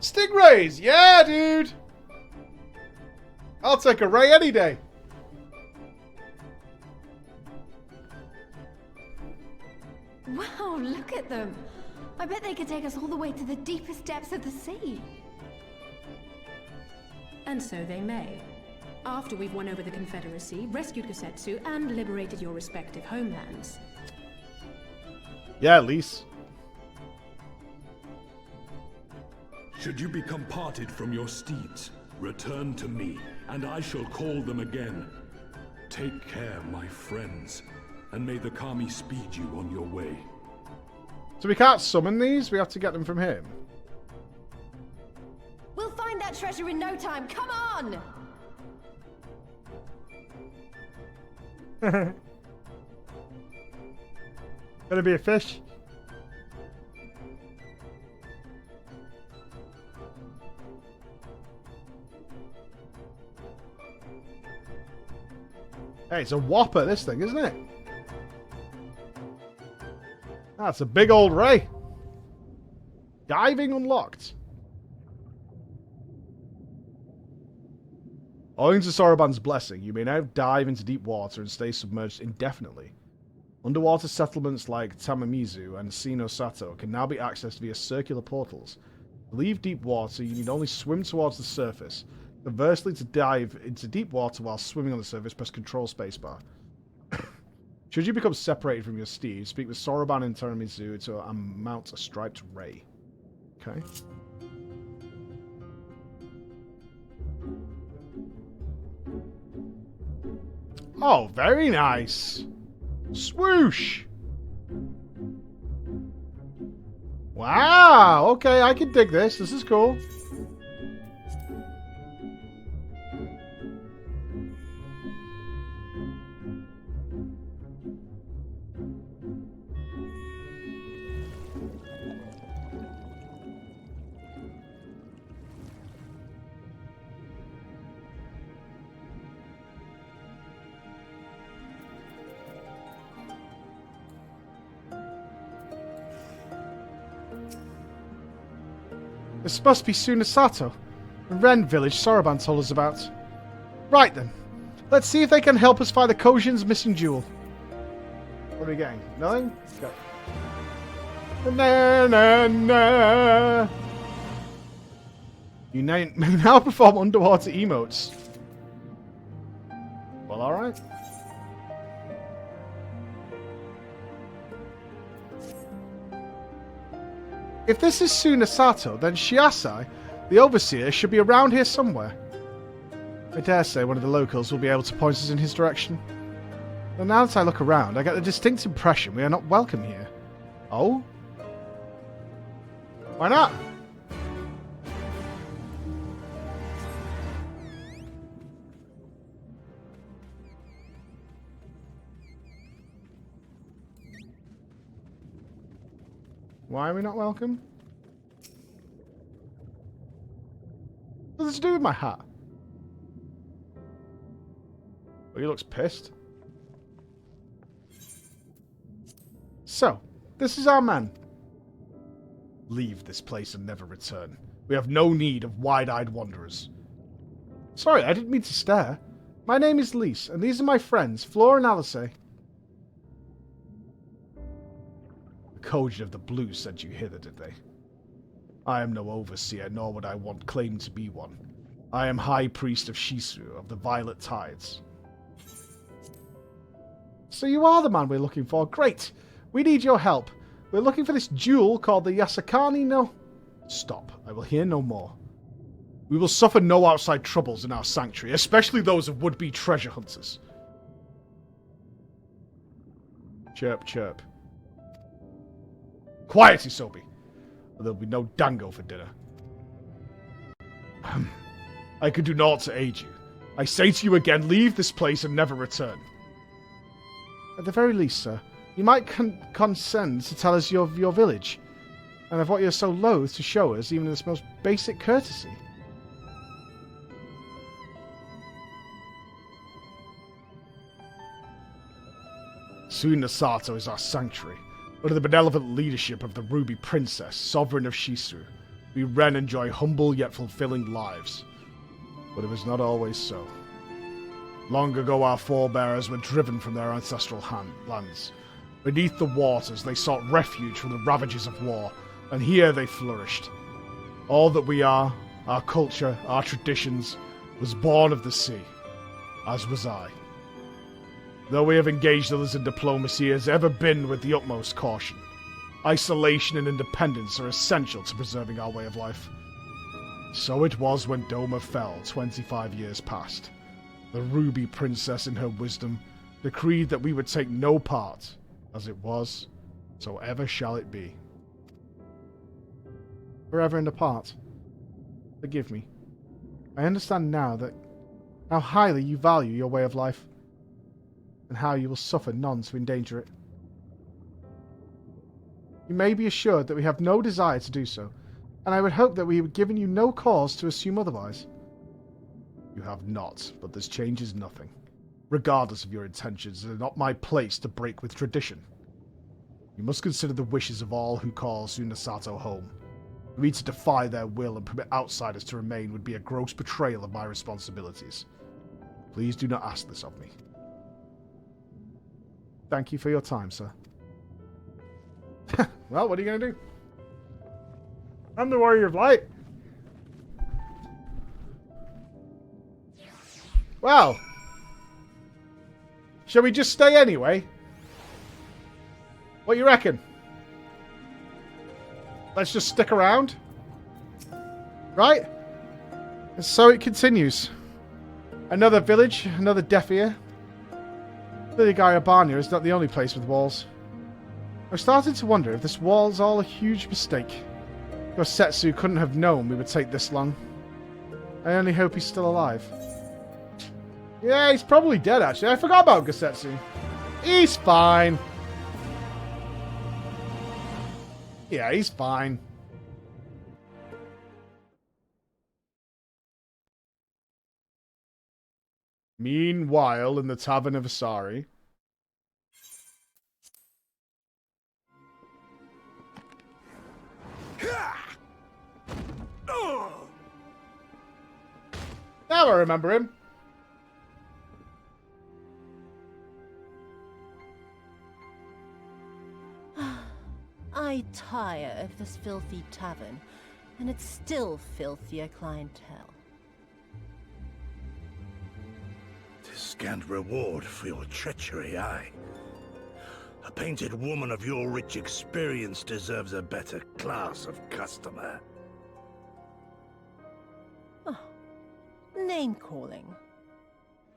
Stingrays! Yeah, dude! I'll take a ray any day. Wow, look at them. I bet they could take us all the way to the deepest depths of the sea. And so they may. After we've won over the Confederacy, rescued Kosetsu, and liberated your respective homelands. Yeah, at least. Should you become parted from your steeds, return to me, and I shall call them again. Take care, my friends, and may the Kami speed you on your way. So we can't summon these? We have to get them from him? We'll find that treasure in no time. Come on! Gonna be a fish? Hey, it's a whopper, this thing, isn't it? That's a big old ray. Diving unlocked. Owing to Soroban's blessing, you may now dive into deep water and stay submerged indefinitely. Underwater settlements like Tamamizu and Sino-Sato can now be accessed via circular portals. To leave deep water, you need only swim towards the surface. Conversely, to dive into deep water while swimming on the surface, press Control Spacebar. Should you become separated from your steed, speak with Soroban and Tamamizu to mount a striped ray. Okay. Oh, very nice. Swoosh. Wow. Okay, I can dig this. This is cool. This must be Sunasato, the Ren village Soroban told us about. Right then, let's see if they can help us find the Kojin's missing jewel. What are we getting? Nothing? Go. Na, na, na. You may now perform underwater emotes. Well, alright. If this is Sunasato, then Shiasai, the overseer, should be around here somewhere. I dare say one of the locals will be able to point us in his direction. But now that I look around, I get the distinct impression we are not welcome here. Oh? Why not? Why are we not welcome? What does this do with my hat? Oh, he looks pissed. So, this is our man. Leave this place and never return. We have no need of wide-eyed wanderers. Sorry, I didn't mean to stare. My name is Lise, and these are my friends, Flora and Alice. The Kojin of the Blues sent you hither, did they? I am no overseer, nor would I want claim to be one. I am High Priest of Shisuru, of the Violet Tides. So you are the man we're looking for. Great. We need your help. We're looking for this jewel called the Yasakani no... Stop. I will hear no more. We will suffer no outside troubles in our sanctuary, especially those of would-be treasure hunters. Chirp, chirp. Quiet, Isobi. Or there'll be no dango for dinner. I can do naught to aid you. I say to you again, leave this place and never return. At the very least, sir, you might consent to tell us of your village, and of what you're so loath to show us, even in this most basic courtesy. Suna Sato is our sanctuary. Under the benevolent leadership of the Ruby Princess, sovereign of Shisuru, we Ren enjoy humble yet fulfilling lives. But it was not always so. Long ago our forebears were driven from their ancestral lands. Beneath the waters they sought refuge from the ravages of war, and here they flourished. All that we are, our culture, our traditions, was born of the sea, as was I. Though we have engaged others in diplomacy, it has ever been with the utmost caution. Isolation and independence are essential to preserving our way of life. So it was when Doma fell 25 years past. The Ruby Princess, in her wisdom, decreed that we would take no part. As it was, so ever shall it be. Forever and apart. Forgive me. I understand now that how highly you value your way of life, and how you will suffer none to endanger it. You may be assured that we have no desire to do so, and I would hope that we have given you no cause to assume otherwise. You have not, but this changes nothing. Regardless of your intentions, it is not my place to break with tradition. You must consider the wishes of all who call Sunasato home. For me to defy their will and permit outsiders to remain would be a gross betrayal of my responsibilities. Please do not ask this of me. Thank you for your time, sir. Well, what are you going to do? I'm the Warrior of Light. Well. Shall we just stay anyway? What do you reckon? Let's just stick around. Right? And so it continues. Another village, another deaf ear. Vilalges is not the only place with walls. I started to wonder if this wall's all a huge mistake. Gosetsu couldn't have known we would take this long. I only hope he's still alive. Yeah, he's probably dead, actually. I forgot about Gosetsu. He's fine. Yeah, he's fine. Meanwhile, in the Tavern of Asari. Now I remember him. I tire of this filthy tavern, and its still filthier clientele. Tis scant reward for your treachery, aye. A painted woman of your rich experience deserves a better class of customer. Oh, name-calling.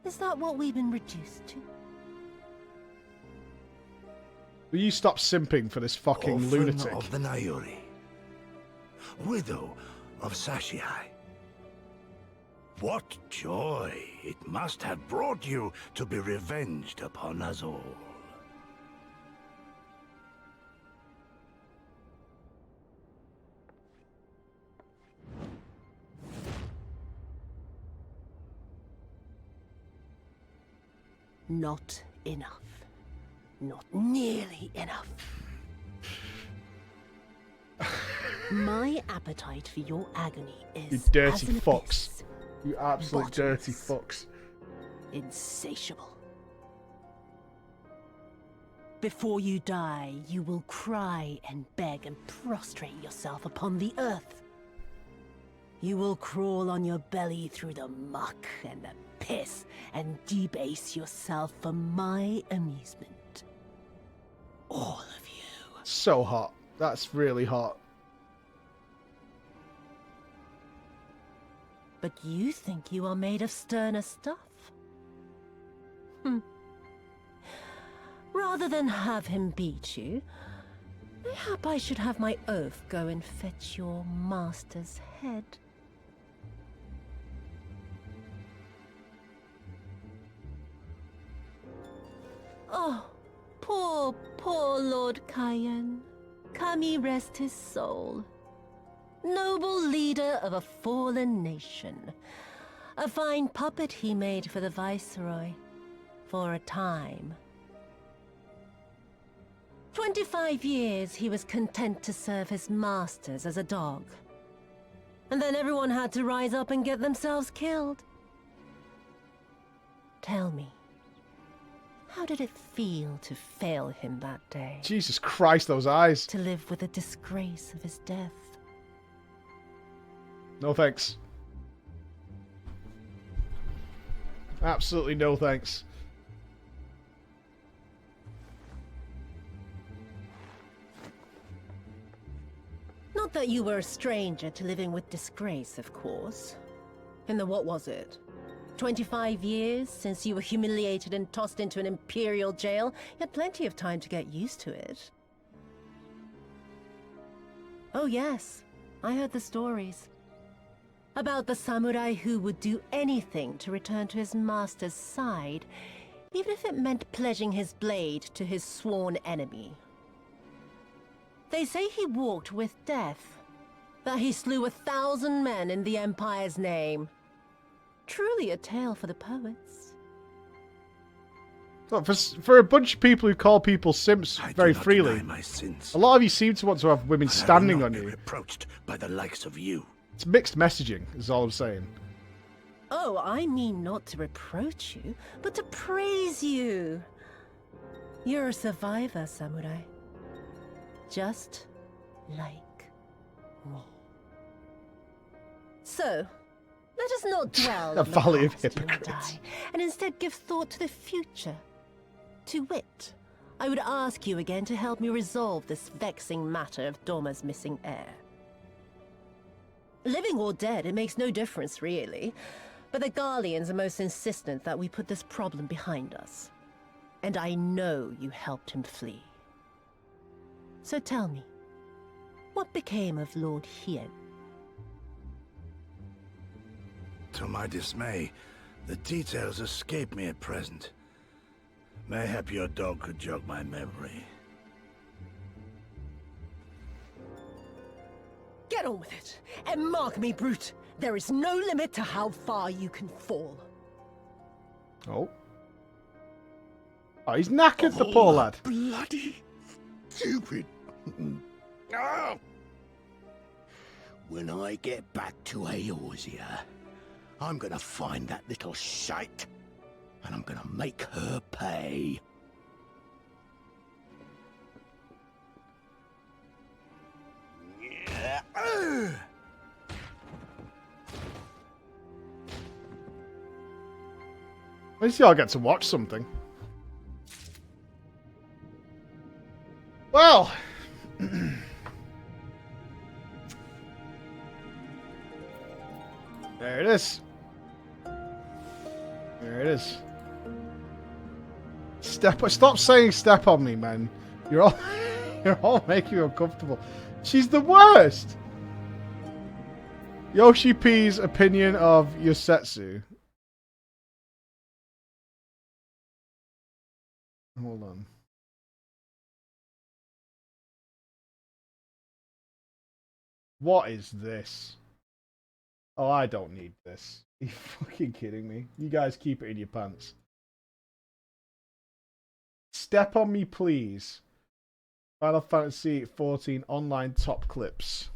Is that what we've been reduced to? Will you stop simping for this fucking Orphan lunatic? of the Nayori. Widow of Sashihai. What joy it must have brought you to be revenged upon us all. Not enough. Not nearly enough. My appetite for your agony is You dirty as an fucks. abyss, You absolute dirty bottomless, fucks. insatiable. Before you die, you will cry and beg and prostrate yourself upon the earth. You will crawl on your belly through the muck and the piss and debase yourself for my amusement. All of you. So hot. That's really hot. But you think you are made of sterner stuff? Rather than have him beat you, mayhap I should have my oaf go and fetch your master's head. Oh, poor, poor Lord Cayenne. Kami rest his soul. Noble leader of a fallen nation. A fine puppet he made for the Viceroy. For a time. 25 years he was content to serve his masters as a dog. And then everyone had to rise up and get themselves killed. Tell me, how did it feel to fail him that day? Jesus Christ, those eyes. To live with the disgrace of his death? No thanks. Absolutely no thanks. Not that you were a stranger to living with disgrace, of course. In the what was it? 25 years since you were humiliated and tossed into an imperial jail? You had plenty of time to get used to it. Oh yes, I heard the stories. About the samurai who would do anything to return to his master's side, even if it meant pledging his blade to his sworn enemy. They say he walked with death, that he slew 1,000 men in the Empire's name. Truly a tale for the poets. Look, for a bunch of people who call people simps very freely, my sins, a lot of you seem to want to have women standing on you. Reproached by the likes of you. It's mixed messaging, is all I'm saying. Oh, I mean not to reproach you, but to praise you. You're a survivor, samurai. Just like me. So, let us not dwell A on the valley of past, you and hypocrites. I, and instead give thought to the future. To wit, I would ask you again to help me resolve this vexing matter of Doma's missing heir. Living or dead, it makes no difference, really. But the Garleans are most insistent that we put this problem behind us. And I know you helped him flee. So tell me, what became of Lord Hien? To my dismay, the details escape me at present. Mayhap your dog could jog my memory. Get on with it, and mark me, brute. There is no limit to how far you can fall. Oh. Oh, he's knackered, the poor lad. Bloody stupid. Oh. When I get back to Eorzea, I'm gonna find that little shite, and I'm gonna make her pay. At least y'all get to watch something. Well. There it is. There it is. Stop saying step on me, man. You're all making me uncomfortable. She's the worst. Yoshi P's opinion of Yosetsu. Hold on. What is this? Oh, I don't need this. Are you fucking kidding me? You guys keep it in your pants. Step on me, please. Final Fantasy 14 online top clips.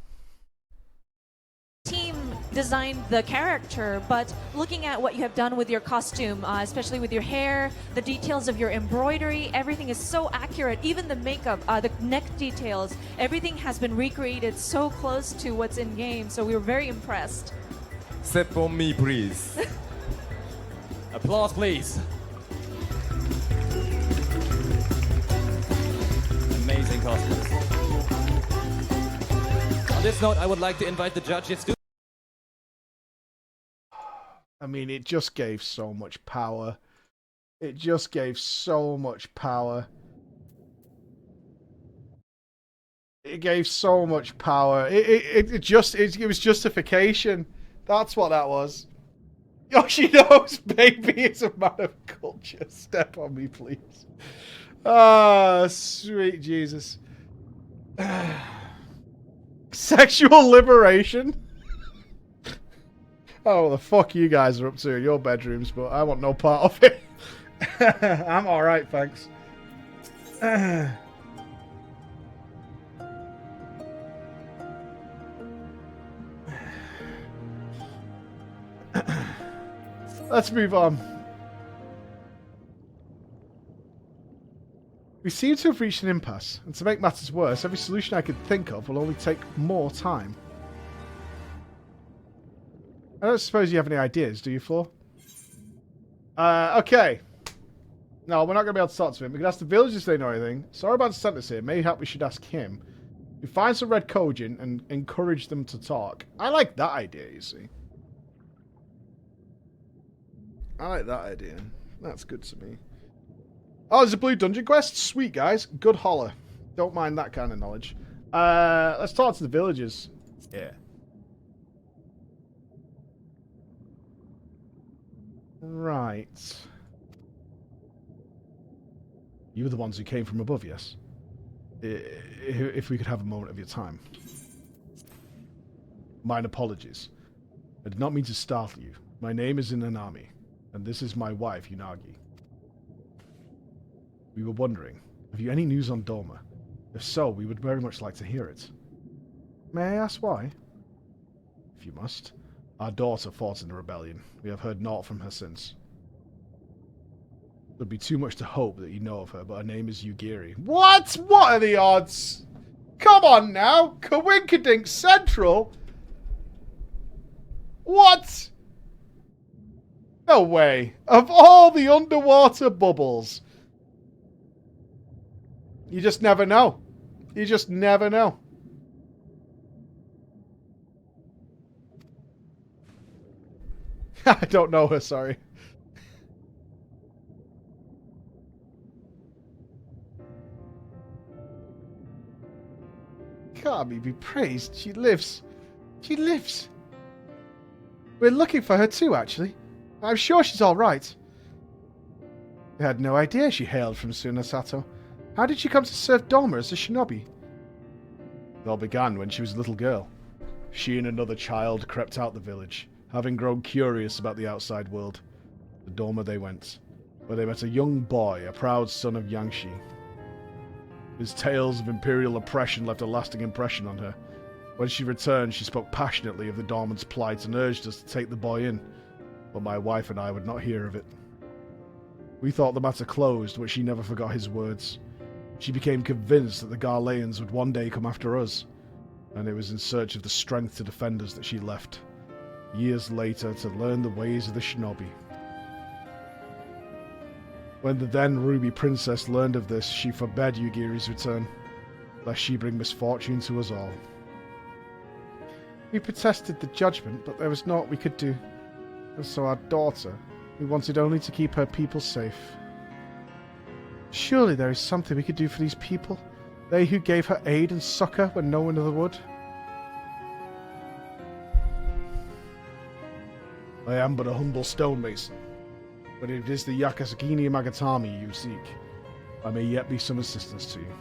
designed the character, but looking at what you have done with your costume, especially with your hair, the details of your embroidery, everything is so accurate. Even the makeup, the neck details, everything has been recreated so close to what's in game. So we were very impressed. Step for me, please. Applause, please. Amazing costumes. On this note, I would like to invite the judges to... I mean, it just gave so much power. It just gave so much power. It gave so much power. It was justification. That's what that was. Yoshino's baby is a man of culture. Step on me, please. Ah, sweet Jesus. Sexual liberation? Oh, the fuck you guys are up to in your bedrooms, but I want no part of it. I'm alright, thanks. Let's move on. We seem to have reached an impasse, and to make matters worse, every solution I could think of will only take more time. I don't suppose you have any ideas, do you, Floor? Okay. No, we're not going to be able to talk to him. We can ask the villagers if they know anything. Soroban sent us here. Mayhap we should ask him. We find some red Kojin and encourage them to talk. I like that idea, you see. I like that idea. That's good to me. Oh, there's a blue dungeon quest? Sweet, guys. Good holler. Don't mind that kind of knowledge. Let's talk to the villagers. Yeah. Right. You were the ones who came from above, yes? If we could have a moment of your time. Mine apologies. I did not mean to startle you. My name is Inanami, and this is my wife, Unagi. We were wondering, have you any news on Doma? If so, we would very much like to hear it. May I ask why? If you must. Our daughter fought in the rebellion. We have heard naught from her since. It would be too much to hope that you know of her, but her name is Yugiri. What? What are the odds? Come on now! Coinkydink Central? What? No way. Of all the underwater bubbles. You just never know. You just never know. I don't know her, sorry. Kami be praised. She lives. She lives. We're looking for her too, actually. I'm sure she's all right. We had no idea she hailed from Sunasato. How did she come to serve Doma as a shinobi? It all began when she was a little girl. She and another child crept out the village, having grown curious about the outside world. To Doma they went, where they met a young boy, a proud son of Yangshi. His tales of imperial oppression left a lasting impression on her. When she returned, she spoke passionately of the Dorman's plight and urged us to take the boy in, but my wife and I would not hear of it. We thought the matter closed, but she never forgot his words. She became convinced that the Garleans would one day come after us, and it was in search of the strength to defend us that she left, years later, to learn the ways of the shinobi. When the then Ruby Princess learned of this, she forbade Yugiri's return, lest she bring misfortune to us all. We protested the judgment, but there was naught we could do. And so our daughter, we wanted only to keep her people safe. Surely there is something we could do for these people, they who gave her aid and succor when no one other would. I am but a humble stonemason, but if it is the Yakasagini Magatami you seek, I may yet be some assistance to you.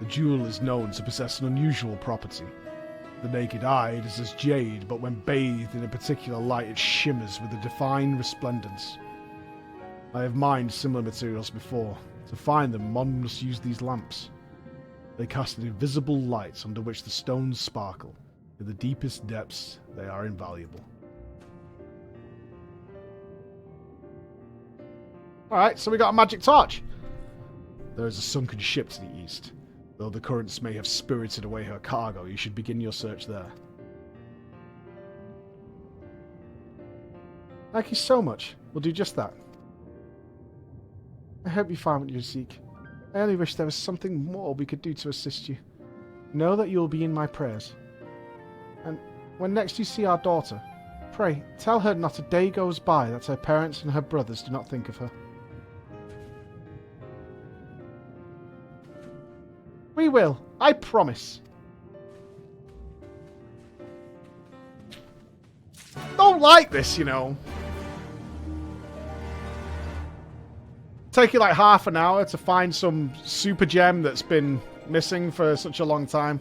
The jewel is known to possess an unusual property. The naked eye it is as jade, but when bathed in a particular light it shimmers with a divine resplendence. I have mined similar materials before. To find them, one must use these lamps. They cast an invisible light under which the stones sparkle. In the deepest depths, They are invaluable. Alright, so we got a magic torch. There is a sunken ship to the east. Though the currents may have spirited away her cargo, you should begin your search there. Thank you so much. We'll do just that. I hope you find what you seek. I only wish there was something more we could do to assist you. Know that you will be in my prayers. And when next you see our daughter, pray, tell her not a day goes by that her parents and her brothers do not think of her. We will. I promise. Don't like this, you know. Take you like half an hour to find some super gem that's been missing for such a long time.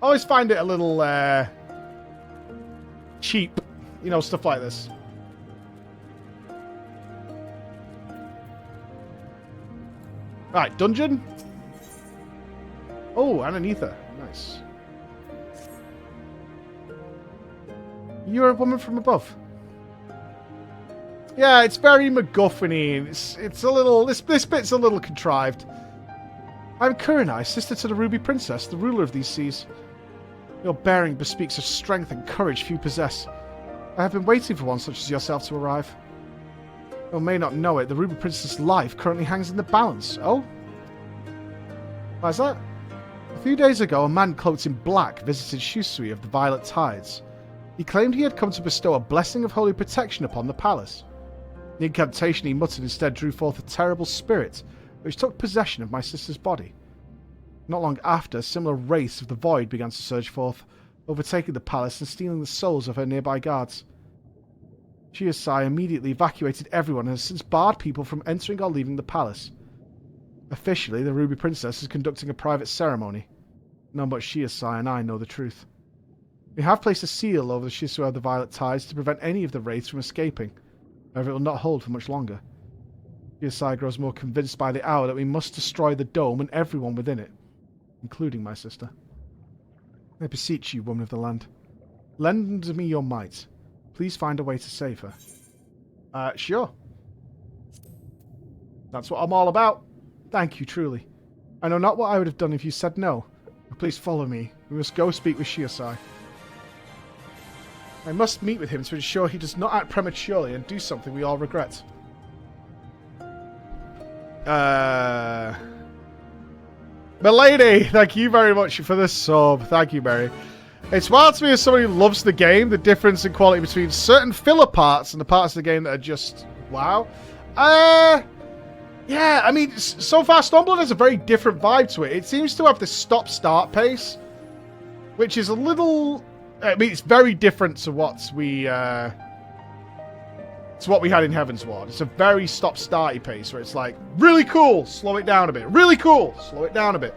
I always find it a little cheap, you know, stuff like this. Right, dungeon. Oh, and an ether. Nice. You're a woman from above. Yeah, it's very MacGuffin-y. It's a little... This bit's a little contrived. I'm Kurenai, sister to the Ruby Princess, the ruler of these seas. Your bearing bespeaks a strength and courage few possess. I have been waiting for one such as yourself to arrive. You may not know it, the Ruby Princess' life currently hangs in the balance. Oh? Why is that? A few days ago, a man cloaked in black visited Shusui of the Violet Tides. He claimed he had come to bestow a blessing of holy protection upon the palace. The incantation he muttered instead drew forth a terrible spirit, which took possession of my sister's body. Not long after, a similar wraith of the void began to surge forth, overtaking the palace and stealing the souls of her nearby guards. Shiosai immediately evacuated everyone and has since barred people from entering or leaving the palace. Officially, the Ruby Princess is conducting a private ceremony. None but Shiosai and I know the truth. We have placed a seal over the Shusui of the Violet Tides to prevent any of the wraiths from escaping. However, it will not hold for much longer. Shiosai grows more convinced by the hour that we must destroy the dome and everyone within it, including my sister. I beseech you, woman of the land, lend me your might. Please find a way to save her. Sure. That's what I'm all about. Thank you, truly. I know not what I would have done if you said no. Please follow me. We must go speak with Shiosai. I must meet with him to ensure he does not act prematurely and do something we all regret. Milady, thank you very much for the sub. Thank you, Mary. It's wild to me as somebody who loves the game, the difference in quality between certain filler parts and the parts of the game that are just wow. Yeah, I mean, so far Stormblood has a very different vibe to it. It seems to have this stop-start pace, which is a little... I mean, it's very different to what we had in Heaven's Ward. It's a very stop-starty pace where it's like, really cool, slow it down a bit. Really cool, slow it down a bit.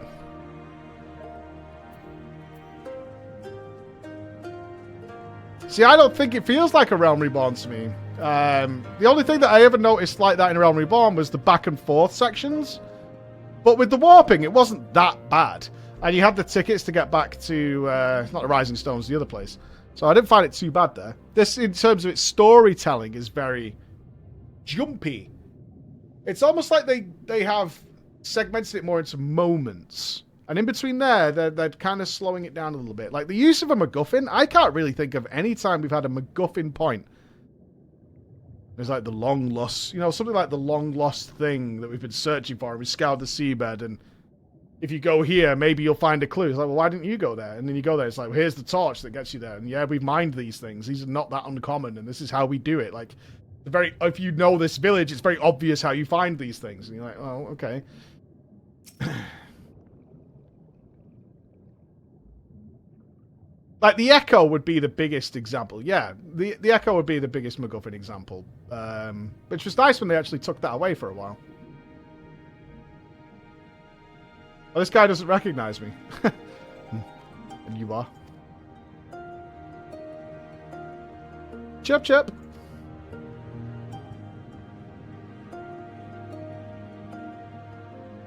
See, I don't think it feels like a Realm Reborn to me. The only thing that I ever noticed like that in Realm Reborn was the back and forth sections. But with the warping, it wasn't that bad. And you had the tickets to get back to, not the Rising Stones, the other place. So I didn't find it too bad there. This, in terms of its storytelling, is very jumpy. It's almost like they have segmented it more into moments. And in between there, they're kind of slowing it down a little bit. Like the use of a MacGuffin, I can't really think of any time we've had a MacGuffin point. There's like the long lost, you know, something like the long lost thing that we've been searching for. And we scoured the seabed, and if you go here, maybe you'll find a clue. It's like, well, why didn't you go there? And then you go there, it's like, well, here's the torch that gets you there. And yeah, we've mined these things. These are not that uncommon, and this is how we do it. Like, if you know this village, it's very obvious how you find these things. And you're like, oh, okay. Like, the Echo would be the biggest example. Yeah, the Echo would be the biggest MacGuffin example. Which was nice when they actually took that away for a while. Oh, this guy doesn't recognize me. And you are. Chirp, chirp.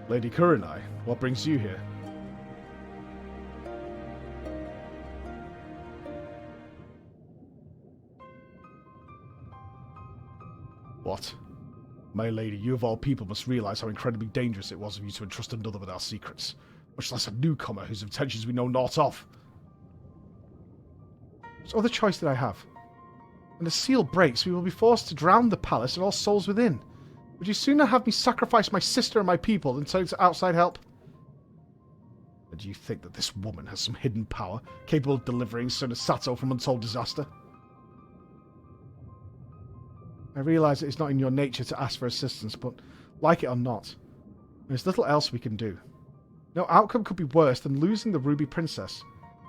Lady Kurenai, what brings you here? What? My lady, you of all people must realize how incredibly dangerous it was of you to entrust another with our secrets, much less a newcomer whose intentions we know naught of. What other choice did I have? When the seal breaks, we will be forced to drown the palace and all souls within. Would you sooner have me sacrifice my sister and my people than turn to outside help? And do you think that this woman has some hidden power, capable of delivering Sona Sato from untold disaster? I realise it is not in your nature to ask for assistance, but like it or not, there's little else we can do. No outcome could be worse than losing the Ruby Princess.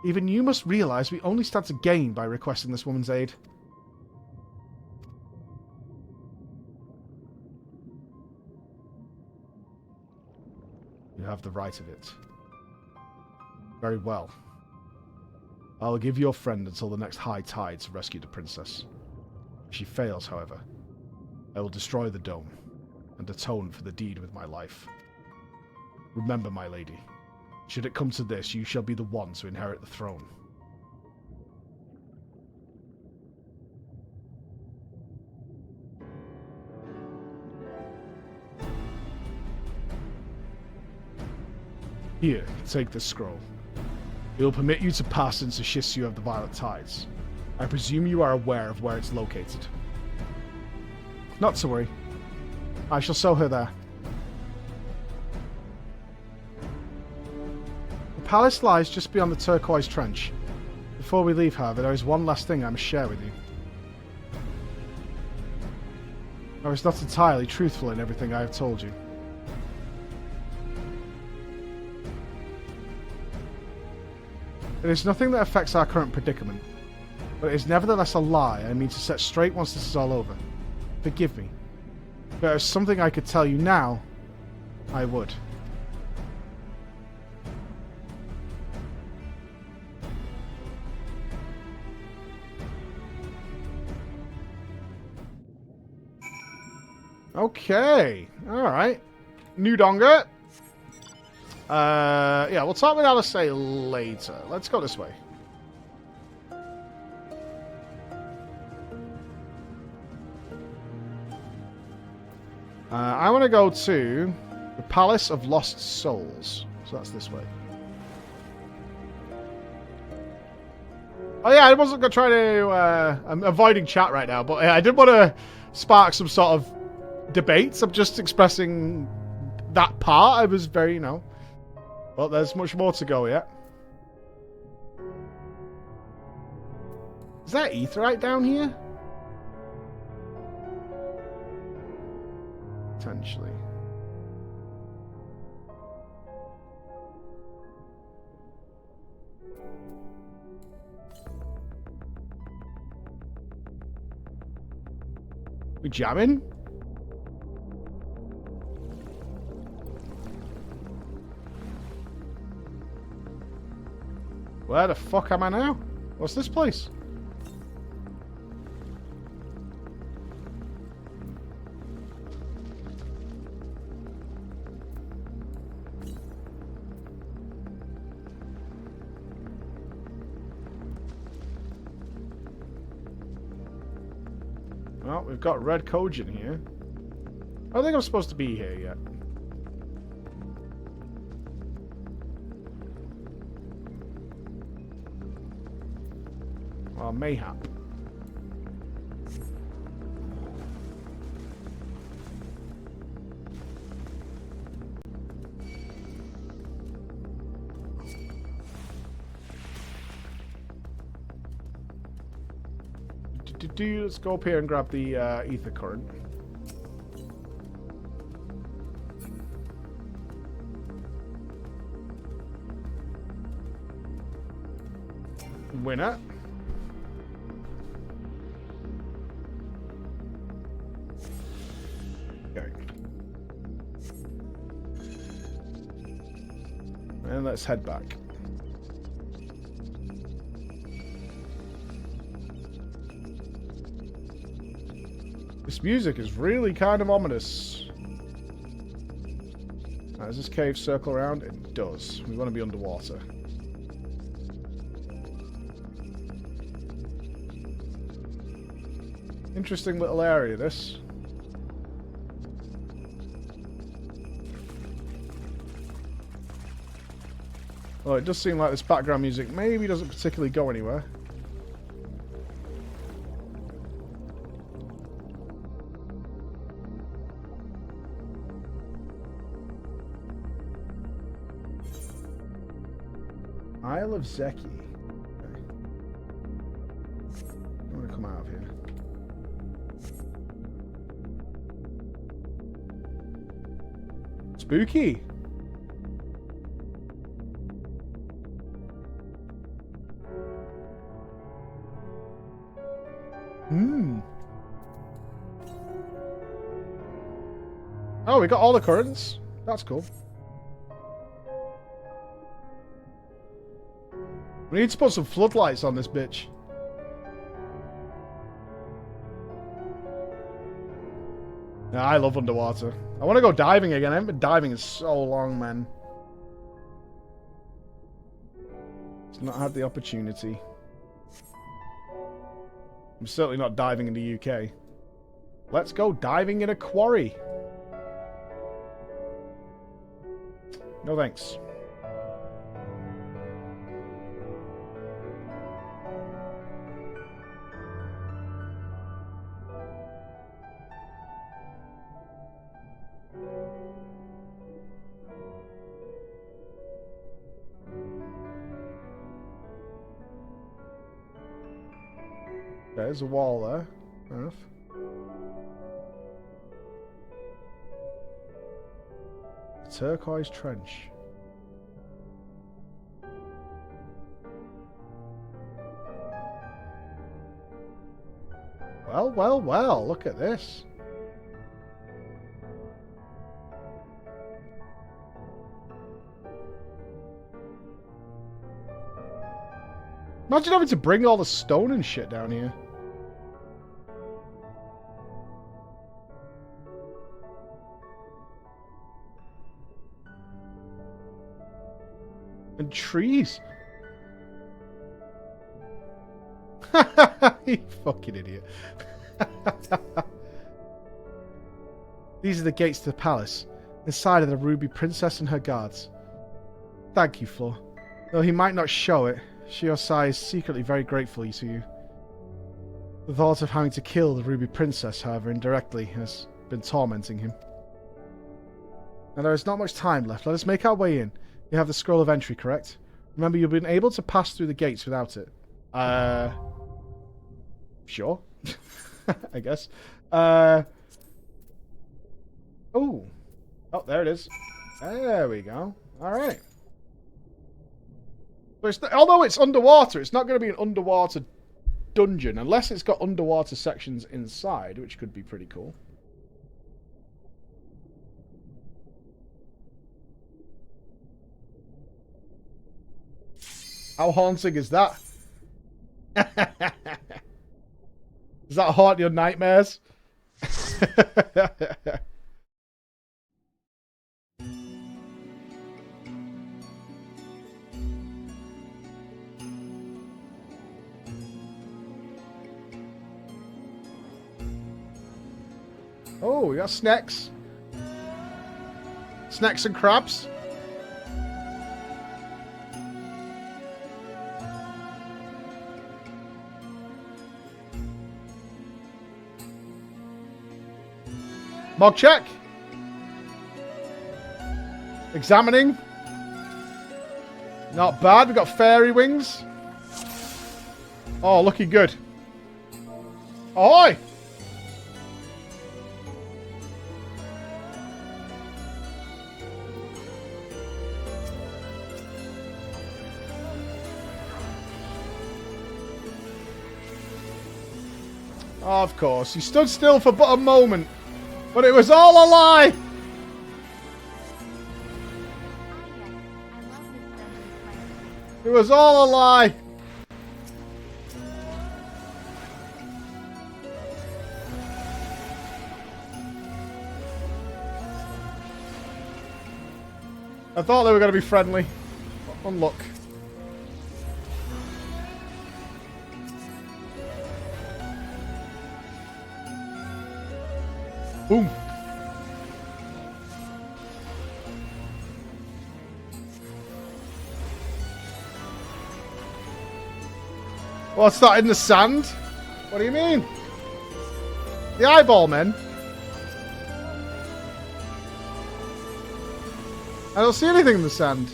Even you must realise we only stand to gain by requesting this woman's aid. You have the right of it. Very well. I'll give your friend until the next high tide to rescue the princess. If she fails, however, I will destroy the dome and atone for the deed with my life. Remember, my lady, should it come to this, you shall be the one to inherit the throne. Here, take this scroll. It will permit you to pass into Shisui of the Violet Tides. I presume you are aware of where it's located. Not to worry. I shall show her there. The palace lies just beyond the turquoise trench. Before we leave, however, there is one last thing I must share with you. I was not entirely truthful in everything I have told you. It is nothing that affects our current predicament, but it is nevertheless a lie I mean to set straight once this is all over. Forgive me. If there is something I could tell you now, I would. Okay. Alright. New Donga. Yeah, we'll talk with Alice later. Let's go this way. I want to go to the Palace of Lost Souls. So that's this way. Oh yeah, I wasn't going to try to... I'm avoiding chat right now, but I did want to spark some sort of debates. I'm just expressing that part. I was very, well, there's much more to go yet. Is there aetheryte down here? Potentially. We jamming? Where the fuck am I now? What's this place? Well, we've got red Kojin here. I don't think I'm supposed to be here yet. Well, mayhap. Let's go up here and grab the ether current. Winner. Okay. And let's head back. This music is really kind of ominous. Does this cave circle around? It does. We want to be underwater. Interesting little area, this. Oh, it does seem like this background music maybe doesn't particularly go anywhere. Isle of Zeki. Okay. I'm gonna come out of here. Spooky. Oh, we got all the currents. That's cool. We need to put some floodlights on this bitch. Yeah, I love underwater. I want to go diving again. I haven't been diving in so long, man. Just not had the opportunity. I'm certainly not diving in the UK. Let's go diving in a quarry. No thanks. There's a wall there. Fair enough. Turquoise trench. Well, well, well, look at this. Imagine having to bring all the stone and shit down here. And trees. You fucking idiot. These are the gates to the palace. Inside are the Ruby Princess and her guards. Thank you, Flor. Though he might not show it, Shiosai is secretly very grateful to you. The thought of having to kill the Ruby Princess, however, indirectly, has been tormenting him. Now there is not much time left. Let us make our way in. You have the scroll of entry, correct? Remember, you've been able to pass through the gates without it. Sure. I guess. Oh. Oh, there it is. There we go. Alright. Although it's underwater, it's not going to be an underwater dungeon, unless it's got underwater sections inside, which could be pretty cool. How haunting is that? Does that haunt your nightmares? Oh, we got snacks. Snacks and crabs. Mog check. Examining. Not bad. We've got fairy wings. Oh, looking good. Ahoy! Of course. He stood still for but a moment. But it was all a lie! It was all a lie! I thought they were going to be friendly. Unluck. Boom. What's that in the sand? What do you mean? The eyeball men? I don't see anything in the sand.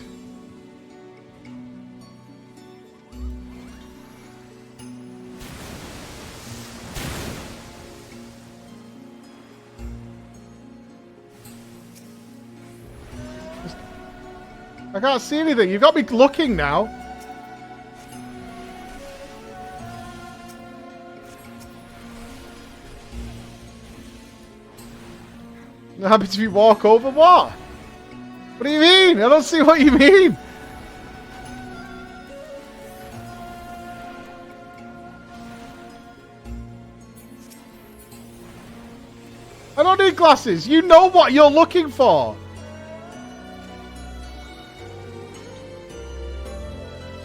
I can't see anything. You've got me looking now. What happens if you walk over what? What do you mean? I don't see what you mean. I don't need glasses. You know what you're looking for.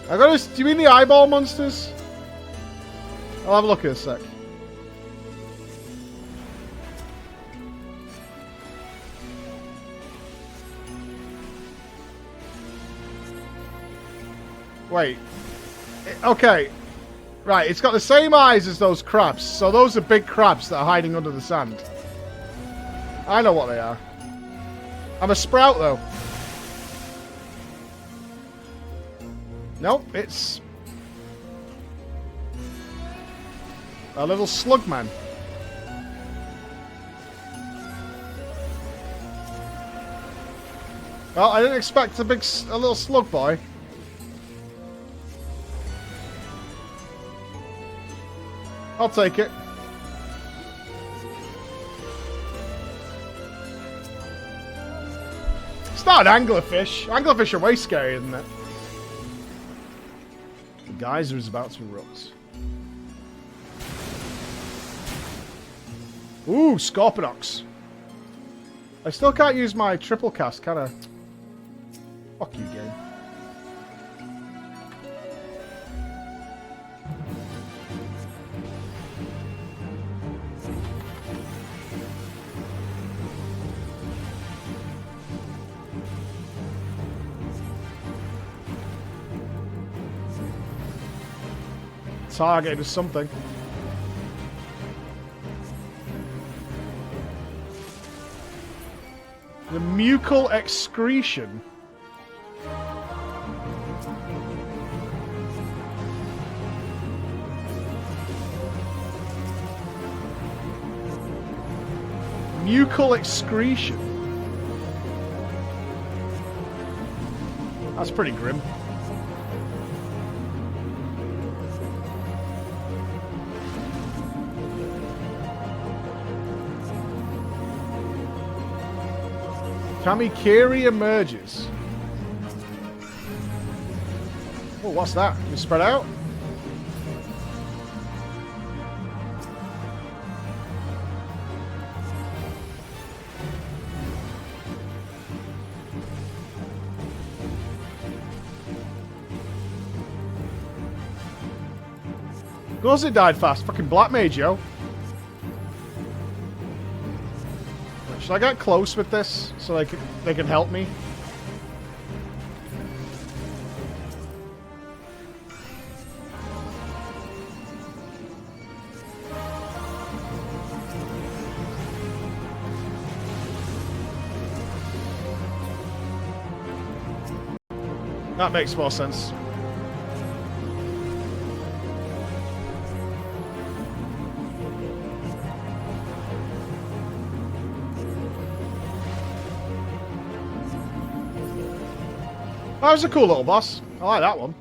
I gotta. Do you mean the eyeball monsters? I'll have a look in a sec. Wait. Okay. Right, it's got the same eyes as those crabs. So those are big crabs that are hiding under the sand. I know what they are. I'm a sprout, though. Nope, it's a little slug man. Well, I didn't expect a little slug boy. I'll take it. It's not an anglerfish. Anglerfish are way scarier than that. The geyser is about to erupt. Ooh, Scorpionox. I still can't use my triple cast, can I? Fuck you, game. Target is something. The mucal excretion. Mucal excretion. That's pretty grim. Kamikiri emerges. Oh, what's that? Can you spread out? Of course it died fast. Fucking black mage, yo. Should I get close with this so they can help me? That makes more sense. That was a cool little boss. I like that one.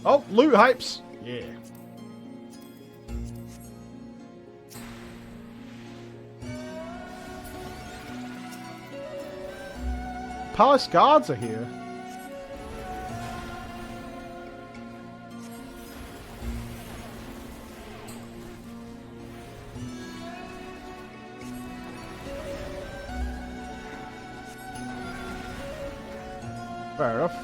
Oh, loot hypes. Yeah. Palace guards are here. Fair enough.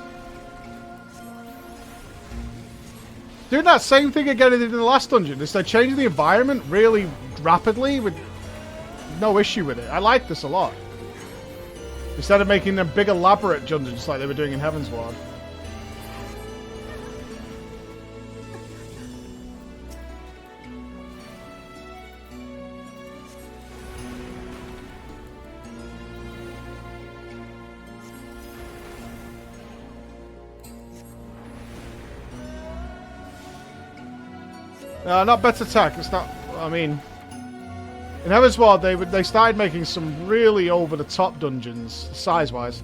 Doing that same thing again in the last dungeon. Is they're changing the environment really rapidly with no issue with it. I like this a lot. Instead of making them big elaborate dungeons like they were doing in Heavensward. Not better tech. It's not. I mean, in Heavensward they started making some really over-the-top dungeons, size-wise.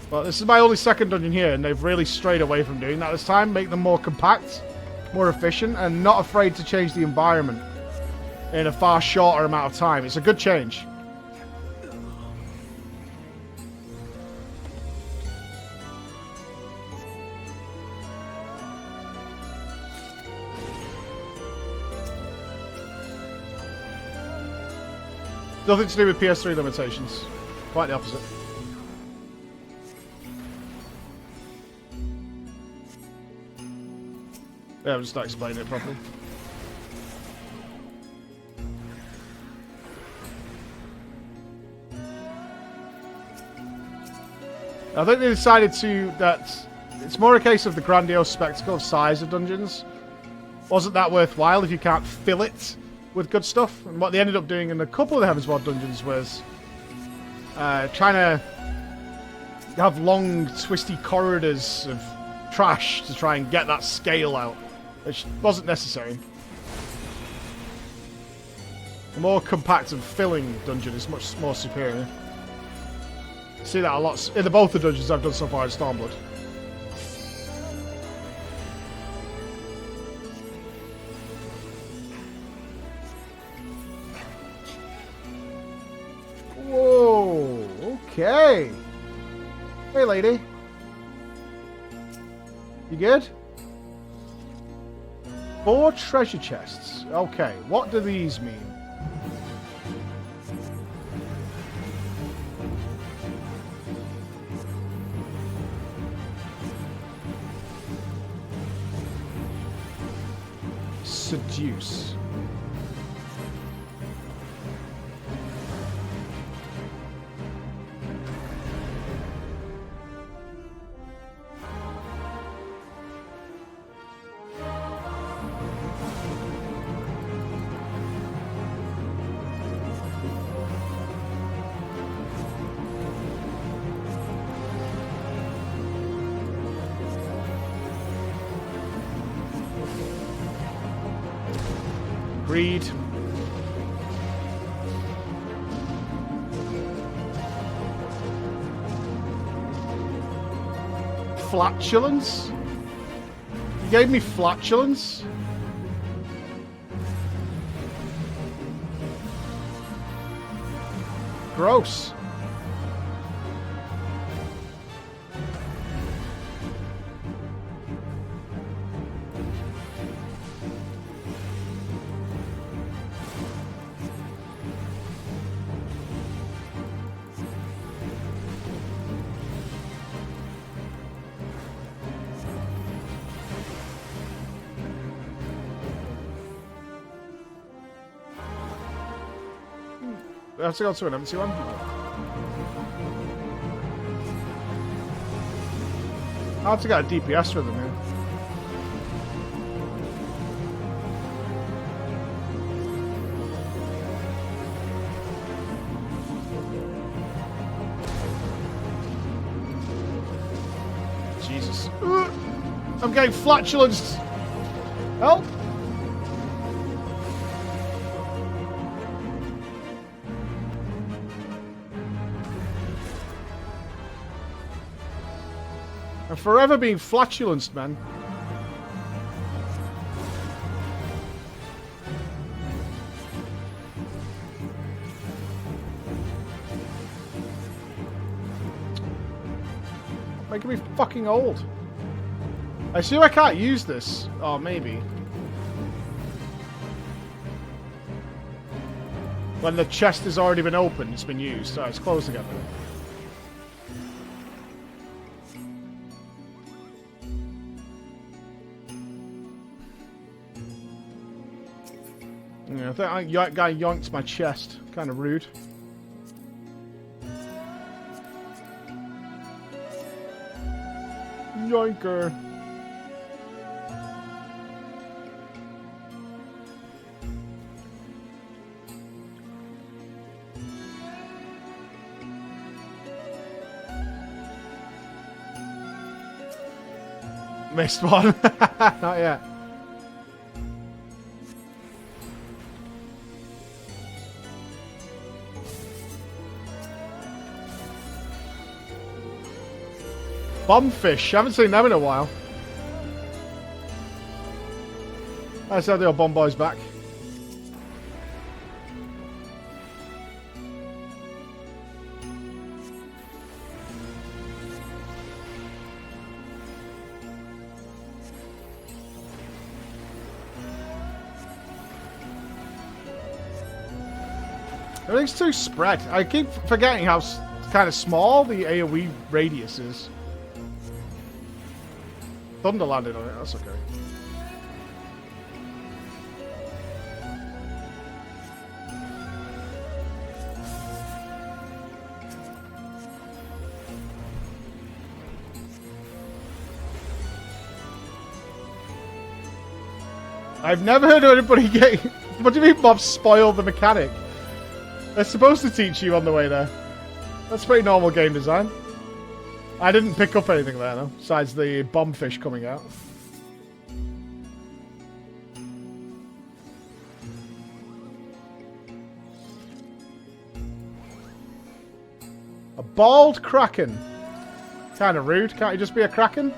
But this is my only second dungeon here, and they've really strayed away from doing that this time. Make them more compact, more efficient, and not afraid to change the environment in a far shorter amount of time. It's a good change. Nothing to do with PS3 limitations. Quite the opposite. Yeah, I'm just not explaining it properly. I think they decided that it's more a case of the grandiose spectacle of size of dungeons. Wasn't that worthwhile if you can't fill it with good stuff? And what they ended up doing in a couple of the Heavensward dungeons was trying to have long, twisty corridors of trash to try and get that scale out, which wasn't necessary. A more compact and filling dungeon is much more superior. See that a lot in both the dungeons I've done so far in Stormblood. Whoa, okay. Hey, lady. You good? 4 treasure chests. Okay, what do these mean? Seduce. Greed. Flatulence? You gave me flatulence? Gross. I have to go to an empty one. Hard to get a DPS with them here. Jesus. I'm getting flatulence. Help! I'm forever being flatulenced, man. Making me fucking old. I assume I can't use this. Oh, maybe. When the chest has already been opened, it's been used. Oh, it's closed again. Yeah, I think that guy yoinked my chest. Kind of rude. Yoinker. Missed one. Not yet. Bombfish. I haven't seen them in a while. Let's have the old bomb boys back. Everything's too spread. I keep forgetting how kind of small the AoE radius is. Thunder landed on it, that's okay. I've never heard of anybody getting... What do you mean Bob spoiled the mechanic? They're supposed to teach you on the way there. That's pretty normal game design. I didn't pick up anything there, though, besides the bombfish coming out. A bald kraken. Kind of rude. Can't he just be a kraken?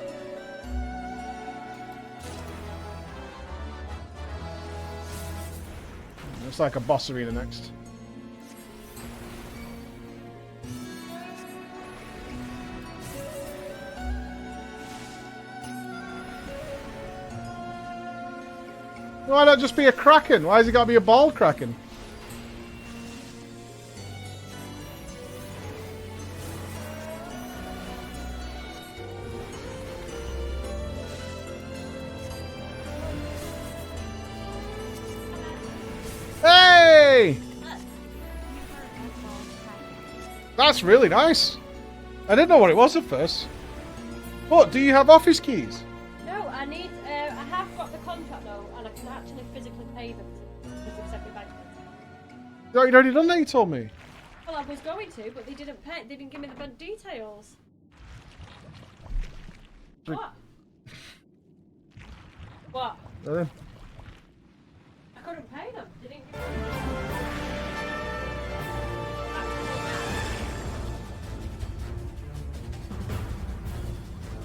Looks like a boss arena next. Why not just be a kraken? Why has it got to be a bald kraken? Hey! That's really nice. I didn't know what it was at first. What, do you have office keys? No, I need. I have got the contract though, and I can actually physically pay them because they've sent me bank statements. No, you'd already done that, you told me. Well, I was going to, but they didn't pay. They didn't give me the bank details. What? What? Really? I couldn't pay them. They didn't give me.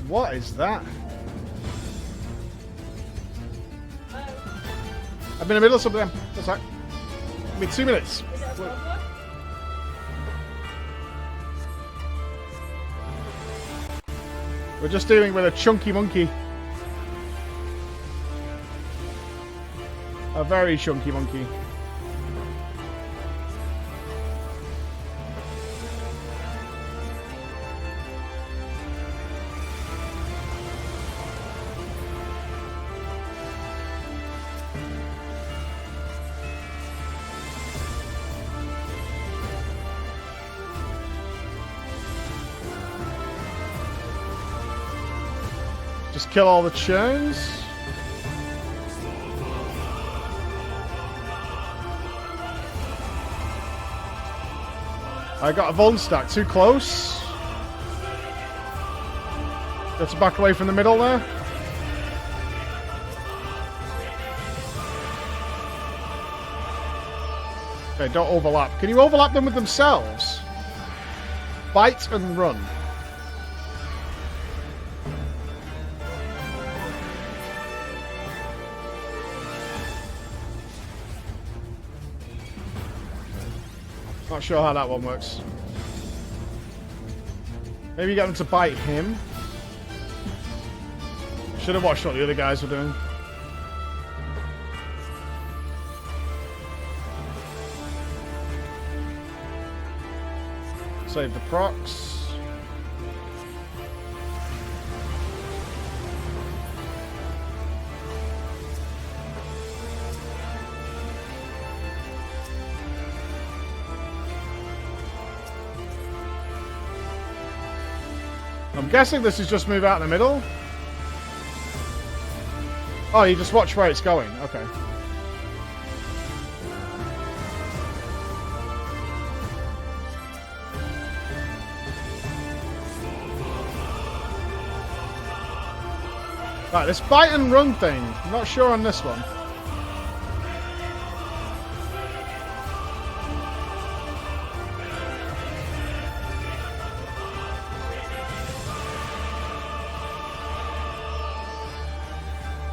What is that? I'm in the middle of something. That's right. Give me 2 minutes. Is it a problem? We're just dealing with a chunky monkey. A very chunky monkey. Just kill all the churns. I got a Vuln stack, too close. Got to back away from the middle there. Okay, don't overlap. Can you overlap them with themselves? Bite and run. Not sure how that one works. Maybe get them to bite him. Should have watched what the other guys were doing. Save the procs. I'm guessing this is just move out in the middle. Oh, you just watch where it's going. Okay. Right, this bite and run thing. I'm not sure on this one.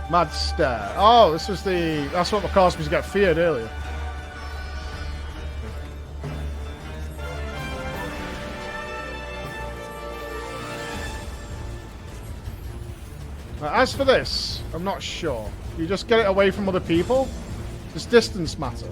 Mad stare. Oh, this was the... That's what caused me to get feared earlier. As for this, I'm not sure. You just get it away from other people? Does distance matter?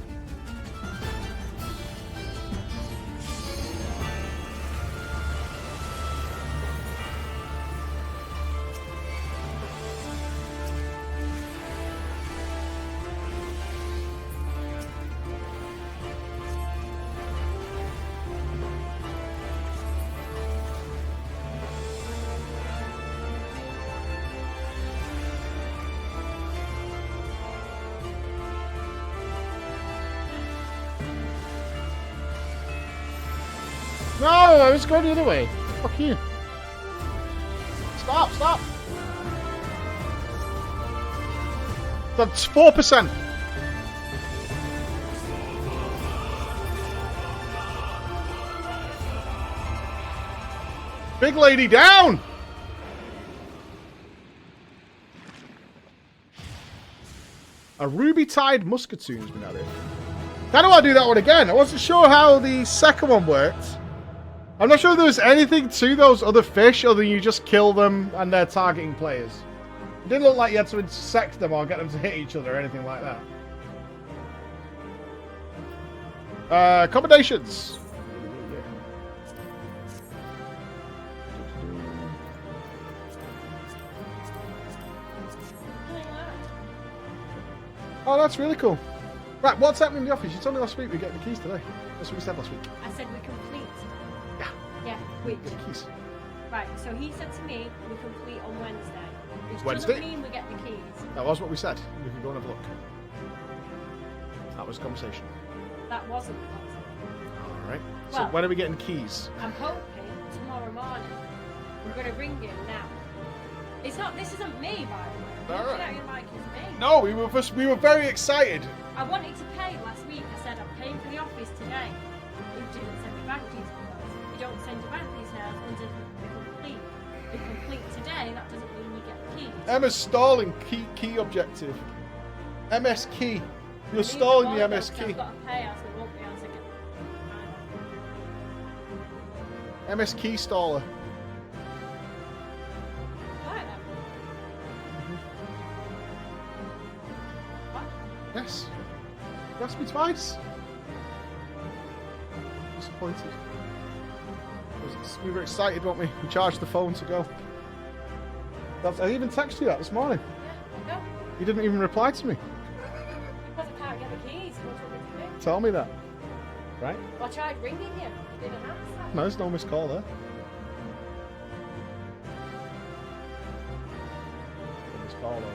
No, I was going the other way. Fuck you. Stop, stop. That's 4%. Big lady down. A ruby-tied musketoon has been added. How do I do that one again? I wasn't sure how the second one worked. I'm not sure if there was anything to those other fish other than you just kill them and they're targeting players. It didn't look like you had to intersect them or get them to hit each other or anything like that. Accommodations. Oh, that's really cool. Right, what's happening in the office? You told me last week we're getting the keys today. That's what we said last week. I said we complete. Yeah. Yeah, which? Get the keys. Right, so he said to me we complete on Wednesday. Which Wednesday? doesn't mean we get the keys. That was what we said. We can go and have a look. That was a conversation. That wasn't the conversation. Alright. So Well, when are we getting keys? I'm hoping tomorrow morning. We're going to ring him now. It's not, this isn't me, by the way. All Looking right. at you like it's me. No, we were very excited. I wanted to pay last week. I said I'm paying for the office today. You didn't send me bank details. You don't send your bank details until they're complete. They're complete today. That doesn't mean you get the keys. Emma's stalling key objective. MS key. You're stalling the MS key. I've got to pay, else we won't be able to get. MS key staller. Right then. What? Yes. You asked me twice. Disappointed. We were excited, weren't we? We charged the phone to go. I even texted you that this morning. Yeah, I know. You didn't even reply to me. Because I can't get the keys. What do you want me to do? Tell me that. Right? Well, I tried ringing you. You didn't answer. No, there's no missed call there. No missed call though.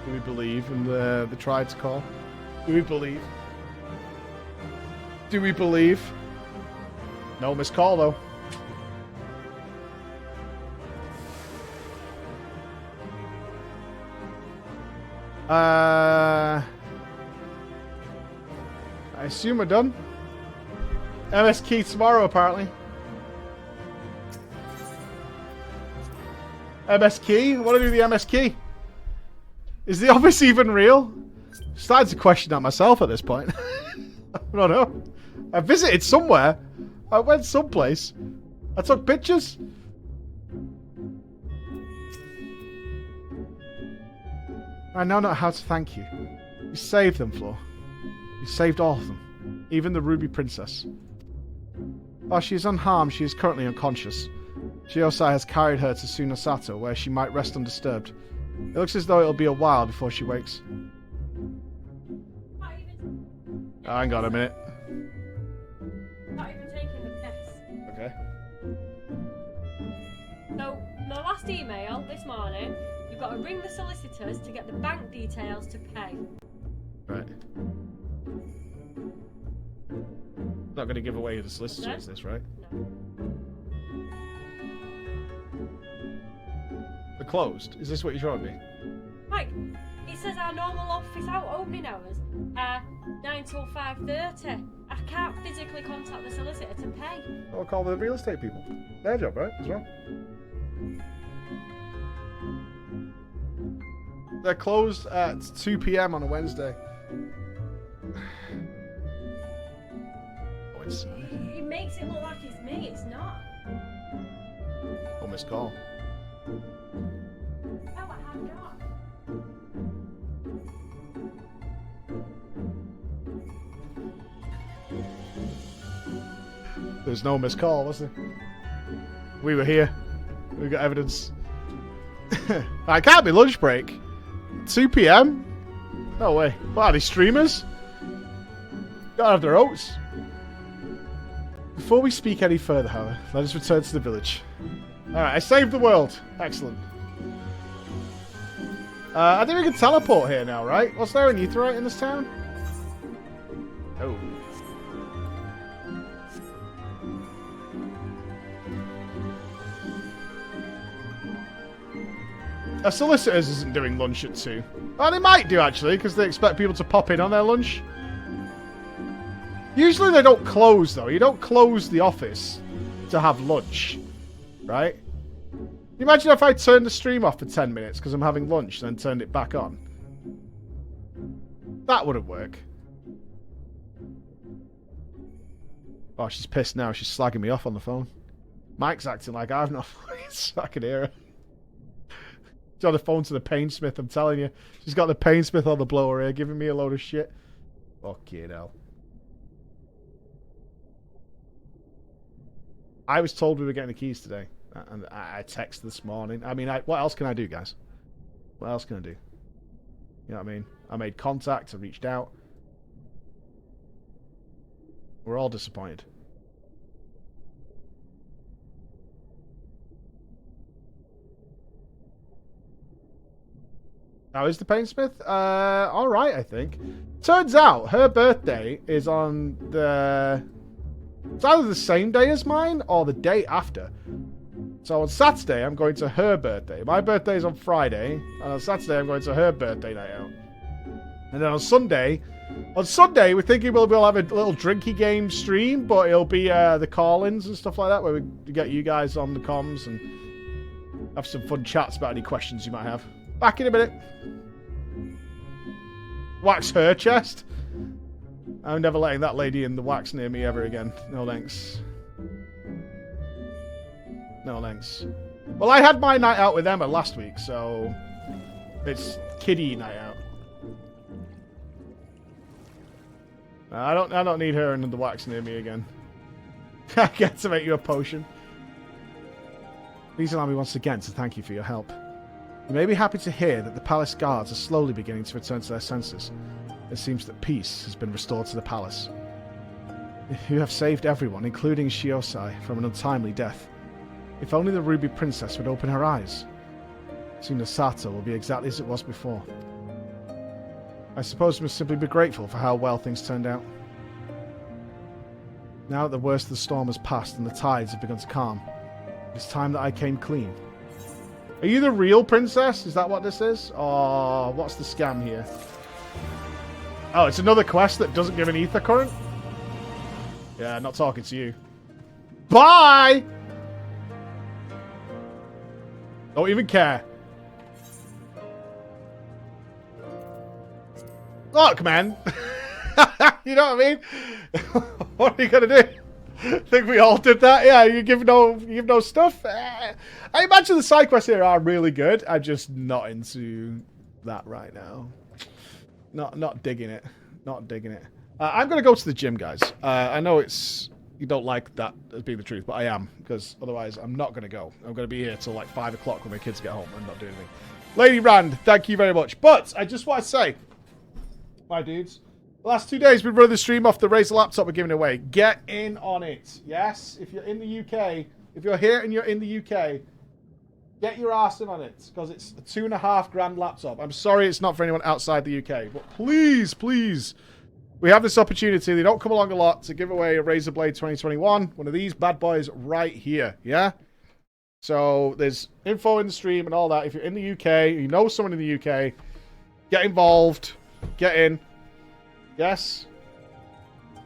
Do we believe in the tried to call? Do we believe? Do we believe? No missed call though. I assume we're done. MS key tomorrow, apparently. MS key? What do I do with the MS key? Is the office even real? Starting to question that myself at this point. I don't know. I visited somewhere. I went someplace. I took pictures. I now know how to thank you. You saved them, Flo. You saved all of them. Even the Ruby Princess. While she is unharmed, she is currently unconscious. Shiosai has carried her to Sunasato, where she might rest undisturbed. It looks as though it'll be a while before she wakes. Not even... Hang on a minute. Not even taking the piss. Okay. last email this morning, you've got to ring the solicitors to get the bank details to pay. Right. Not going to give away the solicitors, this, right? No. They're closed. Is this what you're showing me? Right. It says our normal office opening hours are 9 till 5:30. I can't physically contact the solicitor to pay. I'll call the real estate people. Their job, right? As well. They're closed at 2 p.m. on a Wednesday. Oh, it's... It makes it look like it's me. It's not. Oh, missed call. Oh, I have not. There's no missed call, was there? We were here. We got evidence. I can't be lunch break. 2 p.m? No way. What are these streamers? Gotta have their oats. Before we speak any further, however, let us return to the village. Alright, I saved the world. Excellent. I think we can teleport here now, right? Was there an etherite in this town? Oh. A solicitor's isn't doing lunch at 2. Oh, they might do, actually, because they expect people to pop in on their lunch. Usually they don't close, though. You don't close the office to have lunch, right? Can you imagine if I turned the stream off for 10 minutes because I'm having lunch and then turned it back on? That wouldn't work. Oh, she's pissed now. She's slagging me off on the phone. Mike's acting like I've not fucking... I can hear her. She's on the phone to the painsmith, I'm telling you. She's got the painsmith on the blower here, giving me a load of shit. Fucking hell. I was told we were getting the keys today. And I texted this morning. I mean, what else can I do, guys? What else can I do? You know what I mean? I made contact, I reached out. We're all disappointed. Now, is the Painsmith? Alright, I think. Turns out, her birthday is on the... It's either the same day as mine, or the day after. So on Saturday, I'm going to her birthday. My birthday is on Friday, and on Saturday, I'm going to her birthday night out. And then on Sunday, we're thinking we'll have a little drinky game stream, but it'll be the call-ins and stuff like that, where we get you guys on the comms and have some fun chats about any questions you might have. Back in a minute. Wax her chest. I'm never letting that lady in the wax near me ever again. No thanks. No thanks. Well, I had my night out with Emma last week, so it's kiddie night out. I don't need her and the wax near me again. I get to make you a potion. Please allow me once again to thank you for your help. You may be happy to hear that the palace guards are slowly beginning to return to their senses. It seems that peace has been restored to the palace. You have saved everyone, including Shiosai, from an untimely death. If only the Ruby Princess would open her eyes. Soon the Sato will be exactly as it was before. I suppose we must simply be grateful for how well things turned out. Now that the worst of the storm has passed and the tides have begun to calm, it's time that I came clean. Are you the real princess? Is that what this is? Or what's the scam here? Oh, it's another quest that doesn't give an ether current? Yeah, not talking to you. Bye! Don't even care. Look, man. You know what I mean? What are you gonna do? Think we all did that? Yeah, you give no stuff. I imagine the side quests here are really good. I'm just not into that right now. Not digging it. Not digging it. I'm gonna go to the gym, guys. I know you don't like that as being the truth, but I am, because otherwise I'm not gonna go. I'm gonna be here till like 5 o'clock when my kids get home and not doing anything. Lady Rand, thank you very much. But I just want to say, my dudes, the last 2 days we've run the stream off the Razer laptop we're giving away. Get in on it. Yes, if you're in the UK, if you're here and you're in the UK, Get your arse in on it, because it's a $2.5 grand laptop. I'm sorry it's not for anyone outside the UK, but please, please, we have this opportunity. They don't come along a lot to give away a Razer Blade 2021. One of these bad boys right here, yeah? So there's info in the stream and all that. If you're in the UK, you know someone in the UK, get involved, get in. Yes?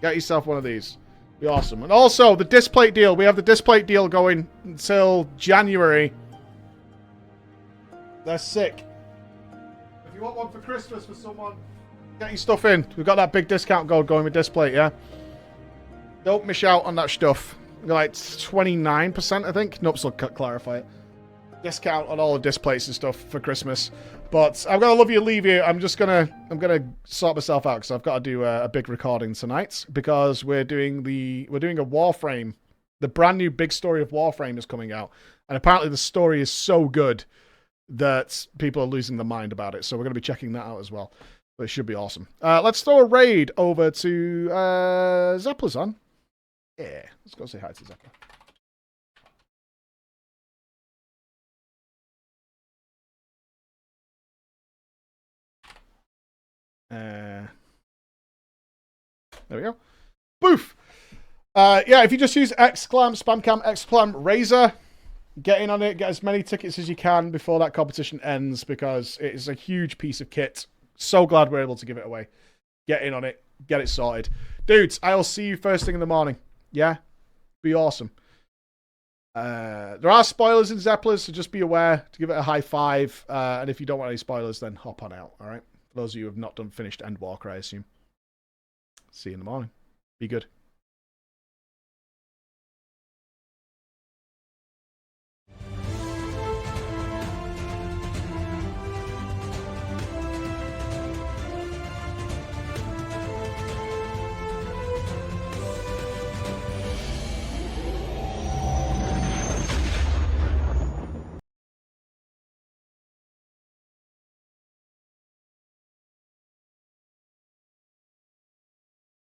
Get yourself one of these. Be awesome. And also, the displate deal. We have the displate deal going until January. They're sick. If you want one for Christmas for someone, get your stuff in. We've got that big discount code going with displate, yeah? Don't miss out on that stuff. Like 29%, I think. Nope, so clarify it. Discount on all the displays and stuff for Christmas. But I'm gonna love you, leave you. I'm gonna sort myself out because I've got to do a big recording tonight because we're doing a Warframe. The brand new big story of Warframe is coming out, and apparently the story is so good that people are losing their mind about it. So we're gonna be checking that out as well. But it should be awesome. Let's throw a raid over to Zeppler's on. Yeah, let's go say hi to Zeppler. There we go. Boof! Yeah, if you just use exclam, spamcam, exclam, Razer, get in on it, get as many tickets as you can before that competition ends because it is a huge piece of kit. So glad we're able to give it away. Get in on it, get it sorted. Dudes, I'll see you first thing in the morning. Yeah? Be awesome. There are spoilers in Zepplers, so just be aware to give it a high 5. And if you don't want any spoilers, then hop on out, alright? For those of you who have not finished Endwalker, I assume. See you in the morning. Be good.